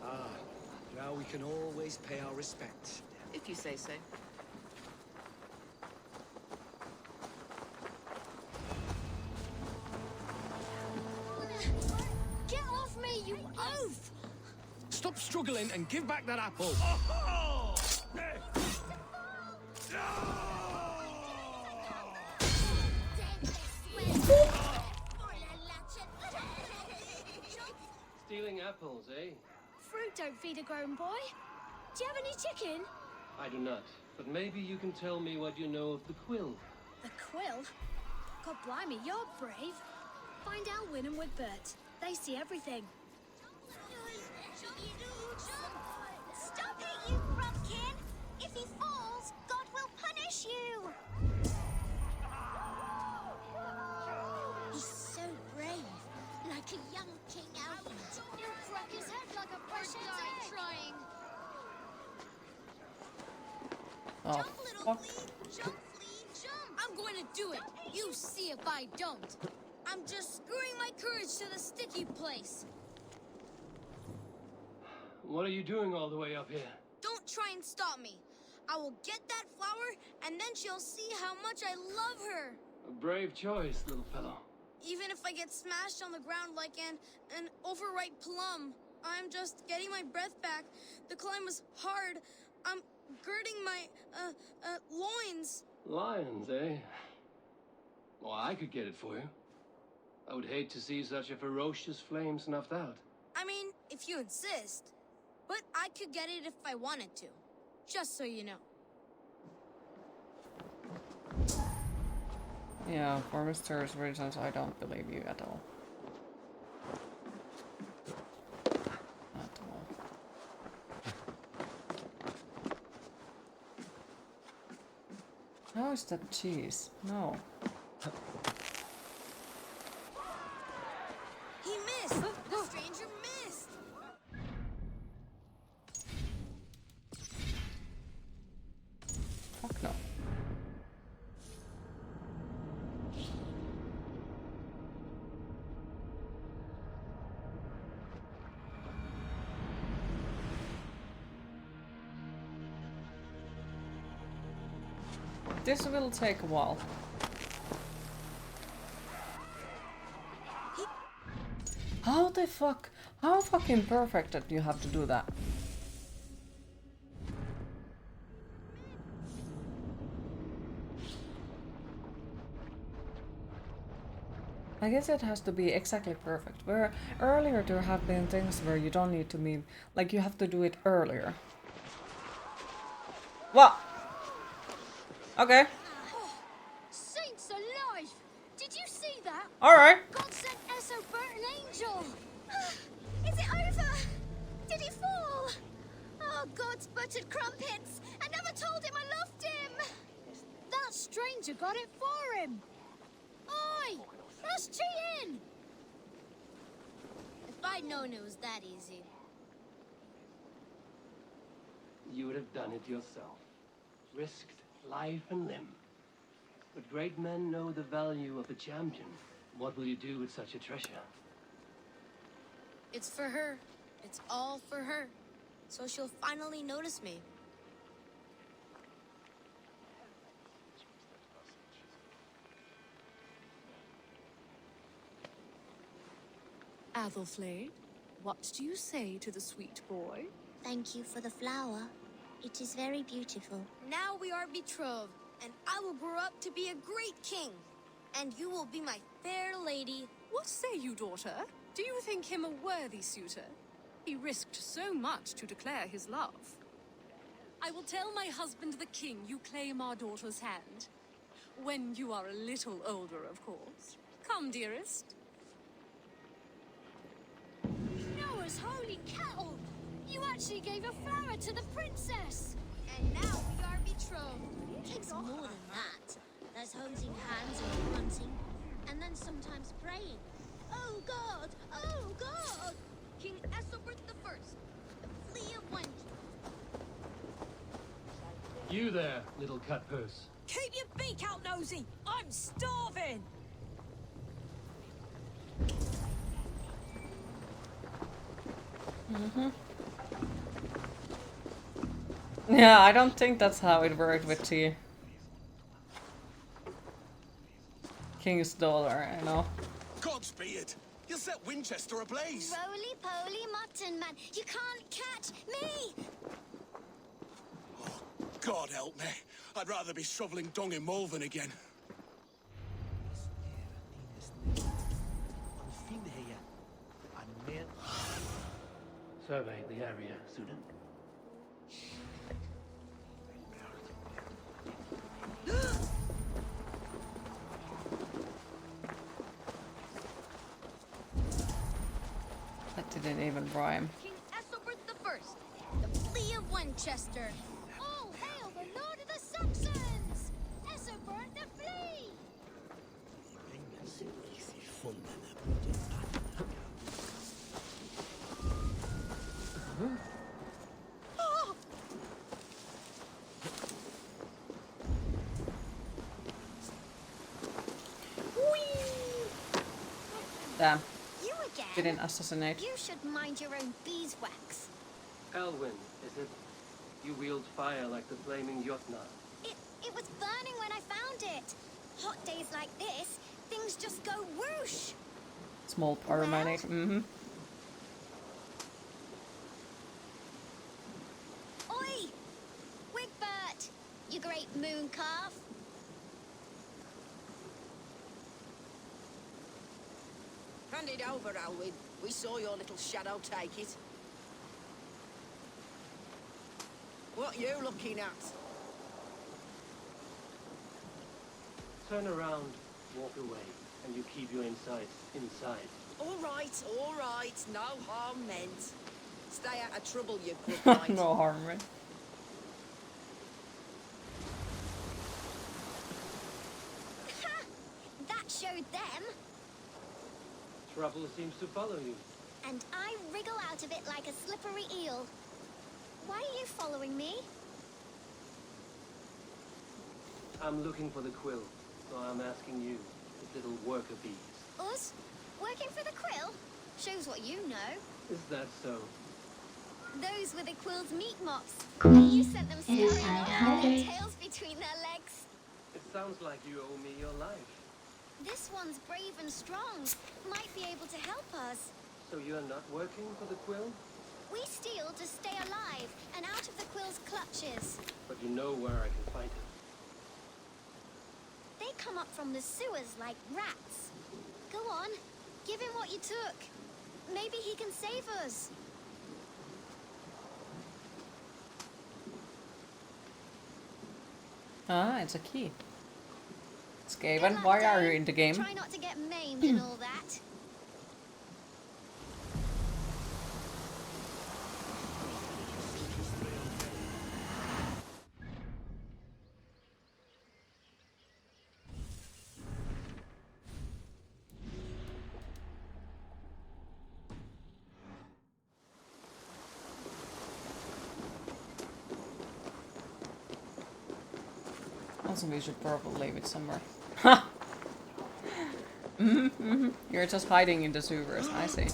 Ah, now we can always pay our respects. If you say so. Get off me, you oaf! Stop struggling and give back that apple. Stealing apples, eh? Fruit don't feed a grown boy. Do you have any chicken? I do not. But maybe you can tell me what you know of the quill. The quill? God blimey, you're brave. Find Elwyn and Woodbert. They see everything. Stop it, you grumpkin! If he falls, God will punish you! He's so brave, like a young King Alfred. He'll crack his head like a brush trying. Oh, Jump, little fuck. flea! Jump, flea, jump! I'm going to do it. You see if I don't. I'm just screwing my courage to the sticky place. What are you doing all the way up here? Don't try and stop me. I will get that flower, and then she'll see how much I love her. A brave choice, little fellow. Even if I get smashed on the ground like an overripe plum, I'm just getting my breath back. The climb was hard. I'm girding my, loins. Lions, eh? Well, I could get it for you. I would hate to see such a ferocious flame snuffed out. I mean, if you insist. But I could get it if I wanted to. Just so you know. Yeah, for mysterious reasons, I don't believe you at all. At all. How is that cheese? No. He missed! The stranger missed! Fuck no. This will take a while. How the fuck? How fucking perfect that you have to do that? I guess it has to be exactly perfect. Where earlier there have been things where you don't need to be, like you have to do it earlier. What? Okay. Oh, saints alive! Did you see that? Alright. God sent Essobert an angel! Is it over? Did he fall? Oh, God's buttered crumpets! I never told him I loved him! That stranger got it for him! Oi! That's cheating! If I'd known it was that easy. You would have done it yourself. Risked life and limb. But great men know the value of a champion. What will you do with such a treasure? It's for her. It's all for her. So she'll finally notice me. Athelflaed, what do you say to the sweet boy? Thank you for the flower. It is very beautiful. Now we are betrothed, and I will grow up to be a great king. And you will be my fair lady. What say you, daughter? Do you think him a worthy suitor? He risked so much to declare his love. I will tell my husband the king you claim our daughter's hand. When you are a little older, of course. Come, dearest. Noah's holy cattle! You actually gave a flower to the princess! And now we are betrothed. It's more than that. There's holding hands and hunting, and then sometimes praying. Oh God! Oh God! King Essobert the First, the flea of Wendy. You there, little cut purse. Keep your beak out, Nosy! I'm starving! Yeah, I don't think that's how it worked with the King's daughter, you know. Gods be it! You set Winchester ablaze! Roly-poly mutton man, you can't catch me! God help me. I'd rather be shoveling dung in Malvern again. Survey the area, student. That didn't even rhyme. King Ethelbert the First, the Flea of Winchester. All hail the Lord of the Saxons! Ethelbert the Flea! Oh! Damn. You again? Didn't assassinate. You should mind your own beeswax. Elwyn, is it? You wield fire like the flaming Jotnar. It was burning when I found it. Hot days like this, things just go whoosh. Small pyromaniac. Oi! Wigbert! You great moon calf. Hand it over, Alwyn. We saw your little shadow take it. What you looking at? Turn around, walk away, and you keep your insights inside. All right. No harm meant. Stay out of trouble, you good knight. No harm, right? That showed them. Trouble seems to follow you. And I wriggle out of it like a slippery eel. Why are you following me? I'm looking for the quill, so I'm asking you, the little worker bees. Us? Working for the Quill? Shows what you know. Is that so? Those were the Quill's meat mops. Queen You sent them scurrying is off with hydrated. their tails between their legs. It sounds like you owe me your life. This one's brave and strong. Might be able to help us. So you're not working for the quill? We steal to stay alive and out of the Quill's clutches. But you know where I can find it. They come up from the sewers like rats. Go on, give him what you took. Maybe he can save us. Ah, it's a key. Skaven, why are you in the game? Try not to get maimed and all that. Also, we should probably leave it somewhere. You're just hiding in the sewers. I see.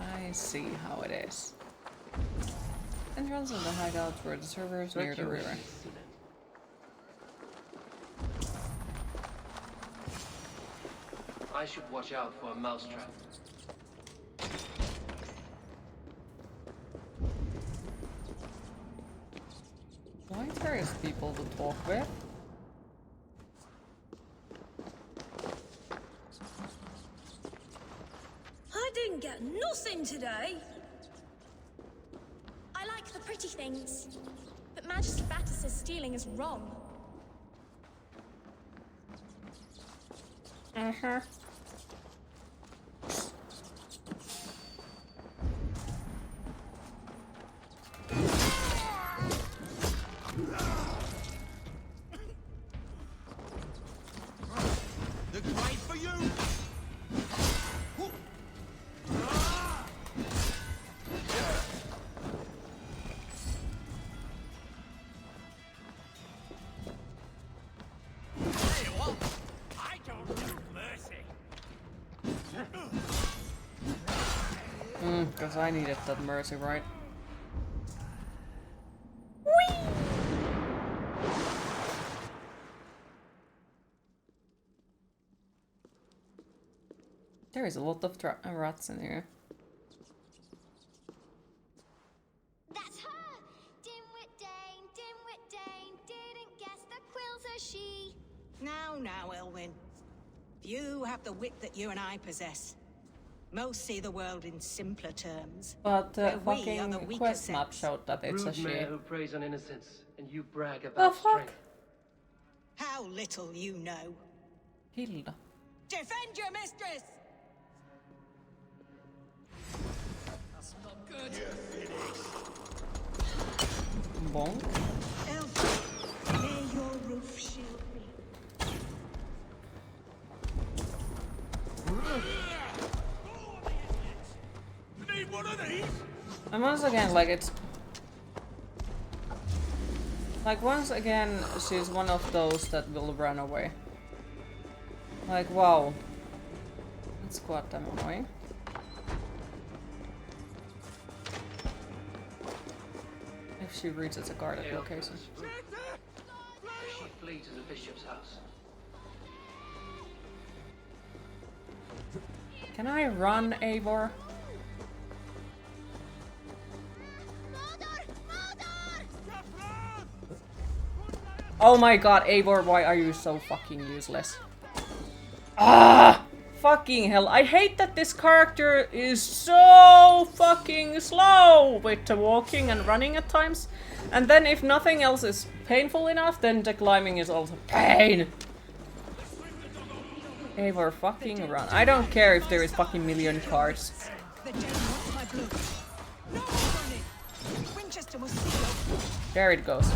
I see how it is. Entrance of the hideout were the servers near the river. I should watch out for a mousetrap. Why curious people to talk with? I didn't get nothing today. I like the pretty things, but Magister Batter says stealing is wrong. Uh-huh. The great for you! Tell you what, I don't do mercy. Because I needed that mercy, right? There is a lot of rats in here. That's her! Dimwit Dane, didn't guess the quill's a she. Now, Elwyn. You have the wit that you and I possess. Most see the world in simpler terms. But where we are the fucking weaker quest map sex. showed that it's a Rude she. mayor who preys on innocence, and you brag The about fuck? strength. How little you know. Hilda. Defend your mistress! That's not good. Bonk. Elf, may your roof shield me. Need one of these? And once again, like it's... Like once again, she's one of those that will run away. Like, wow. That's quite damn annoying. If she reaches a guarded location. She flees to the bishop's house. Can I run, Eivor? Oh my god, Eivor, why are you so fucking useless? Ah! Fucking hell, I hate that this character is so fucking slow with the walking and running at times. And then if nothing else is painful enough, then the climbing is also pain. Eivor, fucking run. I don't care if there is fucking million cards. There it goes.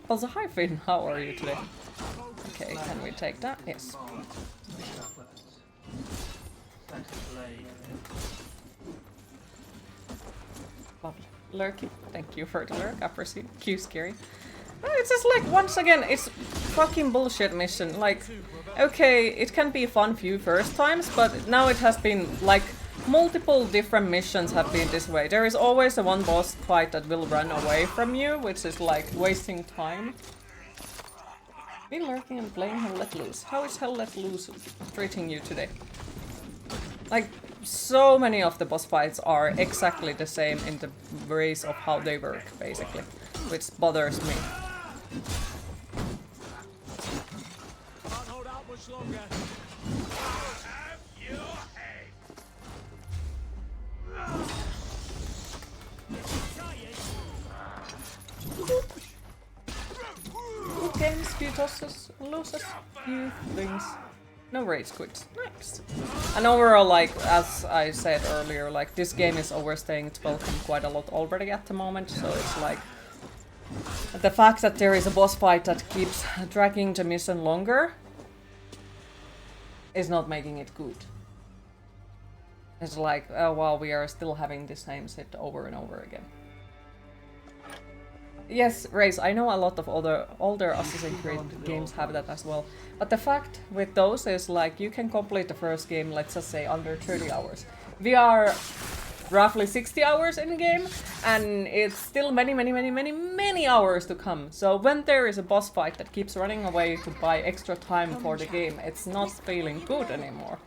Also, hi Finn, how are you today? Okay, can we take that? Yes. Lovely. Lurky, thank you for the lurk, I appreciate it. Cue scary. It's just like, once again, it's fucking bullshit mission. Like, okay, it can be fun few first times, but now it has been like multiple different missions have been this way. There is always a one boss fight that will run away from you, which is like wasting time. Been lurking and playing Hell Let Loose. How is Hell Let Loose treating you today? Like, so many of the boss fights are exactly the same in the ways of how they work, basically, which bothers me. Can't hold out much longer. Good games, few tosses, losses, few things. No rage quits. Nice. And overall, like, as I said earlier, like, this game is overstaying its welcome quite a lot already at the moment, so it's like... The fact that there is a boss fight that keeps dragging the mission longer is not making it good. It's like, oh wow, we are still having the same shit over and over again. Yes, Race, I know a lot of older Assassin's Creed games have that as well. But the fact with those is like you can complete the first game, let's just say, under 30 hours. We are roughly 60 hours in the game, and it's still many hours to come. So when there is a boss fight that keeps running away to buy extra time for the game, it's not feeling good anymore.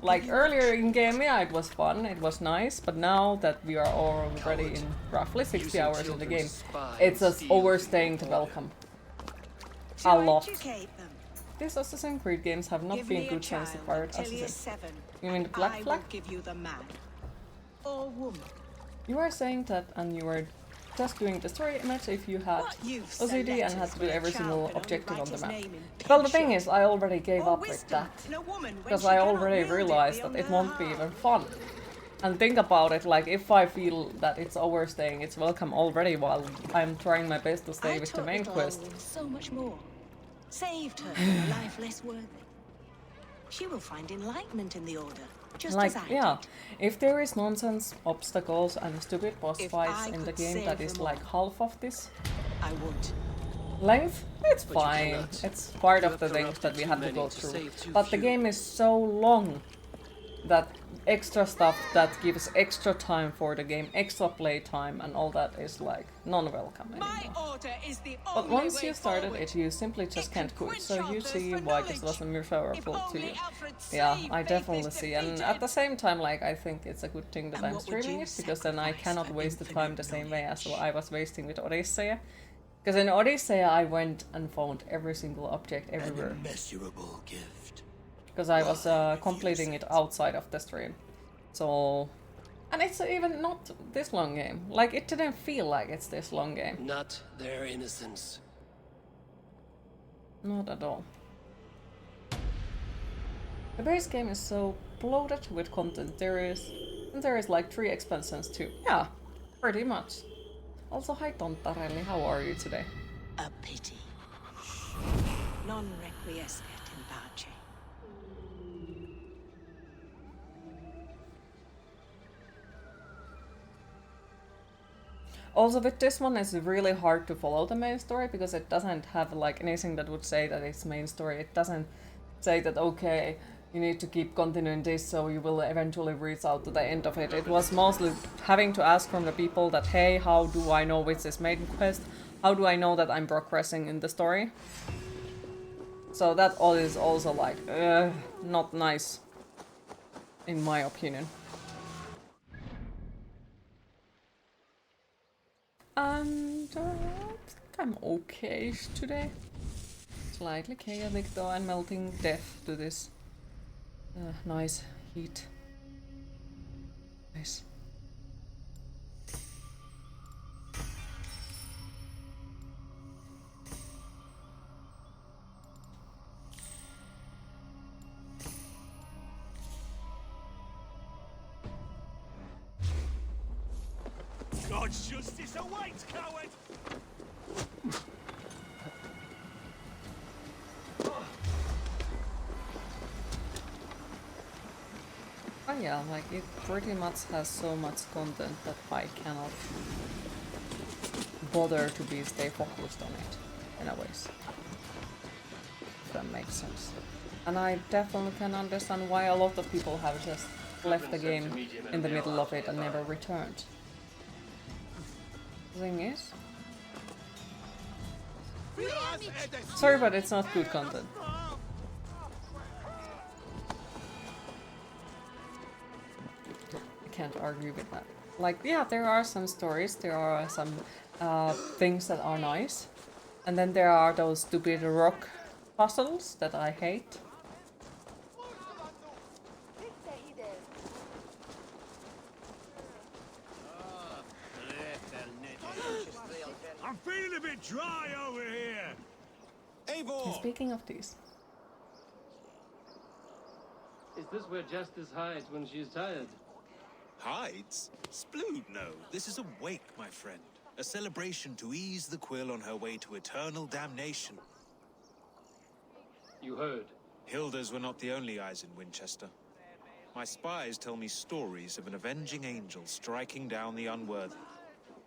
Like earlier in game, yeah, it was fun, it was nice, but now that we are already in roughly 60 hours in the game, it's just overstaying the welcome. A lot. These Assassin's Creed games have not been good since the Pirate Assassin. You mean the Black Flag? You are saying that, and you were just doing the story image if you had OCD and had to do every single objective on the map. Well, the thing is, I already gave up with that, because I already realized that it won't be even fun. And think about it, like, if I feel that it's overstaying its welcome already while I'm trying my best to stay with the main quest. So much more. Saved her from a life less worthy. She will find enlightenment in the Order. Just like, as I yeah, if there is nonsense, obstacles and stupid boss fights in the game that is like half of this, I would. Length? It's But you fine. cannot. It's part You of have the things that corrupted we too have to many go to through. save too But the few. game is so long that extra stuff that gives extra time for the game, extra play time, and all that is like non-welcome anymore. Order is the But only once way you started forward. it, you simply just can't quit. So you thirst see for why this knowledge. wasn't referable to you. Alfred Yeah, saved I faith definitely is see. And defeated. at the same time, like, I think it's a good thing that And I'm what would streaming you it, because then I cannot for waste the infinite time the same way as I was wasting with Odyssey. Because in Odyssey, I went and found every single object everywhere. An immeasurable gift. Because I was completing it outside of the stream. So... And it's even not this long game. Like, it didn't feel like it's this long game. Not their innocence. Not at all. The base game is so bloated with content. There is like 3 expansions too. Yeah, pretty much. Also, hi Tontarelli, how are you today? A pity. Non requiescat in pace. Also, with this one, it's really hard to follow the main story because it doesn't have like anything that would say that it's main story. It doesn't say that, okay, you need to keep continuing this so you will eventually reach out to the end of it. It was mostly having to ask from the people that, hey, how do I know which is main quest? How do I know that I'm progressing in the story? So that all is also like, not nice, in my opinion. And I'm okay today. Slightly chaotic though, and melting death to this nice heat. Nice. God's justice awaits, coward! Oh yeah, like it pretty much has so much content that I cannot bother to stay focused on it, in a ways. If that makes sense. And I definitely can understand why a lot of people have just left the game in the middle of it and never returned. The thing is... Sorry, but it's not good content. I can't argue with that. Like, yeah, there are some stories, there are some things that are nice. And then there are those stupid rock puzzles that I hate. I'm feeling a bit dry over here. And speaking of these. Is this where Justice hides when she's tired? Hides? Splood, no. This is a wake, my friend. A celebration to ease the quill on her way to eternal damnation. You heard. Hilda's were not the only eyes in Winchester. My spies tell me stories of an avenging angel striking down the unworthy.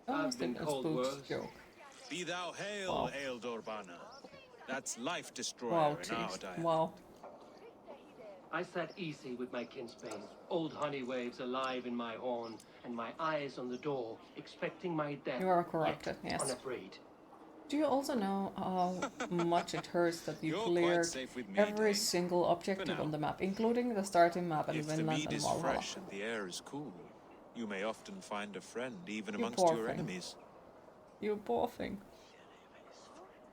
I've been called worse. Be thou hail, Wow. Ealdor Banner. That's life destroyer Wow, in our taste. dialect. Wow. I sat easy with my kinsbane, old honey waves alive in my horn, and my eyes on the door, expecting my death. You are corrupted, yet yes. unafraid. Do you also know how much it hurts that you You're cleared quite safe with me, every Dane. single objective For on now. the map, including the starting map and If the Vinland mead and is Valhalla? fresh and the air is cool, you may often find a friend even You amongst poor your thing. enemies. You poor thing.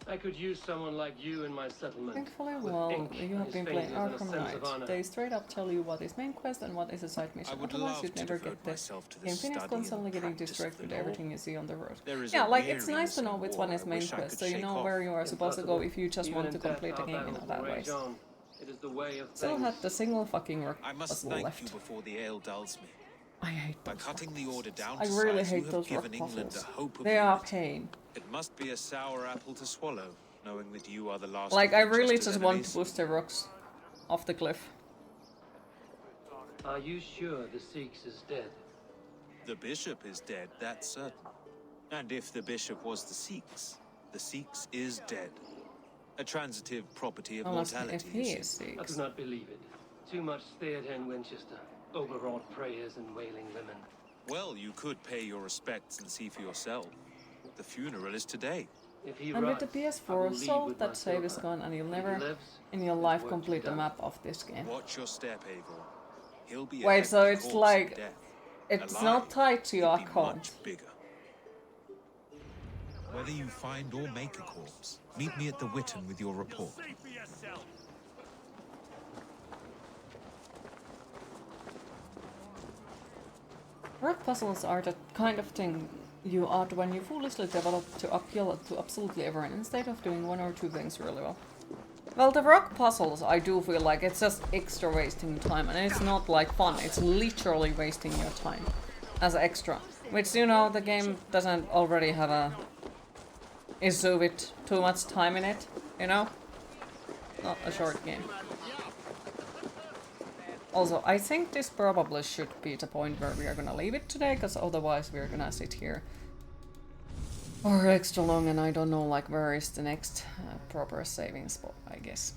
I could use someone like you in my settlement. Thankfully, with well, ink you on have his been playing fingers and a Arkham sense of Knight. honor. They straight up tell you what is main quest and what is a side mission. I would Otherwise, love you'd to never devote get the myself to the game finished, study and constantly getting practice of distracted the with law. everything you see on the road. There is Yeah, a like it's nice to weariness know in which one war is I main wish I quest, could so you shake know off. where you are supposed to go if you just Even want in to death, complete the our game in battles other will rage ways. on. It is the way of Still things. had the single fucking rock I must puzzle thank left. you before the ale dulls me. I hate By those cutting rock the order puzzles. down I to really size, you hate have those rock given England puzzles. a hope of They are unity. pain. It must be a sour apple to swallow, knowing that you are the last Like, of I really Winchester's just want to enemies. push the rocks off the cliff. Are you sure the Sikhs is dead? The bishop is dead, that's certain. And if the bishop was the Sikhs, the Sikhs is dead. A transitive property of Unless mortality, if he you see. is I Sikhs. do not believe it. Too much theater in Winchester. Overwrought prayers and wailing women. Well, you could pay your respects and see for yourself. The funeral is today. If he And with rots, the I will PS4 leave sold, with my that save is silver. gone and you'll If he never lives, in your there's life work to be complete the done. map of this game. Watch your step, Eivor. He'll be a Wait, so hefty it's corpse in like death. it's Alive, not tied to your he'd be account. much bigger. Whether you find or make a corpse, meet me at the Witten with your report. Rock puzzles are the kind of thing you add when you foolishly develop to appeal to absolutely everyone instead of doing one or two things really well. Well, the rock puzzles, I do feel like it's just extra wasting time, and it's not like fun, it's literally wasting your time as extra. Which, you know, the game doesn't already have a issue with too much time in it, you know? Not a short game. Also, I think this probably should be the point where we are gonna leave it today, because otherwise we're gonna sit here for extra long, and I don't know, like, where is the next proper saving spot, I guess.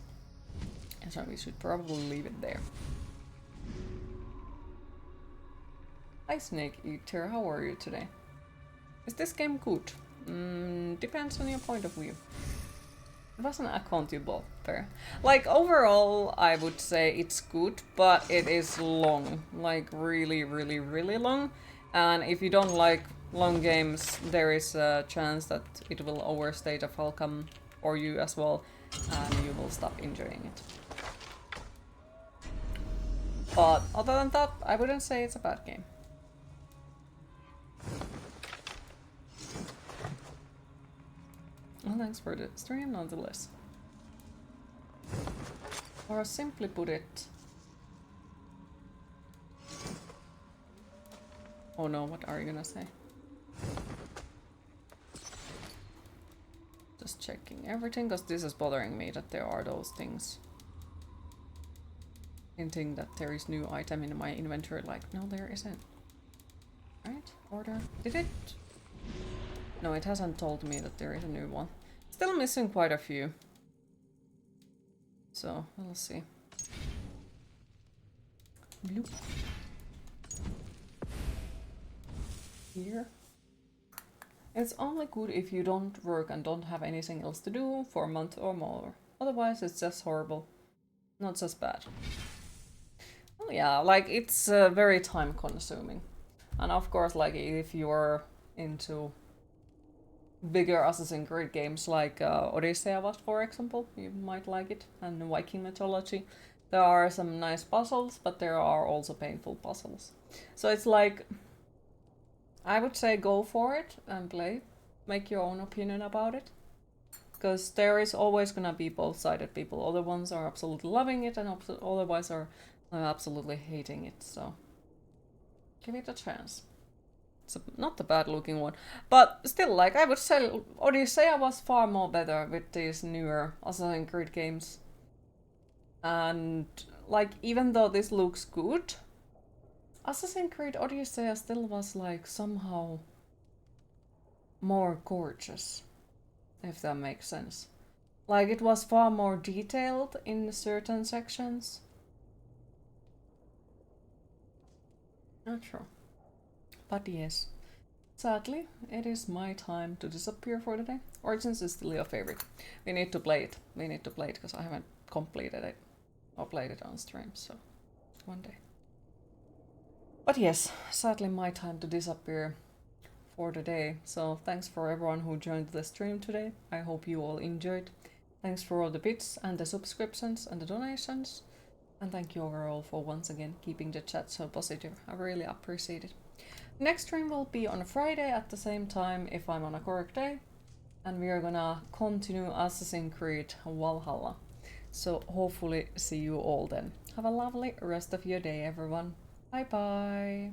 So we should probably leave it there. Hi Snake Eater, how are you today? Is this game good? Depends on your point of view. It wasn't accountable there. Like, overall, I would say it's good, but it is long. Like, really, really, really long. And if you don't like long games, there is a chance that it will overstay the welcome for you as well, and you will stop enjoying it. But other than that, I wouldn't say it's a bad game. Well, thanks for the stream nonetheless. Or simply put it... Oh no, what are you gonna say? Just checking everything, because this is bothering me that there are those things. Hinting that there is new item in my inventory, like, no there isn't. Right? Order. Did it? No, it hasn't told me that there is a new one. Still missing quite a few. So, we'll see. Bloop. Here. It's only good if you don't work and don't have anything else to do for a month or more. Otherwise, it's just horrible. Not just bad. Well, yeah, like, it's very time consuming. And of course, like, if you're into bigger Assassin's Creed games like Odyssey was, for example, you might like it, and Viking mythology. There are some nice puzzles, but there are also painful puzzles. So it's like, I would say go for it and play. Make your own opinion about it. Because there is always gonna be both-sided people. Other ones are absolutely loving it, and other ones are absolutely hating it, so give it a chance. It's not a bad looking one, but still, like, I would say Odyssey was far more better with these newer Assassin's Creed games. And, like, even though this looks good, Assassin's Creed Odyssey still was, like, somehow more gorgeous, if that makes sense. Like, it was far more detailed in certain sections. Not sure. But yes, sadly, it is my time to disappear for the day. Origins is still your favorite. We need to play it. We need to play it because I haven't completed it or played it on stream, so one day. But yes, sadly my time to disappear for the day. So thanks for everyone who joined the stream today. I hope you all enjoyed. Thanks for all the bits and the subscriptions and the donations. And thank you overall for once again keeping the chat so positive. I really appreciate it. Next stream will be on Friday at the same time if I'm on a correct day. And we are gonna continue Assassin's Creed Valhalla. So hopefully see you all then. Have a lovely rest of your day, everyone. Bye bye.